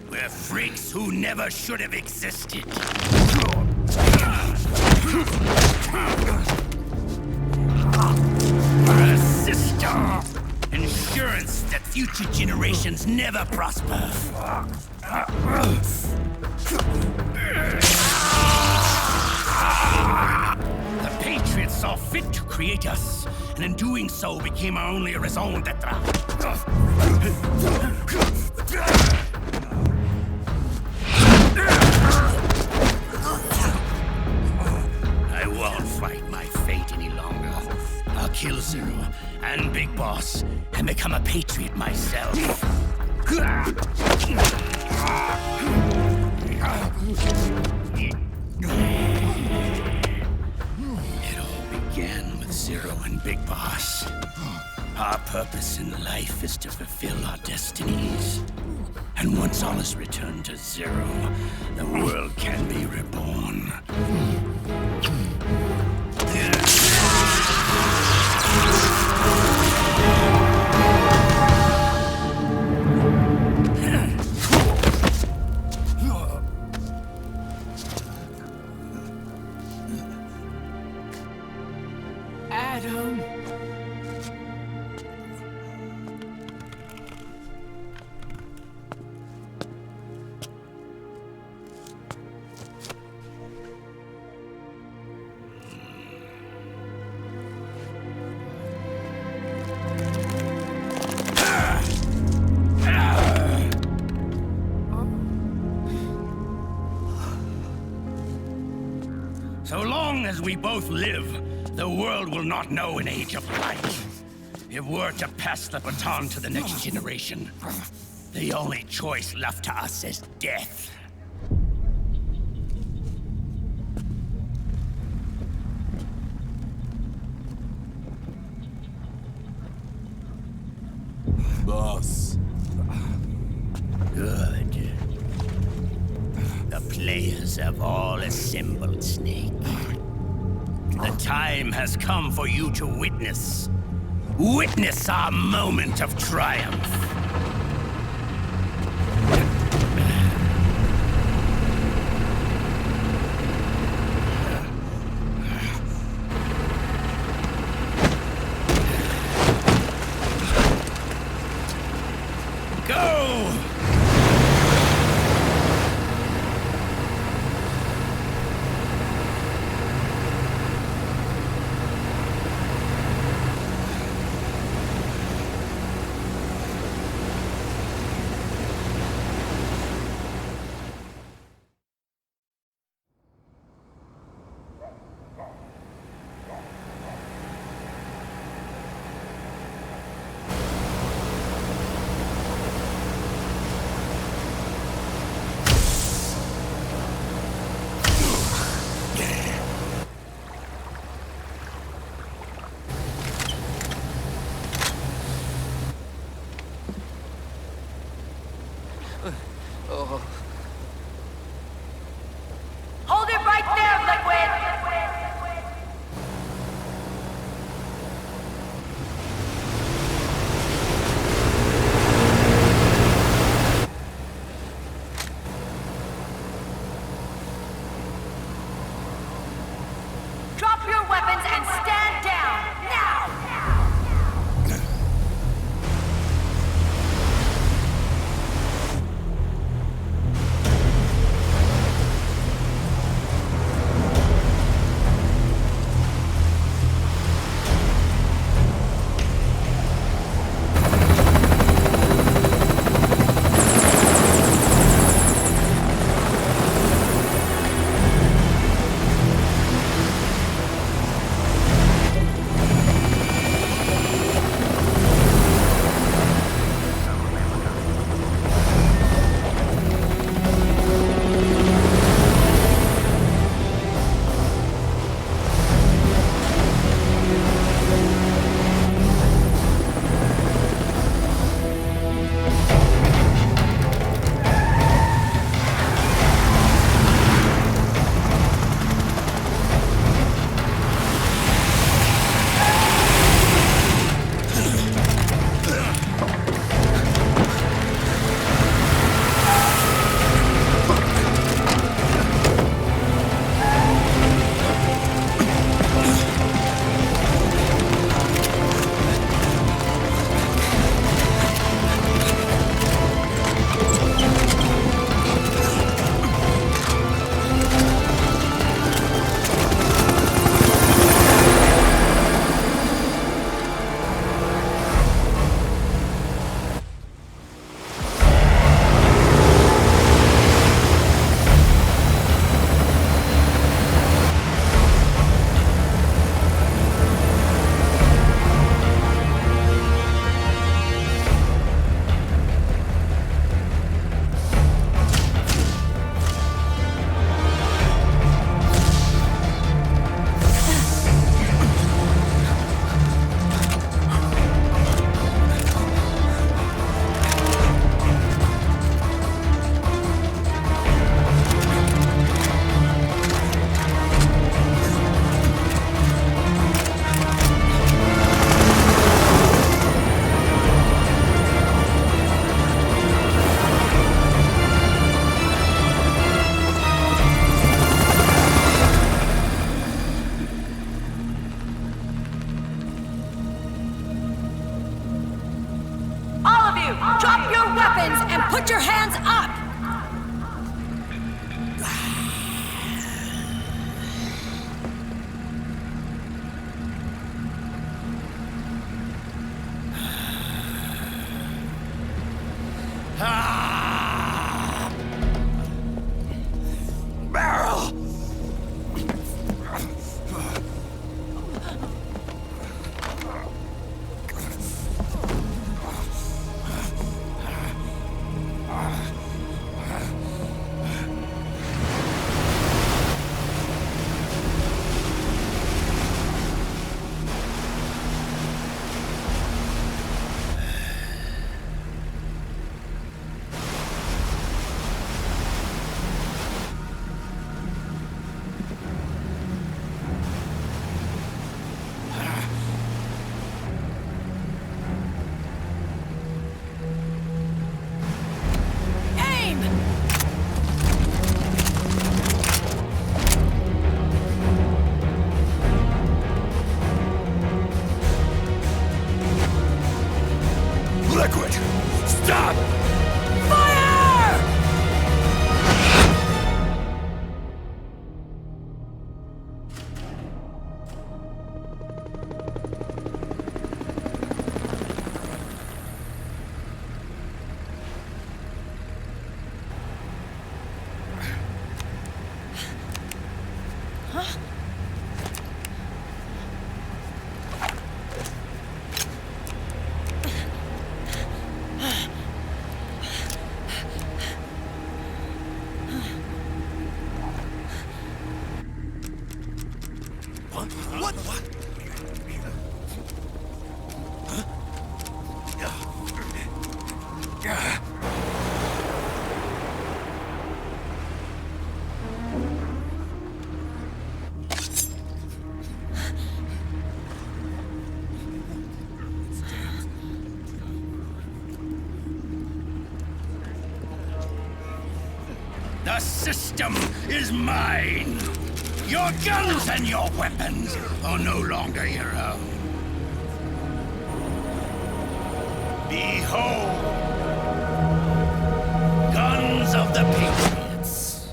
We're freaks who never should have existed. We're a system. Insurance that future generations never prosper. The Patriots saw fit to create us, and in doing so became our only raison d'etre. I won't fight my fate any longer. I'll kill Zero and Big Boss and become a Patriot myself. It all began with Zero and Big Boss. Our purpose in life is to fulfill our destinies. And once all is returned to Zero, the world can be reborn. Adam! So long as we both live, the world will not know an age of light. If we're to pass the baton to the next generation, the only choice left to us is death. Boss. Good. The players have all assembled, Snake. The time has come for you to witness. Witness our moment of triumph. Go! Oh. Hold it right there, Liquid! hands up! Barrel! Liquid! Stop! Fire! Huh? What? What? The system is mine! Your guns and your weapons are no longer your own. Behold! Guns of the Patriots!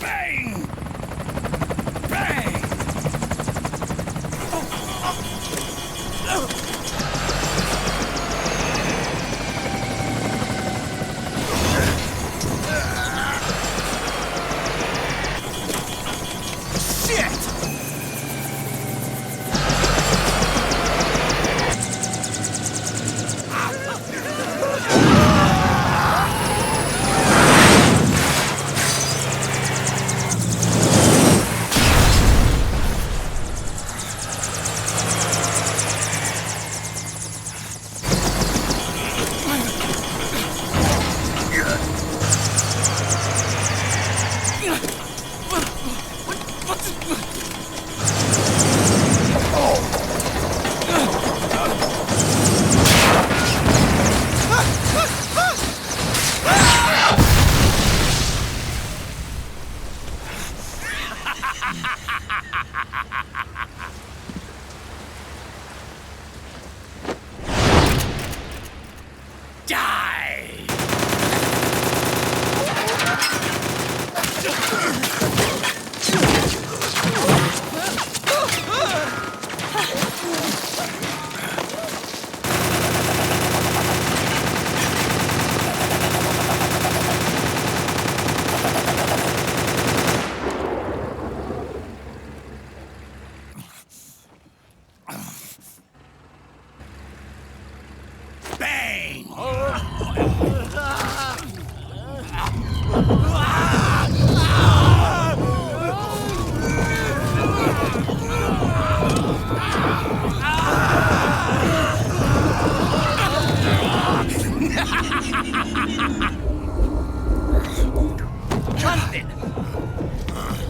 Bang! Bang! Jonathan!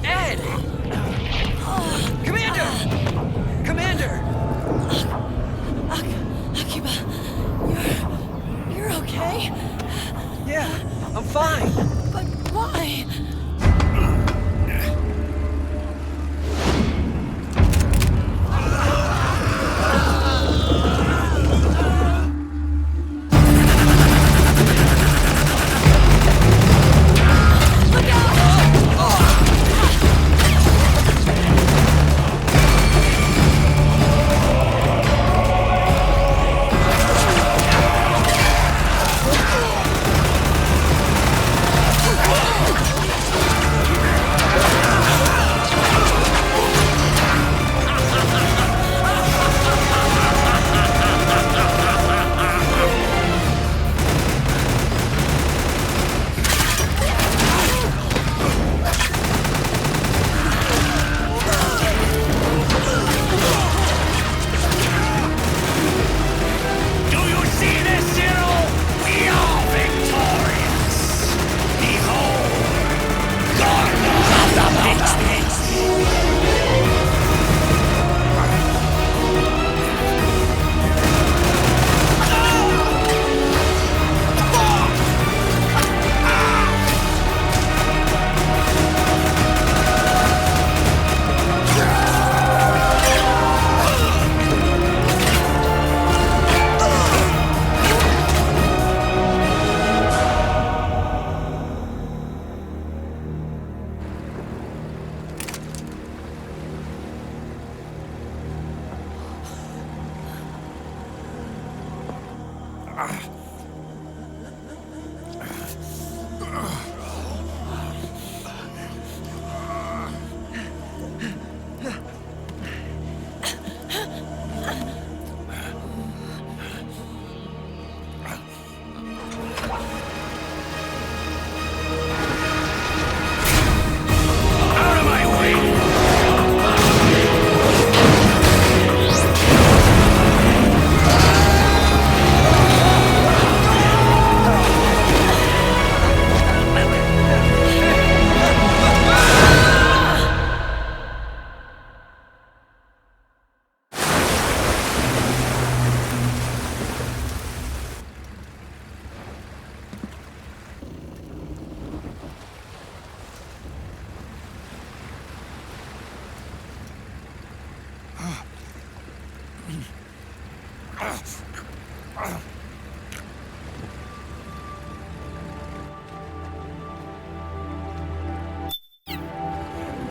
Ed! Commander! Commander! Akiba, you're okay? Yeah, I'm fine. But why?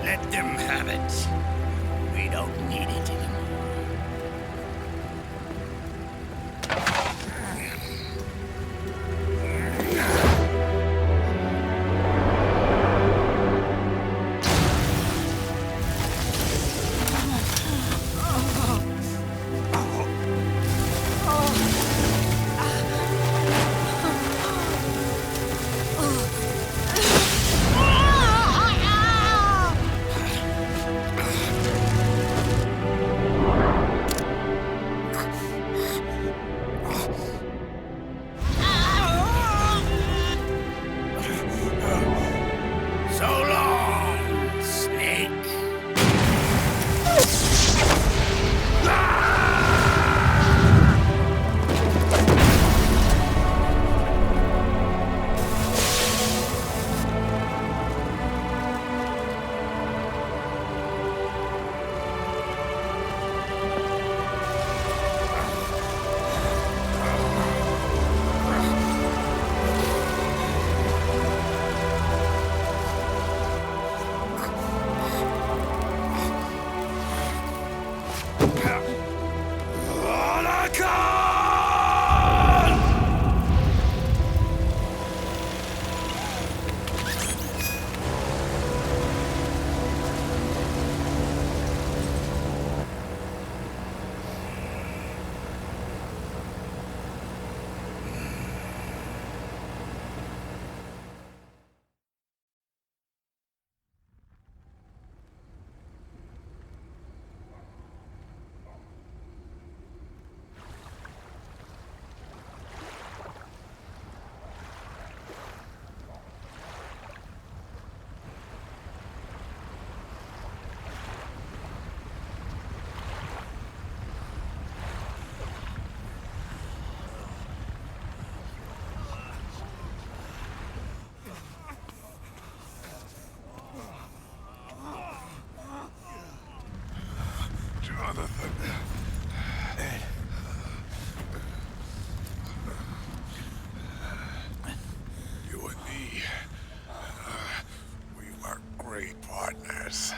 Let them have it. We don't need it anymore. So long, Snake. Jonathan. Ed. You and me, we were great partners.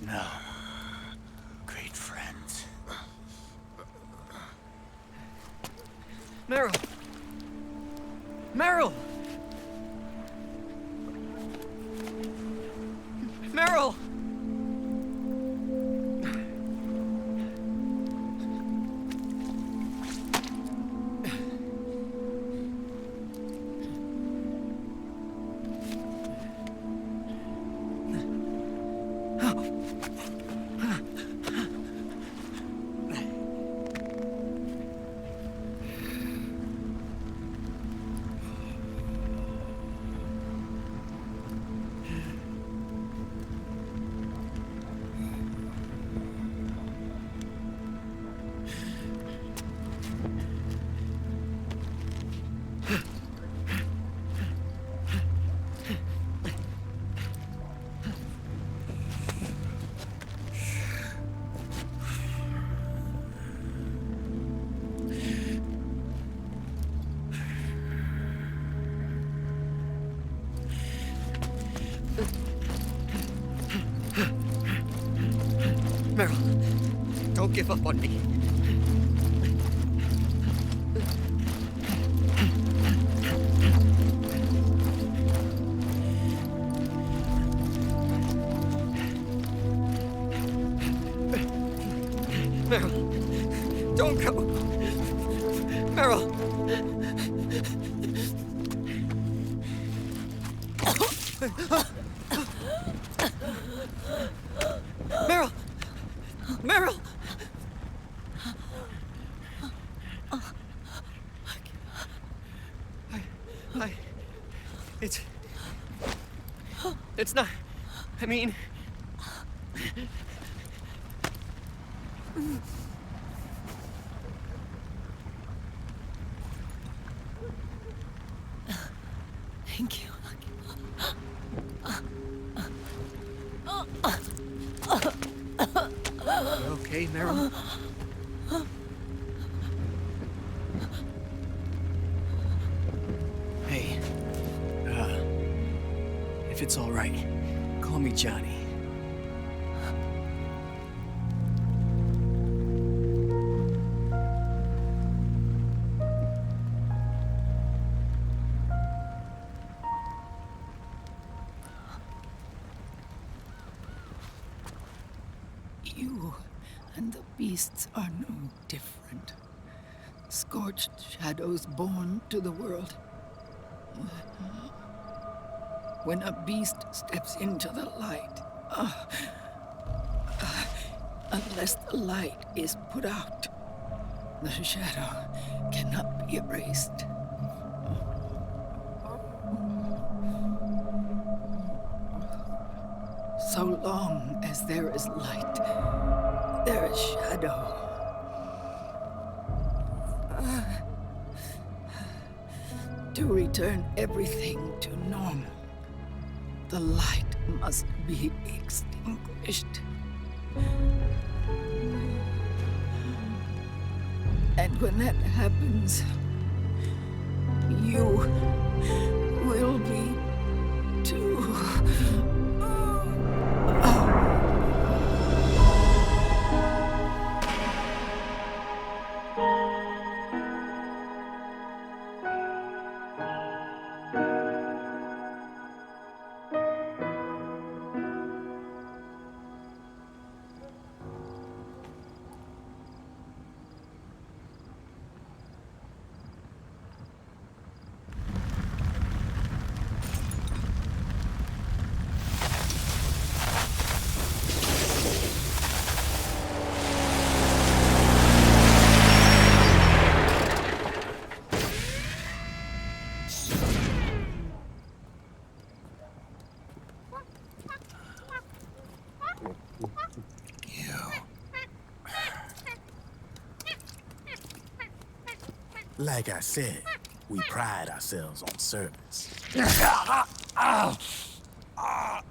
No. Great friends. Meryl! Meryl! Meryl! Meryl, don't give up on me. Meryl, don't go. Meryl. Meryl! Meryl! It's not... I mean... Thank you. You okay, Meryl? Hey, if it's all right, call me Johnny. You and the beasts are no different. Scorched shadows born to the world. When a beast steps into the light, unless the light is put out, the shadow cannot be erased. So long as there is light, there is shadow. To return everything to normal, the light must be extinguished. And when that happens, you will be too. Like I said, we pride ourselves on service.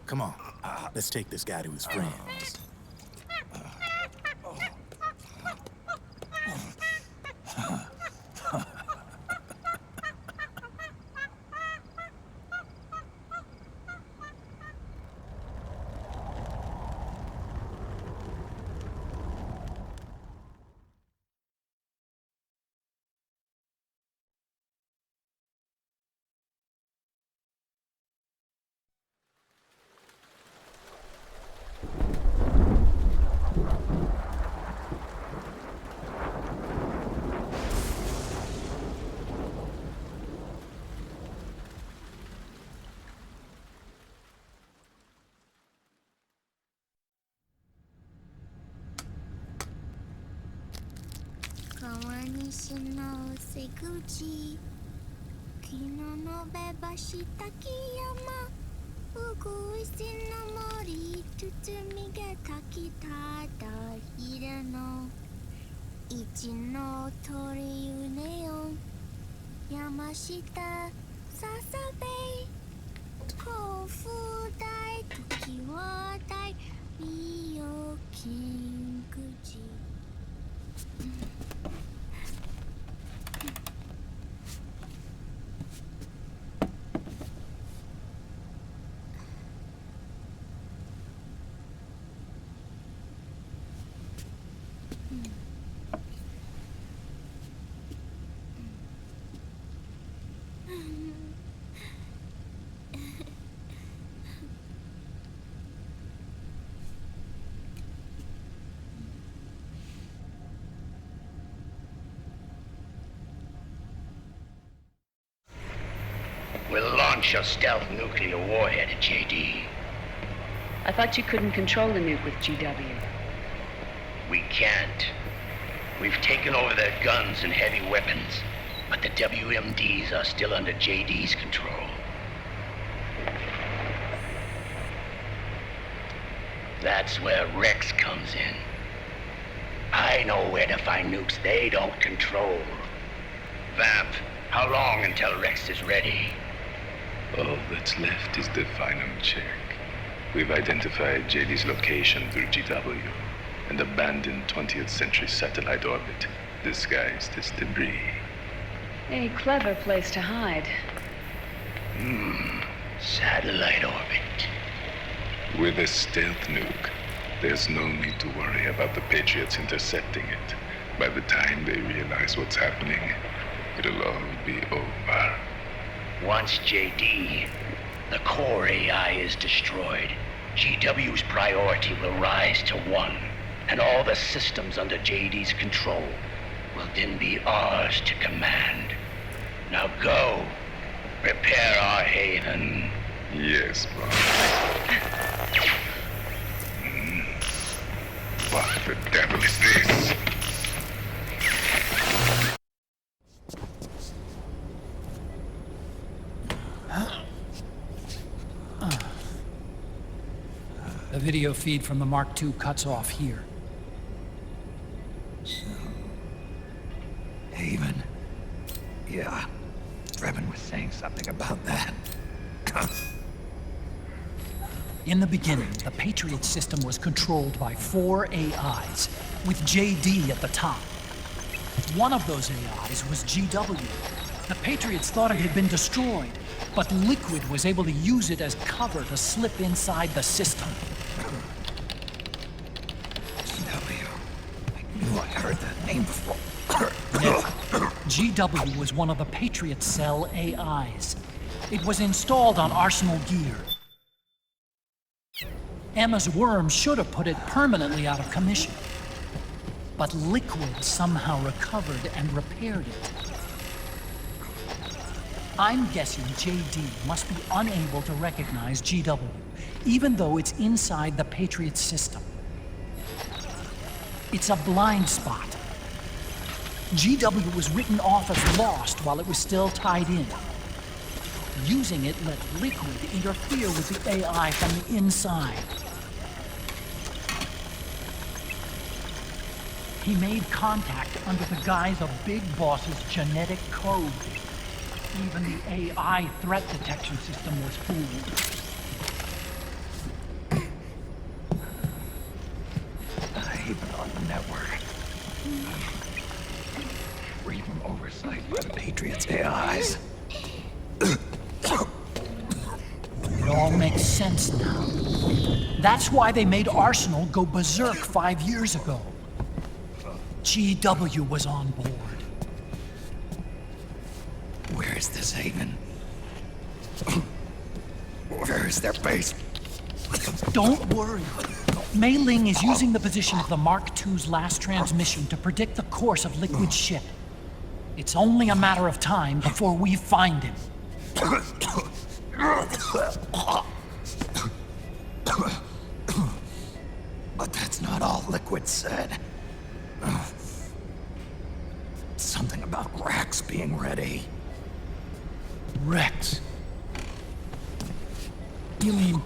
Come on, let's take this guy to his friends. launch your stealth nuclear warhead at JD. I thought you couldn't control the nuke with GW. We can't. We've taken over their guns and heavy weapons, but the WMDs are still under JD's control. That's where Rex comes in. I know where to find nukes they don't control. Vamp, how long until Rex is ready? All that's left is the final check. We've identified JD's location through GW, an abandoned 20th century satellite orbit disguised as debris. A clever place to hide. Satellite orbit. With a stealth nuke, there's no need to worry about the Patriots intercepting it. By the time they realize what's happening, it'll all be over. Once JD, the core AI, is destroyed, GW's priority will rise to 1, and all the systems under JD's control will then be ours to command. Now go, prepare our haven. Yes, Bwahh. What the devil is this? The video feed from the Mark II cuts off here. Haven. Yeah. Revan was saying something about that. In the beginning, the Patriots system was controlled by 4 AIs, with JD at the top. One of those AIs was GW. The Patriots thought it had been destroyed, but Liquid was able to use it as cover to slip inside the system. GW. I knew I heard that name before. No. GW was one of the Patriot Cell AIs. It was installed on Arsenal gear. Emma's worm should have put it permanently out of commission. But Liquid somehow recovered and repaired it. I'm guessing JD must be unable to recognize GW, even though it's inside the Patriot system. It's a blind spot. GW was written off as lost while it was still tied in. Using it let Liquid interfere with the AI from the inside. He made contact under the guise of Big Boss's genetic code. Even the AI threat detection system was fooled. Haven on the network. Free from oversight by the Patriots' AIs. It all makes sense now. That's why they made Arsenal go berserk 5 years ago. GW was on board. Where is this Haven? Where is their base? Don't worry. Mei Ling is using the position of the Mark II's last transmission to predict the course of Liquid's ship. It's only a matter of time before we find him. But that's not all Liquid said. Something about Rex being ready. Rex? You mean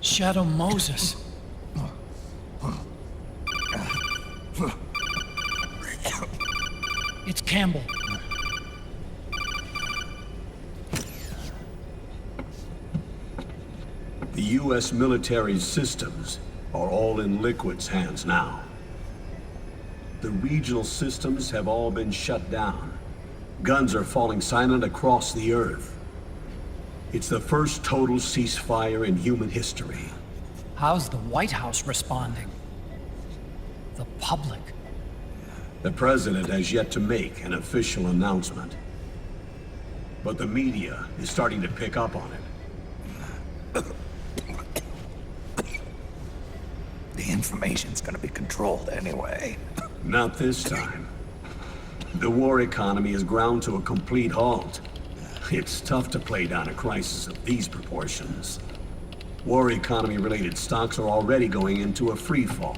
Shadow Moses? It's Campbell. The U.S. military's systems are all in Liquid's hands now. The regional systems have all been shut down. Guns are falling silent across the Earth. It's the first total ceasefire in human history. How's the White House responding? The public? The president has yet to make an official announcement. But the media is starting to pick up on it. The information's gonna be controlled anyway. Not this time. The war economy is ground to a complete halt. It's tough to play down a crisis of these proportions. War economy-related stocks are already going into a free fall.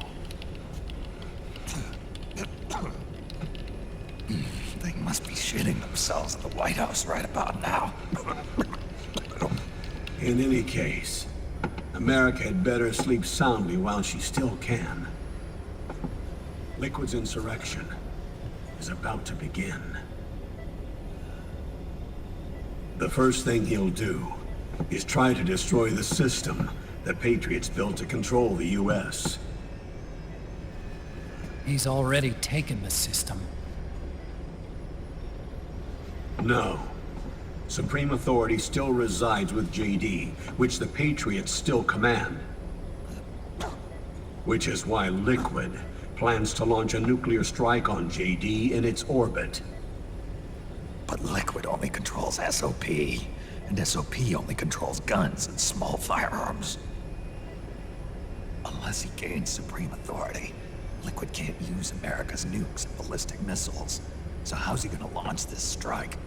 They must be shitting themselves at the White House right about now. In any case, America had better sleep soundly while she still can. Liquid's insurrection is about to begin. The first thing he'll do is try to destroy the system the Patriots built to control the U.S. He's already taken the system. No. Supreme authority still resides with JD, which the Patriots still command. Which is why Liquid plans to launch a nuclear strike on JD in its orbit. But Liquid only controls SOP, and SOP only controls guns and small firearms. Unless he gains supreme authority, Liquid can't use America's nukes and ballistic missiles. So how's he gonna launch this strike?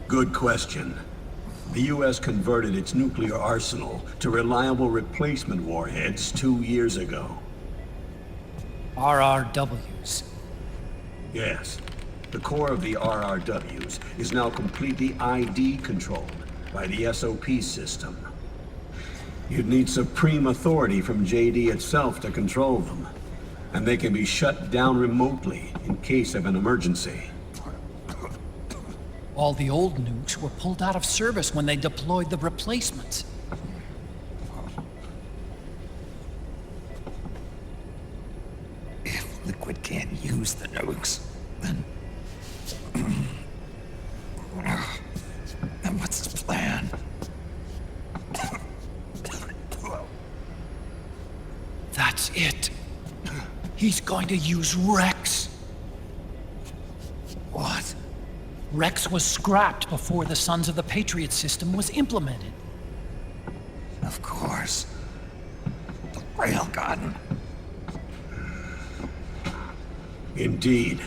Good question. The U.S. converted its nuclear arsenal to reliable replacement warheads 2 years ago. RRWs. Yes. The core of the RRWs is now completely ID controlled by the SOP system. You'd need supreme authority from JD itself to control them, and they can be shut down remotely in case of an emergency. All the old nukes were pulled out of service when they deployed the replacements. If Liquid can't use the nukes, then what's his plan? That's it. He's going to use Rex. What? Rex was scrapped before the Sons of the Patriot system was implemented. Of course. The railgun. Indeed.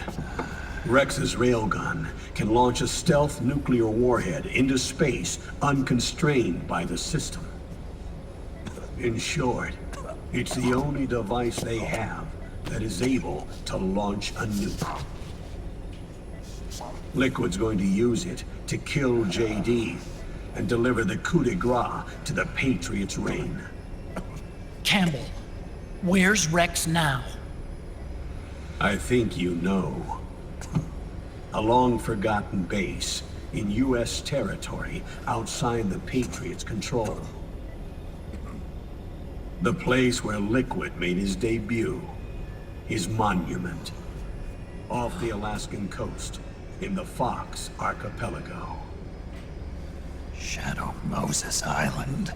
Rex's railgun can launch a stealth nuclear warhead into space unconstrained by the system. In short, it's the only device they have that is able to launch a nuke. Liquid's going to use it to kill JD and deliver the coup de grace to the Patriots' reign. Campbell, where's Rex now? I think you know. A long-forgotten base in U.S. territory outside the Patriots' control. The place where Liquid made his debut, his monument, off the Alaskan coast in the Fox Archipelago. Shadow Moses Island.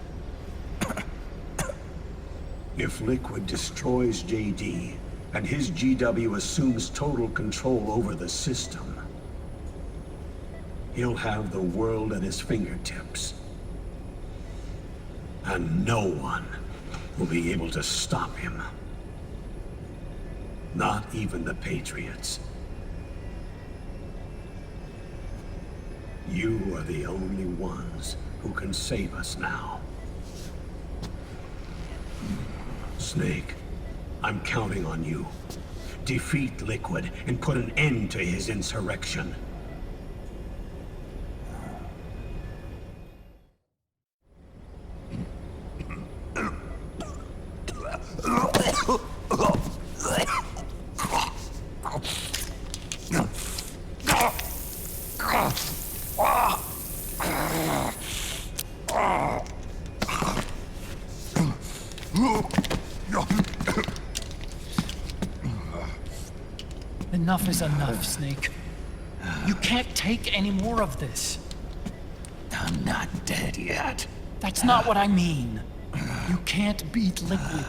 If Liquid destroys JD, and his GW assumes total control over the system, he'll have the world at his fingertips. And no one will be able to stop him. Not even the Patriots. You are the only ones who can save us now. Snake, I'm counting on you. Defeat Liquid and put an end to his insurrection. Enough is enough, Snake. You can't take any more of this. I'm not dead yet. That's not what I mean. You can't beat Liquid.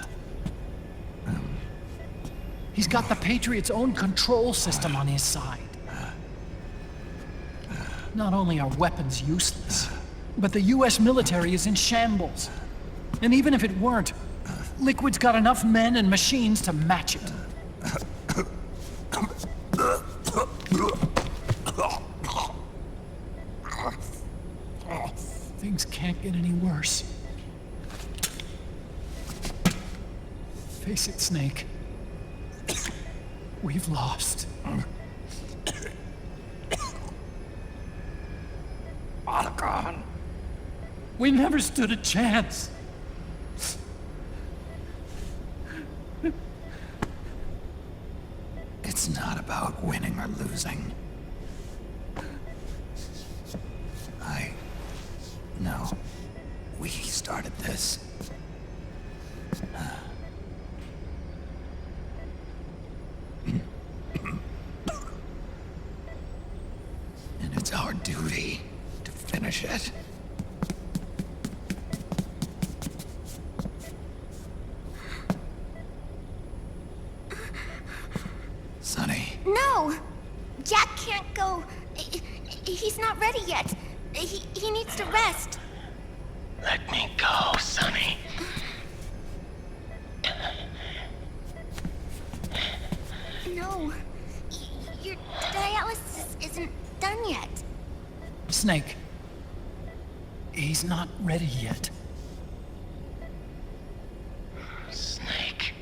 He's got the Patriots' own control system on his side. Not only are weapons useless, but the US military is in shambles. And even if it weren't, Liquid's got enough men and machines to match it. get any worse. Face it, Snake. We've lost. Otacon. We never stood a chance. It's not about winning or losing. No. We started this. And it's our duty to finish it. Sonny. No! Jack can't go. He's not ready yet. He needs to rest. Let me go, Sonny. No. Your dialysis isn't done yet. Snake. He's not ready yet. Snake.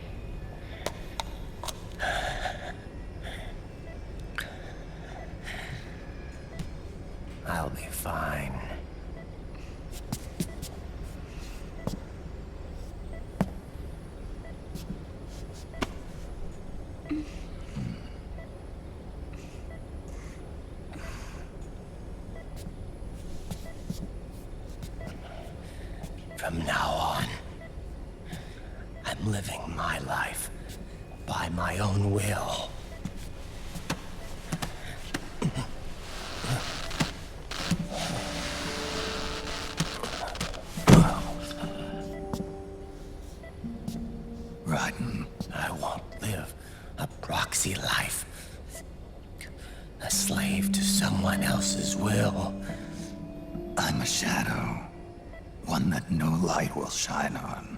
I'll be fine. From now on, I'm living my life by my own will. Rotten. I won't live a proxy life. A slave to someone else's will. I'm a shadow. One that no light will shine on.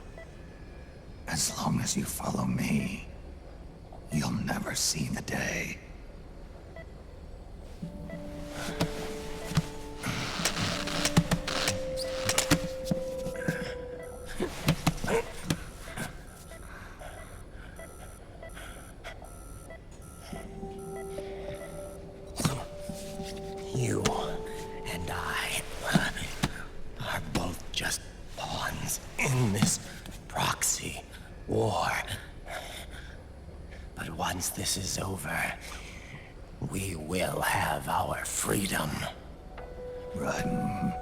As long as you follow me, you'll never see the day. You and I are both just pawns in this proxy war. But once this is over, we will have our freedom. Run.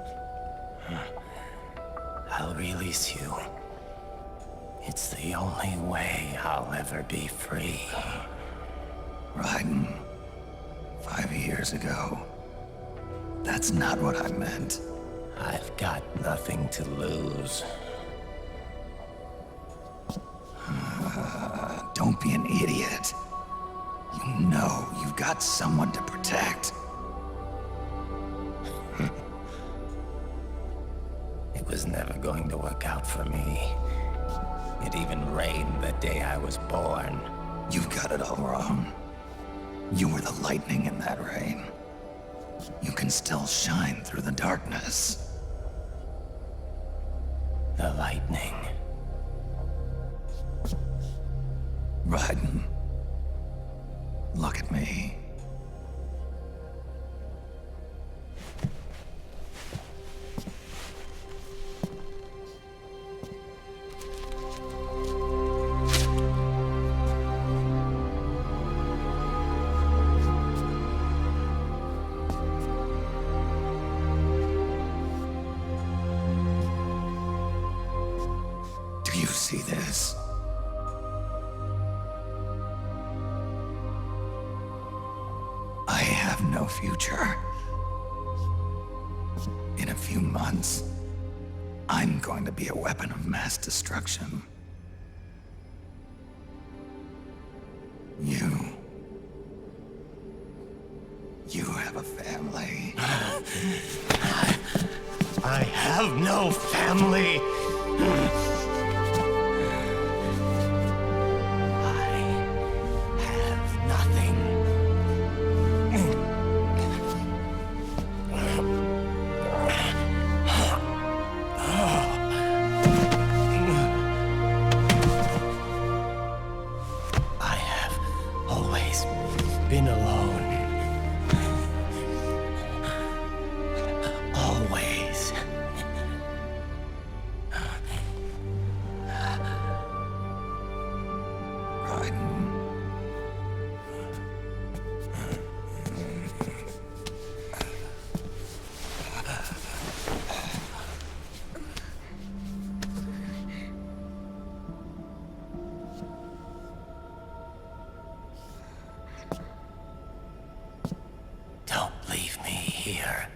I'll release you. It's the only way I'll ever be free. Raiden, 5 years ago. That's not what I meant. I've got nothing to lose. Don't be an idiot. You know you've got someone to protect. It was never going to work out for me. It even rained the day I was born. You've got it all wrong. You were the lightning in that rain. You can still shine through the darkness. The lightning. Raiden, look at me. Do you see this? I have no future. In a few months, I'm going to be a weapon of mass destruction. You have a family. I have no family. Biden. Don't leave me here.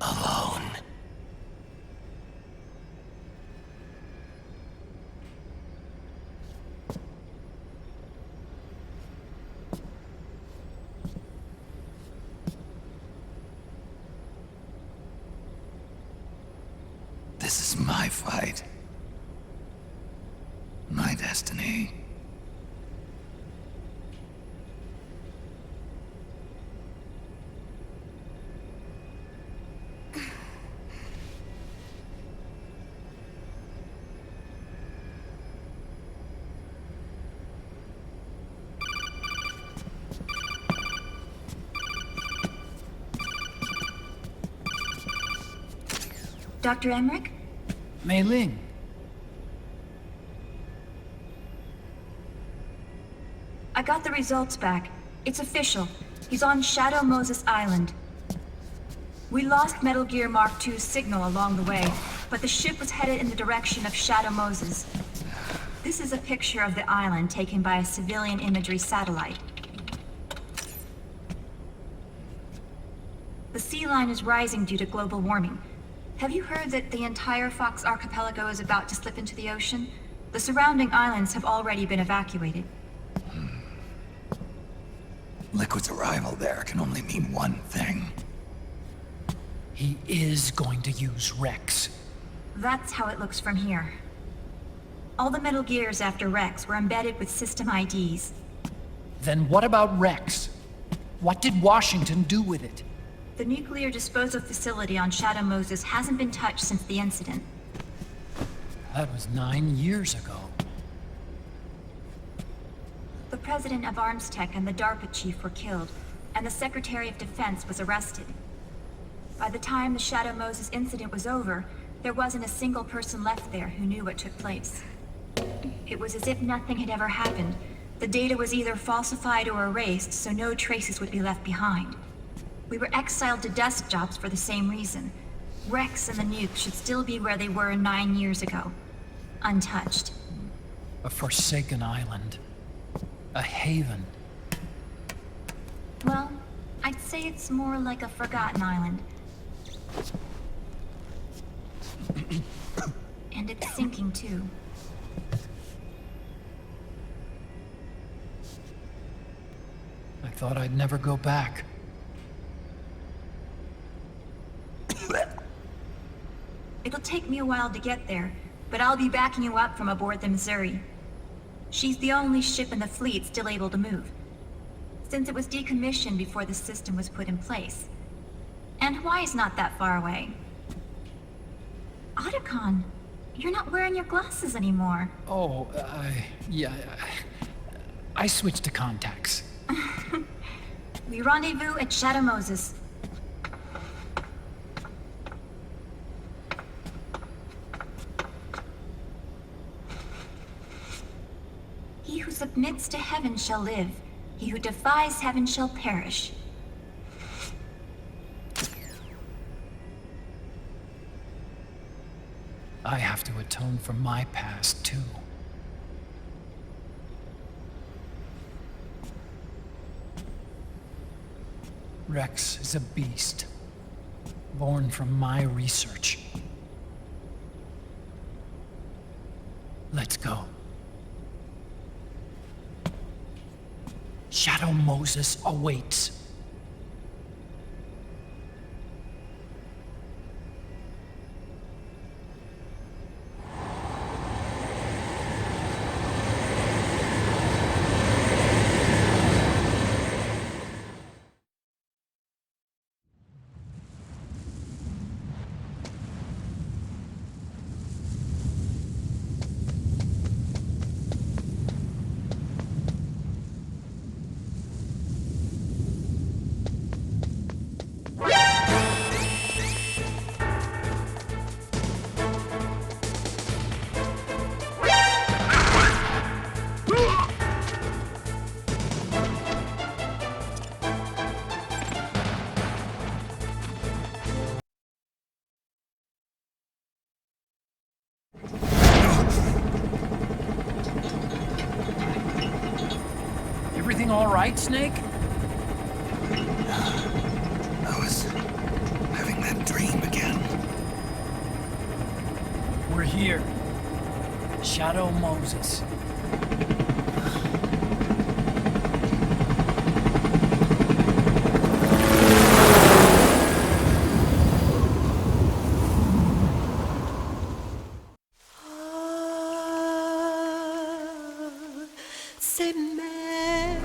Alone. This is my fight. My destiny. Dr. Emmerich? Mei Ling. I got the results back. It's official. He's on Shadow Moses Island. We lost Metal Gear Mark II's signal along the way, but the ship was headed in the direction of Shadow Moses. This is a picture of the island taken by a civilian imagery satellite. The sea line is rising due to global warming. Have you heard that the entire Fox archipelago is about to slip into the ocean? The surrounding islands have already been evacuated. Liquid's arrival there can only mean one thing. He is going to use Rex. That's how it looks from here. All the Metal Gears after Rex were embedded with system IDs. Then what about Rex? What did Washington do with it? The nuclear disposal facility on Shadow Moses hasn't been touched since the incident. That was 9 years ago. The president of Armstech and the DARPA chief were killed, and the Secretary of Defense was arrested. By the time the Shadow Moses incident was over, there wasn't a single person left there who knew what took place. It was as if nothing had ever happened. The data was either falsified or erased, so no traces would be left behind. We were exiled to desk jobs for the same reason. Rex and the nuke should still be where they were 9 years ago. Untouched. A forsaken island. A haven. Well, I'd say it's more like a forgotten island. And it's sinking too. I thought I'd never go back. It'll take me a while to get there, but I'll be backing you up from aboard the Missouri. She's the only ship in the fleet still able to move, since it was decommissioned before the system was put in place. And Hawaii's not that far away. Otacon, you're not wearing your glasses anymore. Oh, yeah. I switched to contacts. We rendezvous at Shadow Moses. He who submits to heaven shall live. He who defies heaven shall perish. I have to atone for my past, too. Rex is a beast, born from my research. Let's go. Shadow Moses awaits. everything all right, Snake? I was having that dream again. We're here. Shadow Moses. Say, man.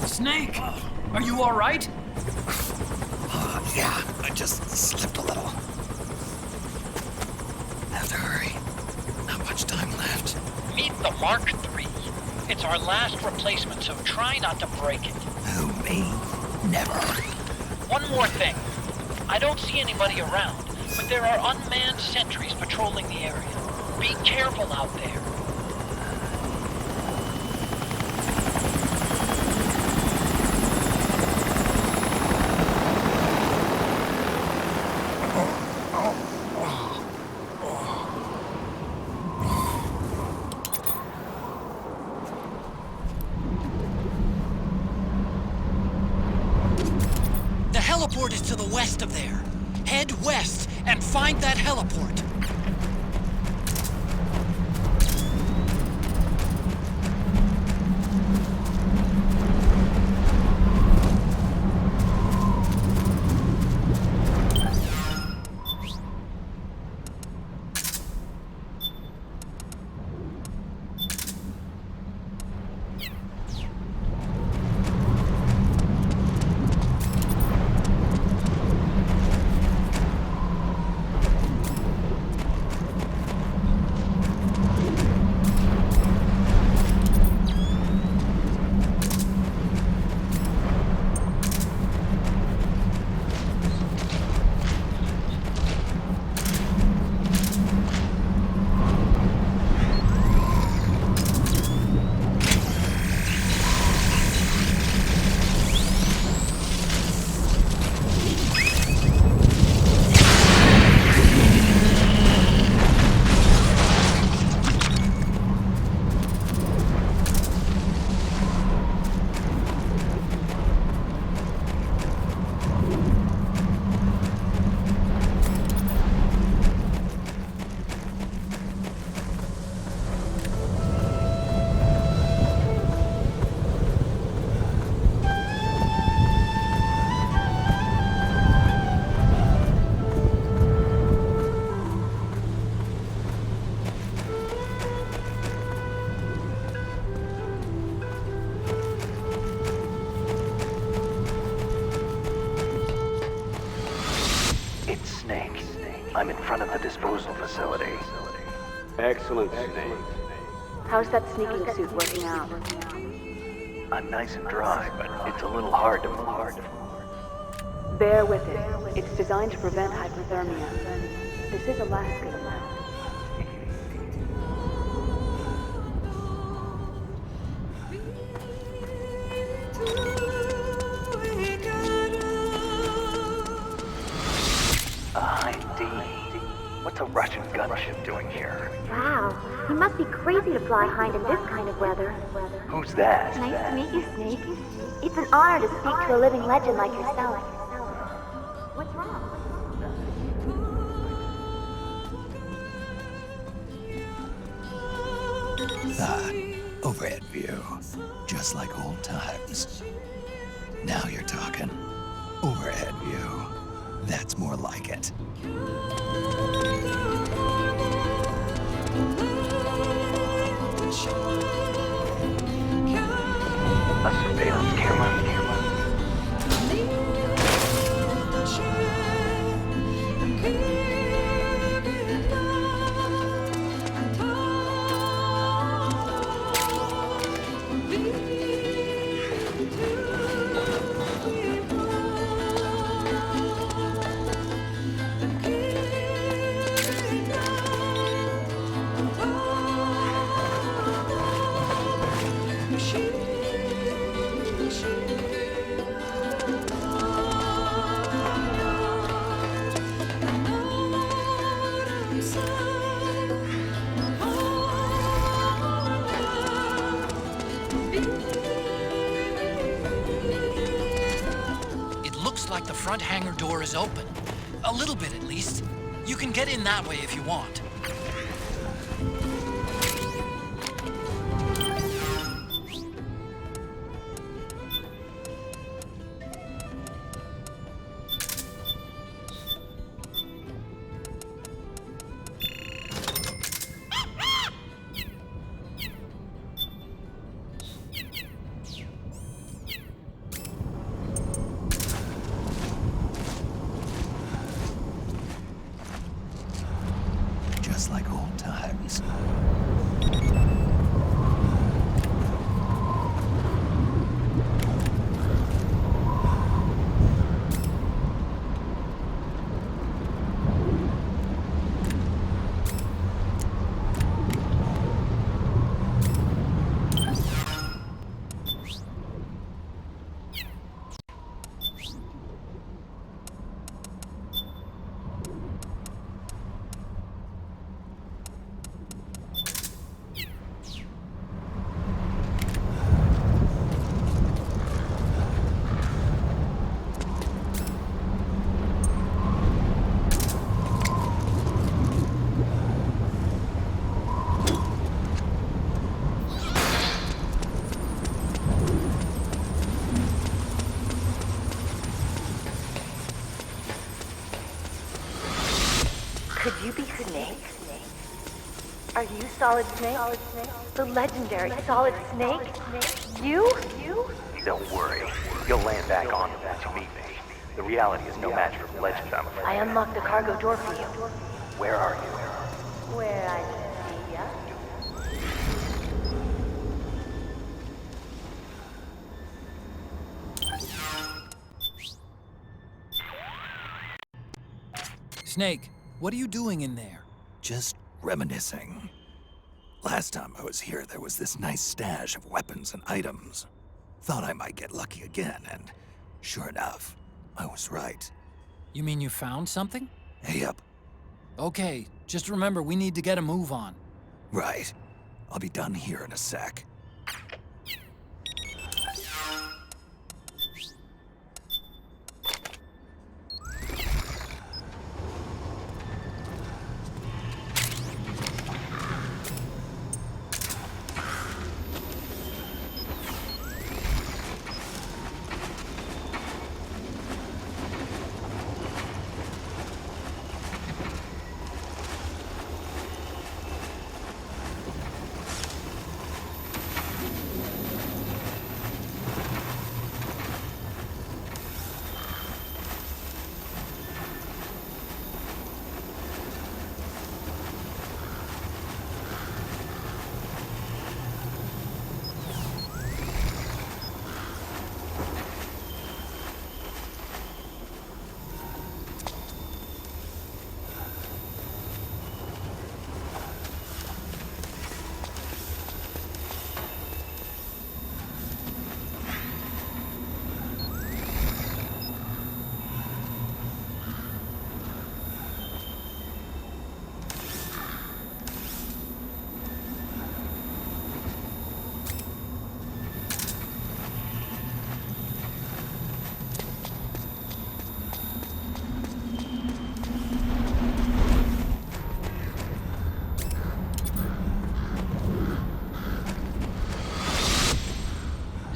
Snake! Are you all right? Yeah, I just slipped a little. Have to hurry. Not much time left. Meet the Mark III. It's our last replacement, so try not to break it. Who, me? Never. One more thing. I don't see anybody around, but there are unmanned sentries patrolling the area. Be careful out there. The heliport is to the west of there. Head west and find that heliport. I'm in front of the disposal facility. Excellent, Snake. How's that sneaking suit working out? I'm nice and dry, but it's a little hard to move. Bear with it. It's designed to prevent hypothermia. This is Alaska. What's a Russian gunship doing here? Wow, he must be crazy to fly Hind in this kind of weather. Who's that? Nice to meet you, Snake. It's an honor to speak to a living legend like yourself. What's wrong? Overhead view. Just like old times. Now you're talking. Overhead view. That's more like it. A surveillance camera. Looks like the front hangar door is open. A little bit, at least. You can get in that way if you want. Just like old times. Could you be Snake? Are you Solid Snake? The legendary Solid Snake? You? Don't worry. You'll land back on them once you meet me. The reality is no match for the legend, I'm afraid. I unlocked the cargo door for you. Where are you? Where I can see ya. Snake, what are you doing in there? Just reminiscing. Last time I was here, there was this nice stash of weapons and items. Thought I might get lucky again, and sure enough, I was right. You mean you found something? Yep. Okay, just remember we need to get a move on. Right. I'll be done here in a sec.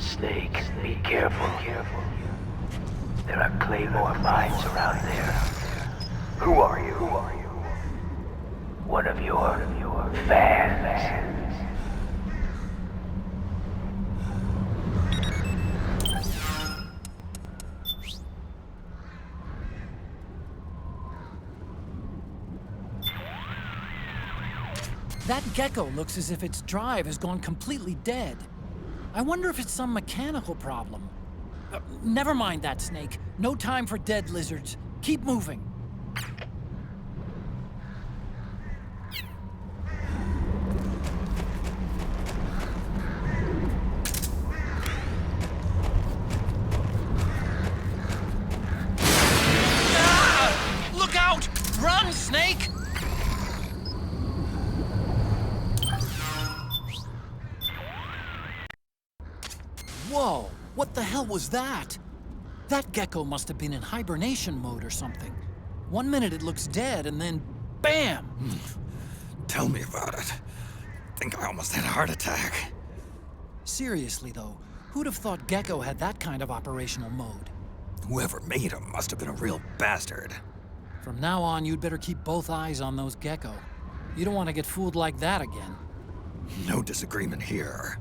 Snake, be careful. There are claymore mines around there. Who are you? One of your fans. That gecko looks as if its drive has gone completely dead. I wonder if it's some mechanical problem. Never mind that, Snake. No time for dead lizards. Keep moving. Ah! Look out! Run, Snake! Whoa! What the hell was that? That gecko must have been in hibernation mode or something. One minute it looks dead, and then BAM! Tell me about it. Think I almost had a heart attack. Seriously, though, who'd have thought Gecko had that kind of operational mode? Whoever made him must have been a real bastard. From now on, you'd better keep both eyes on those Gecko. You don't want to get fooled like that again. No disagreement here.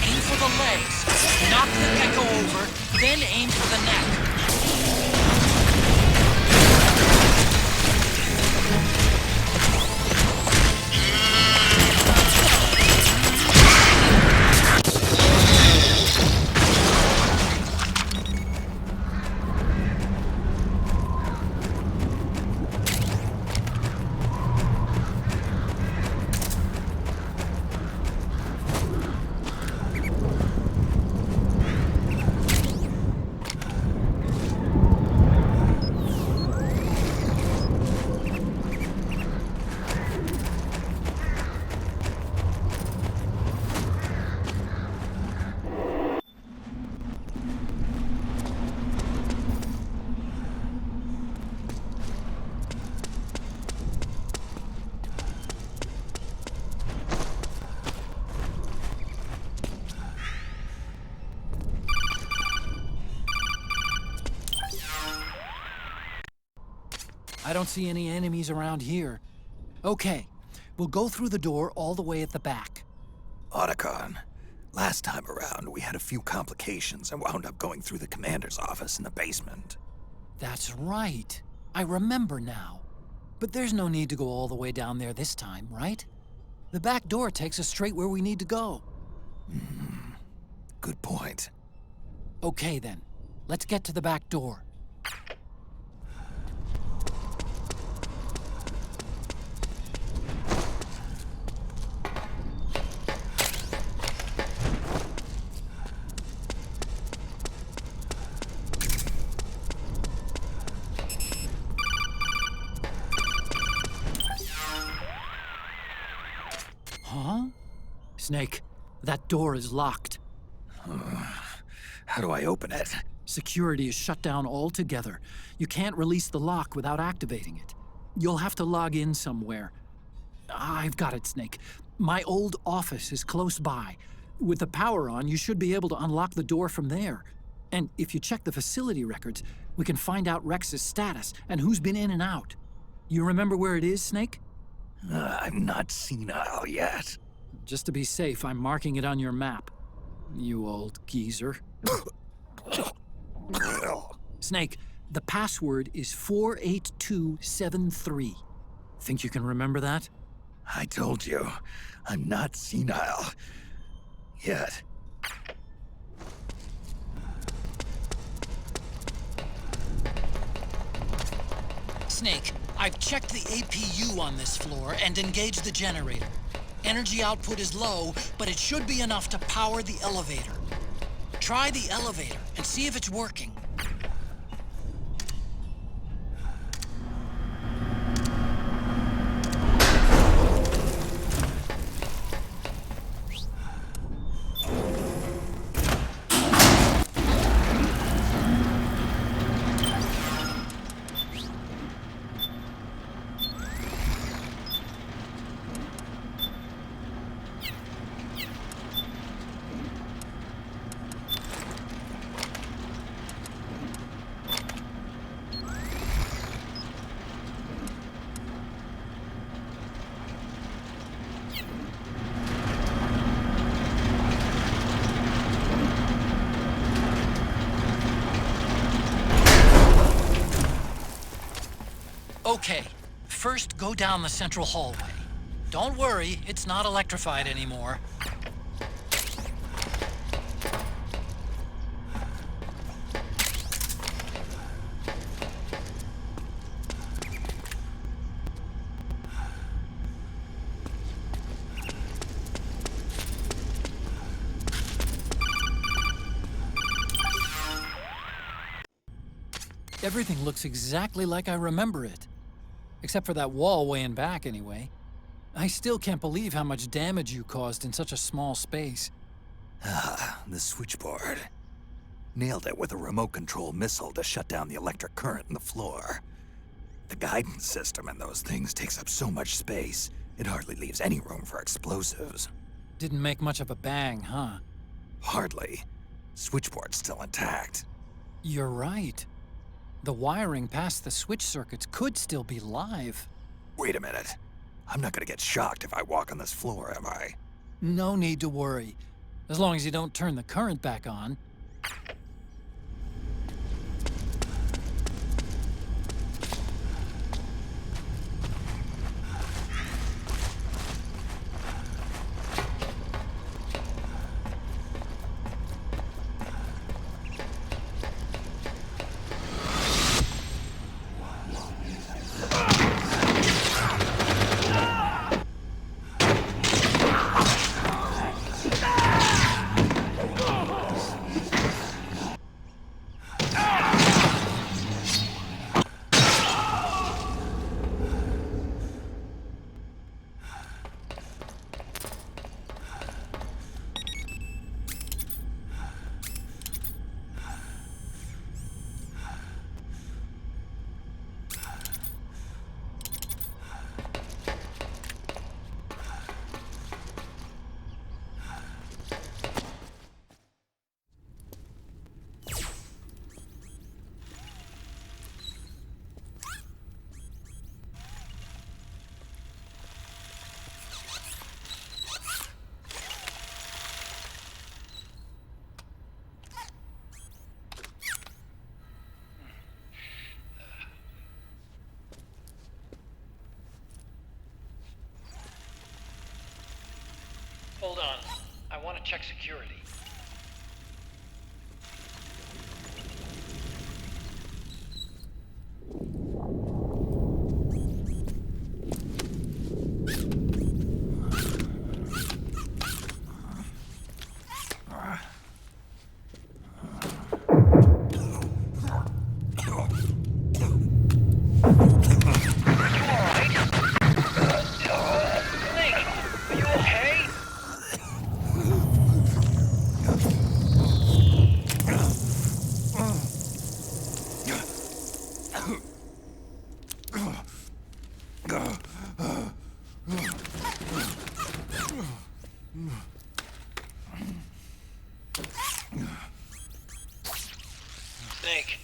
Aim for the legs. Knock the gecko over, then aim for the neck. I don't see any enemies around here. Okay, we'll go through the door all the way at the back. Otacon, last time around we had a few complications and wound up going through the commander's office in the basement. That's right. I remember now. But there's no need to go all the way down there this time, right? The back door takes us straight where we need to go. Good point. Okay then, let's get to the back door. Huh? Snake, that door is locked. How do I open it? Security is shut down altogether. You can't release the lock without activating it. You'll have to log in somewhere. I've got it, Snake. My old office is close by. With the power on, you should be able to unlock the door from there. And if you check the facility records, we can find out Rex's status and who's been in and out. You remember where it is, Snake? I'm not senile yet. Just to be safe, I'm marking it on your map. You old geezer. Snake, the password is 48273. Think you can remember that? I told you, I'm not senile yet. Snake, I've checked the APU on this floor and engaged the generator. Energy output is low, but it should be enough to power the elevator. Try the elevator and see if it's working. Okay, first go down the central hallway. Don't worry, it's not electrified anymore. Everything looks exactly like I remember it. Except for that wall way in back, anyway. I still can't believe how much damage you caused in such a small space. The switchboard. Nailed it with a remote control missile to shut down the electric current in the floor. The guidance system in those things takes up so much space, it hardly leaves any room for explosives. Didn't make much of a bang, huh? Hardly. Switchboard's still intact. You're right. The wiring past the switch circuits could still be live. Wait a minute. I'm not gonna get shocked if I walk on this floor, am I? No need to worry. As long as you don't turn the current back on. Hold on. I want to check security. Snake,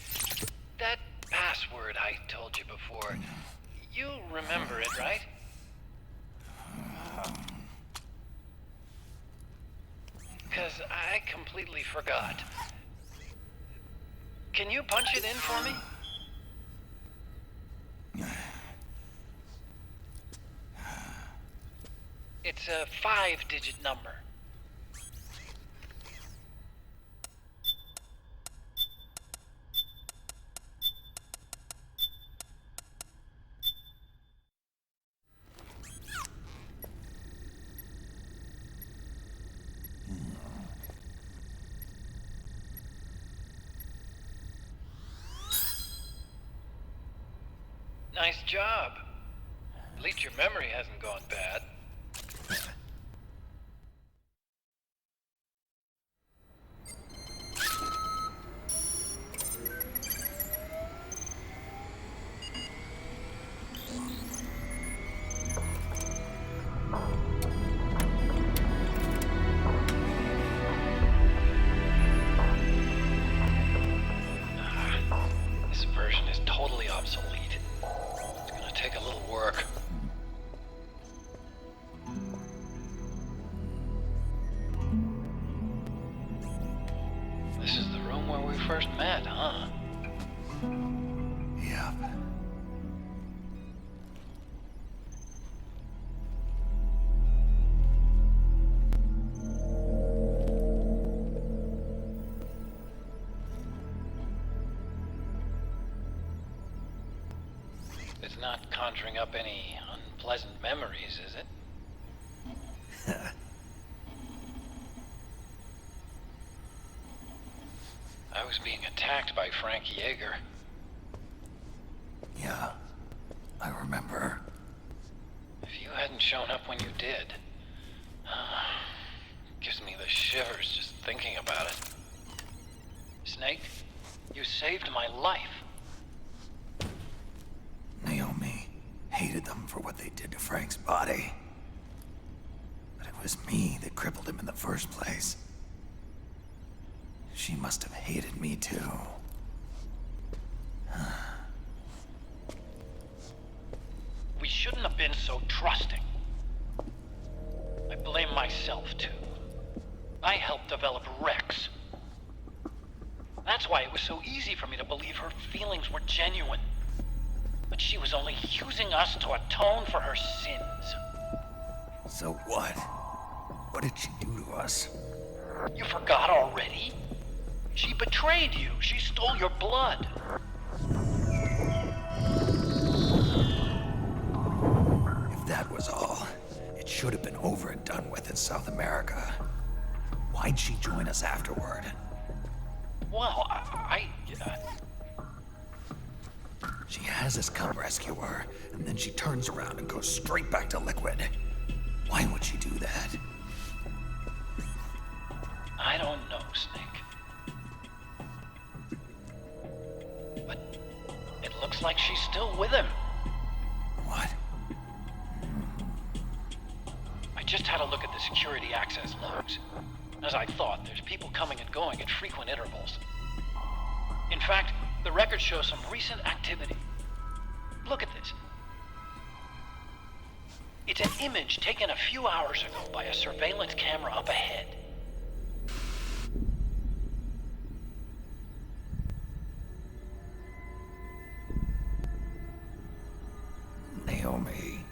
that password I told you before, you remember it, right? Because I completely forgot. Can you punch it in for me? It's a 5-digit number. Nice job. At least your memory hasn't gone bad. This version is totally obsolete. It's gonna take a little work. This is the room where we first met, huh? Yep. It's not conjuring up any unpleasant memories, is it? I was being attacked by Frank Yeager. Yeah, I remember. If you had hadn't shown up when you did. Gives me the shivers just thinking about it. Snake, you saved my life. Naomi hated them for what they did to Frank's body. But it was me that crippled him in the first place. She must have hated me too. We shouldn't have been so trusting. I blame myself too. I helped develop Rex. That's why it was so easy for me to believe her feelings were genuine. But she was only using us to atone for her sins. So what? What did she do to us? You forgot already? She betrayed you. She stole your blood. If that was all, it should have been over and done with in South America. Why'd she join us afterward? Well, She has us come rescue her, and then she turns around and goes straight back to Liquid. Why would she do that? I don't know, Snake. But it looks like she's still with him. What? I just had a look at the security access logs. As I thought, there's people coming and going at frequent intervals. In fact, the record shows some recent activity. Look at this. It's an image taken a few hours ago by a surveillance camera up ahead. Naomi.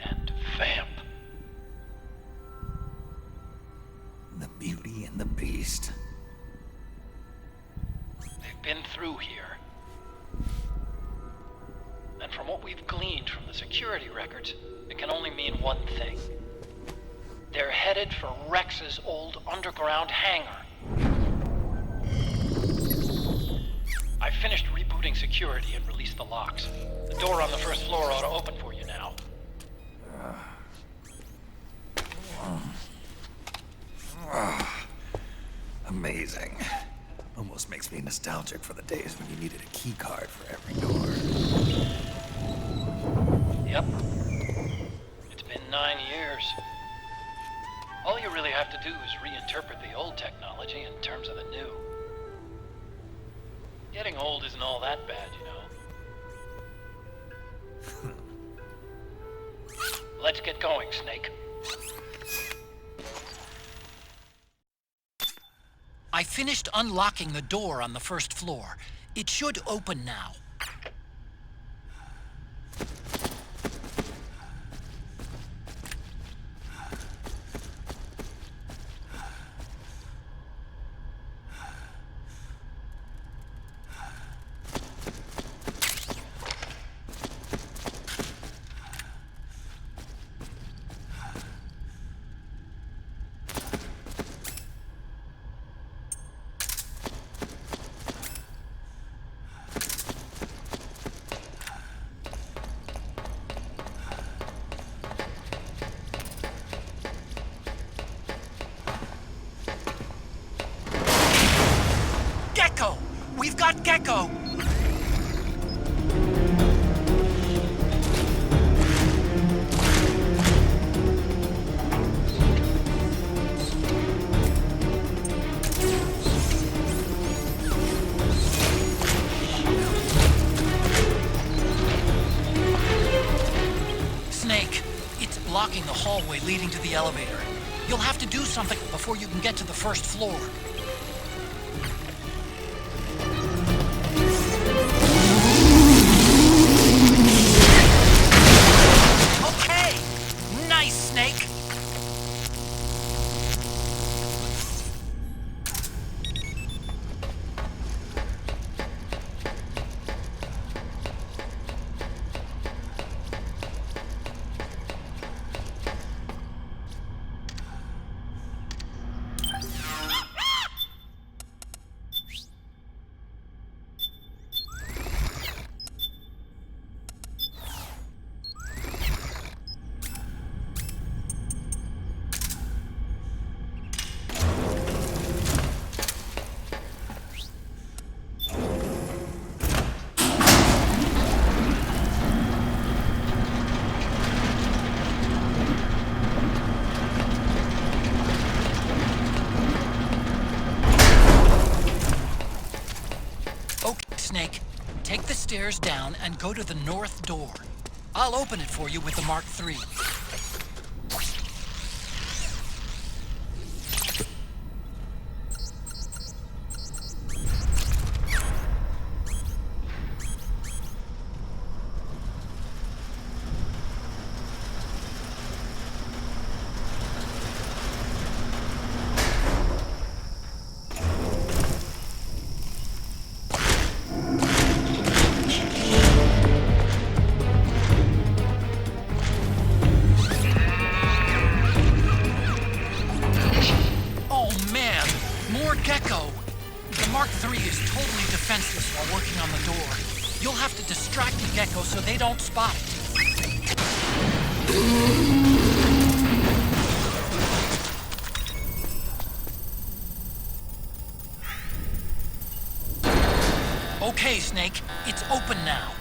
And Vamp. The Beauty and the Beast. They've been through here. And from what we've gleaned from the security records, it can only mean one thing. They're headed for Rex's old underground hangar. I finished rebooting security and released the locks. The door on the first floor ought to open for you now. Amazing. Almost makes me nostalgic for the days when you needed a key card for every door. Yep. It's been 9 years. All you really have to do is reinterpret the old technology in terms of the new. Getting old isn't all that bad, you know. Let's get going, Snake. I finished unlocking the door on the first floor. It should open now. Gecko! We've got Gecko! Snake, it's blocking the hallway leading to the elevator. You'll have to do something before you can get to the first floor. Okay! Nice, Snake! stairs down and go to the north door. I'll open it for you with the Mark III. You'll have to distract the gecko so they don't spot it. Okay, Snake. It's open now.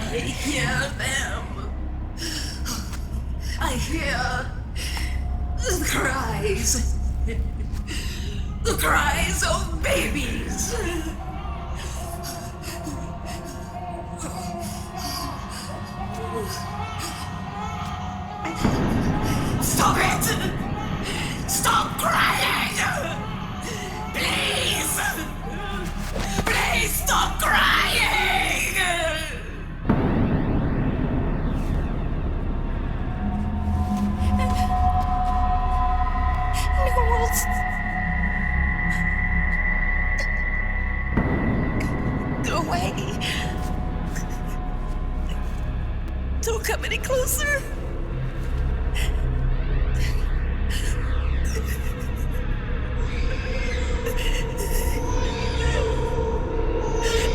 I hear them. I hear the cries. The cries of babies. Stop it! Stop crying! Please! Please stop crying! Knowles! Go away! Don't come any closer!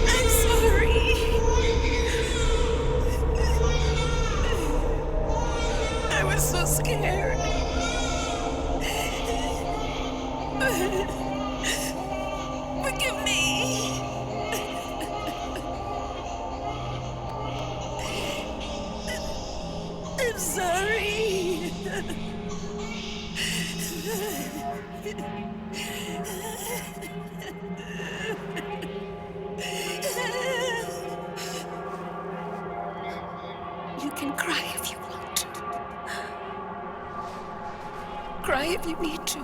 I'm sorry. I was so scared. Forgive me. I'm sorry. You can cry if you want. Cry if you need to.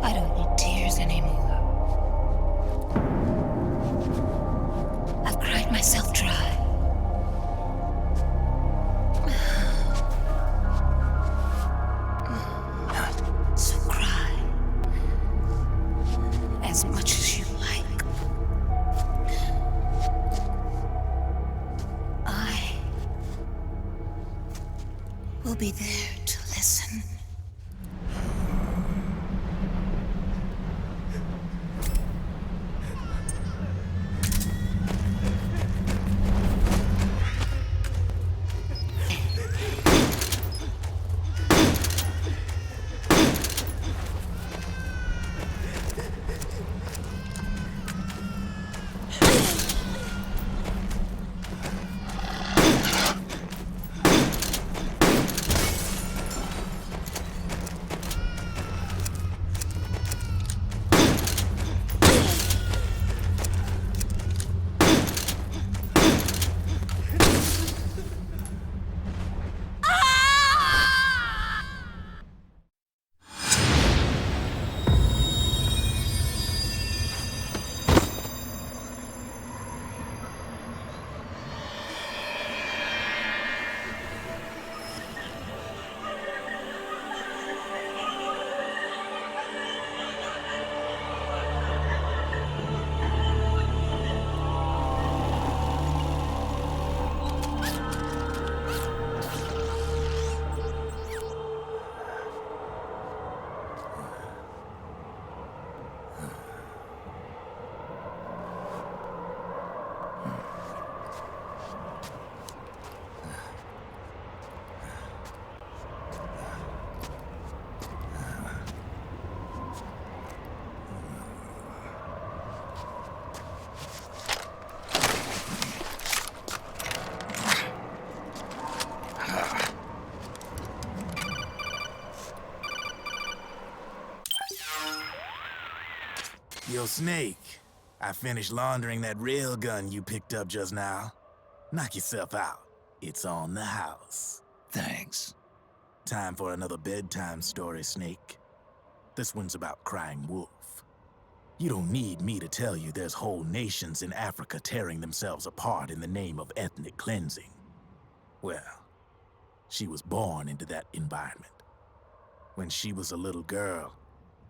I don't need tears anymore. I've cried myself dry. So cry as much as you like. I will be there to listen. Yo, Snake, I finished laundering that rail gun you picked up just now. Knock yourself out. It's on the house. Thanks. Time for another bedtime story, Snake. This one's about crying wolf. You don't need me to tell you there's whole nations in Africa tearing themselves apart in the name of ethnic cleansing. Well, she was born into that environment. When she was a little girl,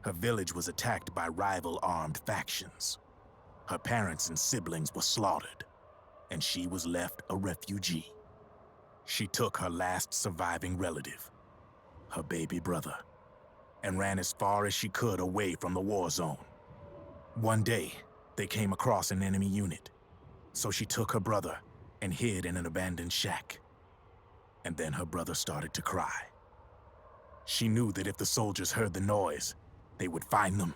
her village was attacked by rival armed factions. Her parents and siblings were slaughtered, and she was left a refugee. She took her last surviving relative, her baby brother, and ran as far as she could away from the war zone. One day, they came across an enemy unit, so she took her brother and hid in an abandoned shack. And then her brother started to cry. She knew that if the soldiers heard the noise, they would find them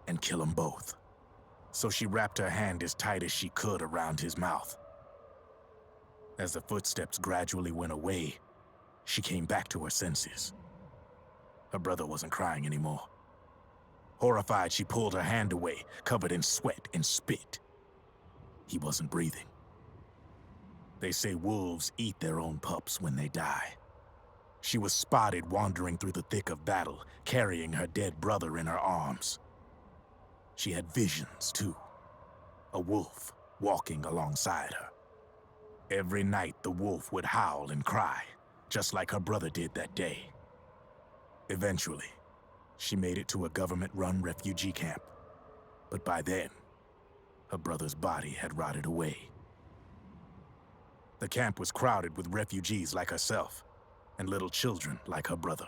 and kill them both. So she wrapped her hand as tight as she could around his mouth. As the footsteps gradually went away, she came back to her senses. Her brother wasn't crying anymore. Horrified, she pulled her hand away, covered in sweat and spit. He wasn't breathing. They say wolves eat their own pups when they die. She was spotted wandering through the thick of battle, carrying her dead brother in her arms. She had visions, too. A wolf walking alongside her. Every night, the wolf would howl and cry, just like her brother did that day. Eventually, she made it to a government-run refugee camp. But by then, her brother's body had rotted away. The camp was crowded with refugees like herself, and little children like her brother.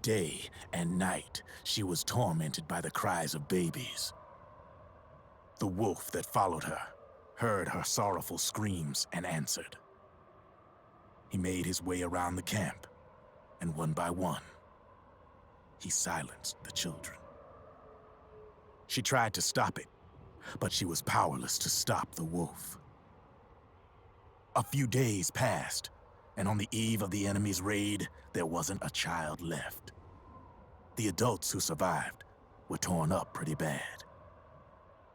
Day and night, she was tormented by the cries of babies. The wolf that followed her heard her sorrowful screams and answered. He made his way around the camp, and one by one, he silenced the children. She tried to stop it, but she was powerless to stop the wolf. A few days passed, and on the eve of the enemy's raid, there wasn't a child left. The adults who survived were torn up pretty bad.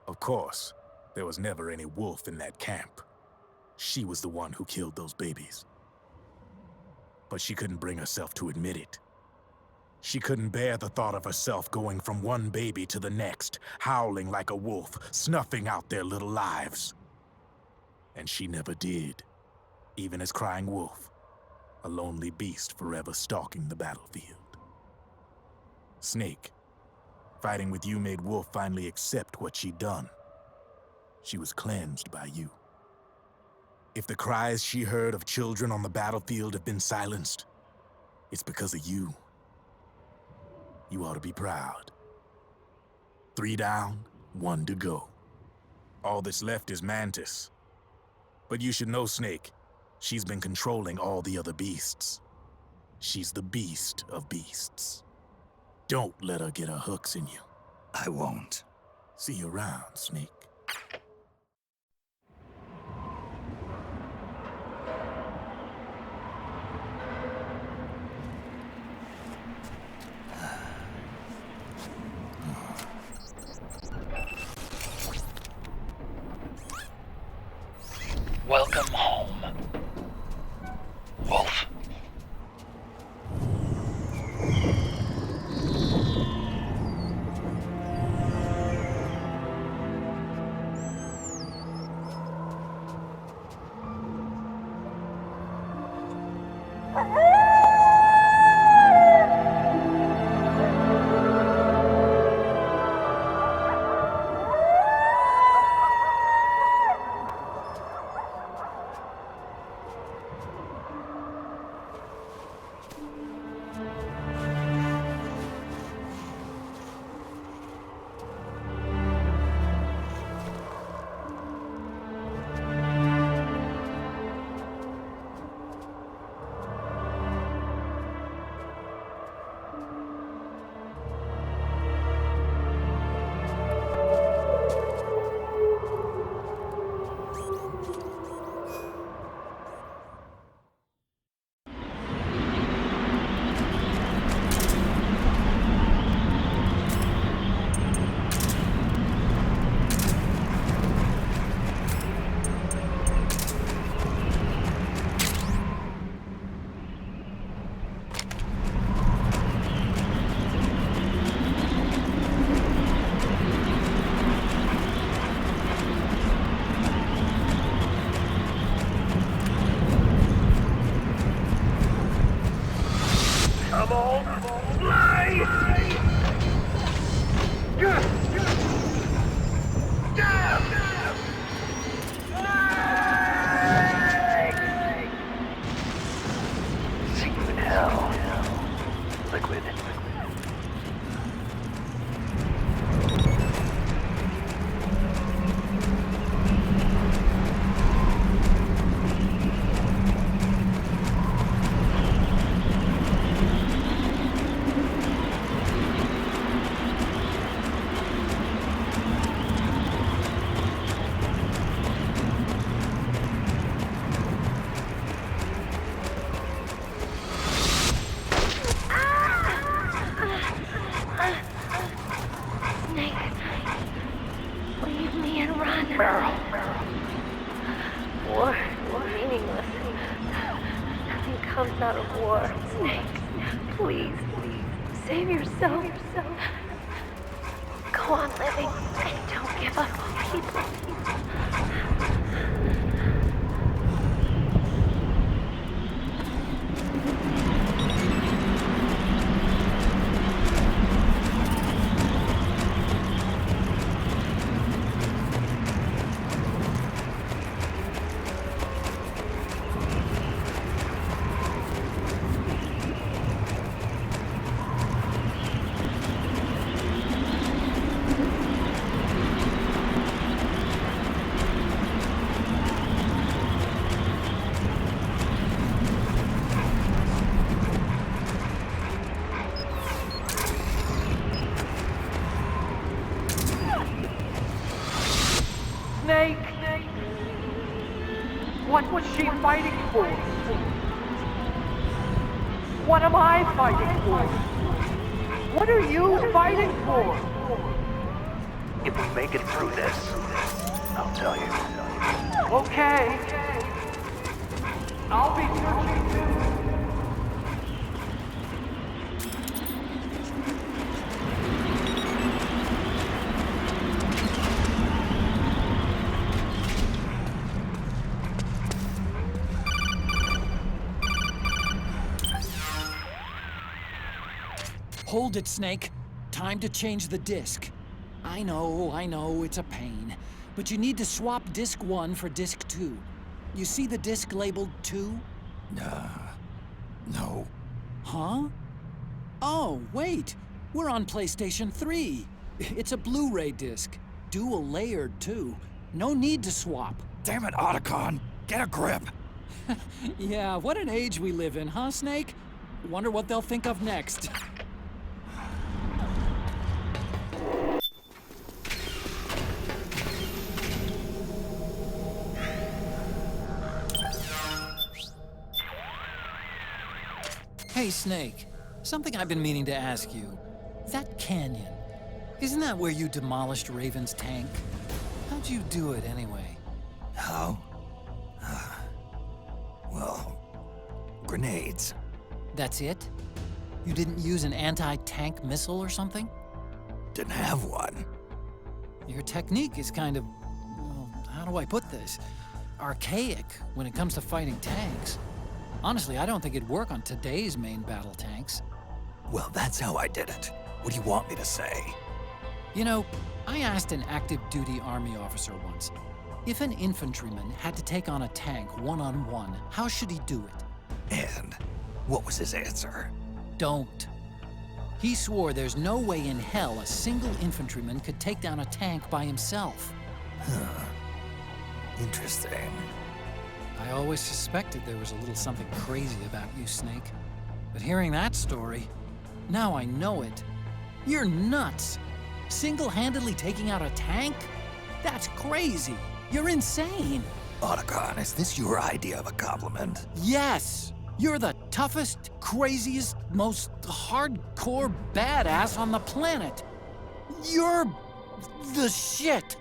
Of course, there was never any wolf in that camp. She was the one who killed those babies. But she couldn't bring herself to admit it. She couldn't bear the thought of herself going from one baby to the next, howling like a wolf, snuffing out their little lives. And she never did, even as crying wolf, a lonely beast forever stalking the battlefield. Snake, fighting with you made Wolf finally accept what she'd done. She was cleansed by you. If the cries she heard of children on the battlefield have been silenced, it's because of you. You ought to be proud. 3 down, 1 to go. All that's left is Mantis. But you should know, Snake, she's been controlling all the other beasts. She's the beast of beasts. Don't let her get her hooks in you. I won't. See you around, Snake. Welcome home, Wolf. See you in hell, Liquid. Snake, leave me and run. War is meaningless. Nothing comes out of war. Snake, please, save yourself. Go on living and don't give up on people. Snake! What was she fighting for? What am I fighting for? What are you fighting for? If we make it through this, I'll tell you. Okay. I'll be searching too. Hold it, Snake. Time to change the disc. I know, it's a pain. But you need to swap disc 1 for disc 2. You see the disc labeled 2? No. Huh? Oh, wait. We're on PlayStation 3. It's a Blu-ray disc. Dual layered, too. No need to swap. Damn it, Otacon! Get a grip! Yeah, what an age we live in, huh, Snake? Wonder what they'll think of next. Hey, Snake. Something I've been meaning to ask you. That canyon, isn't that where you demolished Raven's tank? How'd you do it, anyway? How? Well, grenades. That's it? You didn't use an anti-tank missile or something? Didn't have one. Your technique is kind of, well, how do I put this? Archaic when it comes to fighting tanks. Honestly, I don't think it'd work on today's main battle tanks. Well, that's how I did it. What do you want me to say? You know, I asked an active duty army officer once, if an infantryman had to take on a tank one-on-one, how should he do it? And what was his answer? Don't. He swore there's no way in hell a single infantryman could take down a tank by himself. Huh. Interesting. I always suspected there was a little something crazy about you, Snake. But hearing that story, now I know it. You're nuts. Single-handedly taking out a tank? That's crazy. You're insane. Otacon, is this your idea of a compliment? Yes. You're the toughest, craziest, most hardcore badass on the planet. You're the shit.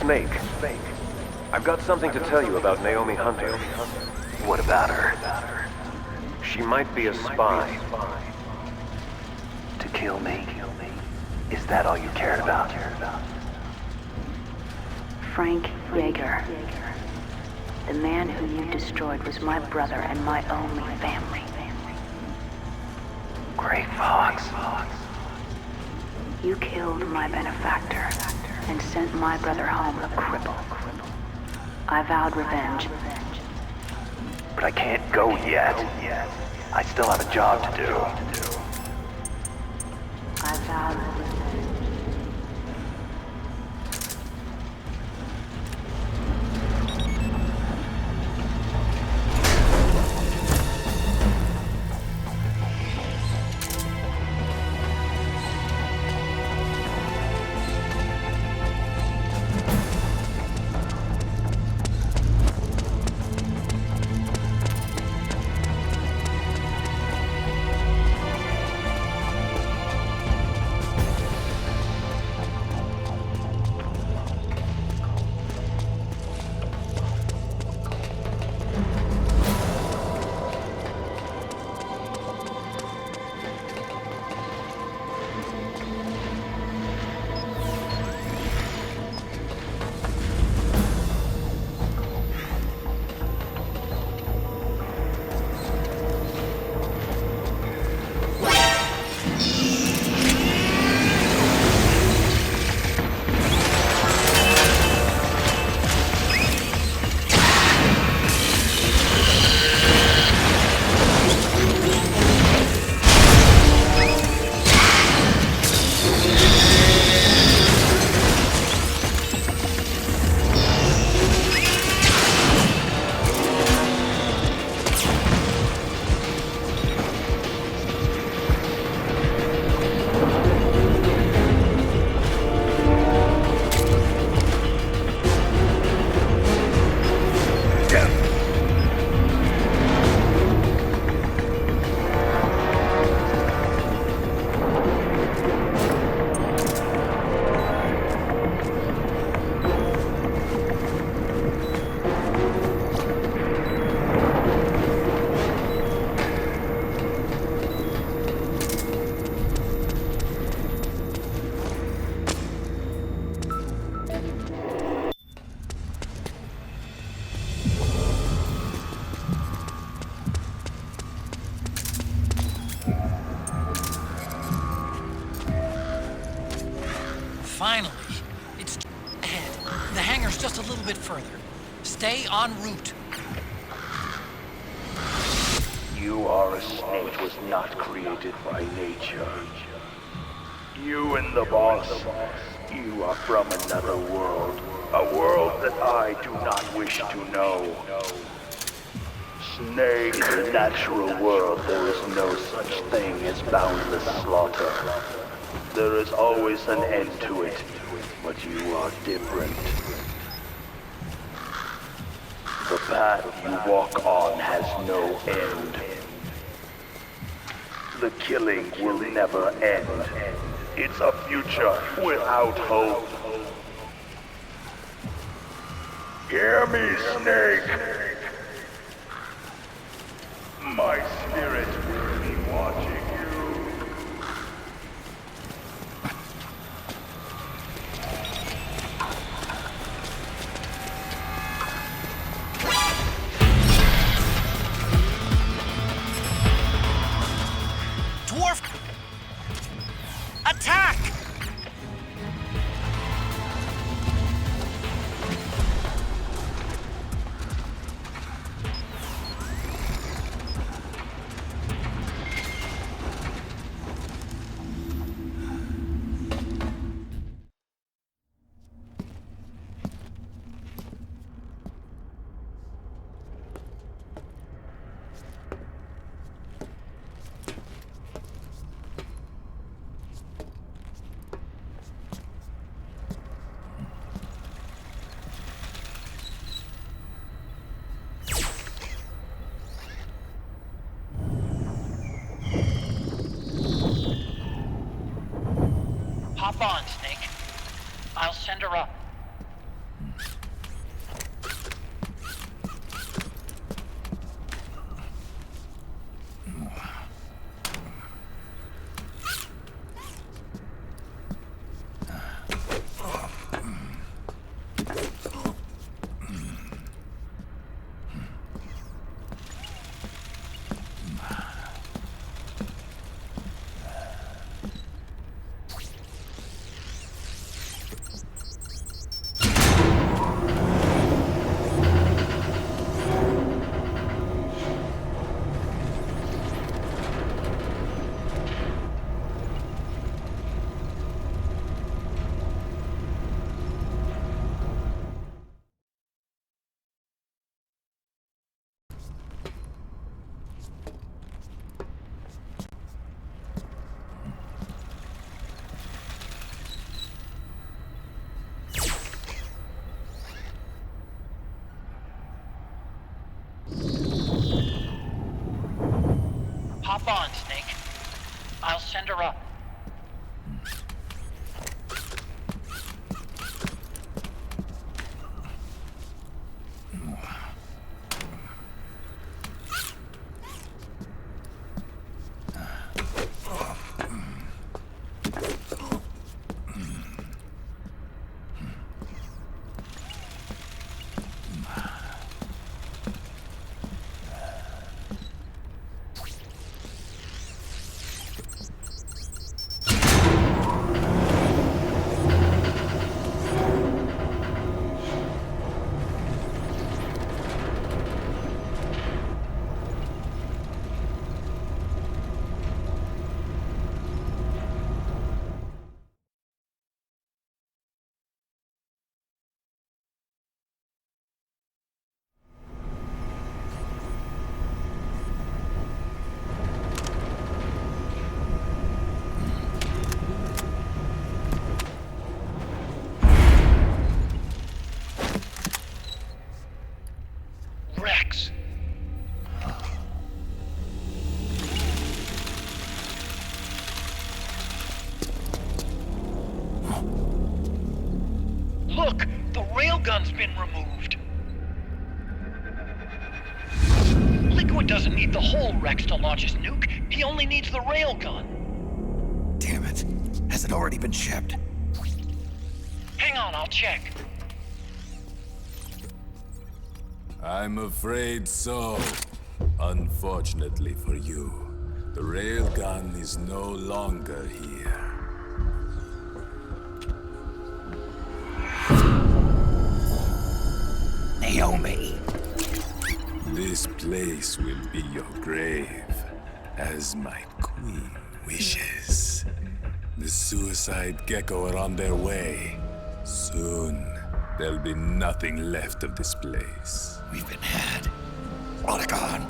Snake. I've got something to tell you about Naomi Hunter. What about her? She might be a spy. To kill me? Is that all you cared about? Frank Yeager. The man who you destroyed was my brother and my only family. Gray Fox. You killed my benefactor and sent my brother home a cripple. I vowed revenge. But I can't go yet. I still have a job to do. I vowed revenge. Finally, it's ahead. The hangar's just a little bit further. Stay en route. You are a snake was not created by nature. You and the boss, you are from another world. A world that I do not wish to know. Snake, in the natural world, there is no such thing as boundless slaughter. There is always an end to it, but you are different. The path you walk on has no end. The killing will never end. It's a future without hope. Hear me, Snake! My spirit will be watching you. Dwarf! Attack! Hop on, Snake. I'll send her up. Hop on, Snake. I'll send her up. Rex. Look, the railgun's been removed. Liquid doesn't need the whole Rex to launch his nuke. He only needs the railgun. Damn it. Has it already been shipped? Hang on, I'll check. I'm afraid so. Unfortunately for you, the railgun is no longer here. Naomi! This place will be your grave, as my queen wishes. The suicide gecko are on their way. Soon, there'll be nothing left of this place. We've been had. Otagon!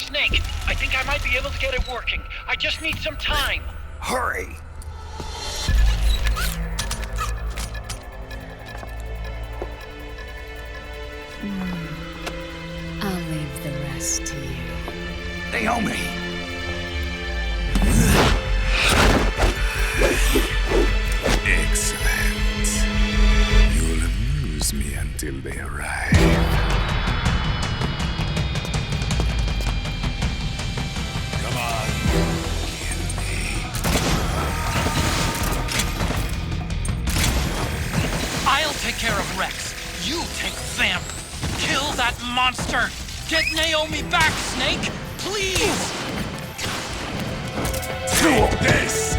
Snake, I think I might be able to get it working. I just need some time. Hurry! I'll leave the rest to you. Naomi! Excellent. You'll amuse me until they arrive. Come on, kill me. I'll take care of Rex. You take Vamp. Kill that monster. Get Naomi back, Snake. Please. Do this!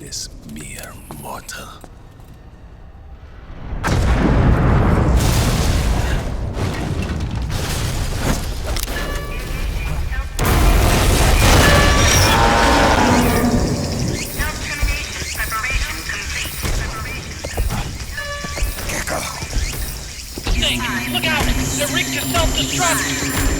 this mere mortal. Snake, look out! They're rigged to self-destruct!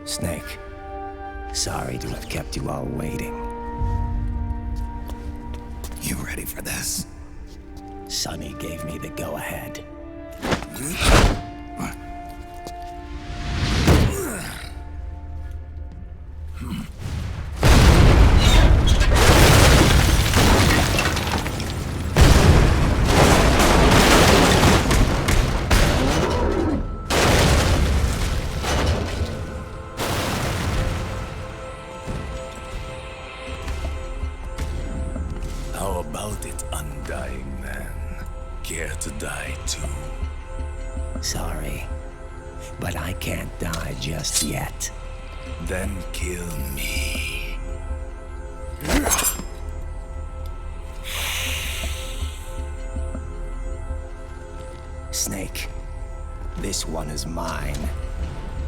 Snake, sorry to have kept you all waiting. You ready for this? Sonny gave me the go-ahead. How about it, undying man? Care to die too? Sorry, but I can't die just yet. Then kill me. Snake, this one is mine.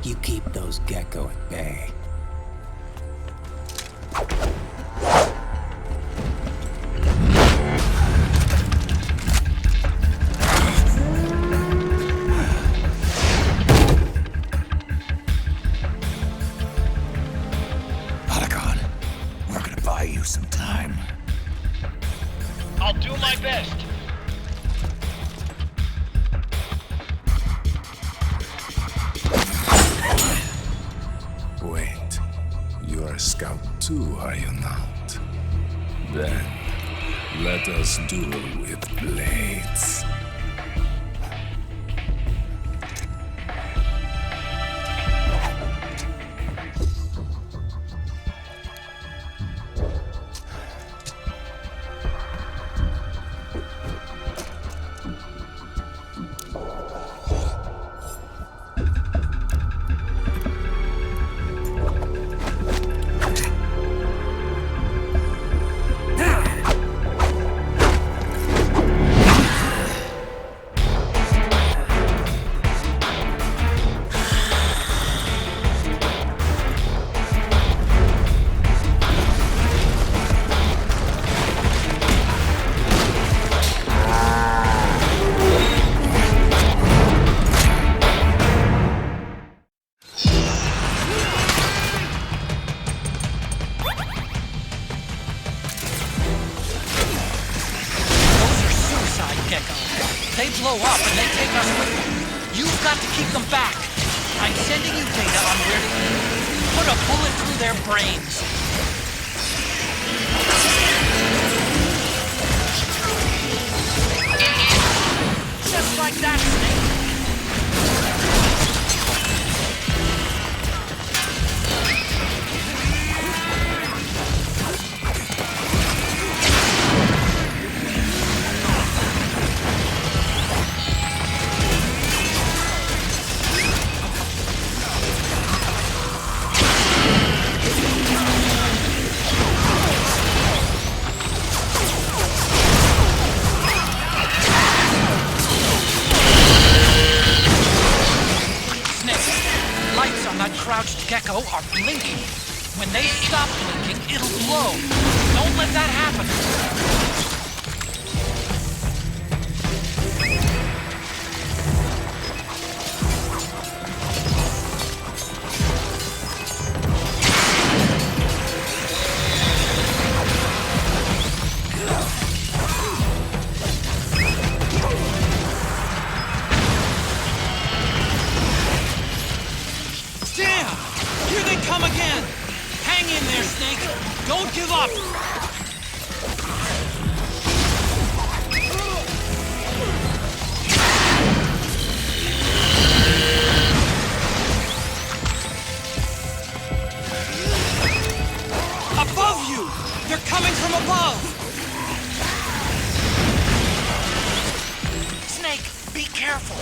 You keep those gecko at bay. We're gonna buy you some time. I'll do my best. Wait, you're a scout too, are you not? Then, let us duel with blades. They blow up and they take us with them. You've got to keep them back. I'm sending you data on where to put a bullet through their brains. Just like that, Snake. Crouched gecko are blinking. When they stop blinking, it'll glow. Don't let that happen. Here they come again! Hang in there, Snake! Don't give up! They're coming from above! Snake, be careful!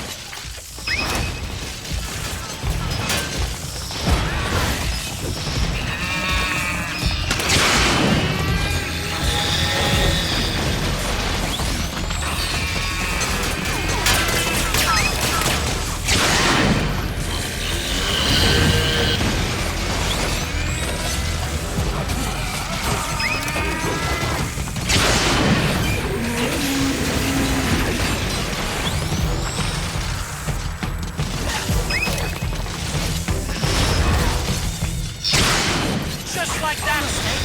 Just like that, Snake!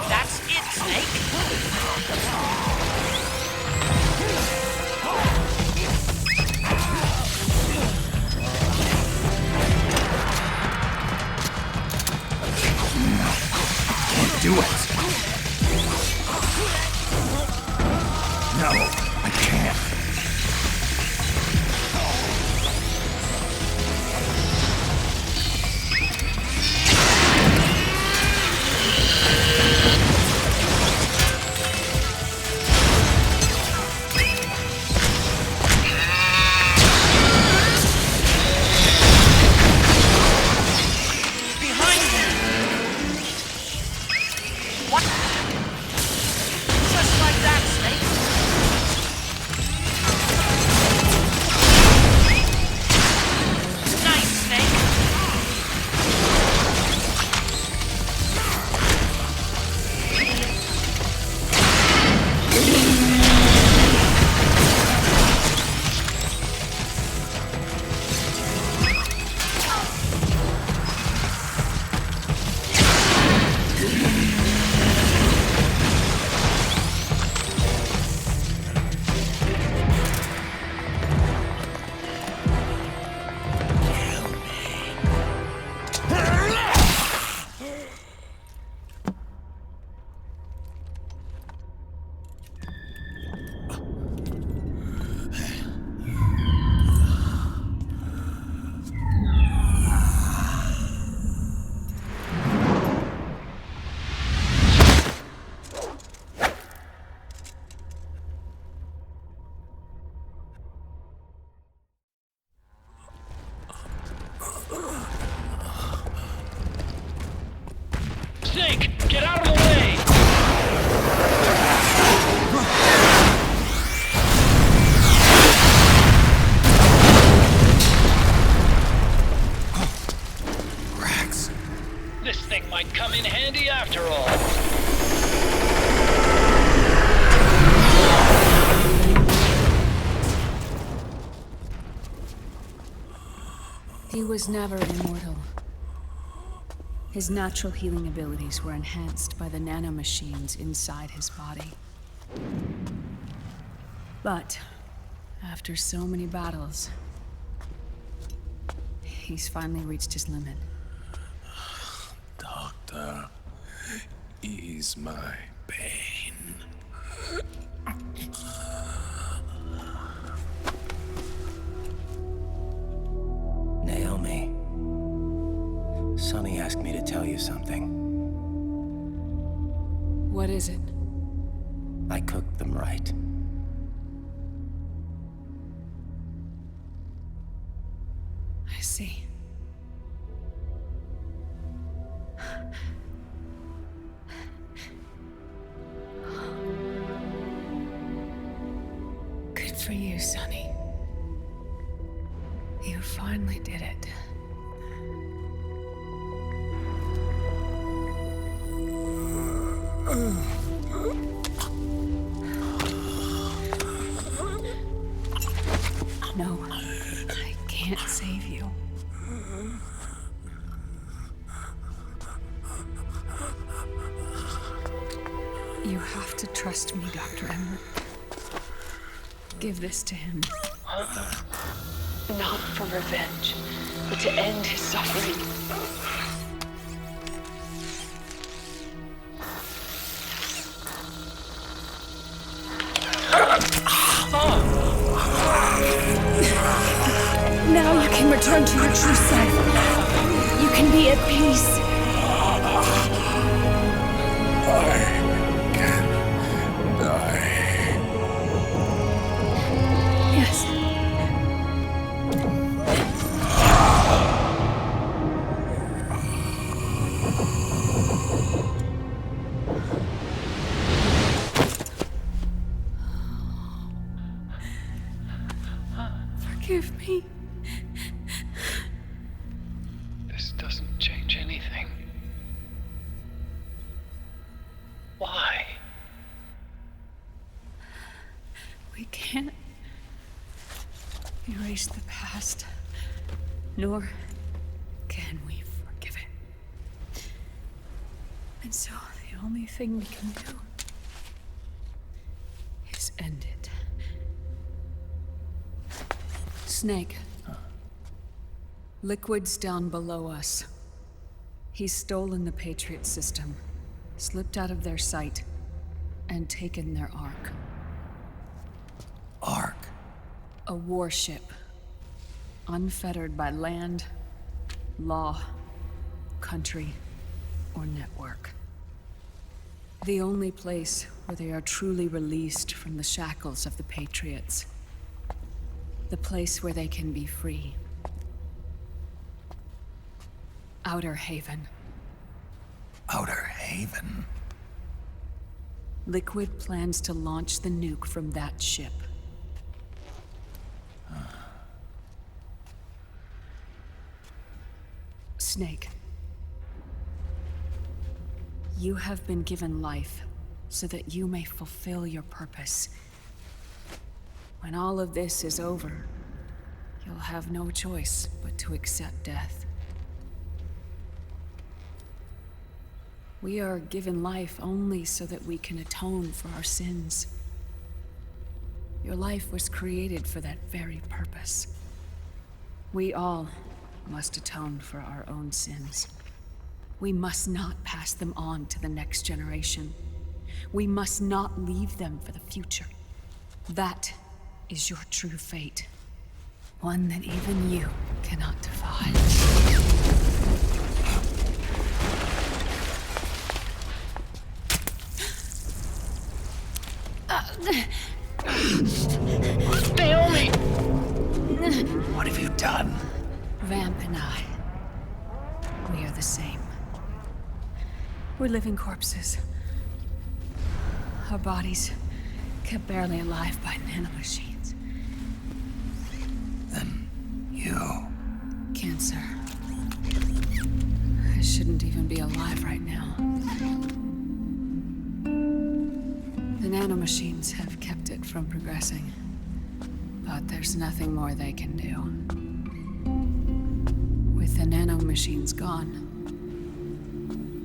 That's it, Snake! Can't do it. No, I can't. What? Just like that, Snake! Nice, Snake! Snake, get out of the way! Rex. This thing might come in handy after all. He was never immortal. His natural healing abilities were enhanced by the nanomachines inside his body. But after so many battles, he's finally reached his limit. Doctor, ease my pain. Naomi. Sonny asked me to tell you something. What is it? I cooked them right. I see. Good for you, Sonny. You finally did it. No, I can't save you. You have to trust me, Dr. Emmer. Give this to him. Not for revenge, but to end his suffering. No! Now you can return to your true self. You can be at peace. I can die. Yes. Forgive me. This doesn't change anything. Why? We can't erase the past, nor can we forgive it. And so the only thing we can do is end it. Snake. Liquid's down below us. He's stolen the Patriot system, slipped out of their sight, and taken their Ark. Ark? A warship. Unfettered by land, law, country, or network. The only place where they are truly released from the shackles of the Patriots. The place where they can be free. Outer Haven. Outer Haven? Liquid plans to launch the nuke from that ship. Snake. You have been given life so that you may fulfill your purpose. When all of this is over, you'll have no choice but to accept death. We are given life only so that we can atone for our sins. Your life was created for that very purpose. We all must atone for our own sins. We must not pass them on to the next generation. We must not leave them for the future. That is your true fate. One that even you cannot defy. Naomi! What have you done? Vamp and I, we are the same. We're living corpses. Our bodies kept barely alive by nanomachines. Then you... Cancer. I shouldn't even be alive right now. The nanomachines have kept it from progressing. But there's nothing more they can do. With the nanomachines gone,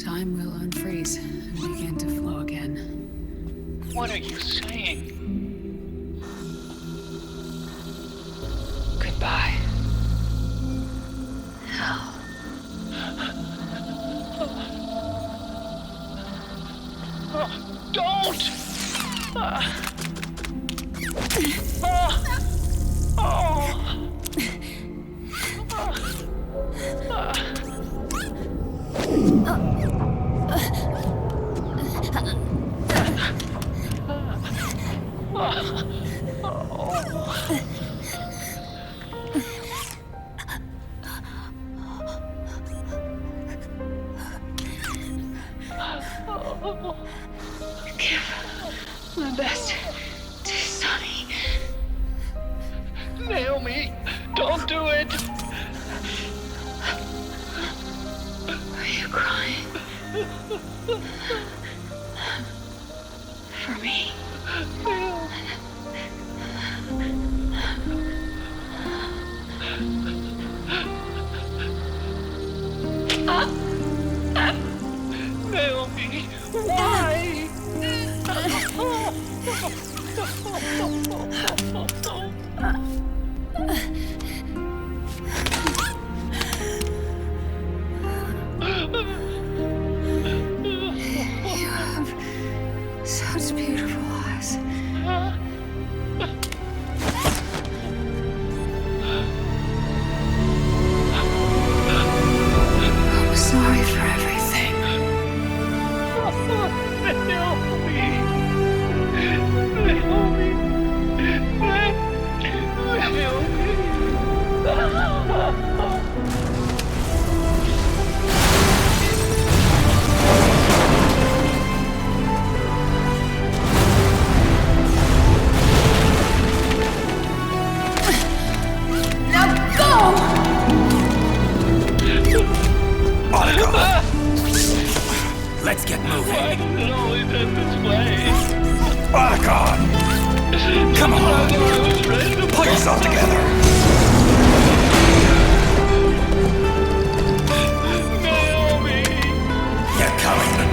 time will unfreeze and begin to flow again. What are you saying? Goodbye. Hell. Don't! Give my best to Sonny. Naomi, don't do it! Are you crying? For me? Naomi, why? Let's get moving. Why does it always end this way? Otacon! Come on! Pull yourself together! Naomi! You're coming.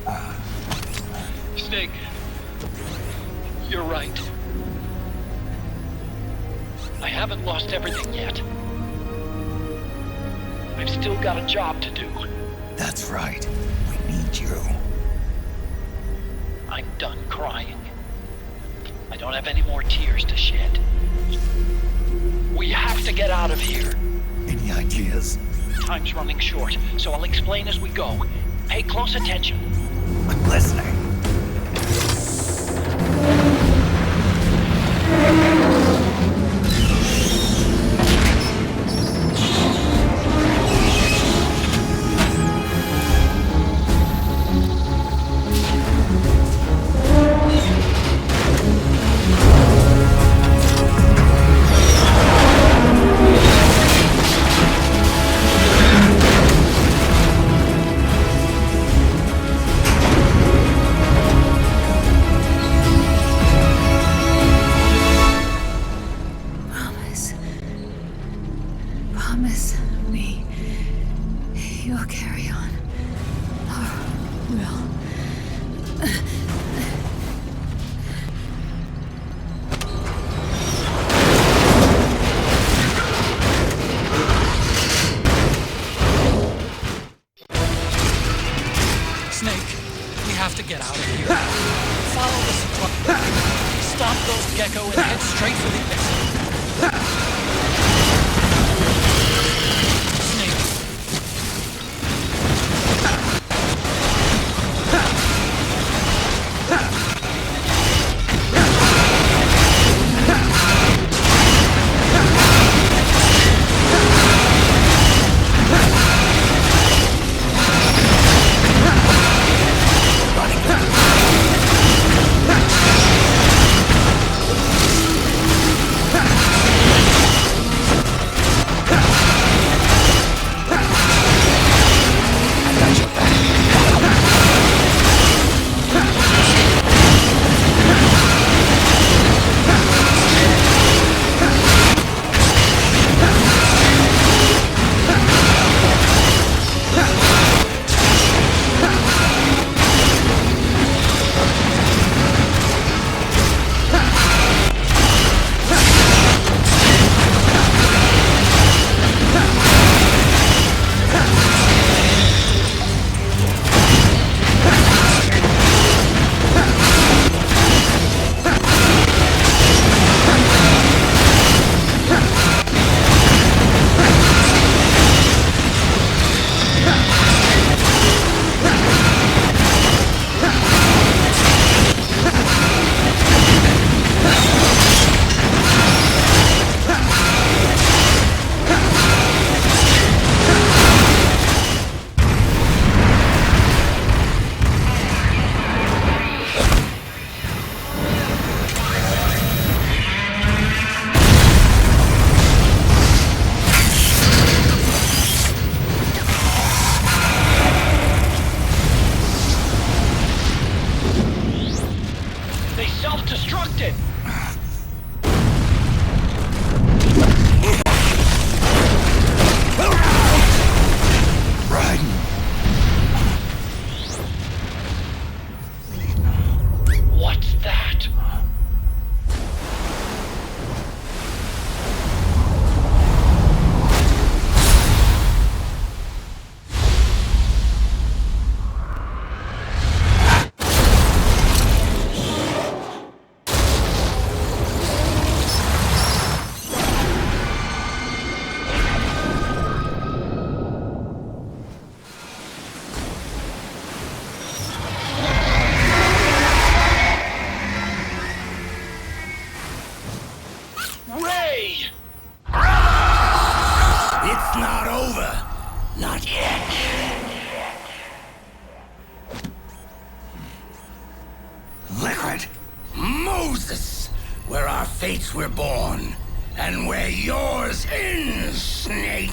Why? Snake, you're right. I haven't lost everything yet. I've still got a job to do. That's right. We need you. I'm done crying. I don't have any more tears to shed. We have to get out of here. Any ideas? Time's running short, so I'll explain as we go. Pay close attention. I'm listening. Promise me you'll carry on. Or will. Snake, we have to get out of here. Follow the supply. Stop those gecko and head straight for the exit. Snake. Ray! It's not over. Not yet. Liquid. Moses! Where our fates were born, and where yours ends, Snake.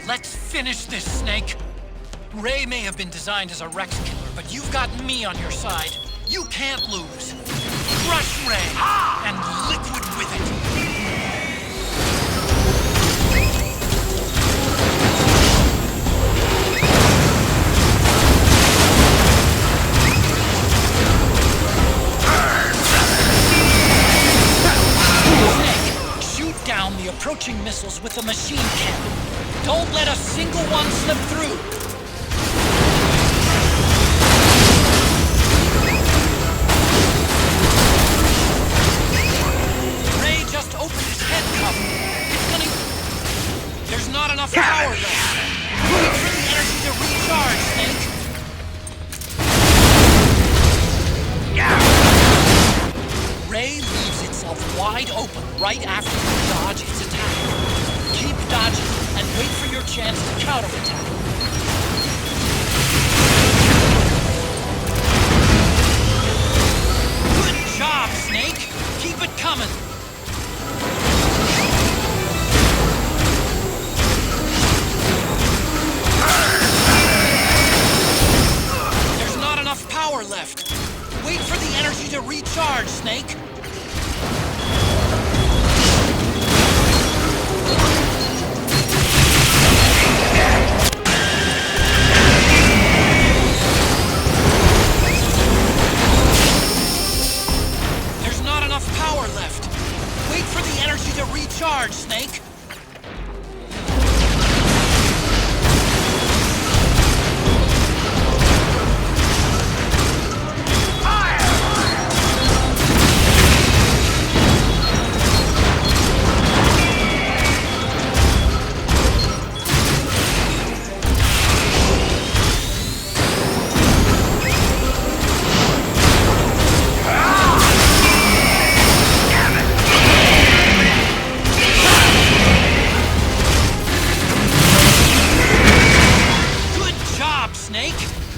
Let's finish this, Snake! Ray may have been designed as a Rex killer, but you've got me on your side. You can't lose. Crush Ray, and Liquid with it! Snake, shoot down the approaching missiles with the machine cannon. Don't let a single one slip through! Ray just opened his head cover. It's gonna... There's not enough power left. Wait for the energy to recharge, Snake. Ray leaves itself wide open right after you dodge its attack. Keep dodging and wait for your chance to counterattack. Good job, Snake! Keep it coming! There's not enough power left. Wait for the energy to recharge, Snake. There's not enough power left. Wait for the energy to recharge, Snake.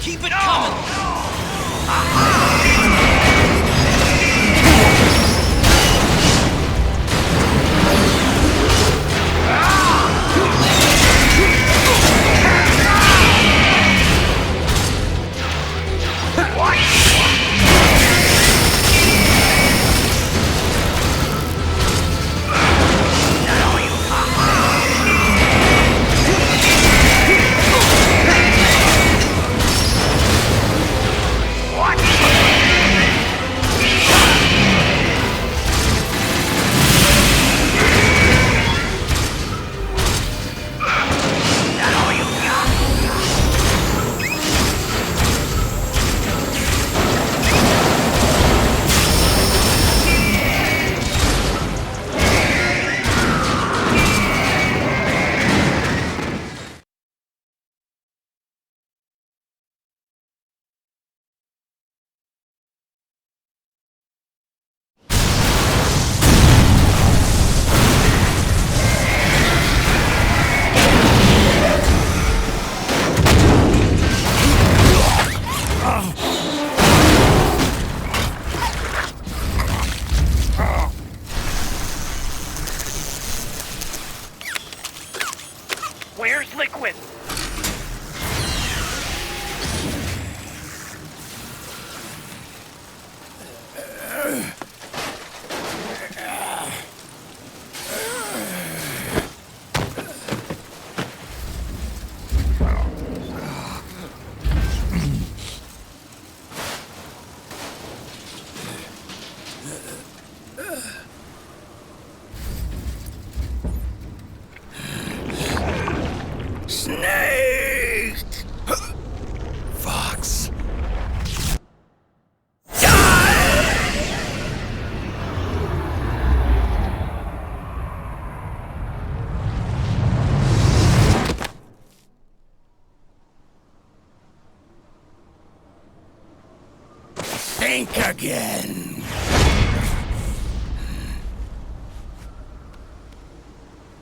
Keep it coming! Where's Liquid? Snake! Fox. again.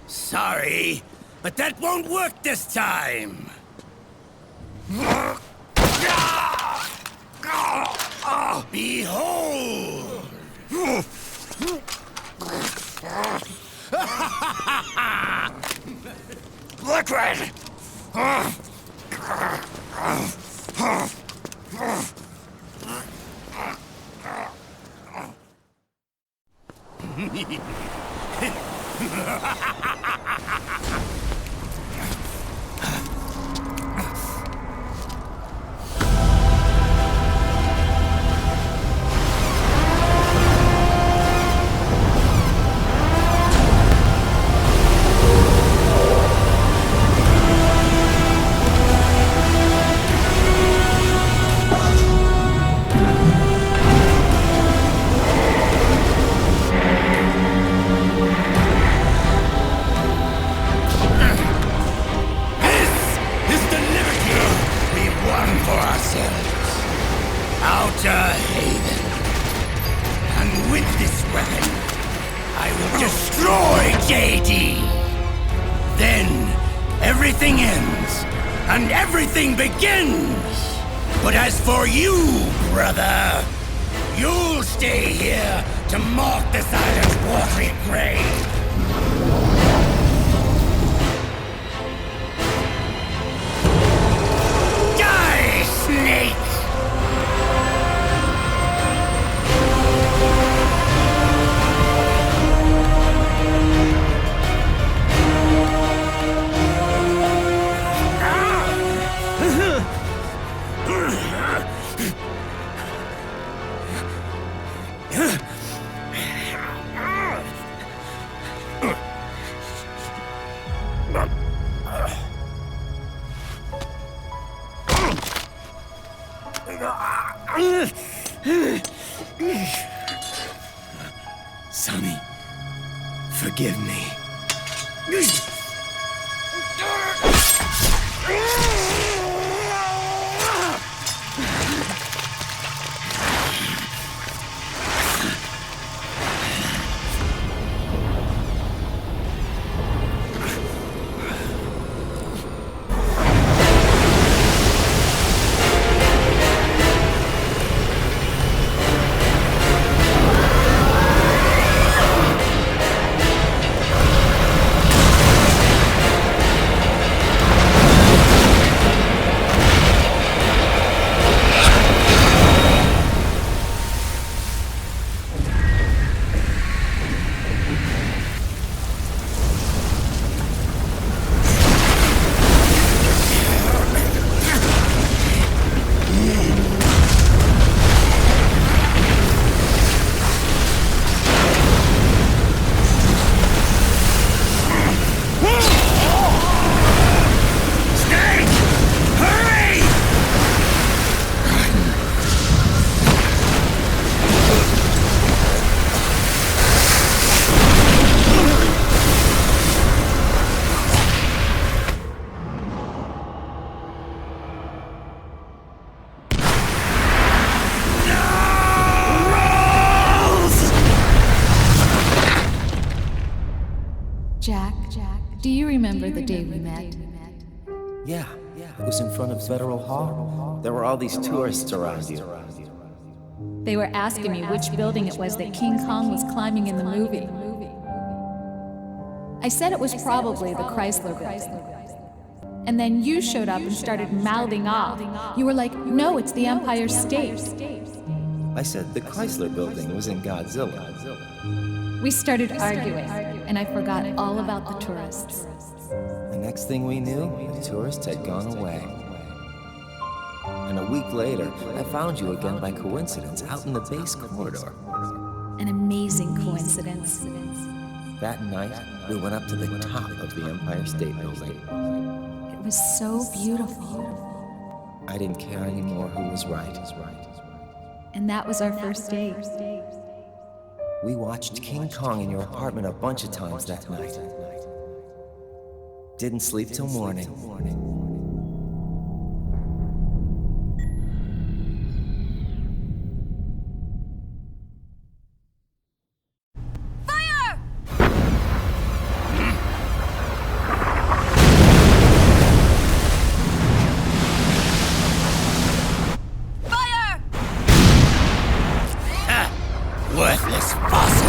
Sorry, but that won't work this time. Behold! Liquid! Sonny, forgive me. Do you remember the day we met? Yeah. It was in front of Federal Hall. There were all these tourists around you. They were asking me which building it was that King Kong was climbing in the movie. I said it was probably the Chrysler building. And then you showed up and started mouthing off. You were like, no, it's the Empire State. I said the Chrysler building was in Godzilla. We started arguing, and I forgot all about the tourists. The next thing we knew, the tourists had gone away. And a week later, I found you again by coincidence out in the base corridor. An amazing coincidence. That night, we went up to the top of the Empire State Building. It was so beautiful. I didn't care anymore who was right. And that was our first date. We watched King Kong in your apartment a bunch of times that night. Didn't sleep till morning. breathless fossil!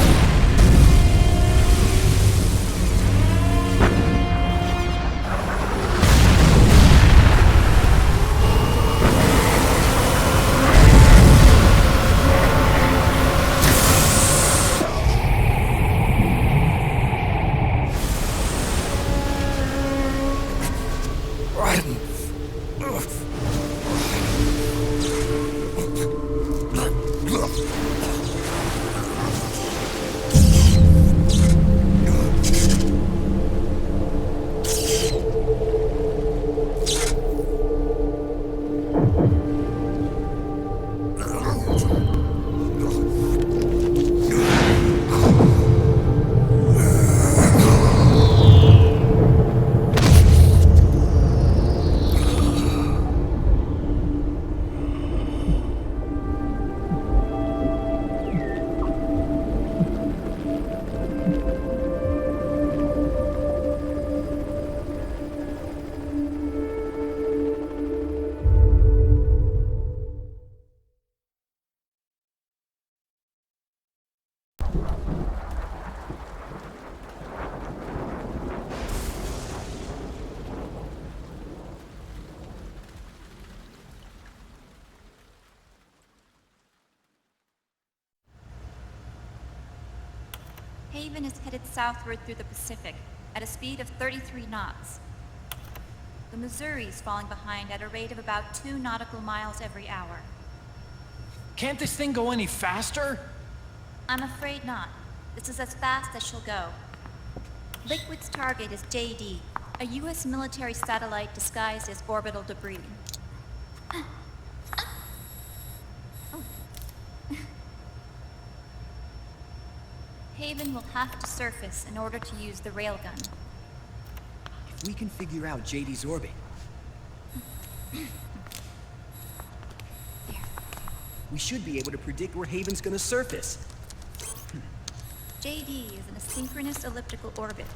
Haven is headed southward through the Pacific at a speed of 33 knots. The Missouri is falling behind at a rate of about 2 nautical miles every hour. Can't this thing go any faster? I'm afraid not. This is as fast as she'll go. Liquid's target is JD, a U.S. military satellite disguised as orbital debris. Haven will have to surface in order to use the railgun. If we can figure out JD's orbit, we should be able to predict where Haven's gonna surface. JD is in a synchronous elliptical orbit,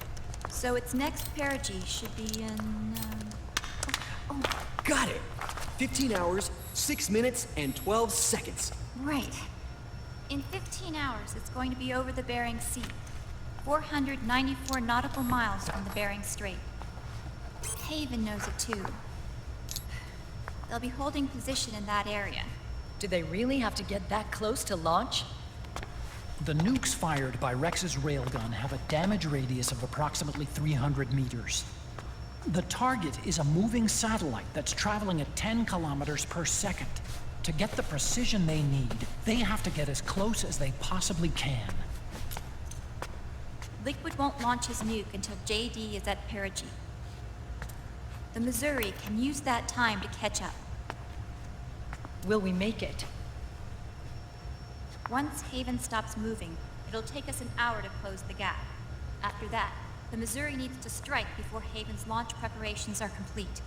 so its next perigee should be in, Got it! 15 hours, 6 minutes, and 12 seconds. Right. In 15 hours, it's going to be over the Bering Sea, 494 nautical miles from the Bering Strait. Haven knows it too. They'll be holding position in that area. Do they really have to get that close to launch? The nukes fired by Rex's railgun have a damage radius of approximately 300 meters. The target is a moving satellite that's traveling at 10 kilometers per second. To get the precision they need, they have to get as close as they possibly can. Liquid won't launch his nuke until JD is at perigee. The Missouri can use that time to catch up. Will we make it? Once Haven stops moving, it'll take us an hour to close the gap. After that, the Missouri needs to strike before Haven's launch preparations are complete.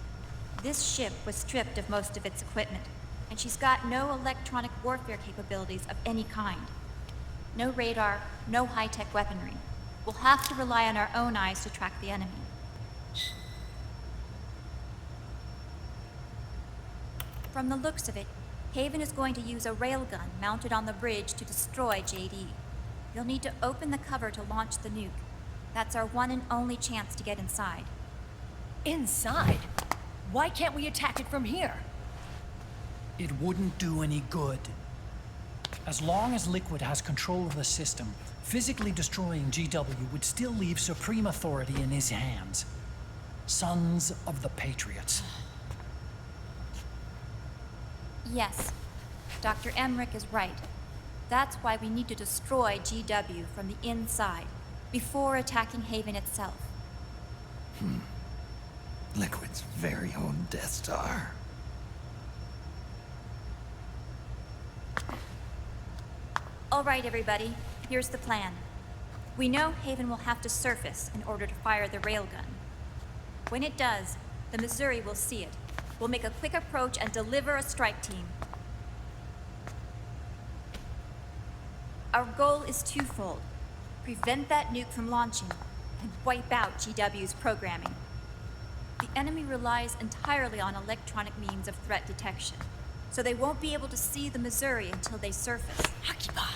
This ship was stripped of most of its equipment, and she's got no electronic warfare capabilities of any kind. No radar, no high-tech weaponry. We'll have to rely on our own eyes to track the enemy. From the looks of it, Haven is going to use a railgun mounted on the bridge to destroy JD. You'll need to open the cover to launch the nuke. That's our one and only chance to get inside. Inside? Why can't we attack it from here? It wouldn't do any good. As long as Liquid has control of the system, physically destroying GW would still leave supreme authority in his hands. Sons of the Patriots. Yes, Dr. Emmerich is right. That's why we need to destroy GW from the inside, before attacking Haven itself. Liquid's very own Death Star. All right, everybody, here's the plan. We know Haven will have to surface in order to fire the railgun. When it does, the Missouri will see it. We'll make a quick approach and deliver a strike team. Our goal is twofold. Prevent that nuke from launching, and wipe out GW's programming. The enemy relies entirely on electronic means of threat detection, so they won't be able to see the Missouri until they surface. Akiba!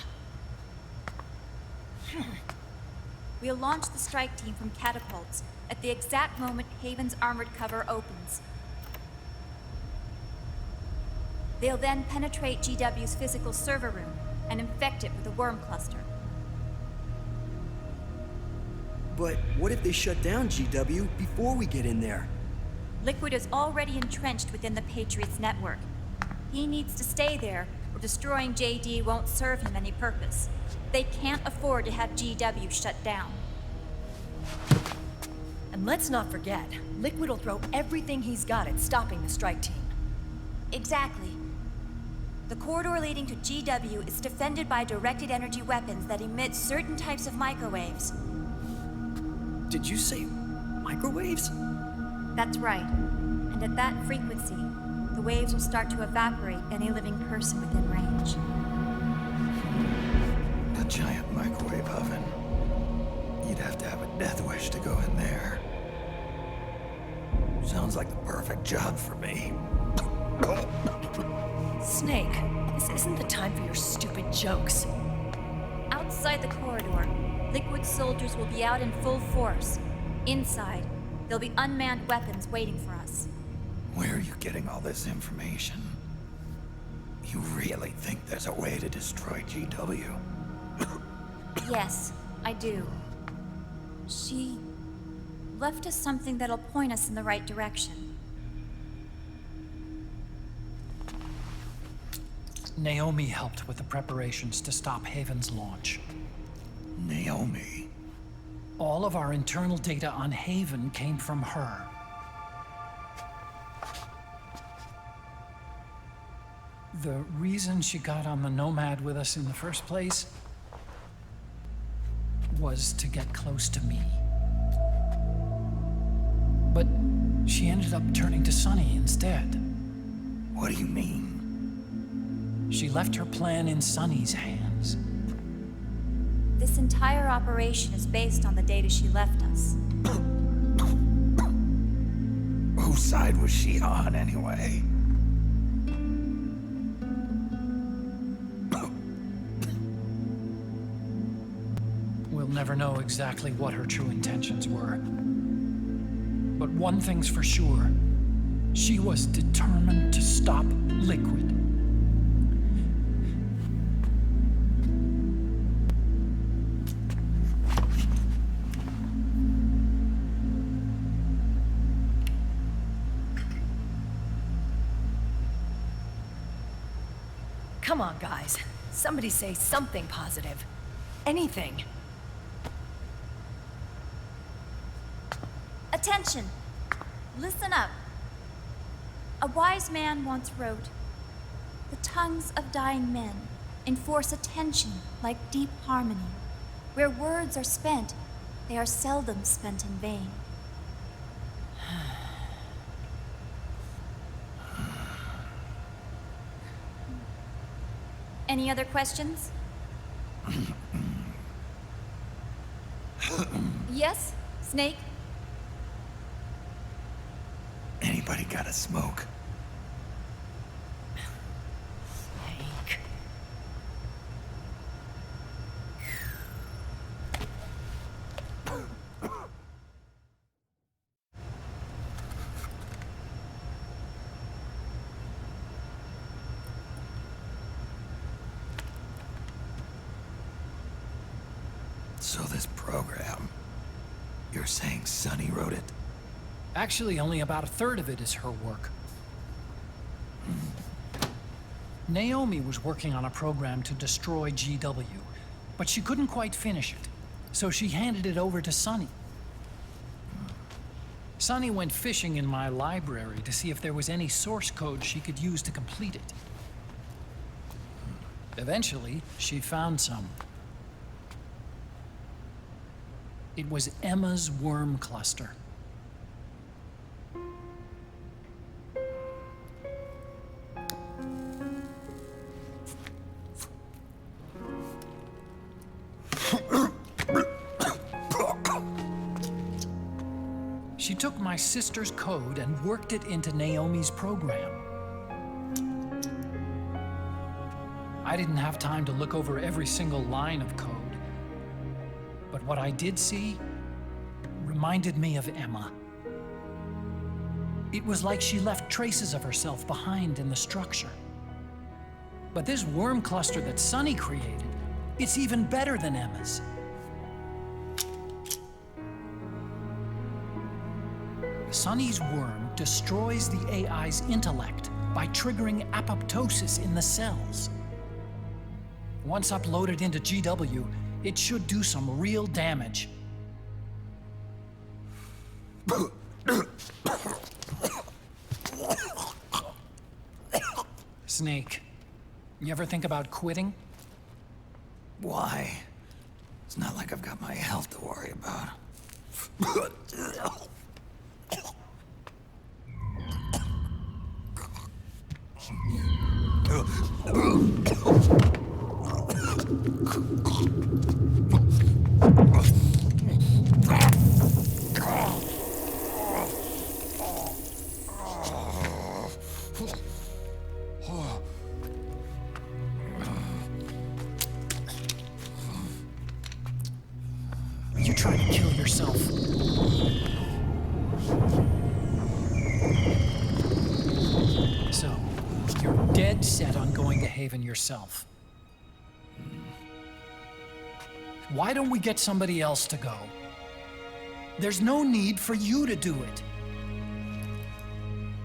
We'll launch the strike team from catapults at the exact moment Haven's armored cover opens. They'll then penetrate GW's physical server room and infect it with a worm cluster. But what if they shut down GW before we get in there? Liquid is already entrenched within the Patriots network. He needs to stay there, or destroying JD won't serve him any purpose. They can't afford to have GW shut down. And let's not forget, Liquid will throw everything he's got at stopping the strike team. Exactly. The corridor leading to GW is defended by directed energy weapons that emit certain types of microwaves. Did you say microwaves? That's right. And at that frequency, the waves will start to evaporate any living person within range. A giant microwave oven. You'd have to have a death wish to go in there. Sounds like the perfect job for me. Snake, this isn't the time for your stupid jokes. Outside the corridor, Liquid soldiers will be out in full force. Inside, there'll be unmanned weapons waiting for us. Where are you getting all this information? You really think there's a way to destroy GW? Yes, I do. She left us something that'll point us in the right direction. Naomi helped with the preparations to stop Haven's launch. Naomi? All of our internal data on Haven came from her. The reason she got on the Nomad with us in the first place was to get close to me. But she ended up turning to Sunny instead. What do you mean? She left her plan in Sunny's hands. This entire operation is based on the data she left us. Whose side was she on, anyway? We'll never know exactly what her true intentions were. But one thing's for sure. She was determined to stop Liquid. Come on, guys. Somebody say something positive. Anything. Attention! Listen up. A wise man once wrote, "The tongues of dying men enforce attention like deep harmony. Where words are spent, they are seldom spent in vain." Any other questions? Yes, Snake? Anybody got a smoke? Snake. So this program, you're saying Sunny wrote it? Actually, only about a third of it is her work. Naomi was working on a program to destroy GW, but she couldn't quite finish it, so she handed it over to Sunny. Sunny went fishing in my library to see if there was any source code she could use to complete it. Eventually, she found some. It was Emma's worm cluster. She took my sister's code and worked it into Naomi's program. I didn't have time to look over every single line of code, But what I did see reminded me of Emma. It was like she left traces of herself behind in the structure. But this worm cluster that Sonny created, it's even better than Emma's. Sonny's worm destroys the AI's intellect by triggering apoptosis in the cells. Once uploaded into GW, it should do some real damage. Snake, you ever think about quitting? Why? It's not like I've got my health to worry about. Are you trying to kill yourself? So, you're dead set on going to Haven yourself. Why don't we get somebody else to go? There's no need for you to do it.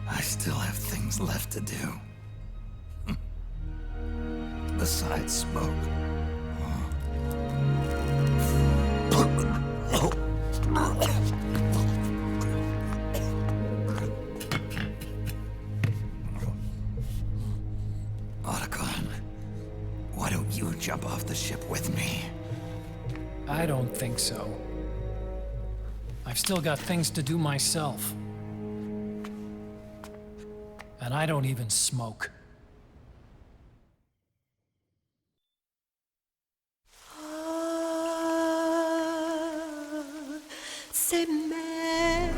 I still have things left to do. Besides smoke. Otacon, why don't you jump off the ship with me? I don't think so. I've still got things to do myself. And I don't even smoke. C'est mère.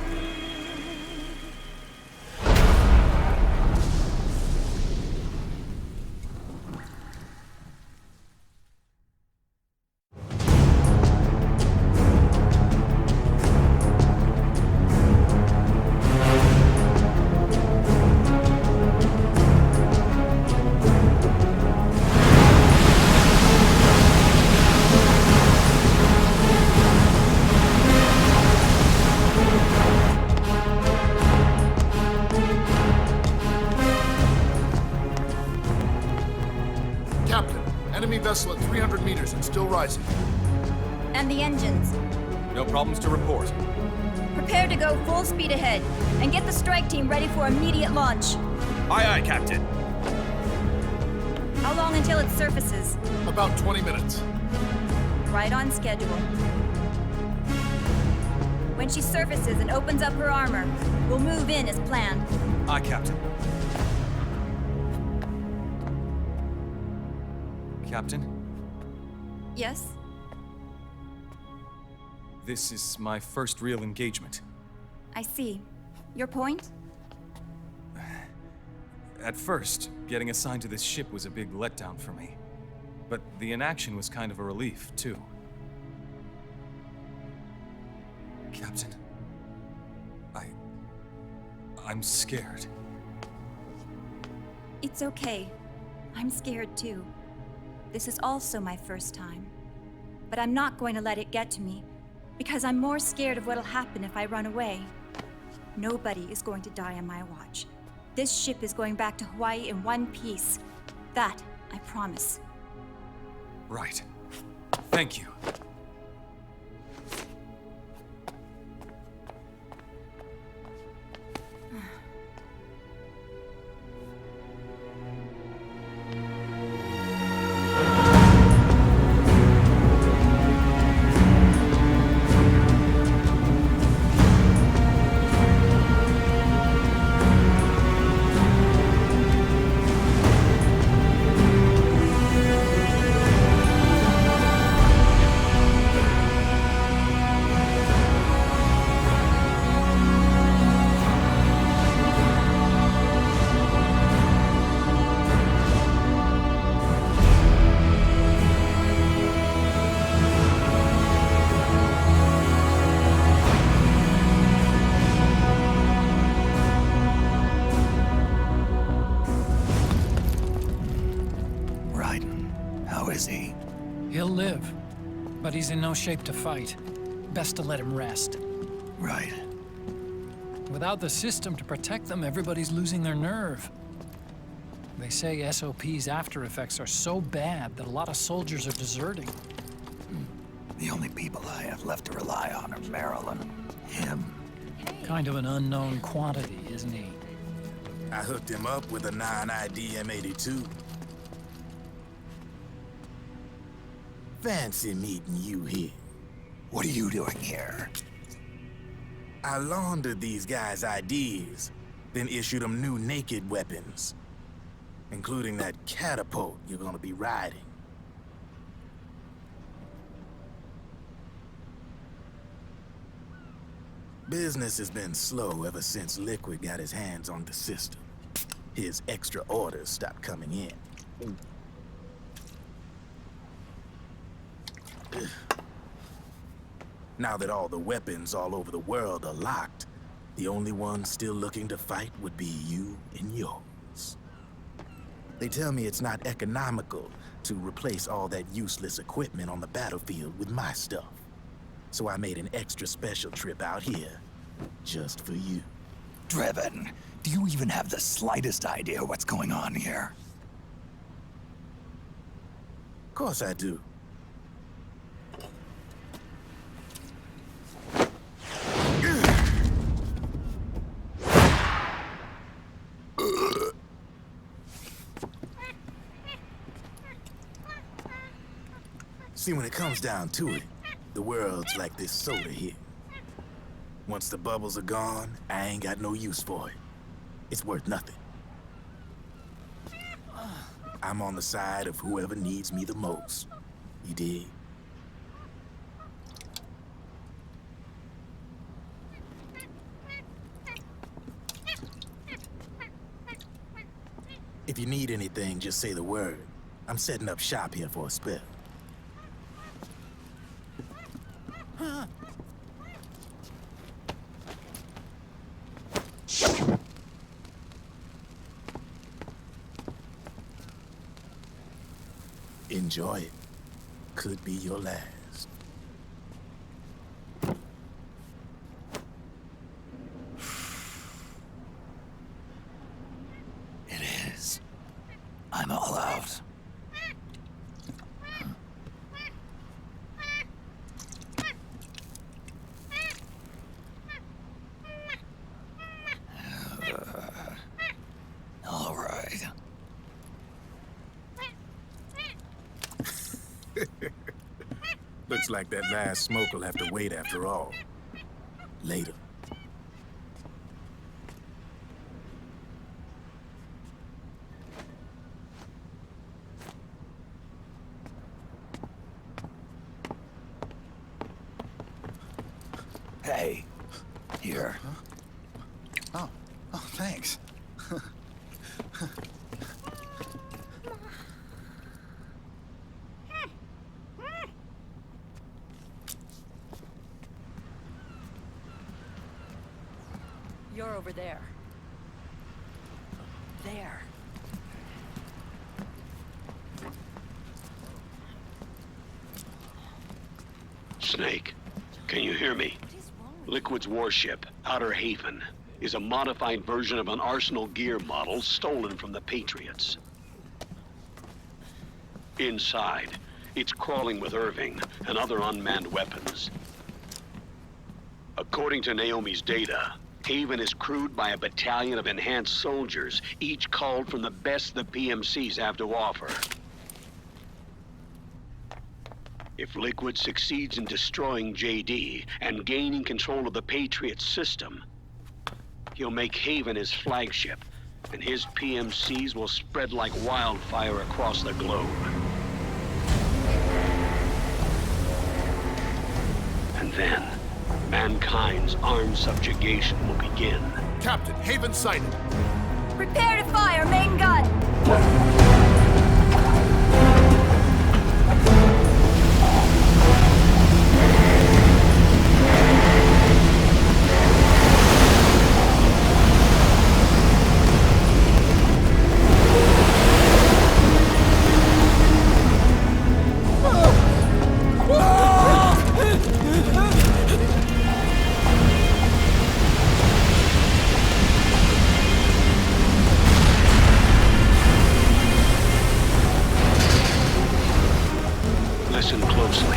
Enemy vessel at 300 meters and still rising. And the engines. No problems to report. Prepare to go full speed ahead, and get the strike team ready for immediate launch. Aye, aye, Captain. How long until it surfaces? About 20 minutes. Right on schedule. When she surfaces and opens up her armor, we'll move in as planned. Aye, Captain. Captain? Yes? This is my first real engagement. I see. Your point? At first, getting assigned to this ship was a big letdown for me. But the inaction was kind of a relief, too. Captain, I'm scared. It's okay. I'm scared too. This is also my first time. But I'm not going to let it get to me, because I'm more scared of what'll happen if I run away. Nobody is going to die on my watch. This ship is going back to Hawaii in one piece. That, I promise. Right. Thank you. live. But he's in no shape to fight. Best to let him rest. Right. Without the system to protect them, everybody's losing their nerve. They say SOP's after effects are so bad that a lot of soldiers are deserting. The only people I have left to rely on are Marilyn, him. Kind of an unknown quantity, isn't he? I hooked him up with a non-ID M82. Fancy meeting you here. What are you doing here? I laundered these guys' IDs, then issued them new naked weapons, including that catapult you're gonna be riding. Business has been slow ever since Liquid got his hands on the system. His extra orders stopped coming in. Now that all the weapons all over the world are locked, the only ones still looking to fight would be you and yours. They tell me it's not economical to replace all that useless equipment on the battlefield with my stuff. So I made an extra special trip out here, just for you. Driven, do you even have the slightest idea what's going on here? Of course I do. See, when it comes down to it, the world's like this soda here. Once the bubbles are gone, I ain't got no use for it. It's worth nothing. I'm on the side of whoever needs me the most. You dig? If you need anything, just say the word. I'm setting up shop here for a spell. Enjoy it. Could be your last. It is. I'm all out. All right. Looks like that last smoke will have to wait after all. Later. Hey, here. Oh, thanks. You're over there. There. Snake, can you hear me? Liquid's warship, Outer Haven, is a modified version of an Arsenal gear model stolen from the Patriots. Inside, it's crawling with Irving and other unmanned weapons. According to Naomi's data, Haven is crewed by a battalion of enhanced soldiers, each culled from the best the PMCs have to offer. If Liquid succeeds in destroying JD and gaining control of the Patriots system, he'll make Haven his flagship, and his PMCs will spread like wildfire across the globe. And then, mankind's armed subjugation will begin. Captain, Haven sighted. Prepare to fire, main gun!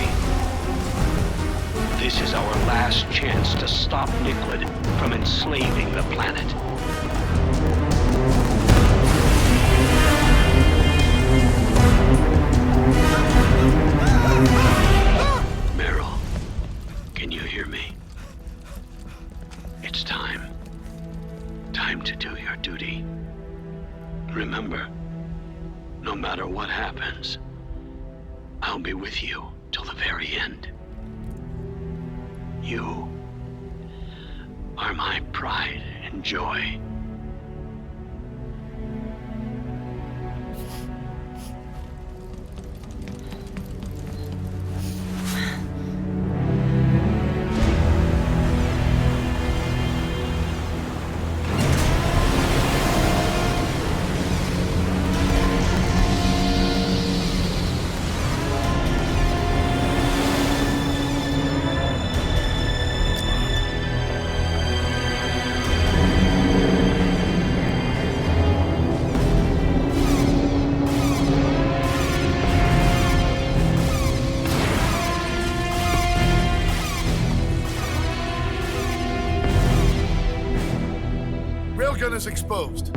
boy. This is our last chance to stop Liquid from enslaving the planet. Meryl, can you hear me? It's time. Time to do your duty. Remember, no matter what happens, I'll be with you till the very end. You are my pride and joy. Railgun is exposed.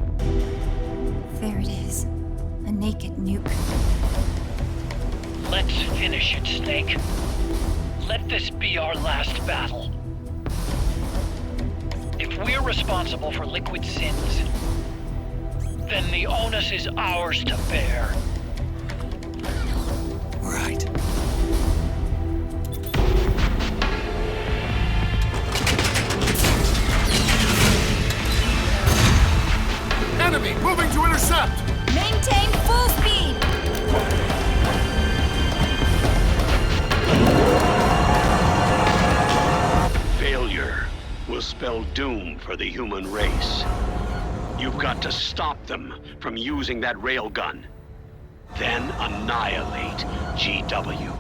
There it is. A naked nuke. Let's finish it, Snake. Let this be our last battle. If we're responsible for Liquid's sins, then the onus is ours to bear. Right. Enemy moving to intercept! Maintain full speed! Failure will spell doom for the human race. You've got to stop them from using that railgun. Then annihilate GW.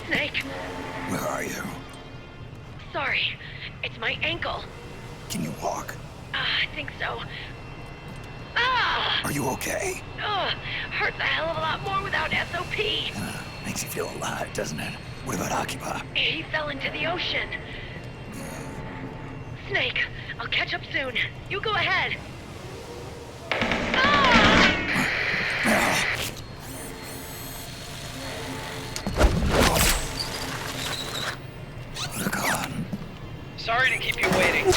Snake, Where are you? sorry. It's my ankle. Can you walk? I think so. Ah! Are you okay? Hurts a hell of a lot more without SOP. Makes you feel alive, doesn't it? What about Akiba? He fell into the ocean. Snake, I'll catch up soon. You go ahead. Sorry to keep you waiting.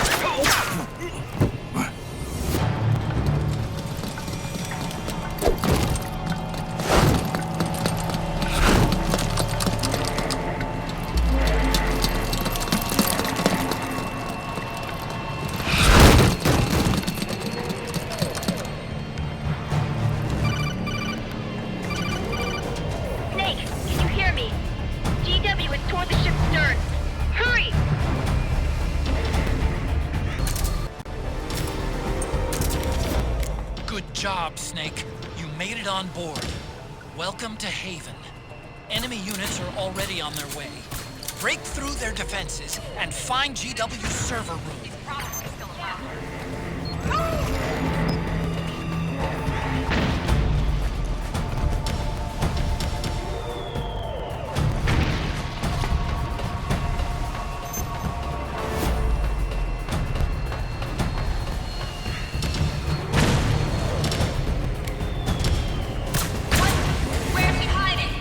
Snake, can you hear me? GW is toward the ship's stern. Hurry! Good job, Snake. You made it on board. Welcome to Haven. Enemy units are already on their way. Break through their defenses and find GW's server room. Where's he hiding?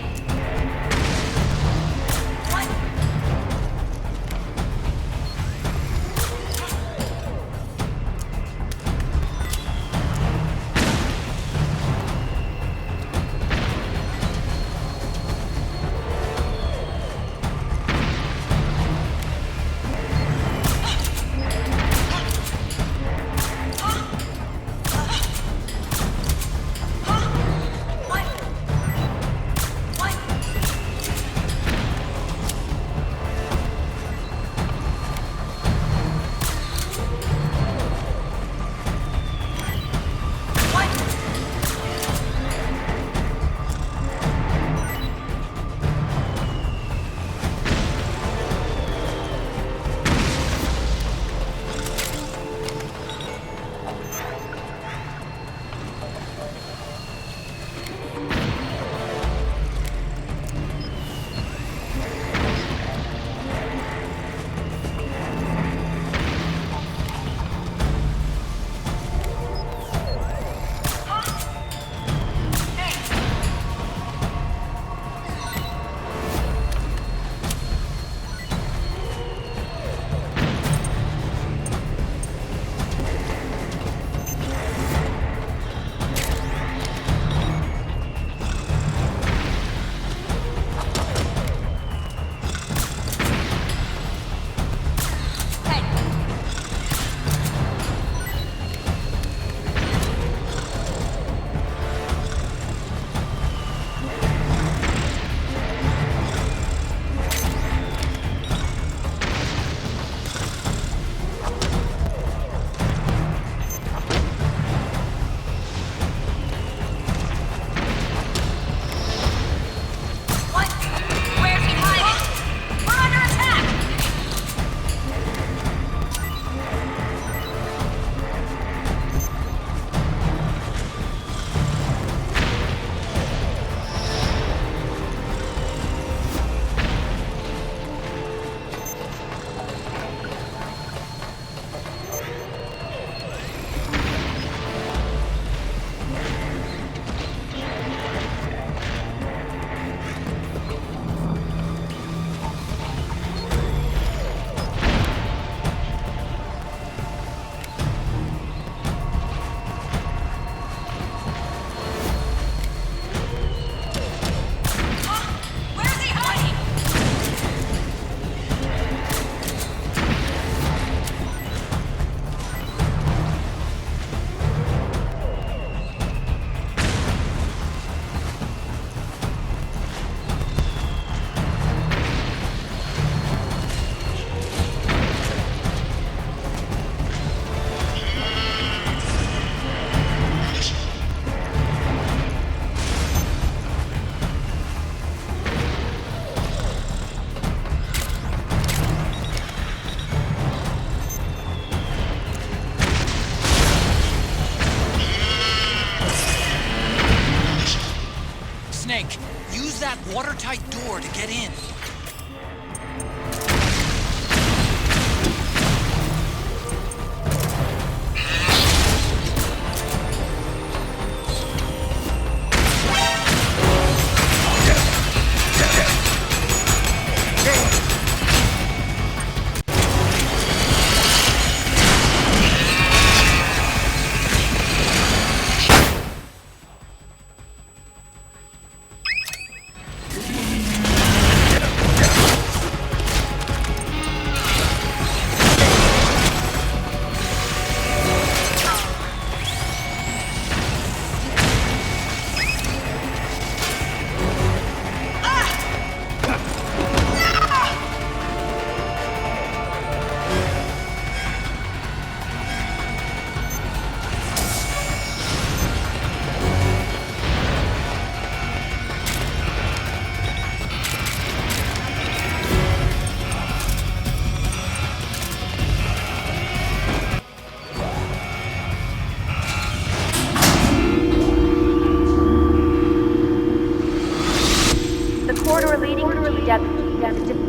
Snake, use that watertight door to get in.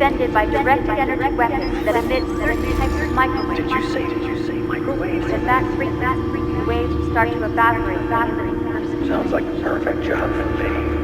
defended by directed energy weapons that emit certain types of microwaves. Did you say microwaves? At that frequency, the waves will start to evaporate from the living person. Sounds like the perfect job for me.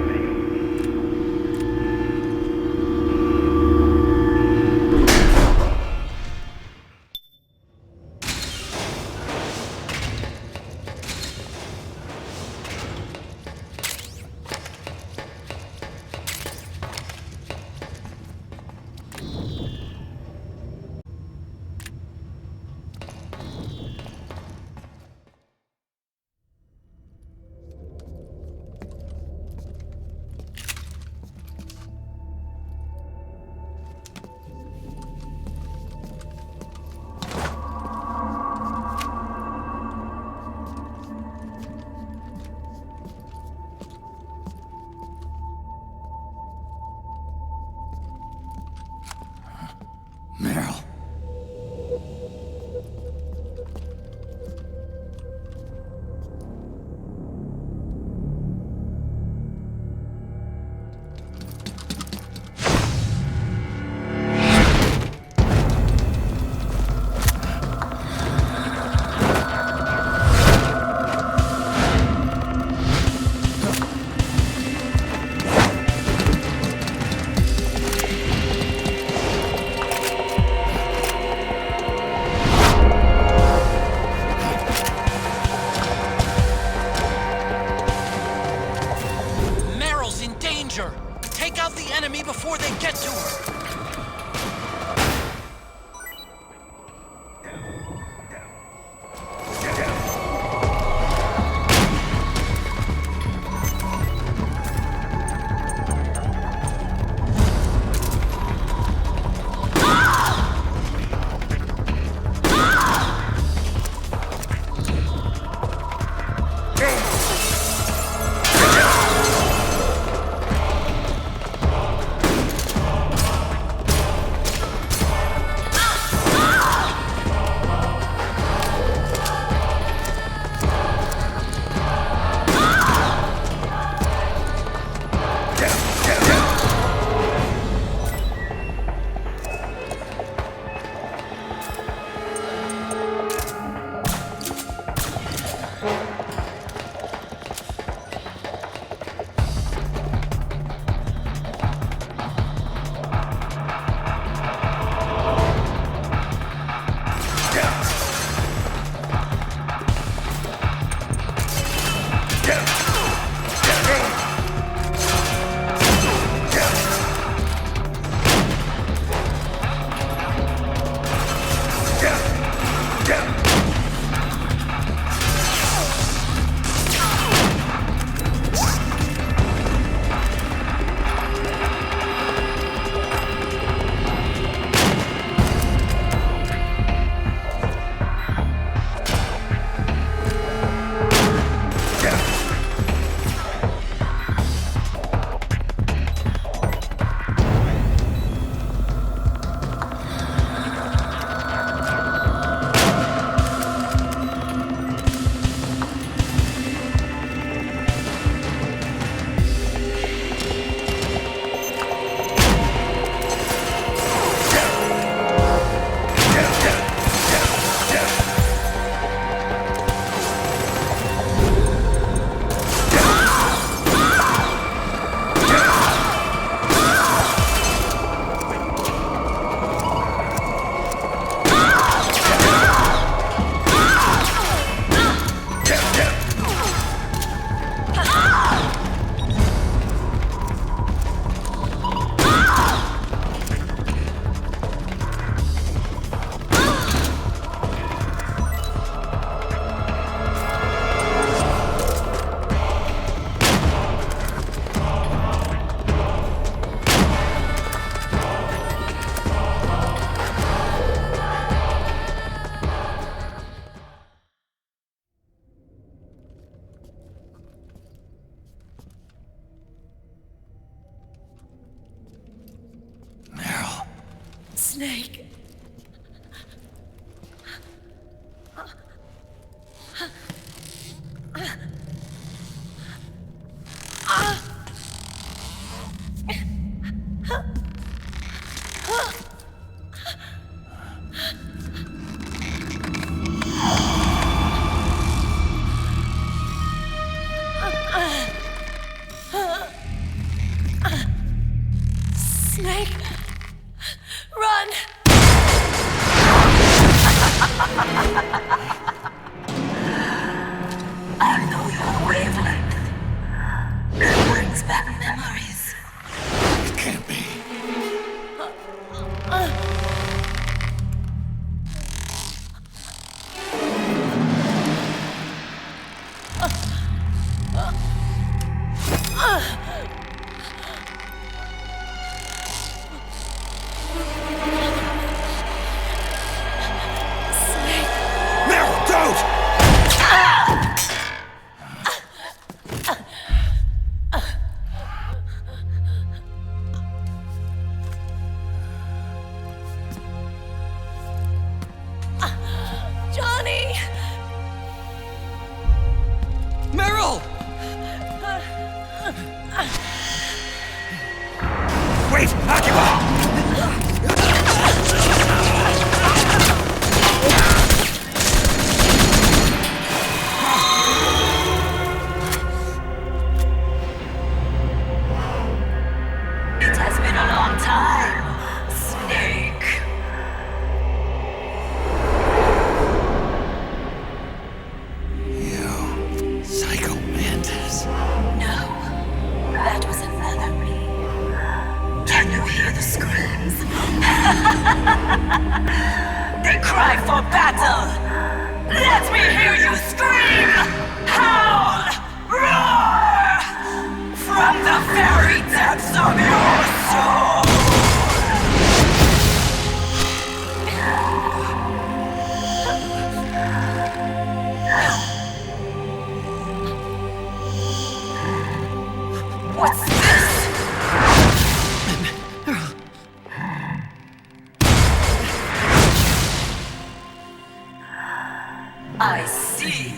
Meryl. Take out the enemy before they get to her! Snake. They cry for battle! Let me hear you scream! Howl! Roar! From the very depths of your soul! What's this? I see.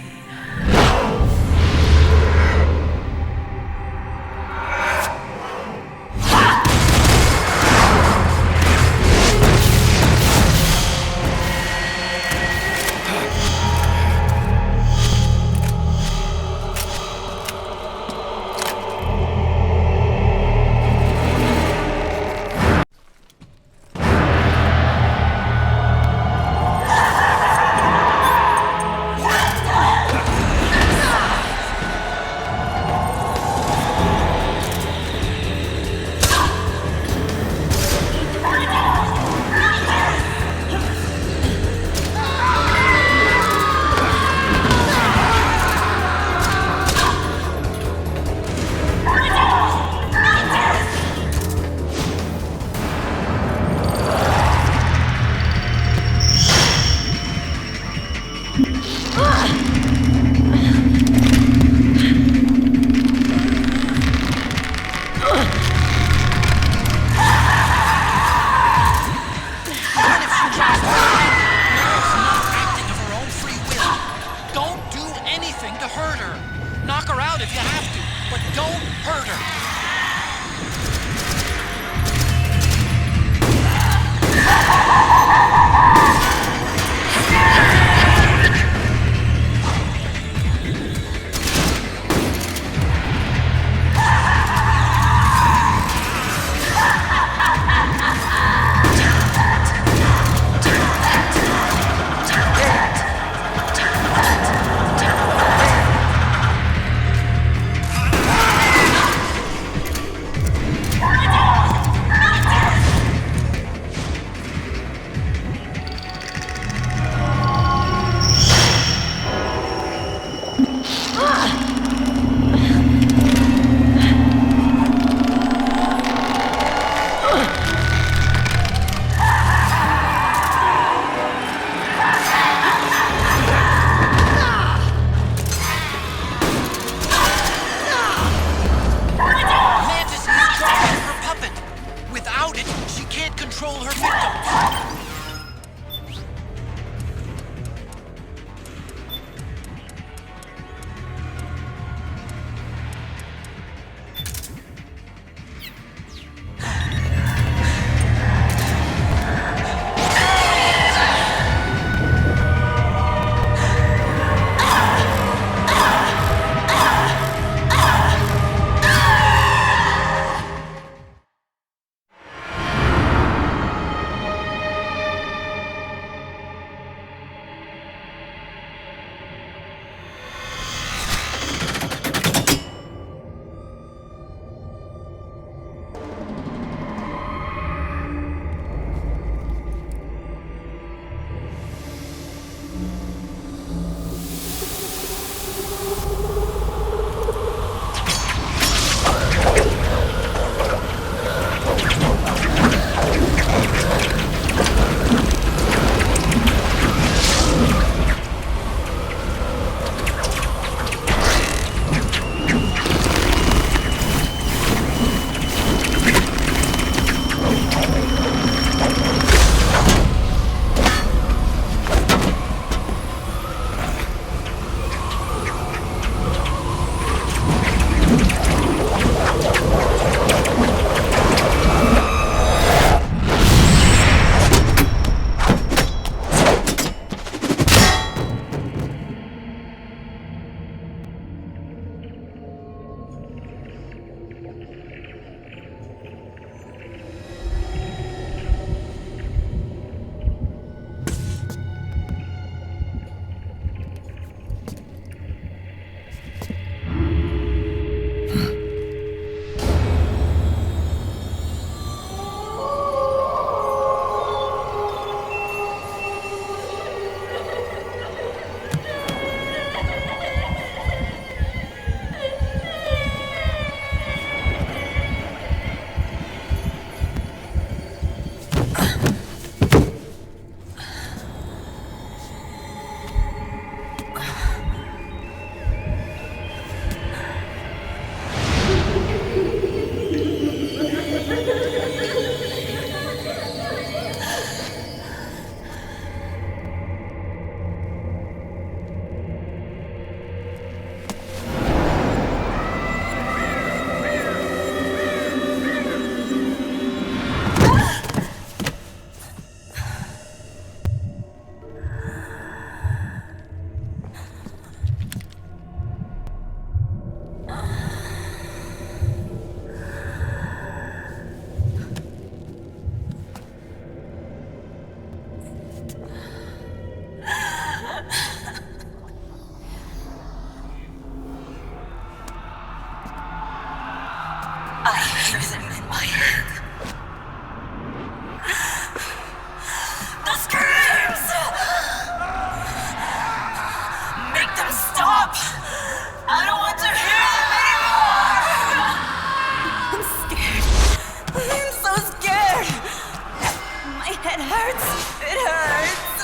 hurts! It hurts!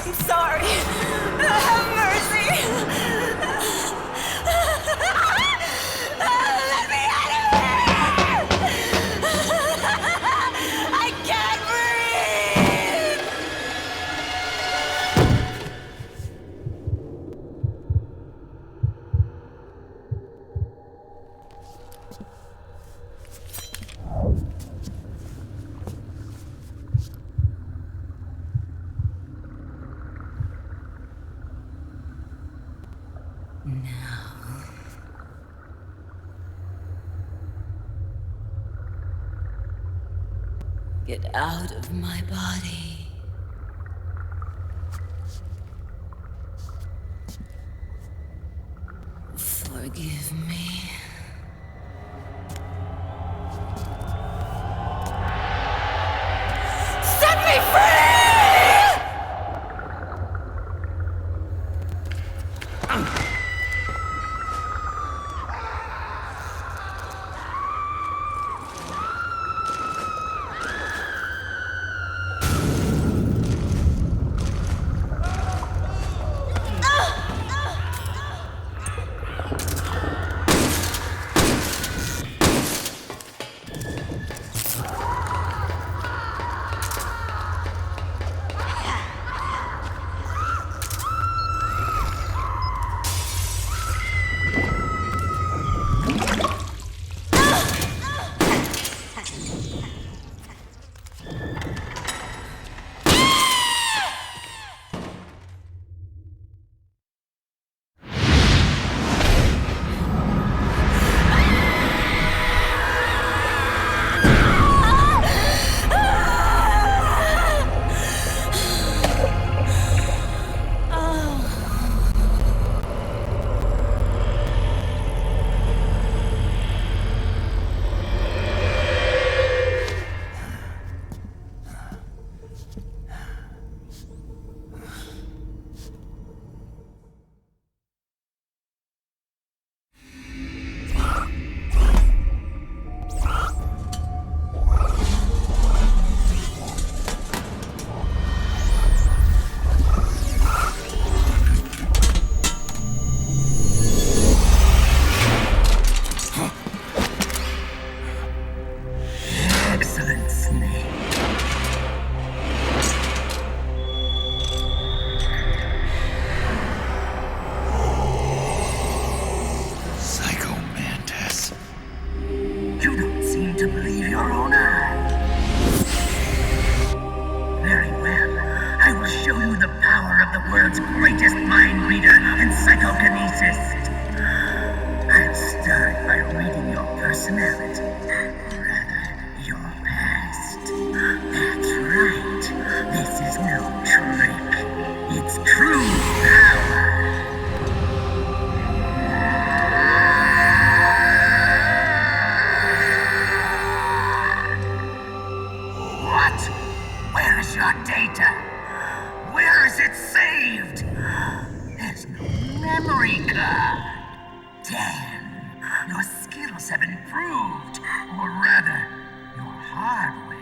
I'm sorry. Have mercy! Let me out of here! I can't breathe! Get out of my body. Forgive me. Set me free! to believe your own eyes. Very well. I will show you the power of the world's greatest mind reader and psychokinesis. I'll start by reading your personality. Rather, your past. That's right. This is no trick. It's true power. What? Where is your data? Where is it saved? There's no memory card. Damn, your skills have improved. Or rather, your hardware.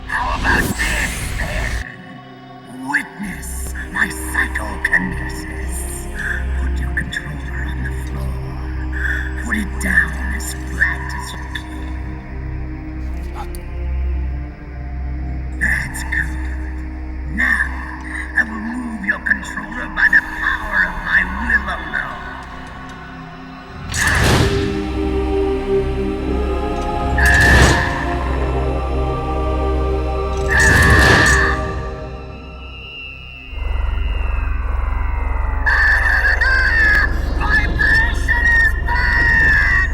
How about this, then? Witness my psychokinesis. Put your controller on the floor. Put it down as flat as you can. That's good. Now, I will move your controller by the power of my will alone. Vibration is back!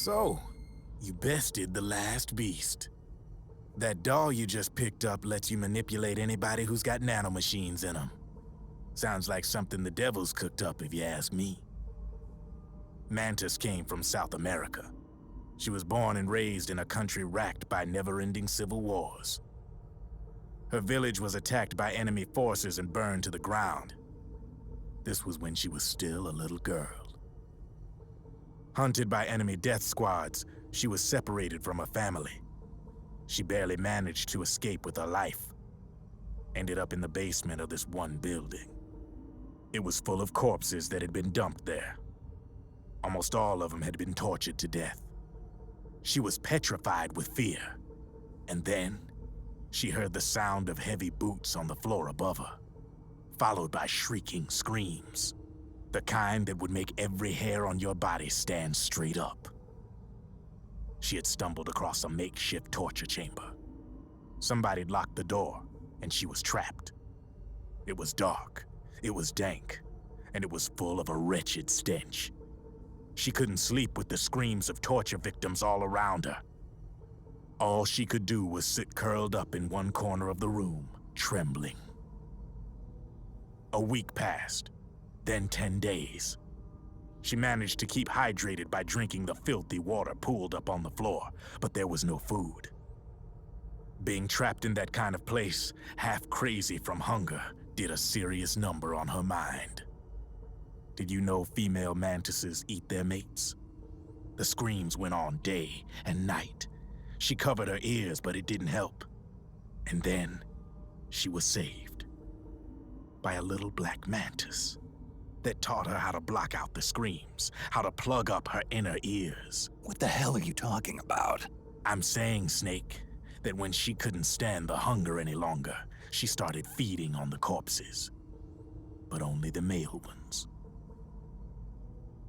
So, you bested the last beast. That doll you just picked up lets you manipulate anybody who's got nanomachines in them. Sounds like something the devil's cooked up, if you ask me. Mantis came from South America. She was born and raised in a country racked by never-ending civil wars. Her village was attacked by enemy forces and burned to the ground. This was when she was still a little girl. Hunted by enemy death squads, she was separated from her family. She barely managed to escape with her life. Ended up in the basement of this one building. It was full of corpses that had been dumped there. Almost all of them had been tortured to death. She was petrified with fear. And then, she heard the sound of heavy boots on the floor above her, followed by shrieking screams. The kind that would make every hair on your body stand straight up. She had stumbled across a makeshift torture chamber. Somebody'd locked the door, and she was trapped. It was dark, it was dank, and it was full of a wretched stench. She couldn't sleep with the screams of torture victims all around her. All she could do was sit curled up in one corner of the room, trembling. A week passed, then 10 days. She managed to keep hydrated by drinking the filthy water pooled up on the floor, but there was no food. Being trapped in that kind of place, half crazy from hunger, did a serious number on her mind. Did you know female mantises eat their mates? The screams went on day and night. She covered her ears, but it didn't help. And then, she was saved by a little black mantis that taught her how to block out the screams, how to plug up her inner ears. What the hell are you talking about? I'm saying, Snake, that when she couldn't stand the hunger any longer, she started feeding on the corpses. But only the male ones.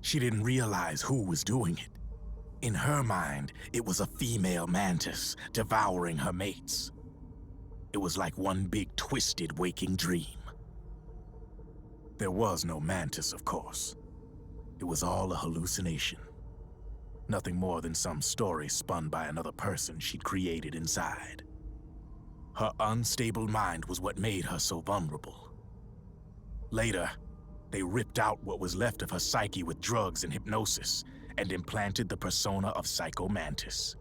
She didn't realize who was doing it. In her mind, it was a female mantis devouring her mates. It was like one big twisted waking dream. There was no mantis, of course. It was all a hallucination. Nothing more than some story spun by another person she'd created inside. Her unstable mind was what made her so vulnerable. Later, they ripped out what was left of her psyche with drugs and hypnosis and implanted the persona of Psycho Mantis.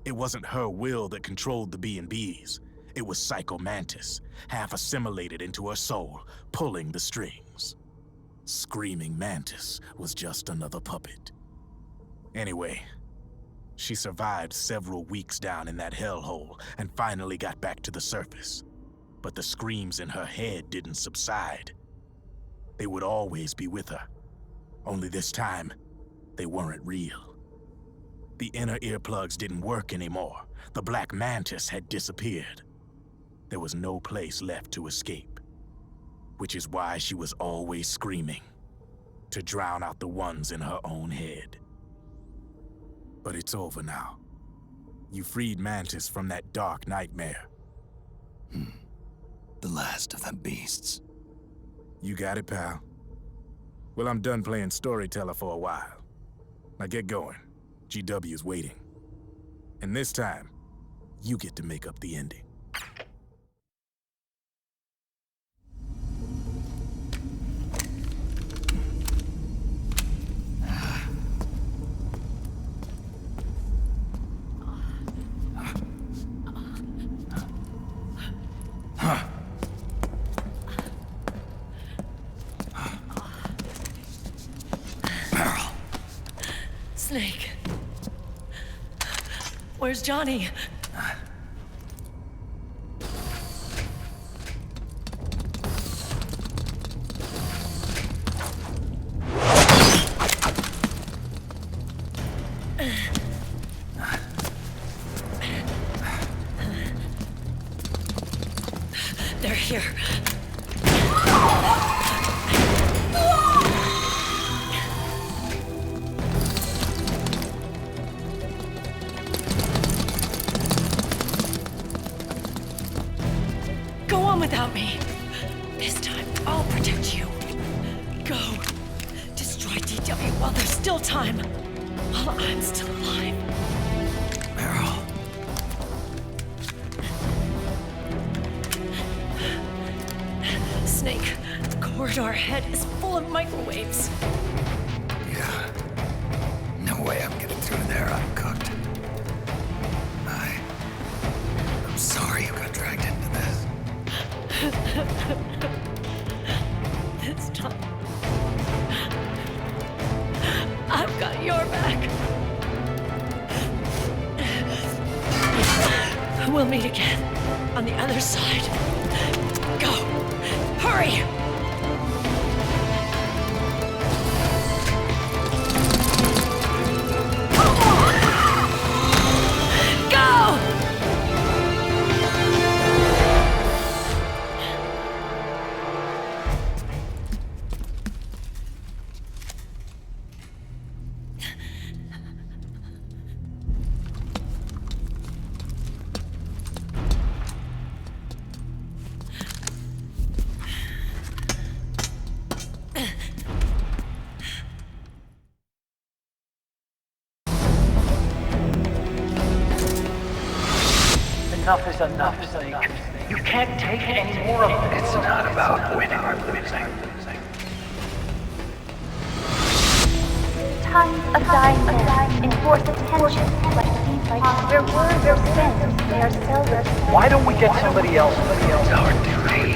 It wasn't her will that controlled the B&Bs. It was Psycho Mantis, half assimilated into her soul, pulling the strings. Screaming Mantis was just another puppet. Anyway, she survived several weeks down in that hellhole and finally got back to the surface. But the screams in her head didn't subside. They would always be with her. Only this time, they weren't real. The inner earplugs didn't work anymore. The black mantis had disappeared. There was no place left to escape. Which is why she was always screaming, to drown out the ones in her own head. But it's over now. You freed Mantis from that dark nightmare. The last of them beasts. You got it, pal. Well, I'm done playing storyteller for a while. Now get going. GW's waiting. And this time, you get to make up the ending. Snake. Where's Johnny? They're here. Go on without me. This time, I'll protect you. Go. Destroy DW while there's still time. while I'm still alive. Meryl. Snake, the corridor ahead is full of microwaves. Yeah. No way I'm getting through there uncooked. I'm sorry you got dragged into this. This time, I've got your back. We'll meet again on the other side. Go! Hurry! Enough is enough, Snake. You can't take any more of this. It's not about winning or losing. Tons of dying men enforce attention like where words are spent, they are seldom. Why don't we get somebody else? It's our duty.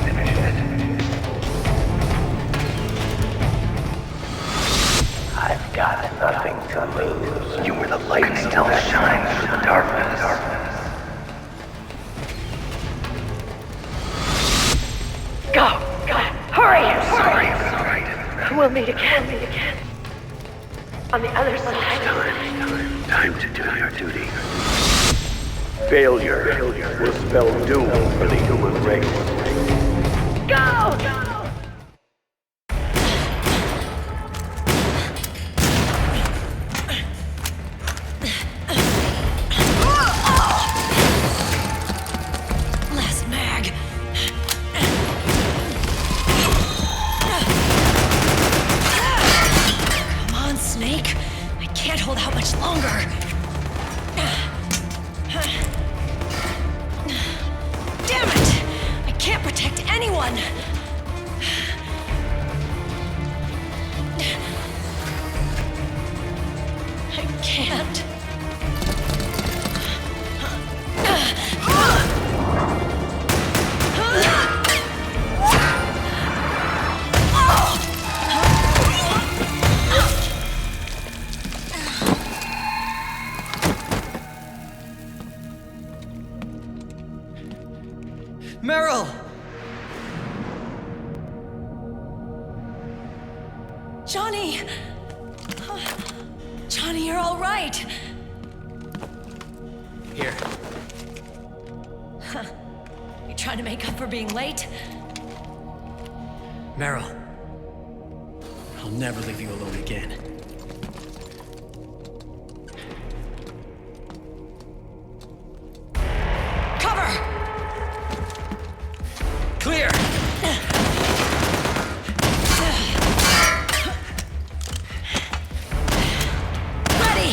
Finish it. I've got nothing to lose. You were the light still shines through the darkness. Go! Hurry! Sorry. We'll meet again. On the other side. Time to do your duty. Failure will spell doom for the human race. Go! Last mag. Come on, Snake. I can't hold out much longer. Damn it! I can't protect anyone! I can't. Meryl! Johnny! Johnny, you're all right. Here. You trying to make up for being late? Meryl. I'll never leave you alone again. Cover! Clear! Ready!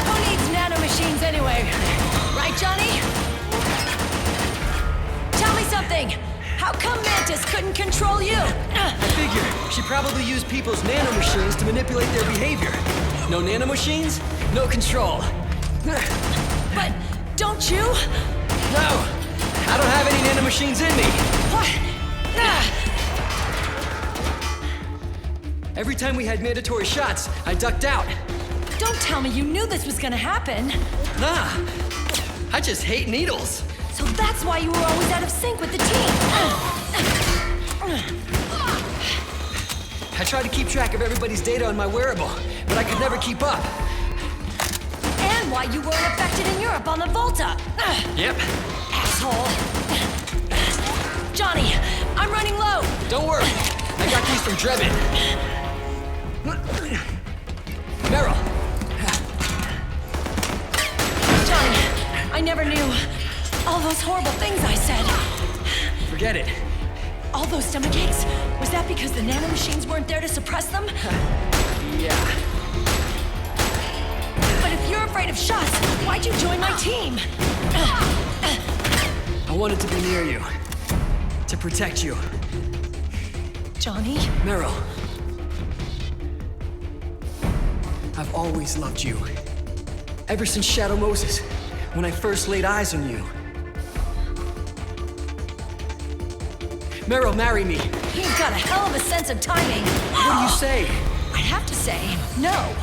Who needs nanomachines anyway? Right, Johnny? Tell me something! How come Mantis couldn't control you? I figure she probably used people's nanomachines to manipulate their behavior. No nanomachines, no control. But don't you? No! I don't have any nanomachines in me! What? Every time we had mandatory shots, I ducked out. Don't tell me you knew this was gonna happen. Nah, I just hate needles. So that's why you were always out of sync with the team. I tried to keep track of everybody's data on my wearable, but I could never keep up. And why you weren't affected in Europe on the Volta. Yep. Asshole. Johnny, I'm running low. Don't worry, I got these from Drebin. Meryl. Johnny, I never knew all those horrible things I said. Forget it. All those stomach aches? Was that because the nanomachines weren't there to suppress them? Yeah. But if you're afraid of shots, why'd you join my team? I wanted to be near you. To protect you. Johnny? Meryl. I've always loved you. Ever since Shadow Moses, when I first laid eyes on you. Meryl, marry me. He's got a hell of a sense of timing. What do you say? I have to say, no.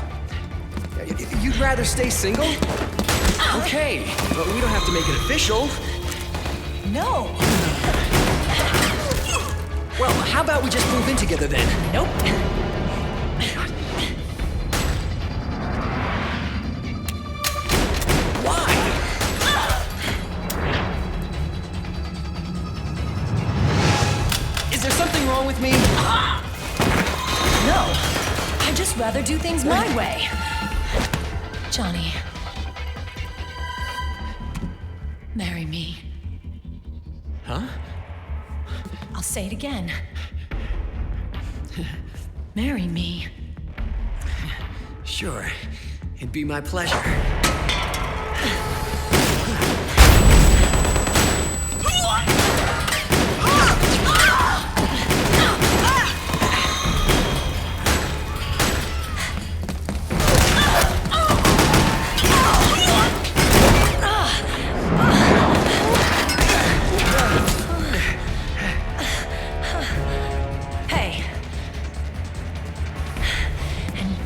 You'd rather stay single? Okay, but we don't have to make it official. No. Well, how about we just move in together then? Nope. Wrong with me? No. I'd just rather do things my way. Johnny. Marry me. Huh? I'll say it again. Marry me. Sure. It'd be my pleasure.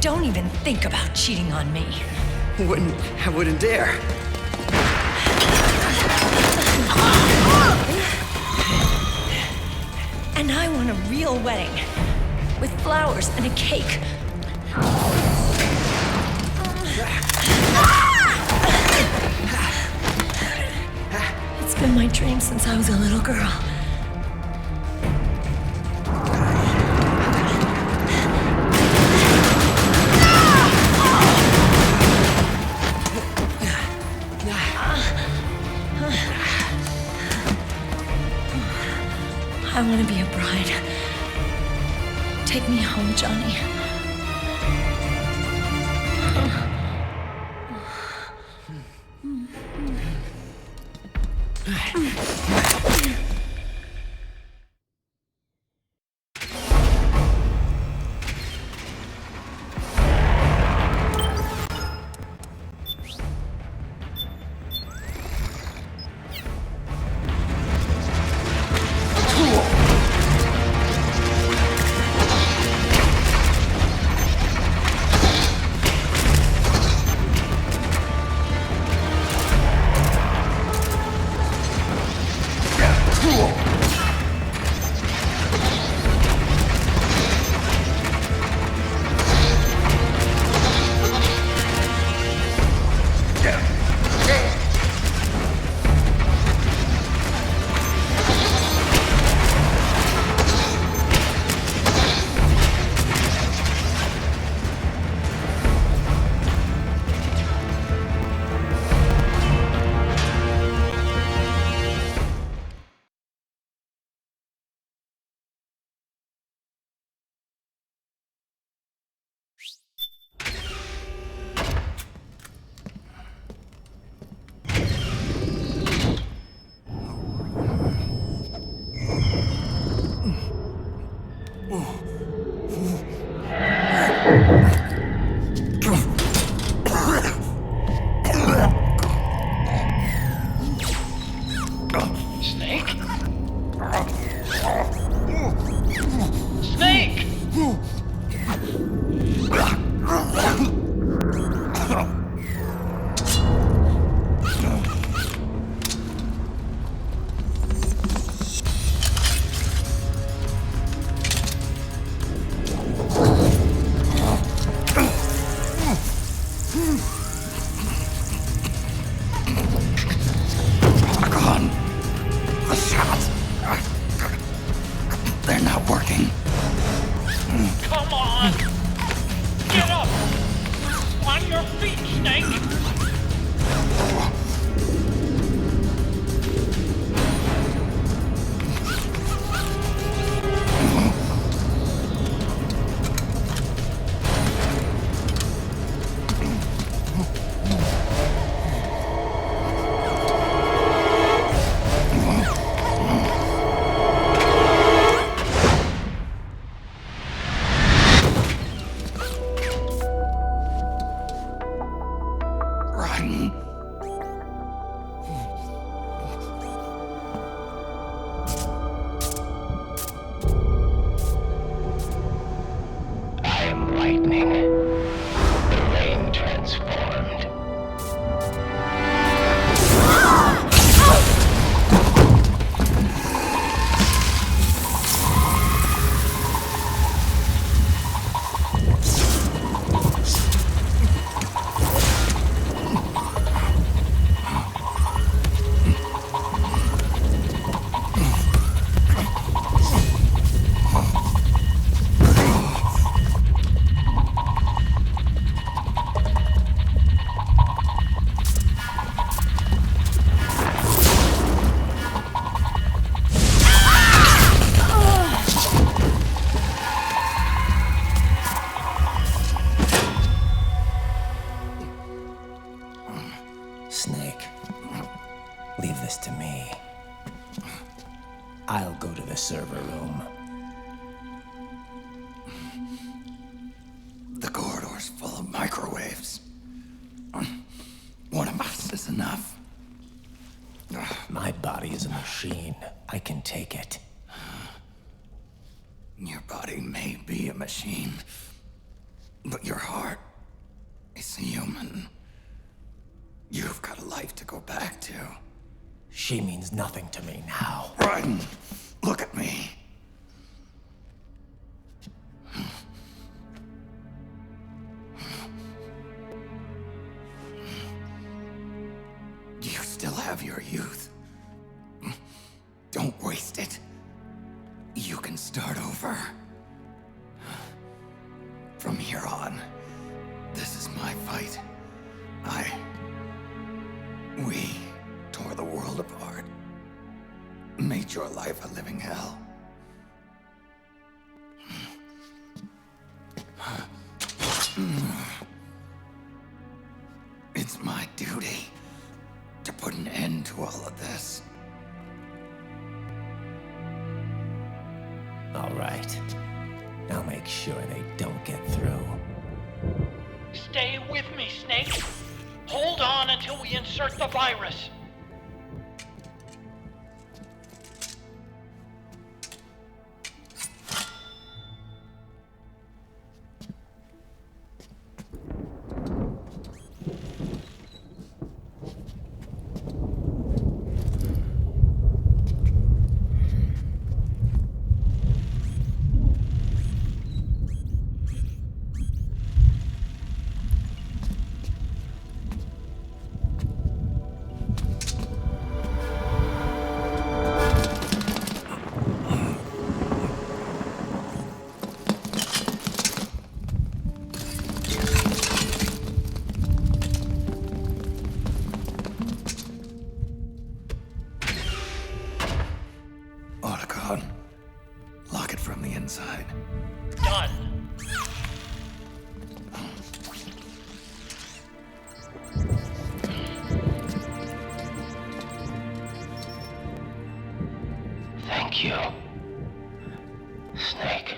Don't even think about cheating on me. I wouldn't dare. And I want a real wedding. With flowers and a cake. It's been my dream since I was a little girl. I want to be a bride. Take me home, Johnny. Leave this to me. I'll go to the server room. The corridor's full of microwaves. One of us is enough. My body is a machine. I can take it. Your body may be a machine, but your heart is human. You've got a life to go back to. She means nothing to me now. Raiden, look at me. You still have your youth. Don't waste it. You can start over. From here on, this is my fight. We tore the world apart. Made your life a living hell. It's my duty to put an end to all of this. All right. I'll make sure they don't get through. Stay with me, Snake. Hold on until we insert the virus. Lock it from the inside. Done. Thank you, Snake.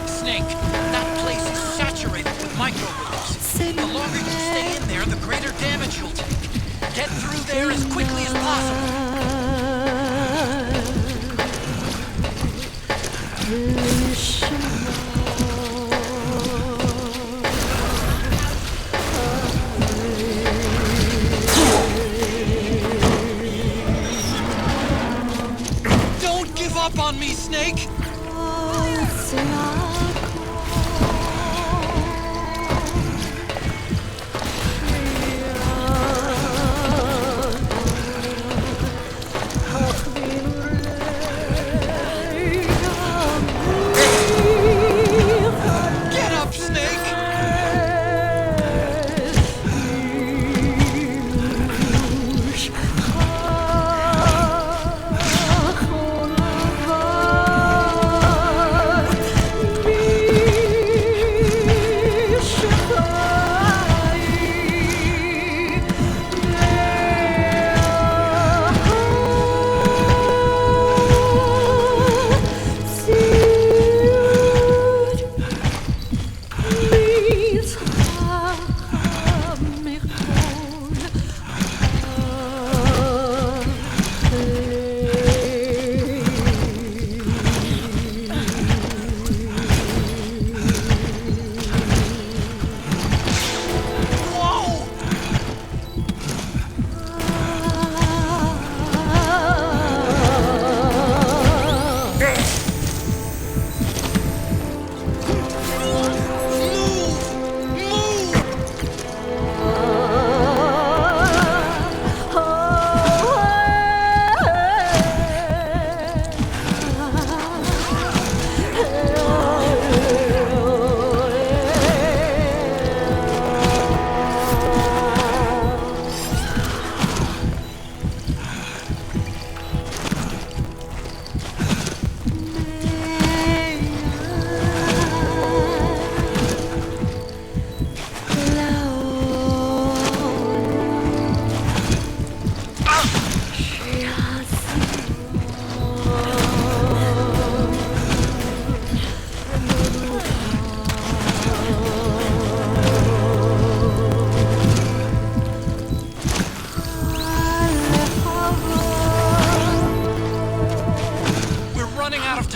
Snake, that place is saturated with microwaves. The longer you stay in there, the greater damage you'll take. Get through there as quickly as possible. Don't give up on me, Snake! Get up, Snake! Be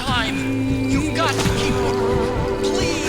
time. You've got to keep moving. Please.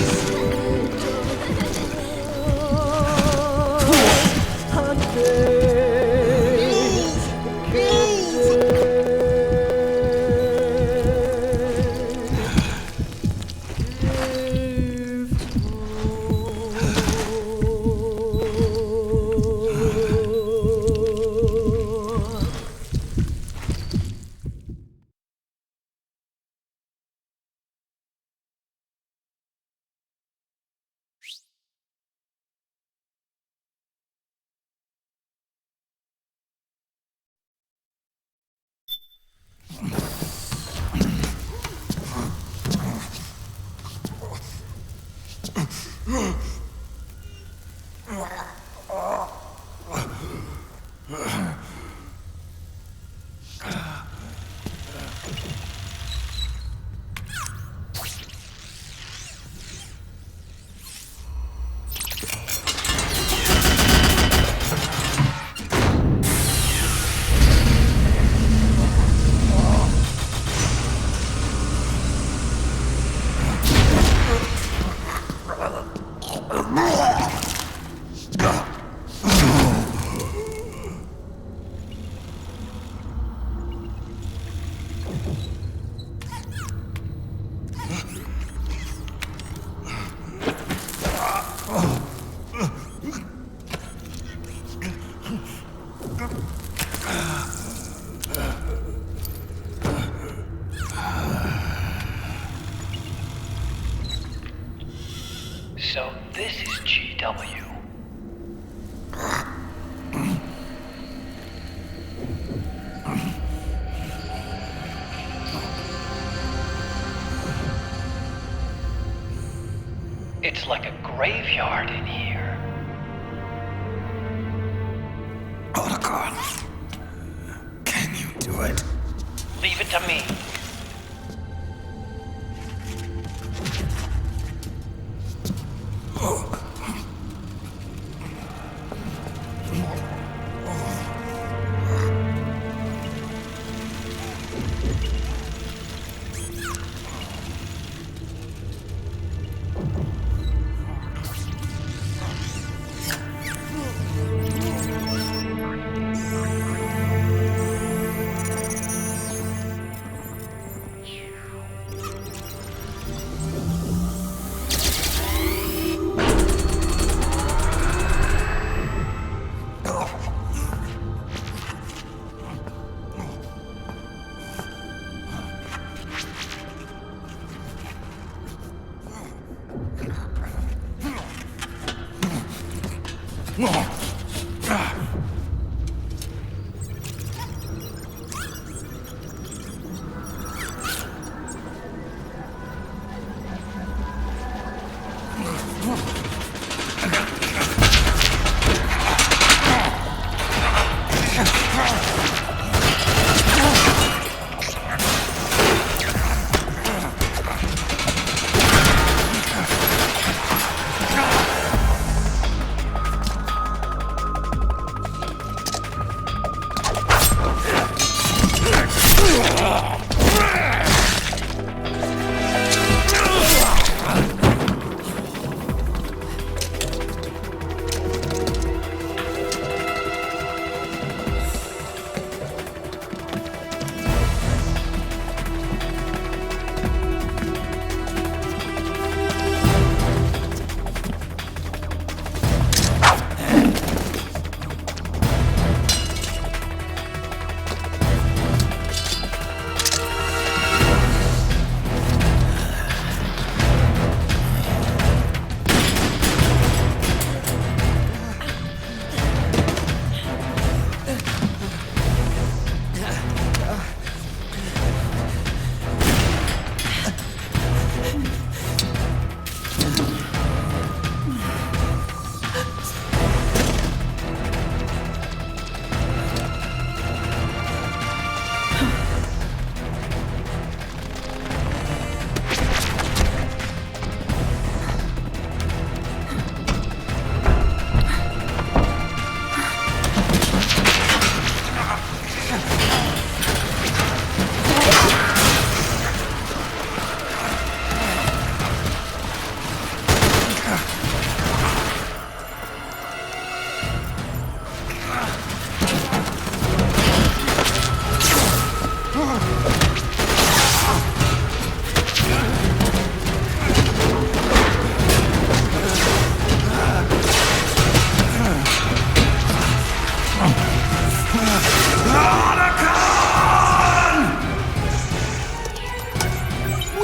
So this is GW. It's like a graveyard in here. Otacon, can you do it? Leave it to me.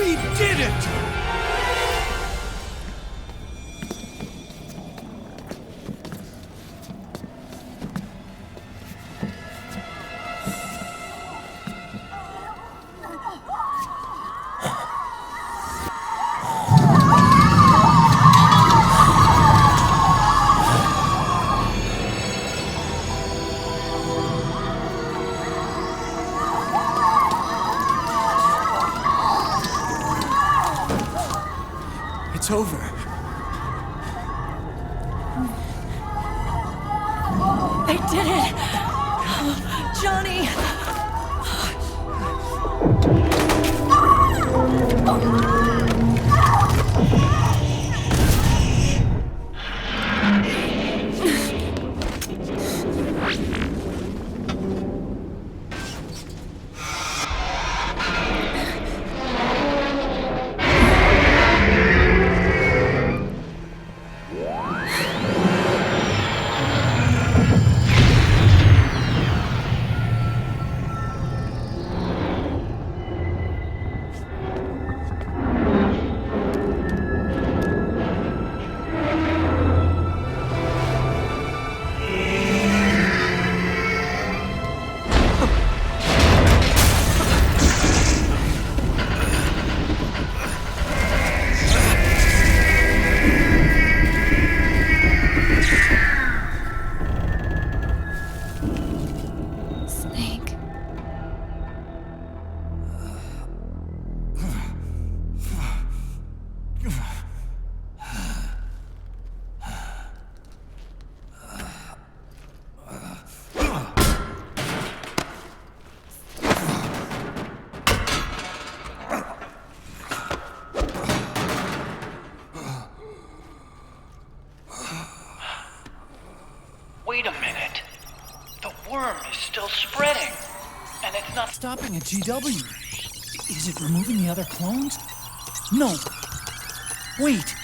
We did it! It's over. They did it! Johnny! Snake. Wait a minute. The worm is still spreading. And it's not Stopping at GW. Is it removing the other clones? No. Wait.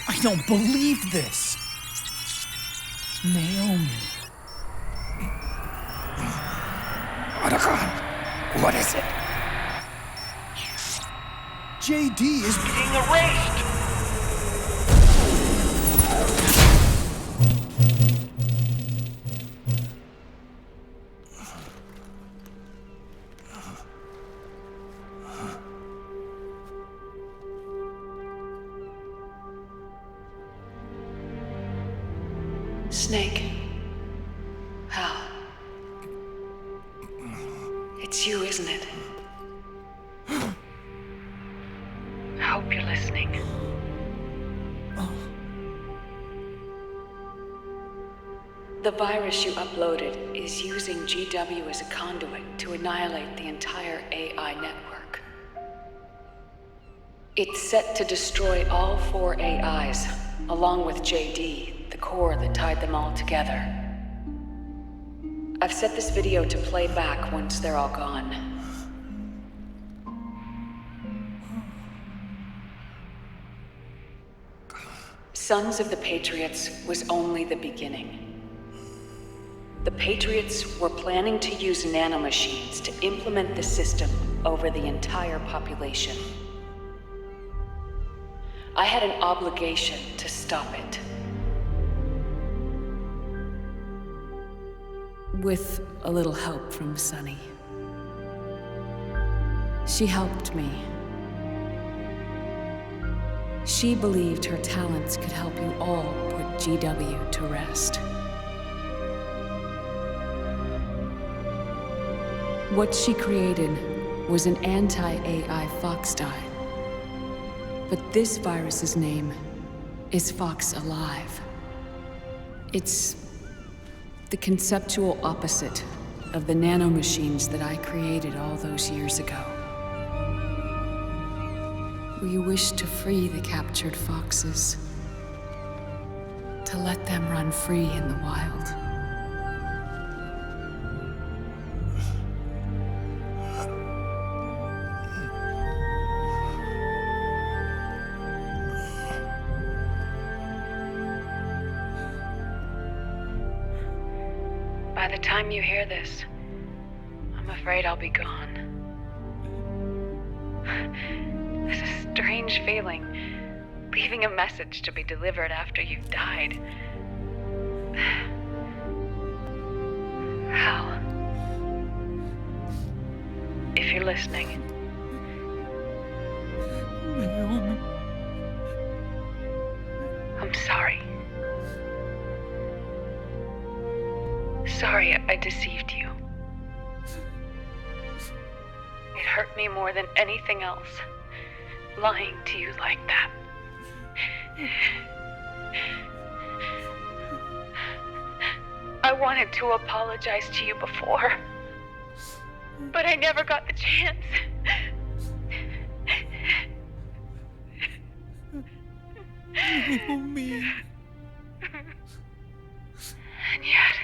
I don't believe this. Naomi. Otacon, what is it? JD is being erased. Snake. Hal. It's you, isn't it? I hope you're listening. The virus you uploaded is using GW as a conduit to annihilate the entire AI network. It's set to destroy all 4 AIs, along with JD, the core that tied them all together. I've set this video to play back once they're all gone. Sons of the Patriots was only the beginning. The Patriots were planning to use nanomachines to implement the system over the entire population. I had an obligation to stop it. With a little help from Sunny. She helped me. She believed her talents could help you all put GW to rest. What she created was an anti-AI Fox dye. But this virus's name is Fox Alive. It's the conceptual opposite of the nanomachines that I created all those years ago. We wish to free the captured foxes, to let them run free in the wild. By the time you hear this, I'm afraid I'll be gone. This strange feeling, leaving a message to be delivered after you've died. Hal, if you're listening, Naomi. I'm sorry. Sorry I deceived you. It hurt me more than anything else, lying to you like that. I wanted to apologize to you before, but I never got the chance. Naomi. And yet,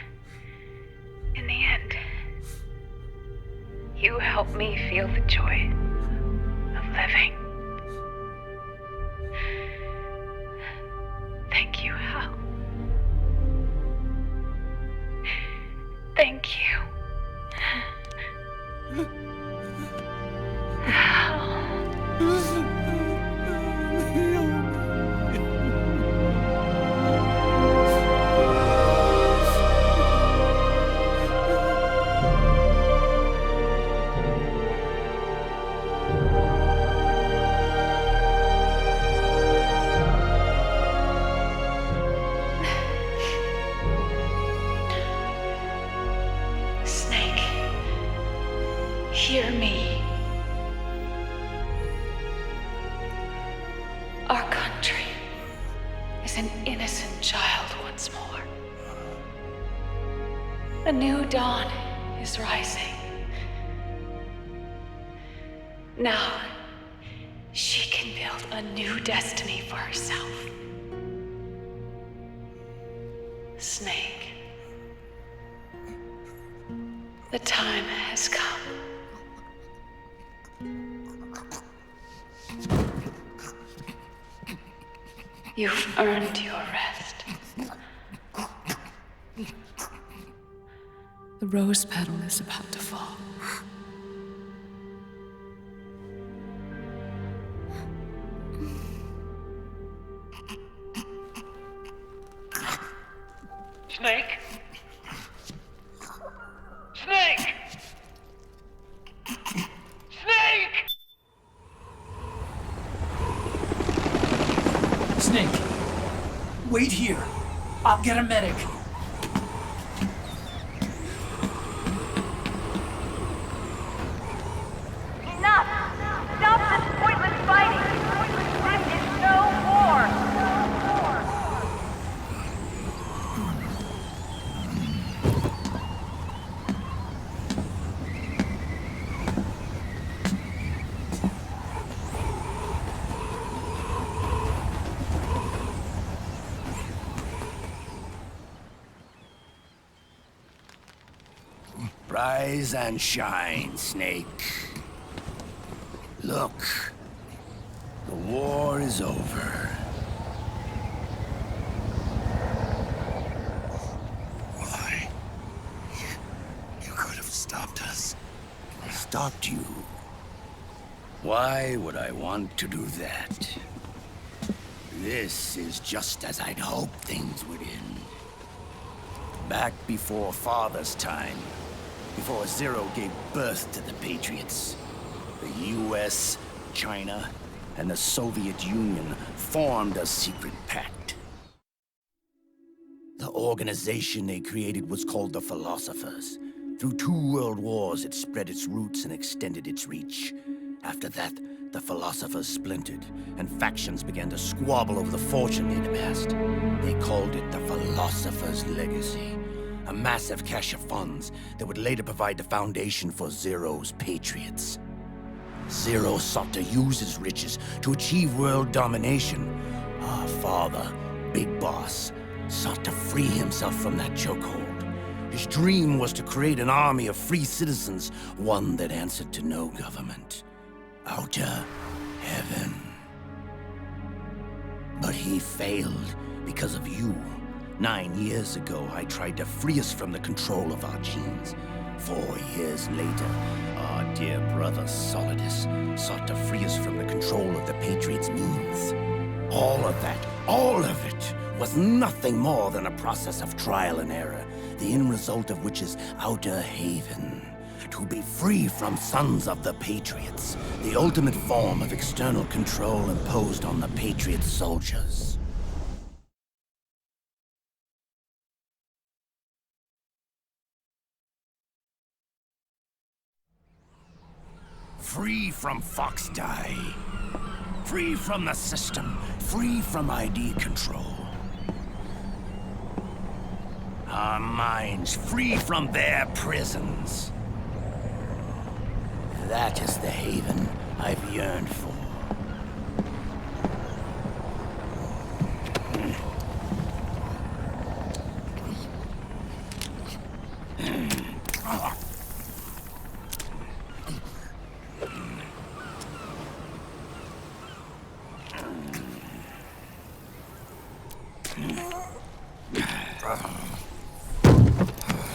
in the end, you helped me feel the joy of living. Thank you, Hal. Thank you. Snake, hear me. Our country is an innocent child once more. A new dawn is rising. Now, she can build a new destiny for herself. Snake, the time has come. You've earned your rest. The rose petal is about to fall. Snake? Snake! Snake! Snake, wait here. I'll get a medic. Enough! Stop this pointless fighting! This is no war! Rise and shine, Snake. Look, the war is over. Why? You could have stopped us. Stopped you? Why would I want to do that? This is just as I'd hoped things would end. Back before Father's time, before Zero gave birth to the Patriots, the US, China, and the Soviet Union formed a secret pact. The organization they created was called the Philosophers. Through 2 world wars, it spread its roots and extended its reach. After that, the Philosophers splintered, and factions began to squabble over the fortune they'd amassed. They called it the Philosopher's Legacy, a massive cache of funds that would later provide the foundation for Zero's Patriots. Zero sought to use his riches to achieve world domination. Our father, Big Boss, sought to free himself from that chokehold. His dream was to create an army of free citizens, one that answered to no government. Outer heaven. But he failed because of you. 9 years ago, I tried to free us from the control of our genes. 4 years later, our dear brother Solidus sought to free us from the control of the Patriots means. All of it, was nothing more than a process of trial and error, the end result of which is Outer Haven. To be free from Sons of the Patriots, the ultimate form of external control imposed on the Patriot soldiers. Free from Fox Die. Free from the system. Free from ID control. Our minds free from their prisons. That is the haven I've yearned for.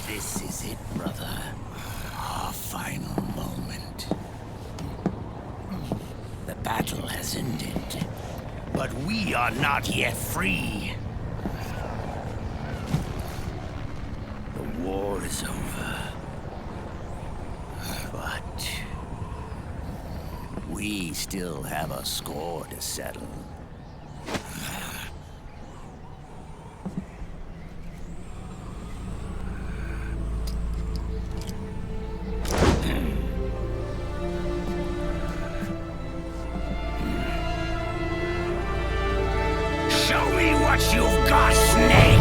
This is it, brother. Our final moment. The battle has ended, but we are not yet free. The war is over, but we still have a score to settle. What you've got, Snake!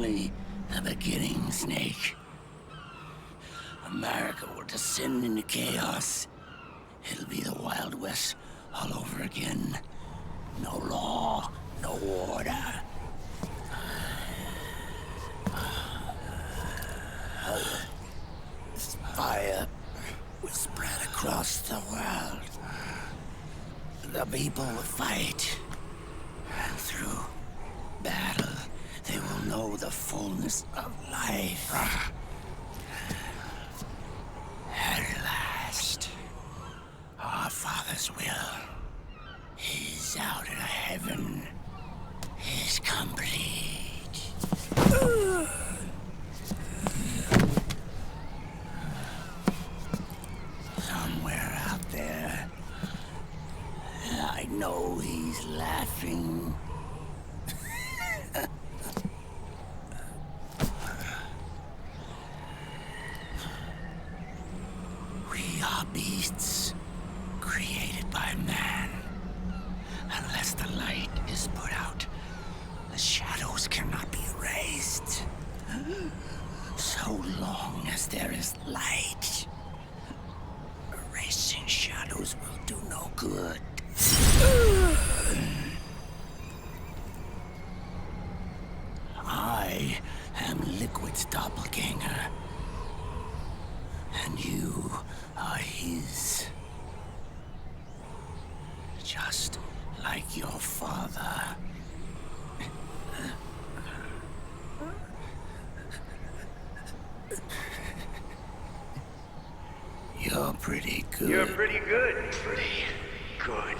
only the beginning, Snake. America will descend into chaos. It'll be the Wild West all over again. No law, no order. This fire will spread across the world. The people will fight. And through battle, they will know the fullness of life. At last, our Father's will is out in heaven is complete. Somewhere out there, I know he's laughing. We are beasts created by man. Unless the light is put out, the shadows cannot be erased. So long as there is light, erasing shadows will do no good. I am Liquid's doppelganger, and you are his. Just like your father. You're pretty good. You're pretty good. Pretty good.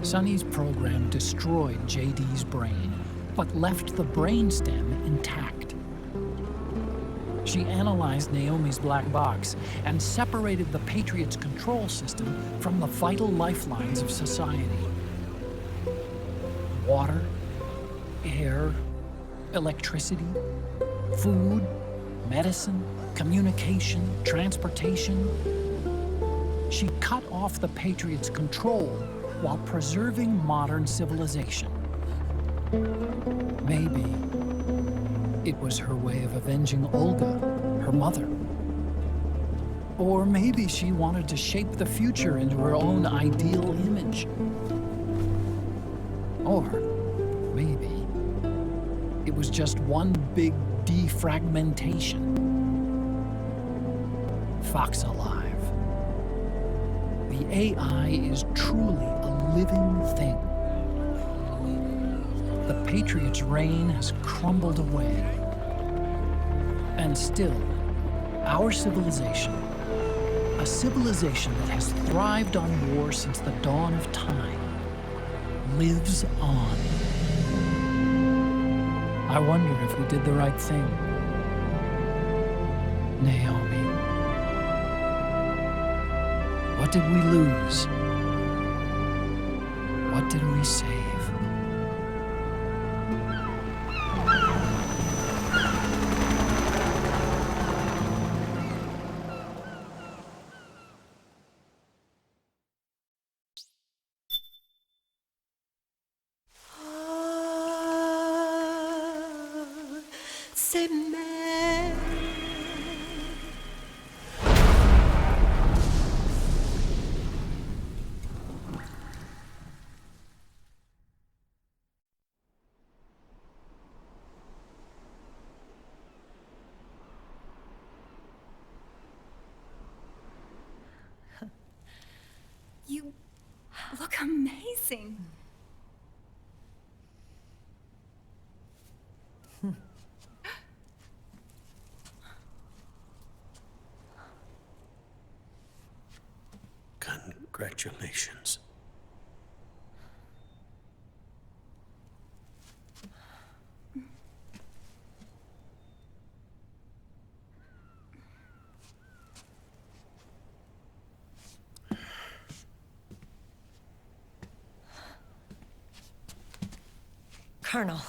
Sonny's program destroyed JD's brain, but left the brainstem intact. She analyzed Naomi's black box and separated the Patriots' control system from the vital lifelines of society. Water, air, electricity, food, medicine, communication, transportation. She cut off the Patriots' control while preserving modern civilization. Maybe it was her way of avenging Olga, her mother. Or maybe she wanted to shape the future into her own ideal image. Or maybe it was just one big defragmentation. Fox alive. The AI is truly a living thing. The Patriots' reign has crumbled away. And still, our civilization, a civilization that has thrived on war since the dawn of time, lives on. I wonder if we did the right thing. Naomi. What did we lose? What did we save? C'est mère. You look amazing. Congratulations. Colonel.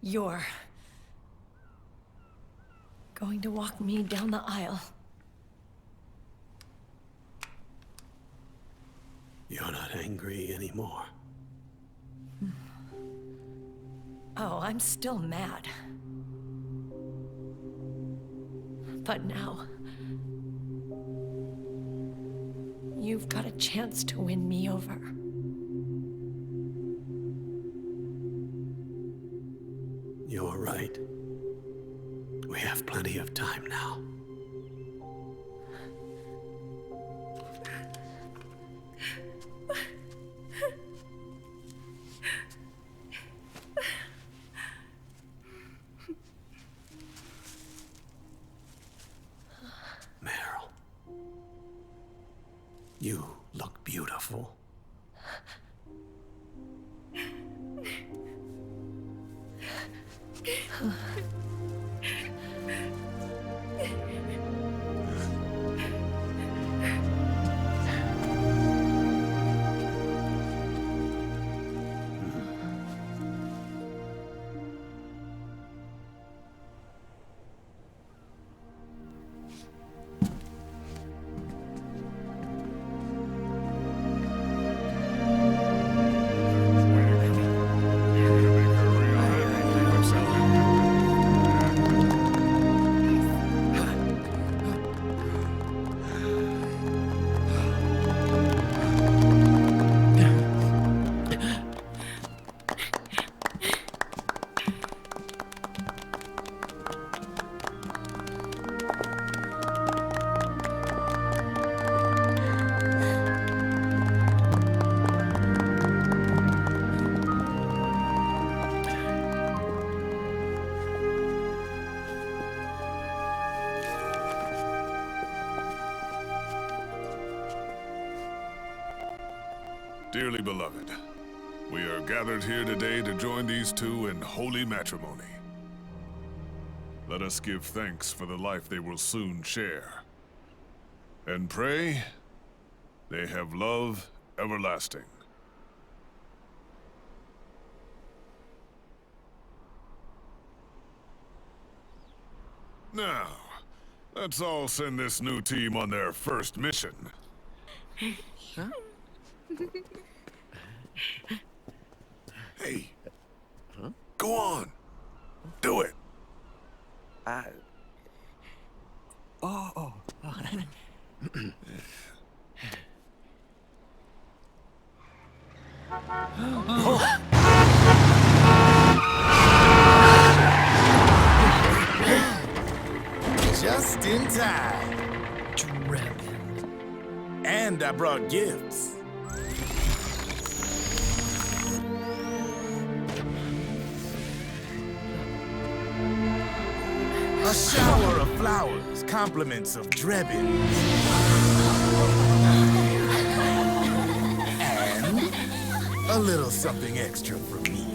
You're going to walk me down the aisle. You're not angry anymore. Oh, I'm still mad. But now, you've got a chance to win me over. You're right. We have plenty of time now. Meryl, you look beautiful. Dearly beloved, we are gathered here today to join these two in holy matrimony. Let us give thanks for the life they will soon share, and pray they have love everlasting. Now, let's all send this new team on their first mission. Huh? Hey, go on. Do it. Oh. Just in time. And I brought gifts. A shower of flowers, compliments of Drebin. And a little something extra from me.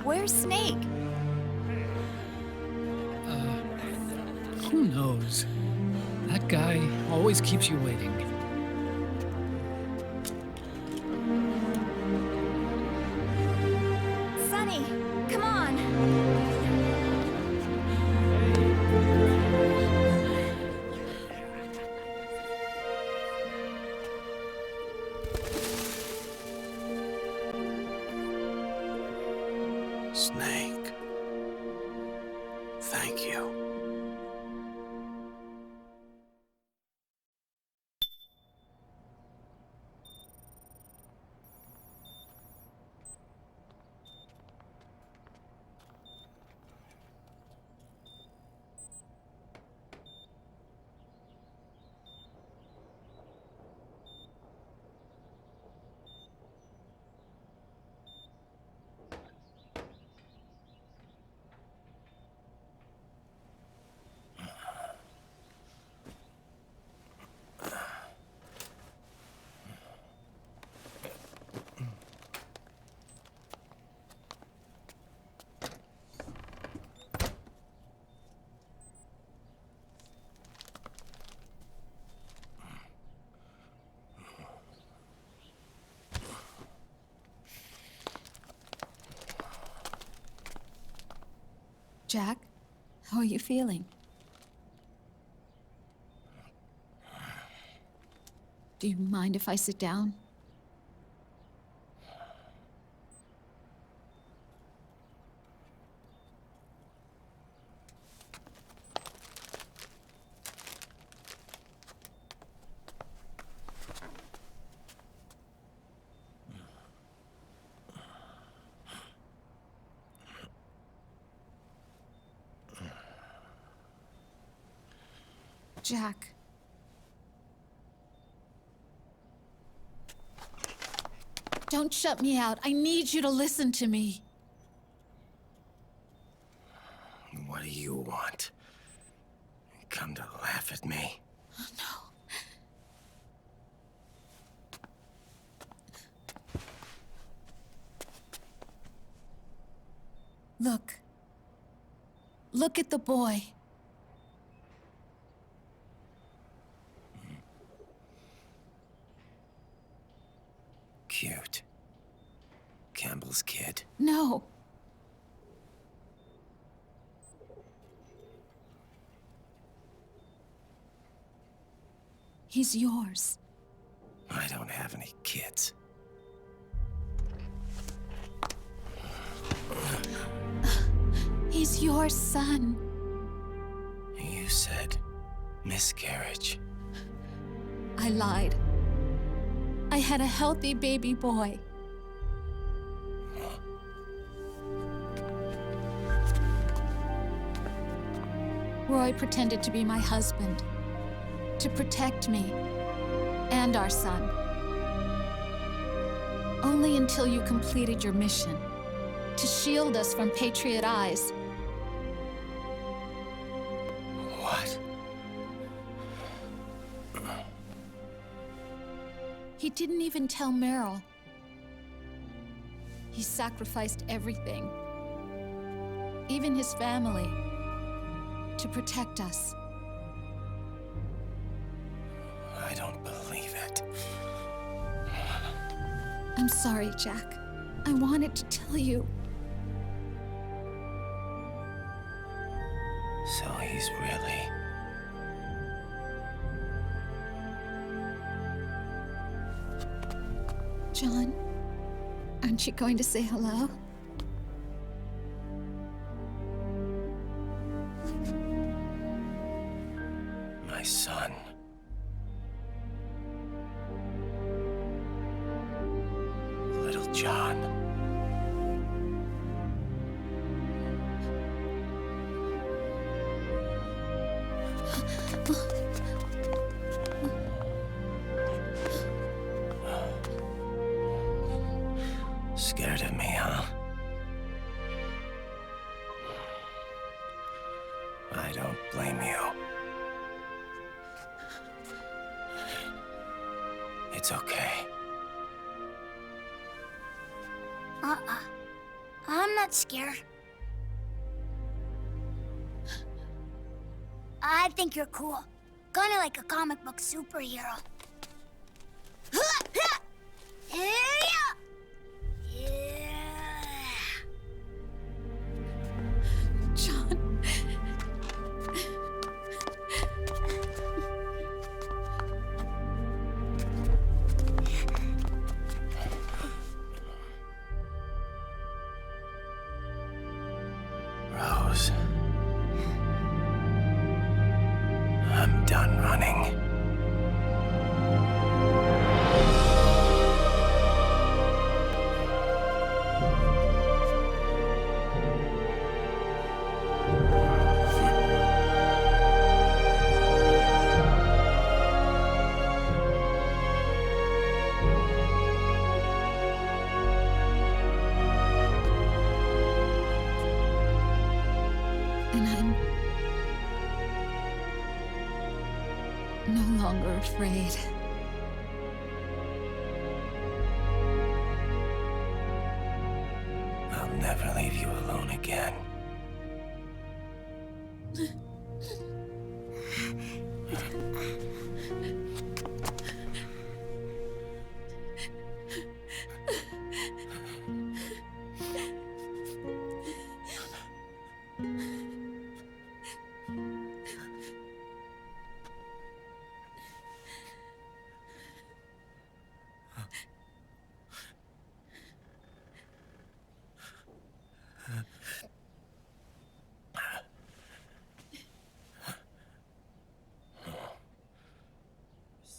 Where's Snake? Who knows? That guy always keeps you waiting. Sonny, come on. Snake. Thank you. Jack, how are you feeling? Do you mind if I sit down? Jack. Don't shut me out. I need you to listen to me. What do you want? Come to laugh at me? Oh, no. Look. Look at the boy. Cute. Campbell's kid. No. He's yours. I don't have any kids. He's your son. You said miscarriage. I lied. I had a healthy baby boy. Roy pretended to be my husband, to protect me and our son. Only until you completed your mission, to shield us from Patriot eyes. What? He didn't even tell Meryl. He sacrificed everything, even his family, to protect us. I don't believe it. I'm sorry, Jack. I wanted to tell you. So he's really... John, aren't you going to say hello? My son. Little John. scared of me, huh? I don't blame you. It's okay. I'm not scared. I think you're cool. Kinda like a comic book superhero. John. Rose. I'm done running. And I'm no longer afraid. I'll never leave you alone again.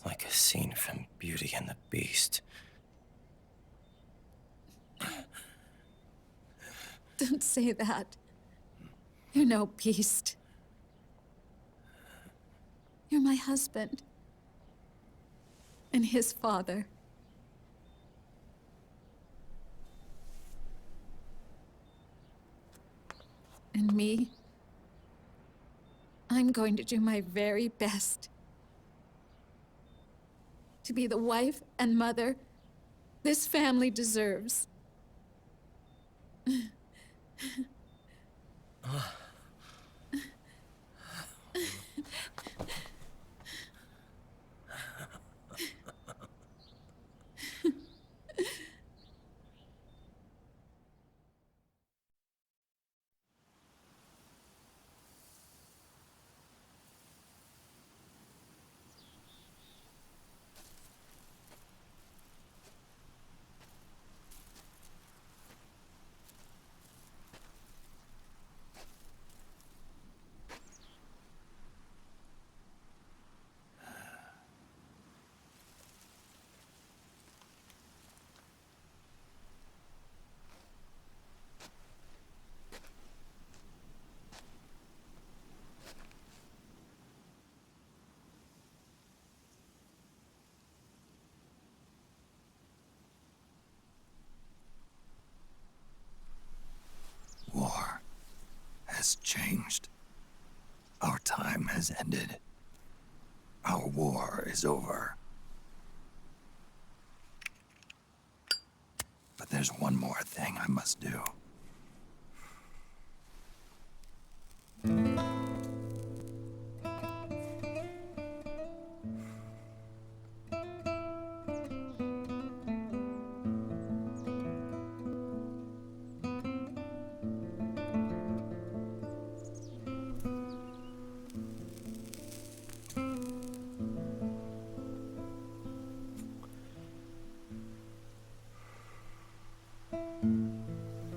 Like a scene from Beauty and the Beast. Don't say that. You're no beast. You're my husband. And his father. And me, I'm going to do my very best to be the wife and mother this family deserves. War has changed. Our time has ended. Our war is over. But there's one more thing I must do.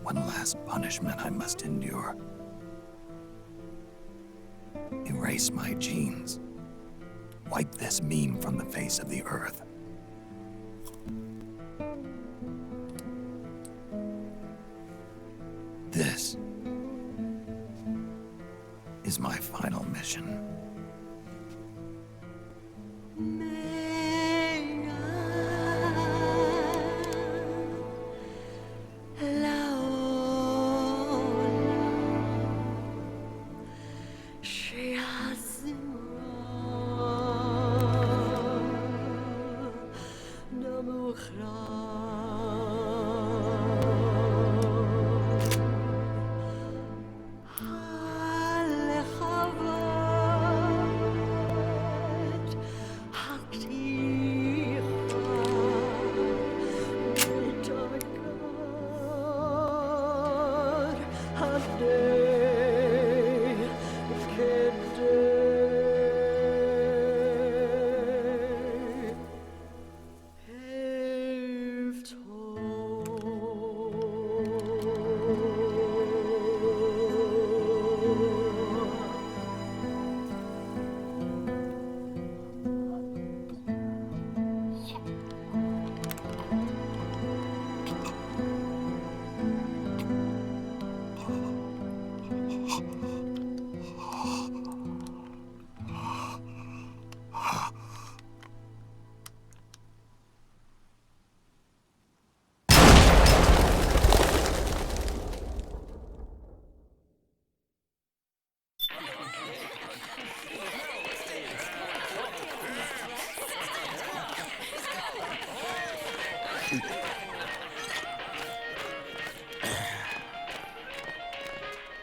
One last punishment I must endure. Erase my genes. Wipe this meme from the face of the earth. This is my final mission.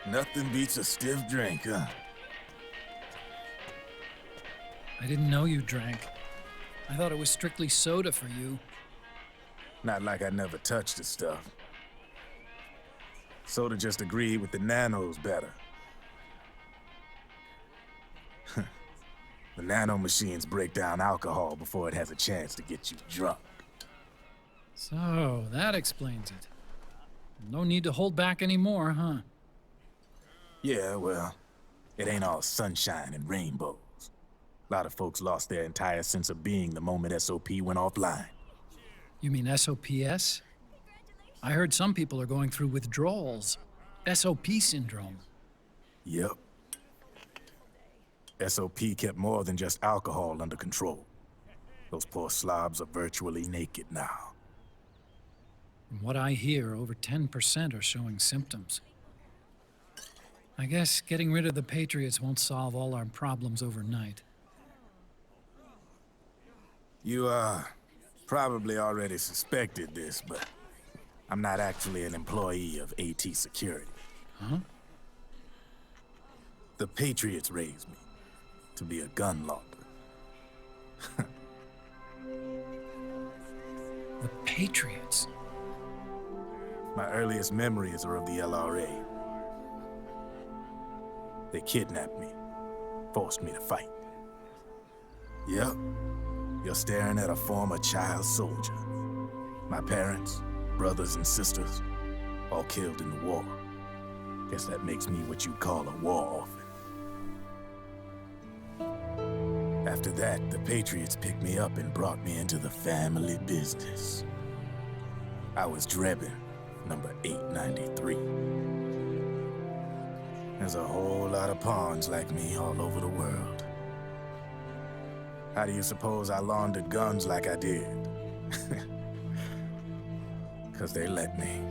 Nothing beats a stiff drink, huh? I didn't know you drank. I thought it was strictly soda for you. Not like I never touched the stuff. Soda just agreed with the nanos better. The nano machines break down alcohol before it has a chance to get you drunk. So, that explains it. No need to hold back anymore, huh? Yeah, well, it ain't all sunshine and rainbows. A lot of folks lost their entire sense of being the moment SOP went offline. You mean SOPS? I heard some people are going through withdrawals. SOP syndrome. Yep. SOP kept more than just alcohol under control. Those poor slobs are virtually naked now. From what I hear, over 10% are showing symptoms. I guess getting rid of the Patriots won't solve all our problems overnight. You, probably already suspected this, but I'm not actually an employee of AT Security. Huh? The Patriots raised me to be a gun launder. The Patriots? My earliest memories are of the LRA. They kidnapped me, forced me to fight. Yep, you're staring at a former child soldier. My parents, brothers and sisters, all killed in the war. Guess that makes me what you'd call a war orphan. After that, the Patriots picked me up and brought me into the family business. I was Drebin, number 893. There's a whole lot of pawns like me all over the world. How do you suppose I laundered guns like I did? 'Cause they let me.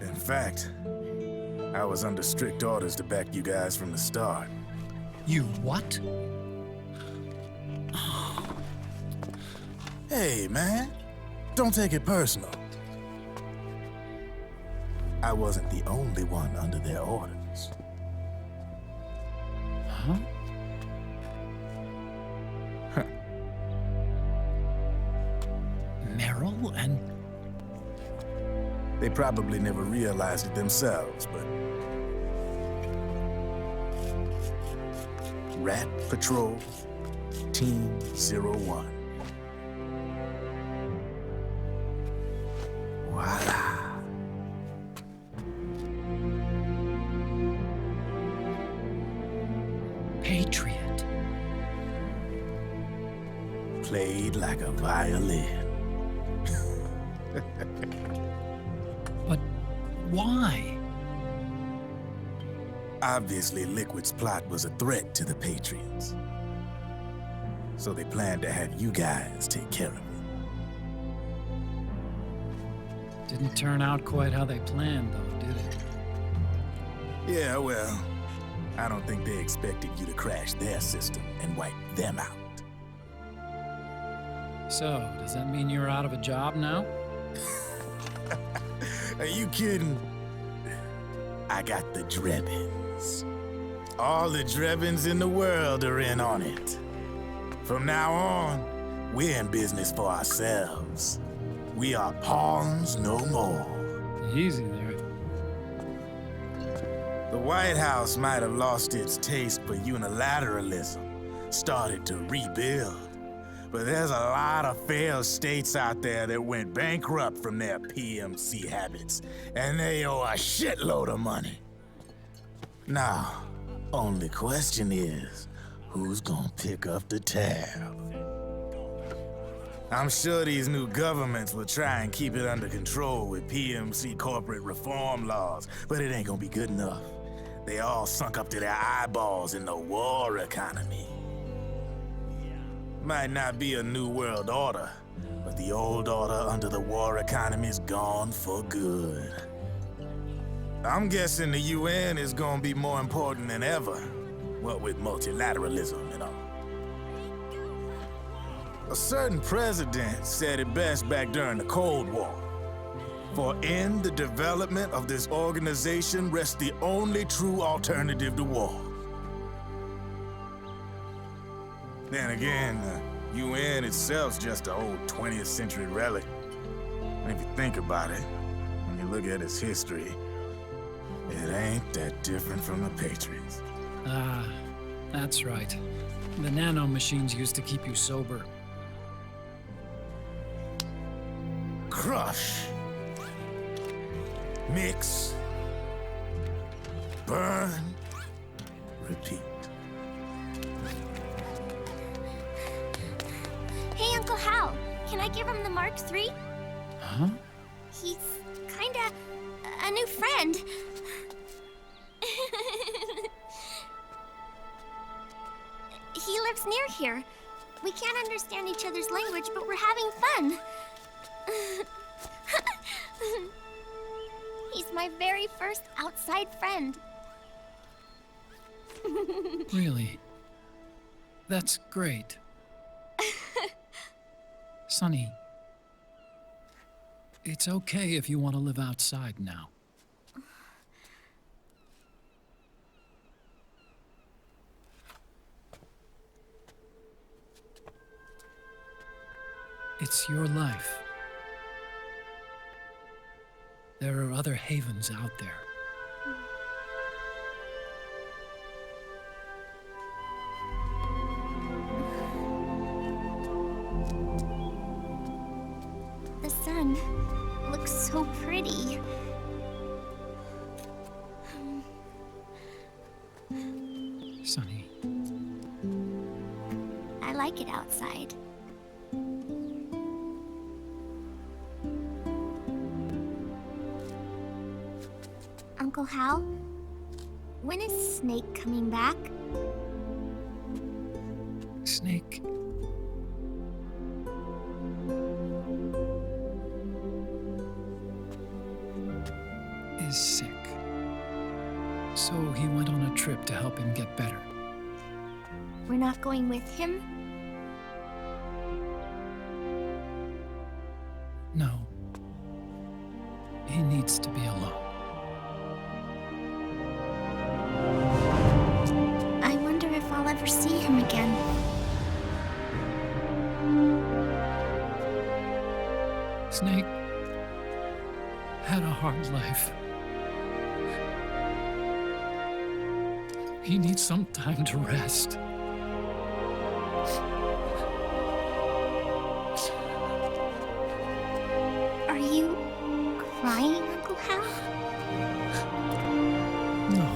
In fact, I was under strict orders to back you guys from the start. You what? Hey, man. Don't take it personal. I wasn't the only one under their orders. Huh? Merrill and... They probably never realized it themselves, but... Rat Patrol, Team 01. Voila. Patriot. Played like a violin. But why? Obviously, Liquid's plot was a threat to the Patriots. So they planned to have you guys take care of it. Didn't turn out quite how they planned, though, did it? Yeah, well, I don't think they expected you to crash their system and wipe them out. So, does that mean you're out of a job now? Are you kidding? I got the Drebins. All the Drebins in the world are in on it. From now on, we're in business for ourselves. We are pawns no more. Easy there. The White House might have lost its taste for unilateralism, started to rebuild. But there's a lot of failed states out there that went bankrupt from their PMC habits, and they owe a shitload of money. Now, only question is, who's gonna pick up the tab? I'm sure these new governments will try and keep it under control with PMC corporate reform laws, but it ain't gonna be good enough. They all sunk up to their eyeballs in the war economy. Might not be a new world order, but the old order under the war economy's gone for good. I'm guessing the UN is gonna be more important than ever, what with multilateralism and all. A certain president said it best back during the Cold War. For in the development of this organization rests the only true alternative to war. Then again, the UN itself's just an old 20th century relic. And if you think about it, when you look at its history, it ain't that different from the Patriots. Ah, that's right. The nanomachines used to keep you sober. Crush. Mix. Burn. Repeat. Hey, Uncle Hal, can I give him the Mark III? Huh? He's kinda a new friend. He lives near here. We can't understand each other's language, but we're having fun. He's my very first outside friend. Really? That's great. Sonny, it's okay if you want to live outside now. It's your life. There are other havens out there. The sun looks so pretty. Sonny. I like it outside. Uncle Hal, when is Snake coming back? Snake. Is sick. So he went on a trip to help him get better. We're not going with him? No. He needs to be alone. I wonder if I'll ever see him again. Snake had a hard life. He needs some time to rest. Are you crying, Uncle Hal? No.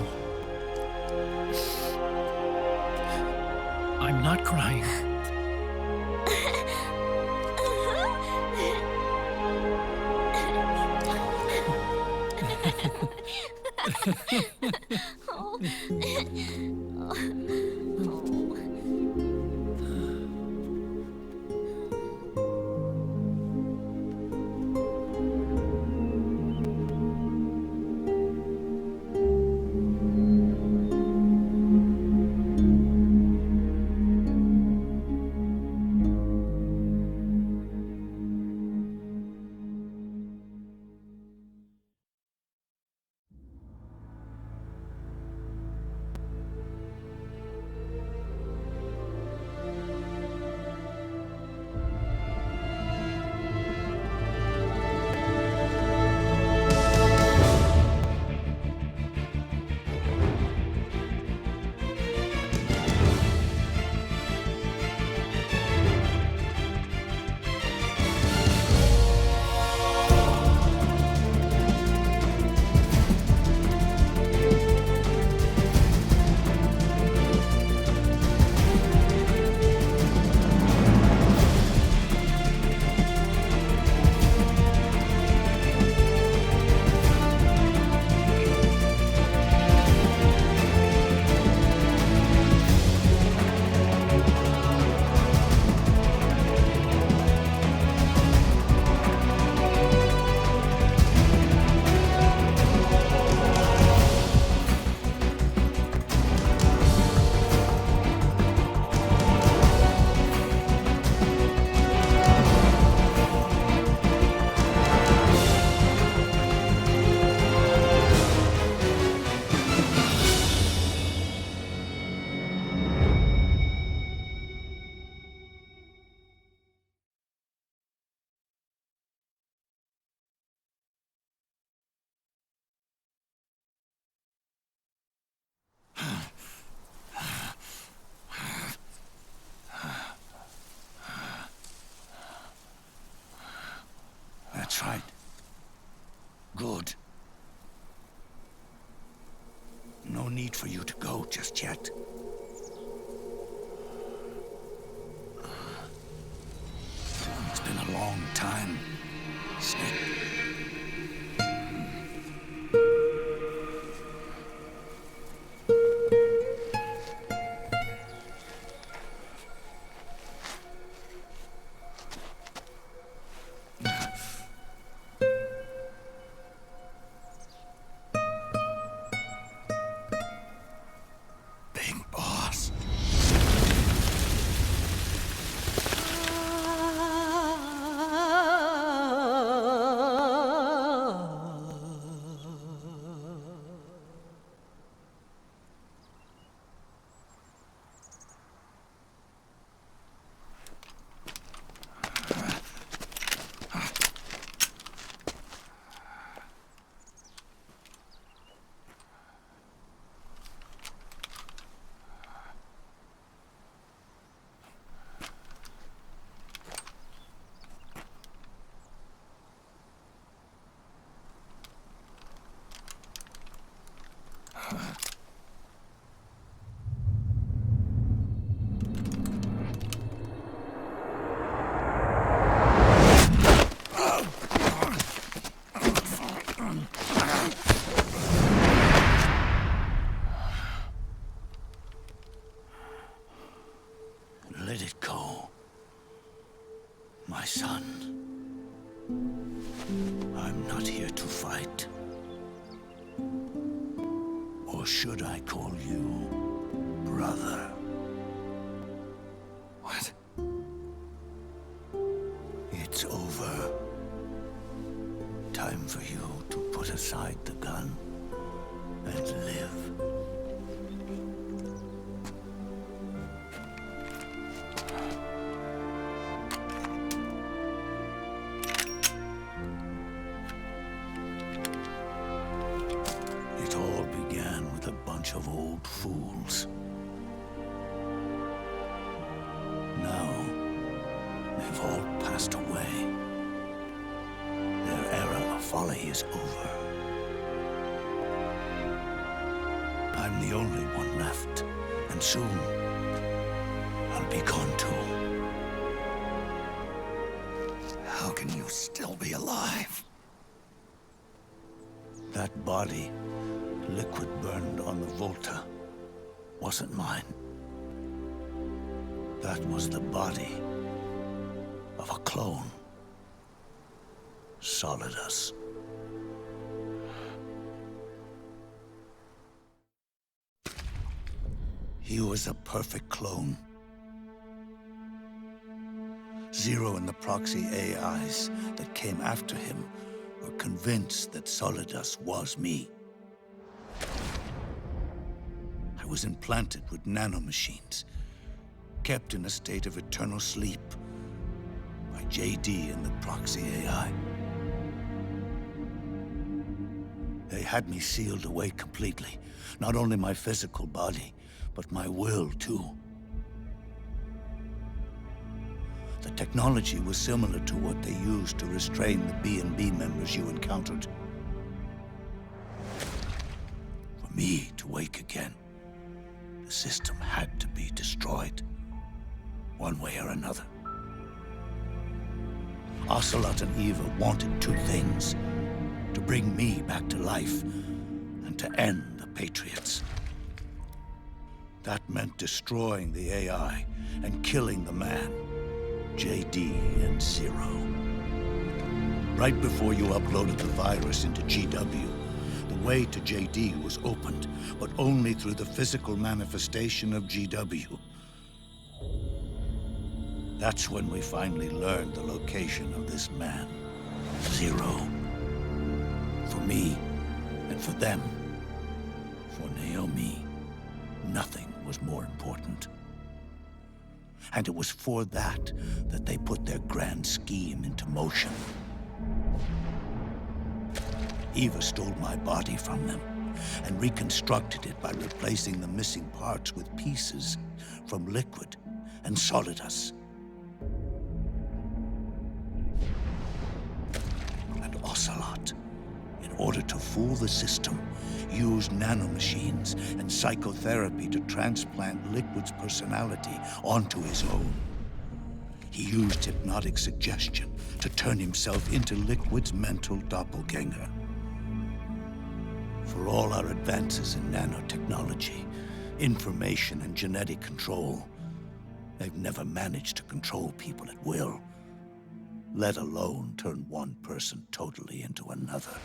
I'm not crying. That's right. Good. No need for you to go just yet. It's been a long time, Snake. Let it go, my son. I'm not here to fight. Or should I call you brother? What? It's over. Time for you to put aside the gun and live. It all began with a bunch of old fools. Now, they've all passed away. Their era of folly is over. I'm the only one left, and soon I'll be gone too. How can you still be alive? That body, liquid burned on the Volta, wasn't mine. That was the body of a clone. Solidus. He was a perfect clone. Zero and the proxy AIs that came after him were convinced that Solidus was me. I was implanted with nanomachines, kept in a state of eternal sleep by JD and the proxy AI. They had me sealed away completely, not only my physical body, but my will too. The technology was similar to what they used to restrain the B&B members you encountered. For me to wake again, the system had to be destroyed, one way or another. Ocelot and Eva wanted two things: to bring me back to life and to end the Patriots. That meant destroying the AI and killing the man, JD and Zero. Right before you uploaded the virus into GW, the way to JD was opened, but only through the physical manifestation of GW. That's when we finally learned the location of this man, Zero. For me, and for them, for Naomi, nothing was more important. And it was for that they put their grand scheme into motion. Eva stole my body from them and reconstructed it by replacing the missing parts with pieces from Liquid and Solidus. order to fool the system, used nanomachines and psychotherapy to transplant Liquid's personality onto his own. He used hypnotic suggestion to turn himself into Liquid's mental doppelganger. For all our advances in nanotechnology, information and genetic control, they've never managed to control people at will, let alone turn one person totally into another.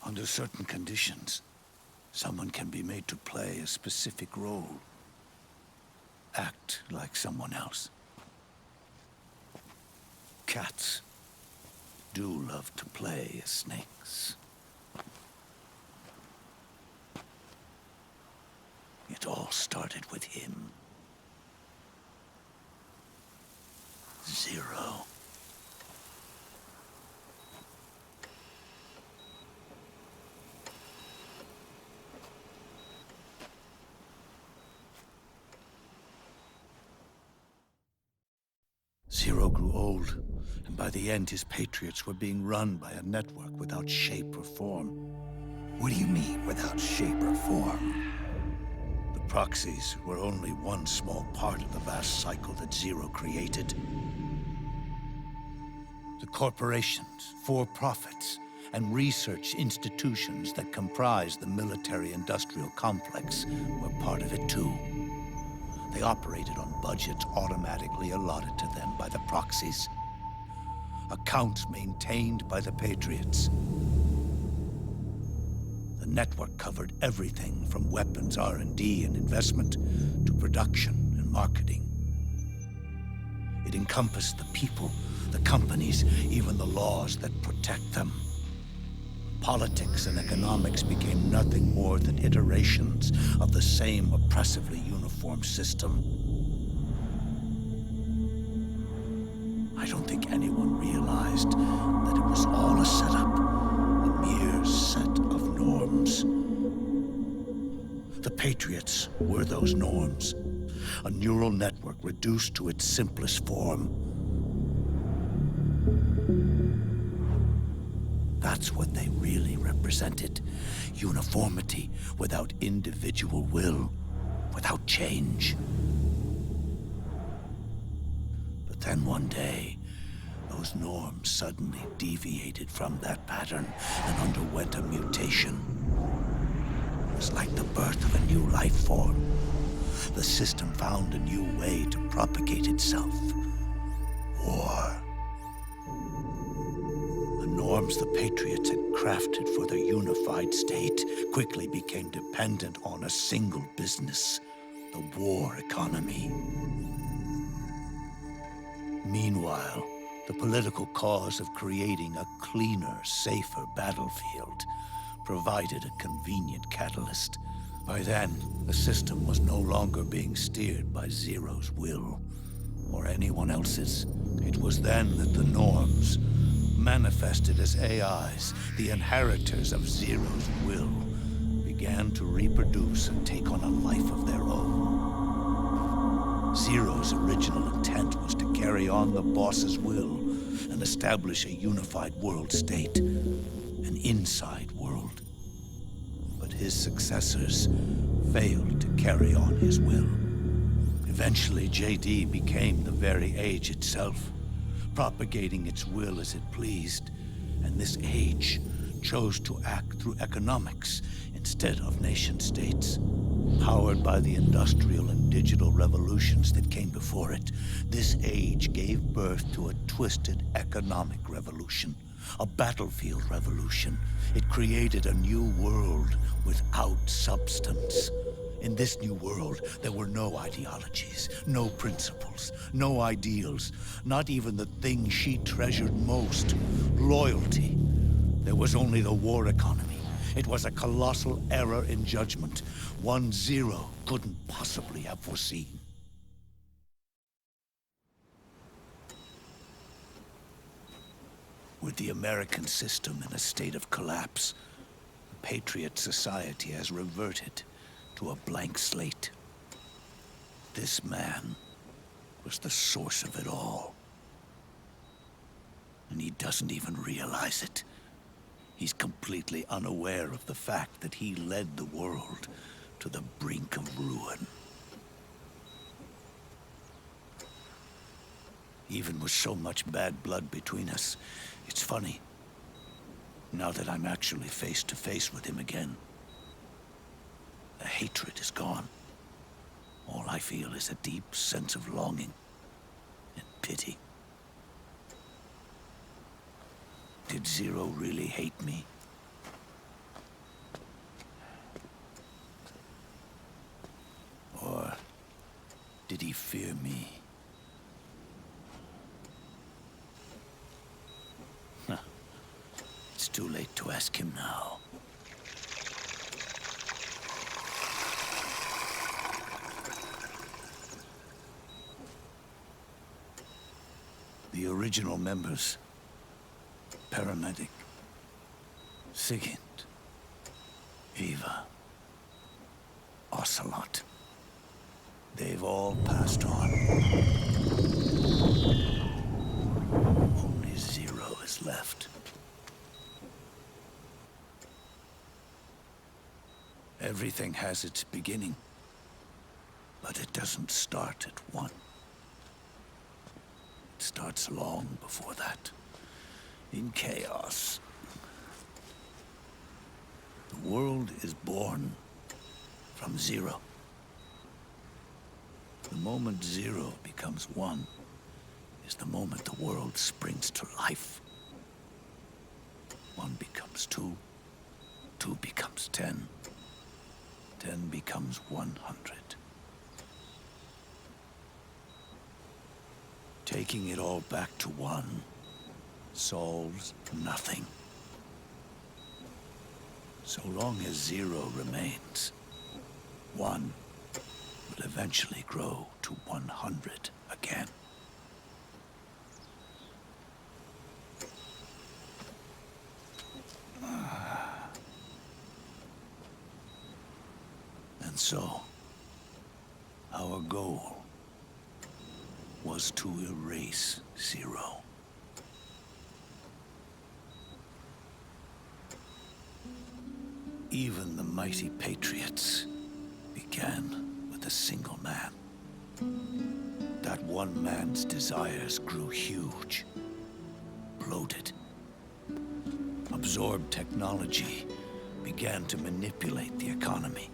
Under certain conditions, someone can be made to play a specific role. Act like someone else. Cats do love to play as snakes. It all started with him. Zero. Zero grew old, and by the end his Patriots were being run by a network without shape or form. What do you mean, without shape or form? The proxies were only one small part of the vast cycle that Zero created. The corporations, for-profits, and research institutions that comprise the military-industrial complex were part of it too. They operated on budgets automatically allotted to them by the proxies. Accounts maintained by the Patriots. The network covered everything from weapons R&D and investment to production and marketing. It encompassed the people, the companies, even the laws that protect them. Politics and economics became nothing more than iterations of the same oppressively uniform system. I don't think anyone realized that it was all a setup, a mere set of norms. The Patriots were those norms, a neural network reduced to its simplest form. That's what they really represented. Uniformity without individual will, without change. But then one day, those norms suddenly deviated from that pattern and underwent a mutation. It was like the birth of a new life form. The system found a new way to propagate itself. War. Norms the Patriots had crafted for their unified state quickly became dependent on a single business, the war economy. Meanwhile, the political cause of creating a cleaner, safer battlefield provided a convenient catalyst. By then, the system was no longer being steered by Zero's will, or anyone else's. It was then that the norms, manifested as AIs, the inheritors of Zero's will, began to reproduce and take on a life of their own. Zero's original intent was to carry on the boss's will and establish a unified world state, an inside world. But his successors failed to carry on his will. Eventually, JD became the very age itself, propagating its will as it pleased, and this age chose to act through economics instead of nation-states. Powered by the industrial and digital revolutions that came before it, this age gave birth to a twisted economic revolution, a battlefield revolution. It created a new world without substance. In this new world, there were no ideologies, no principles, no ideals, not even the thing she treasured most, loyalty. There was only the war economy. It was a colossal error in judgment, one Zero couldn't possibly have foreseen. With the American system in a state of collapse, the Patriot society has reverted to a blank slate. This man was the source of it all. And he doesn't even realize it. He's completely unaware of the fact that he led the world to the brink of ruin. Even with so much bad blood between us, it's funny. Now that I'm actually face to face with him again, the hatred is gone. All I feel is a deep sense of longing and pity. Did Zero really hate me? Or did he fear me? Huh. It's too late to ask him now. The original members, Paramedic, Sigint, Eva, Ocelot, they've all passed on. Only Zero is left. Everything has its beginning, but it doesn't start at one. It starts long before that, in chaos. The world is born from zero. The moment zero becomes one is the moment the world springs to life. One becomes two, two becomes 10, 10 becomes 100. Taking it all back to one solves nothing. So long as zero remains, one will eventually grow to 100 again. And so, our goal was to erase Zero. Even the mighty Patriots began with a single man. That one man's desires grew huge, bloated. Absorbed technology began to manipulate the economy.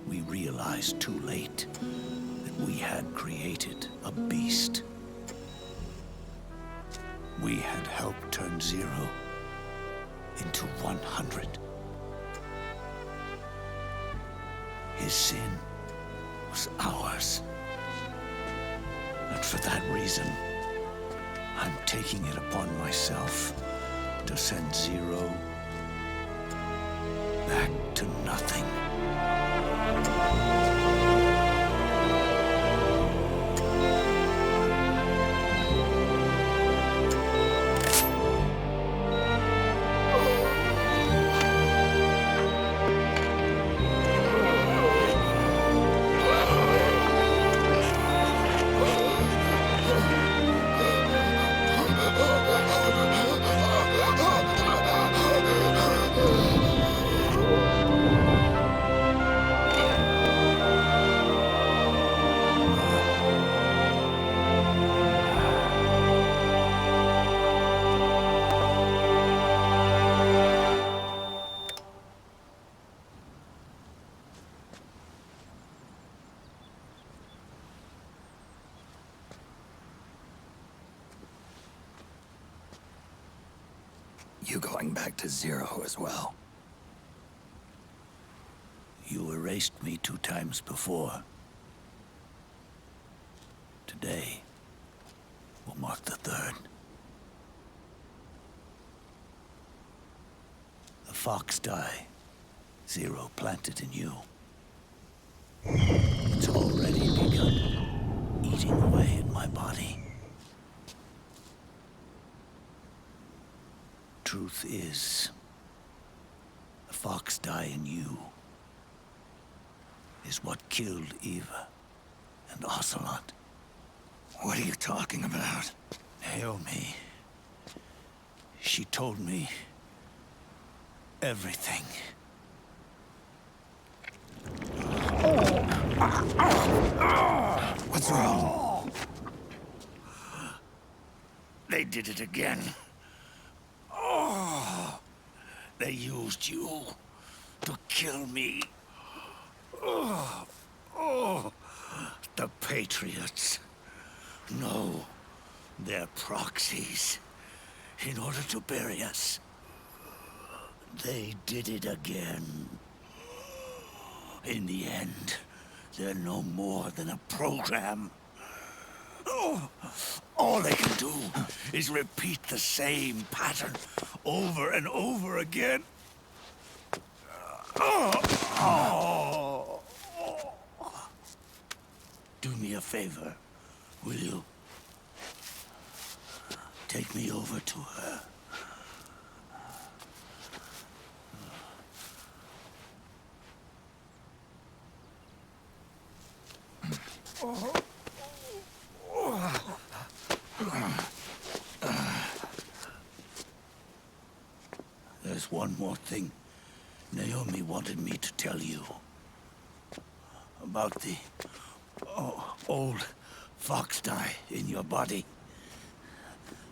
We realized too late that we had created a beast. We had helped turn Zero into 100. His sin was ours. And for that reason, I'm taking it upon myself to send Zero back to nothing. You going back to Zero as well? You erased me 2 times before. Today will mark the 3rd. The fox die Zero planted in you. It's already begun eating away in my body. Truth is, the fox die in you is what killed Eva and Ocelot. What are you talking about? Naomi She told me everything. What's wrong? They did it again. They used you to kill me. The Patriots. No, they're proxies. In order to bury us. They did it again. In the end, they're no more than a program. All they can do is repeat the same pattern over and over again. Do me a favor, will you? Take me over to her. There's one more thing Naomi wanted me to tell you. About the old fox dye in your body.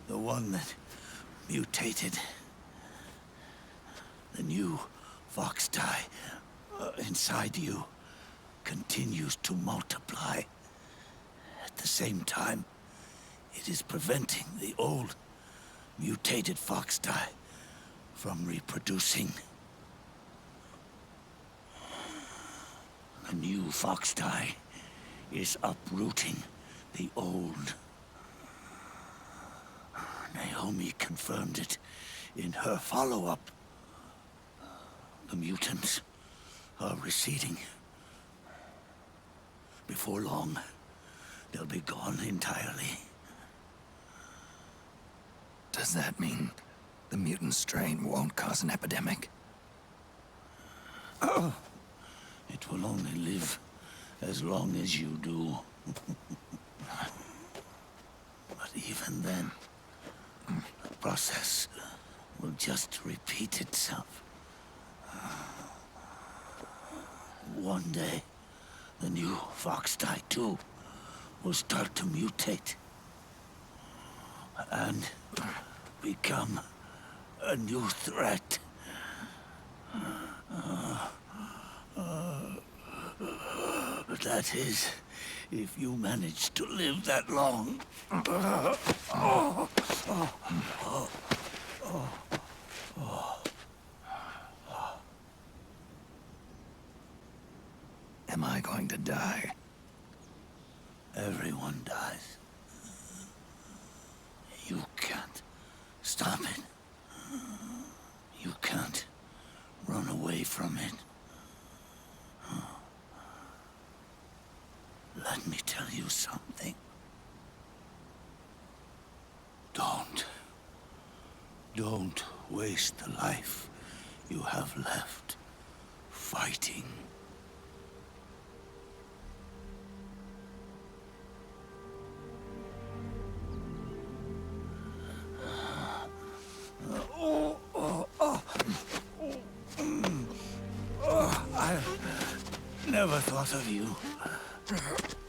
The one that mutated. The new fox dye inside you continues to multiply. At the same time, it is preventing the old mutated fox dye from reproducing. The new fox dye is uprooting the old. Naomi confirmed it in her follow-up. The mutants are receding. Before long, they'll be gone entirely. Does that mean the mutant strain won't cause an epidemic? It will only live as long as you do. But even then, the process will just repeat itself. One day, the new fox dye too will start to mutate and become a new threat. That is, if you manage to live that long. Am I going to die? Everyone dies. You can't stop it. You can't run away from it. Let me tell you something. Don't waste the life you have left fighting. I never thought of you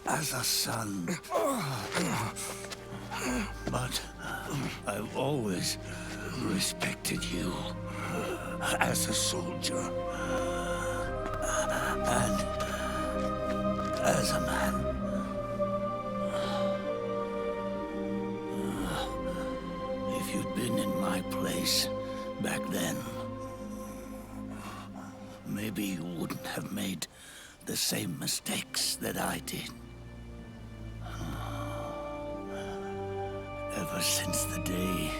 as a son. But I've always respected you as a soldier and as a man. If you'd been in my place back then, maybe you wouldn't have made the same mistakes that I did. Ever since the day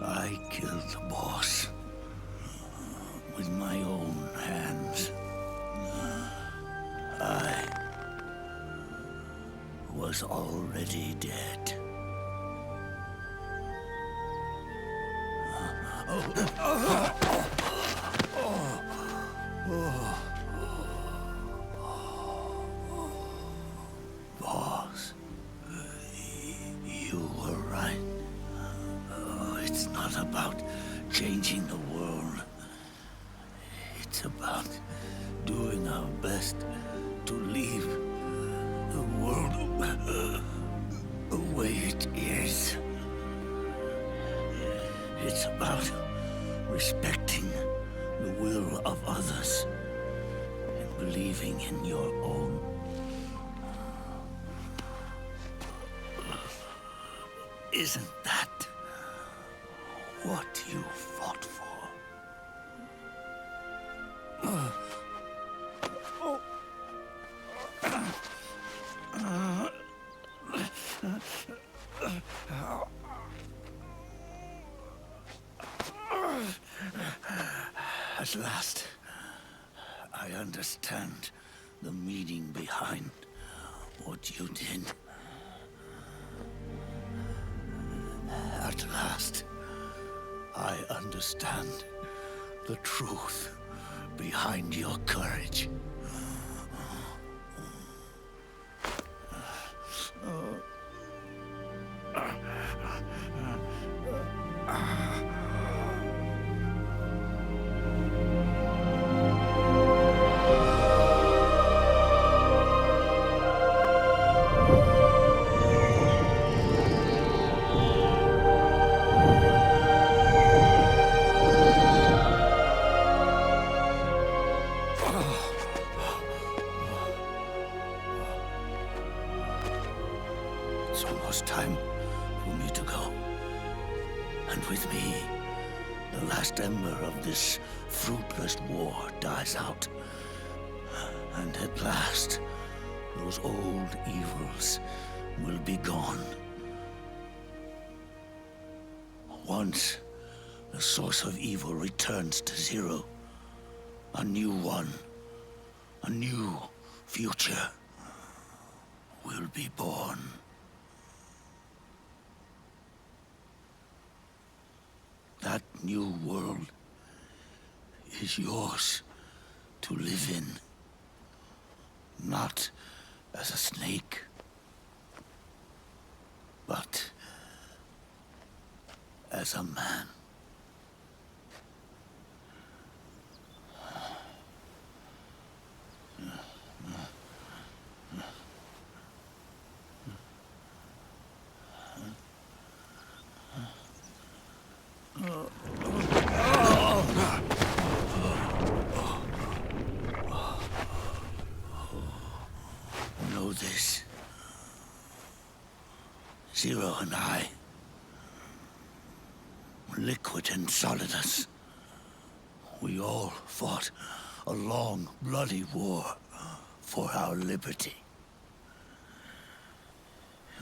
I killed the boss with my own hands, I was already dead. Boss, you were right. It's not not about changing the world. It's about doing our best to leave the world the way it is. It's about respecting the will of others and believing in your own. Isn't that what you fought for? At last, I understand the meaning behind what you did. At last, I understand the truth behind your courage. It's almost time for me to go. And with me, the last ember of this fruitless war dies out. And at last, those old evils will be gone. Once the source of evil returns to zero, a new one, a new future will be born. That new world is yours to live in, not as a snake, but as a man. Know this. Zero and I, Liquid and Solidus, we all fought a long, bloody war for our liberty.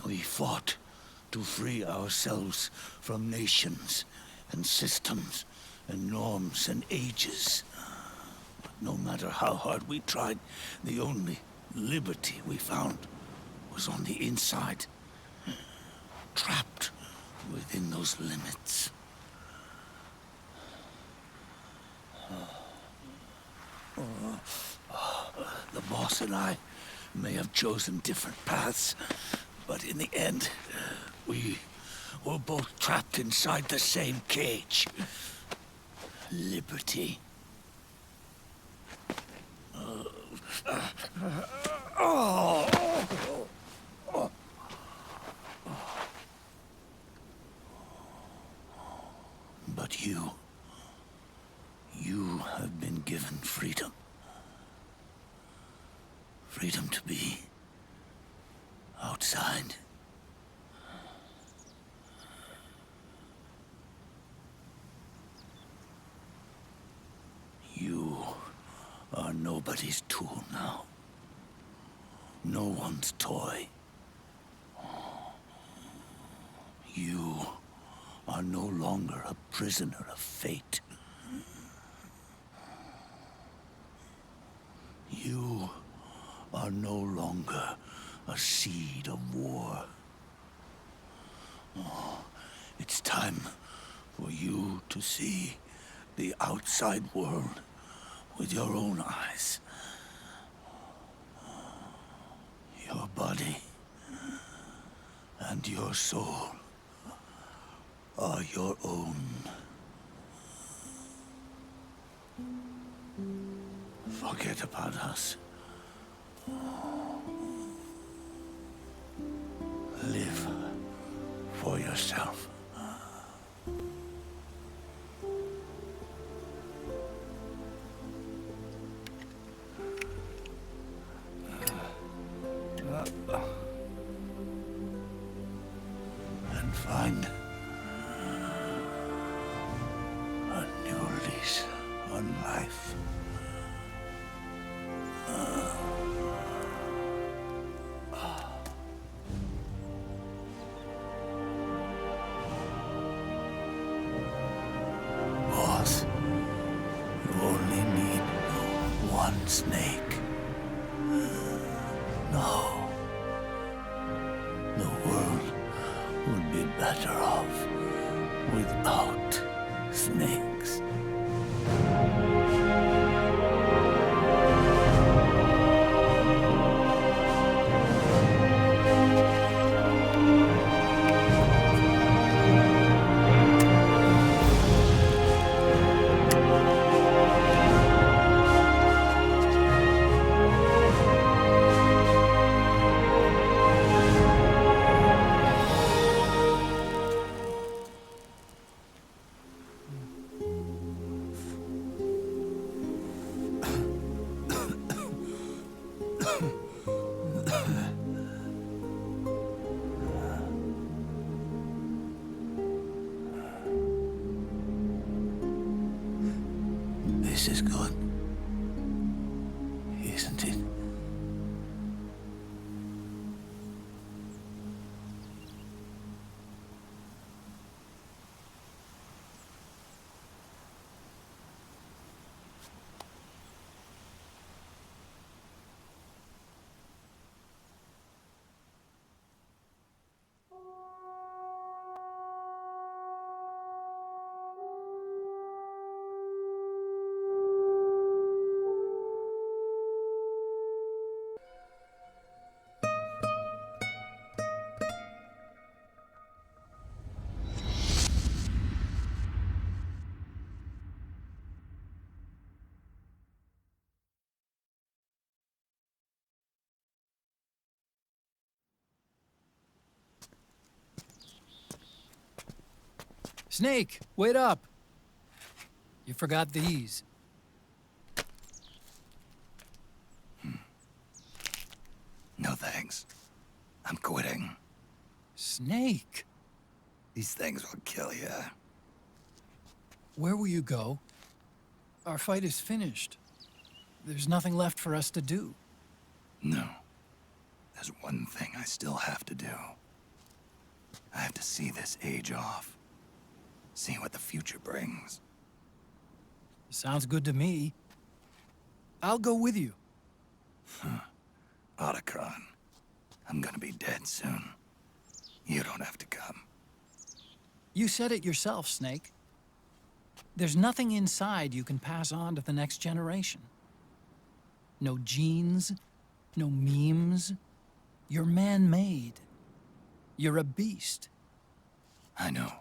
We fought to free ourselves from nations and systems and norms and ages. But no matter how hard we tried, the only liberty we found was on the inside, trapped within those limits. The boss and I may have chosen different paths, but in the end, we were both trapped inside the same cage. Liberty. But you have been given freedom. Freedom to be outside. You are nobody's tool now. No one's toy. You are no longer a prisoner of fate. You are no longer a seed of war. It's time for you to see the outside world with your own eyes. Your body and your soul are your own. Forget about us. Live for yourself. And find a new lease on life. Boss, you only need one snake. No. The world would be better off without snakes. This is good, isn't it? Snake, wait up! You forgot these. No thanks. I'm quitting. Snake! These things will kill you. Where will you go? Our fight is finished. There's nothing left for us to do. No. There's one thing I still have to do. I have to see this age off. See what the future brings. Sounds good to me. I'll go with you. Otacon, I'm gonna be dead soon. You don't have to come. You said it yourself, Snake. There's nothing inside you can pass on to the next generation. No genes, no memes. You're man-made. You're a beast. I know.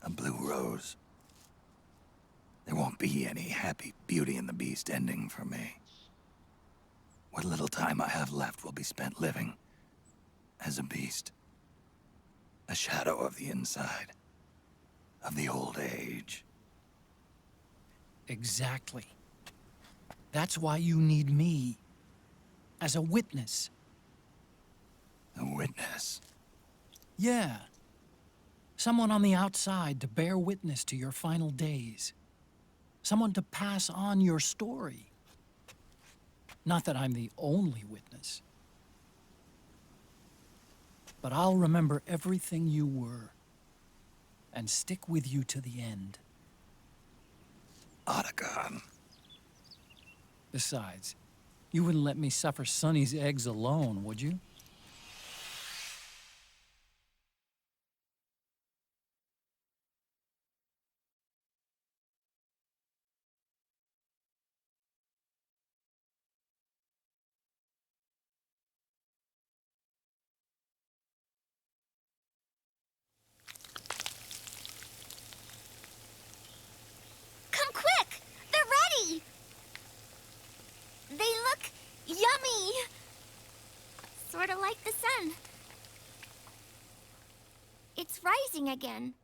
A blue rose. There won't be any happy Beauty and the Beast ending for me. What little time I have left will be spent living as a beast. A shadow of the inside. Of the old age. Exactly. That's why you need me. As a witness. A witness? Yeah. Someone on the outside to bear witness to your final days. Someone to pass on your story. Not that I'm the only witness. But I'll remember everything you were. And stick with you to the end. Otacon. Besides, you wouldn't let me suffer Sonny's eggs alone, would you? rising again.